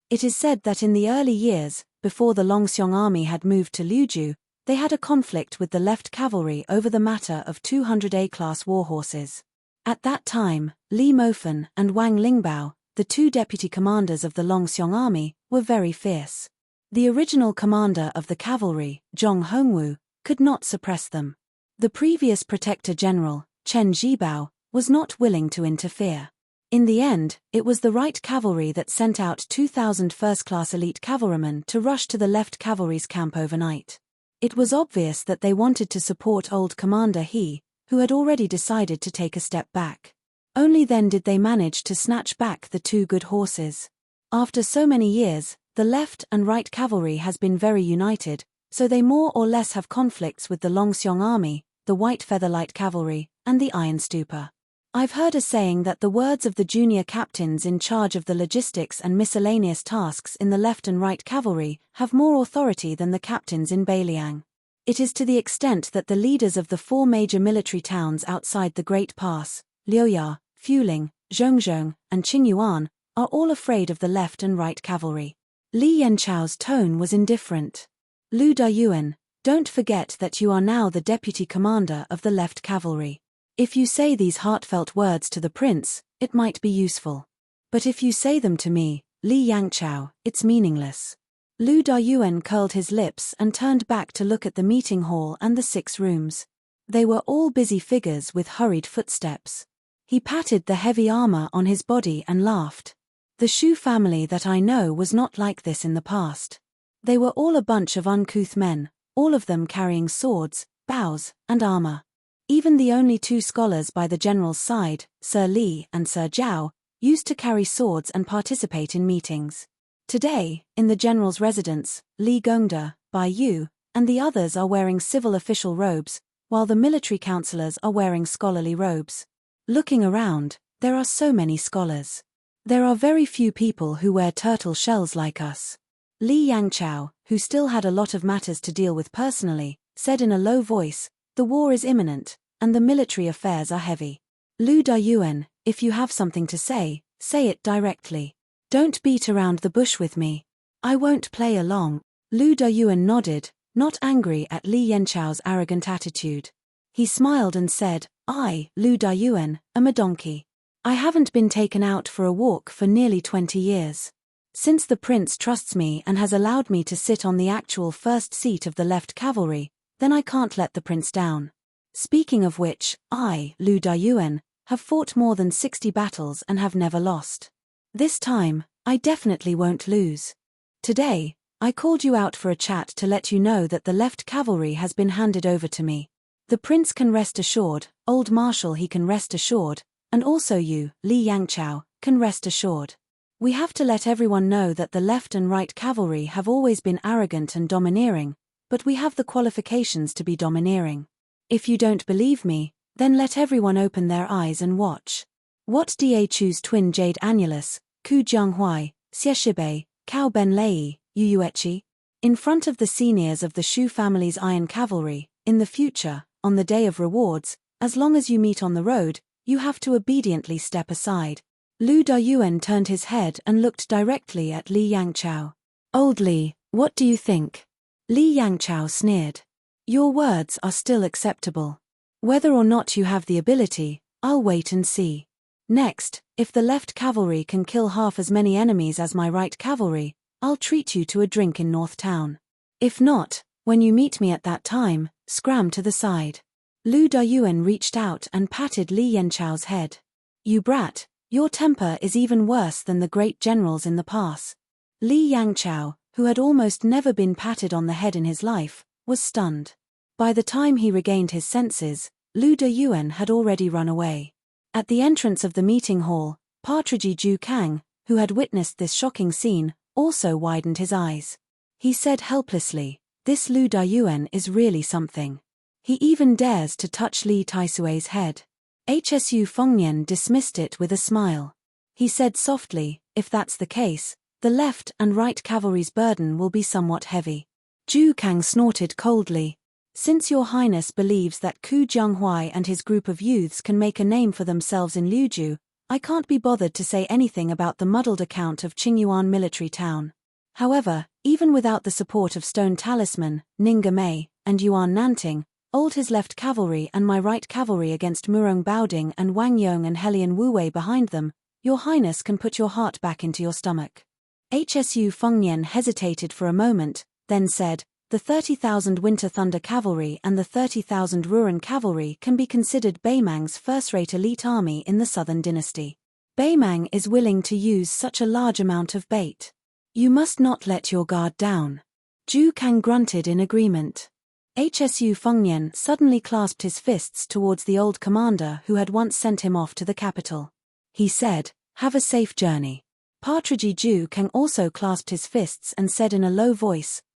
It is said that in the early years, before the Longxiong army had moved to Liuju, they had a conflict with the left cavalry over the matter of 200 A-class warhorses. At that time, Li Mofen and Wang Lingbao, the 2 deputy commanders of the Longxiong army, were very fierce. The original commander of the cavalry, Zhong Hongwu, could not suppress them. The previous protector general, Chen Zhibao, was not willing to interfere. In the end, it was the right cavalry that sent out 2,000 first-class elite cavalrymen to rush to the left cavalry's camp overnight. It was obvious that they wanted to support old Commander He, who had already decided to take a step back. Only then did they manage to snatch back the 2 good horses. After so many years, the left and right cavalry has been very united, so they more or less have conflicts with the Longxiong army, the White Feather Light Cavalry, and the Iron Stupa. I've heard a saying that the words of the junior captains in charge of the logistics and miscellaneous tasks in the left and right cavalry have more authority than the captains in Bailiang. It is to the extent that the leaders of the 4 major military towns outside the Great Pass, Liuya, Fuling, Zhongzhong, and Qingyuan, are all afraid of the left and right cavalry. Li Yanchao's tone was indifferent. Lu Dayuan, don't forget that you are now the deputy commander of the left cavalry. If you say these heartfelt words to the prince, it might be useful. But if you say them to me, Li Yangchao, it's meaningless. Lu Dayuan curled his lips and turned back to look at the meeting hall and the 6 rooms. They were all busy figures with hurried footsteps. He patted the heavy armor on his body and laughed. The Shu family that I know was not like this in the past. They were all a bunch of uncouth men, all of them carrying swords, bows, and armor. Even the only 2 scholars by the general's side, Sir Li and Sir Zhao, used to carry swords and participate in meetings. Today, in the general's residence, Li Gongda, Bai Yu, and the others are wearing civil official robes, while the military councillors are wearing scholarly robes. Looking around, there are so many scholars. There are very few people who wear turtle shells like us. Li Yangchao, who still had a lot of matters to deal with personally, said in a low voice, the war is imminent, and the military affairs are heavy. Lu Dayuan, if you have something to say it directly. Don't beat around the bush with me. I won't play along. Lu Dayuan nodded, not angry at Li Yanchao's arrogant attitude. He smiled and said, I, Lu Dayuan, am a donkey. I haven't been taken out for a walk for nearly 20 years. Since the prince trusts me and has allowed me to sit on the actual first seat of the left cavalry, then I can't let the prince down. Speaking of which, I, Lu Dayuan, have fought more than 60 battles and have never lost. This time, I definitely won't lose. Today, I called you out for a chat to let you know that the left cavalry has been handed over to me. The prince can rest assured, old Marshal he can rest assured, and also you, Li Yangchao, can rest assured. We have to let everyone know that the left and right cavalry have always been arrogant and domineering, but we have the qualifications to be domineering. If you don't believe me, then let everyone open their eyes and watch. What Da Chu's twin Jade Annulus, Ku Jianghuai, Xie Shibei, Cao Ben Lei, Yu Yuechi? In front of the seniors of the Shu family's iron cavalry, in the future, on the day of rewards, as long as you meet on the road, you have to obediently step aside. Lu Dayuan turned his head and looked directly at Li Yangchao. Old Li, what do you think? Li Yangchao sneered. Your words are still acceptable. Whether or not you have the ability, I'll wait and see. Next, if the left cavalry can kill half as many enemies as my right cavalry, I'll treat you to a drink in North Town. If not, when you meet me at that time, scram to the side. Lu Dayuan reached out and patted Li Yanchao's head. You brat, your temper is even worse than the great generals in the past. Li Yangchao, who had almost never been patted on the head in his life, was stunned. By the time he regained his senses, Lu Dayuan had already run away. At the entrance of the meeting hall, Partridge Ju Kang, who had witnessed this shocking scene, also widened his eyes. He said helplessly, this Lu Dayuan is really something. He even dares to touch Li Taisui's head. Hsu Fengnian dismissed it with a smile. He said softly, if that's the case, the left and right cavalry's burden will be somewhat heavy. Ju Kang snorted coldly. Since your highness believes that Ku Jianghuai and his group of youths can make a name for themselves in Liuzhu, I can't be bothered to say anything about the muddled account of Qingyuan military town. However, even without the support of Stone Talisman, Ninga Mei, and Yuan Nanting, Old his left cavalry and my right cavalry against Murong Baoding and Wang Yong and Helian Wuwei behind them, your highness can put your heart back into your stomach. Hsu Fengnian hesitated for a moment, then said, the 30,000 Winter Thunder Cavalry and the 30,000 Ruran Cavalry can be considered Beimang's first-rate elite army in the Southern Dynasty. Beimang is willing to use such a large amount of bait. You must not let your guard down. Ju Kang grunted in agreement. Hsu Fengnian suddenly clasped his fists towards the old commander who had once sent him off to the capital. He said, have a safe journey. Partridge Ju Kang also clasped his fists and said in a low voice,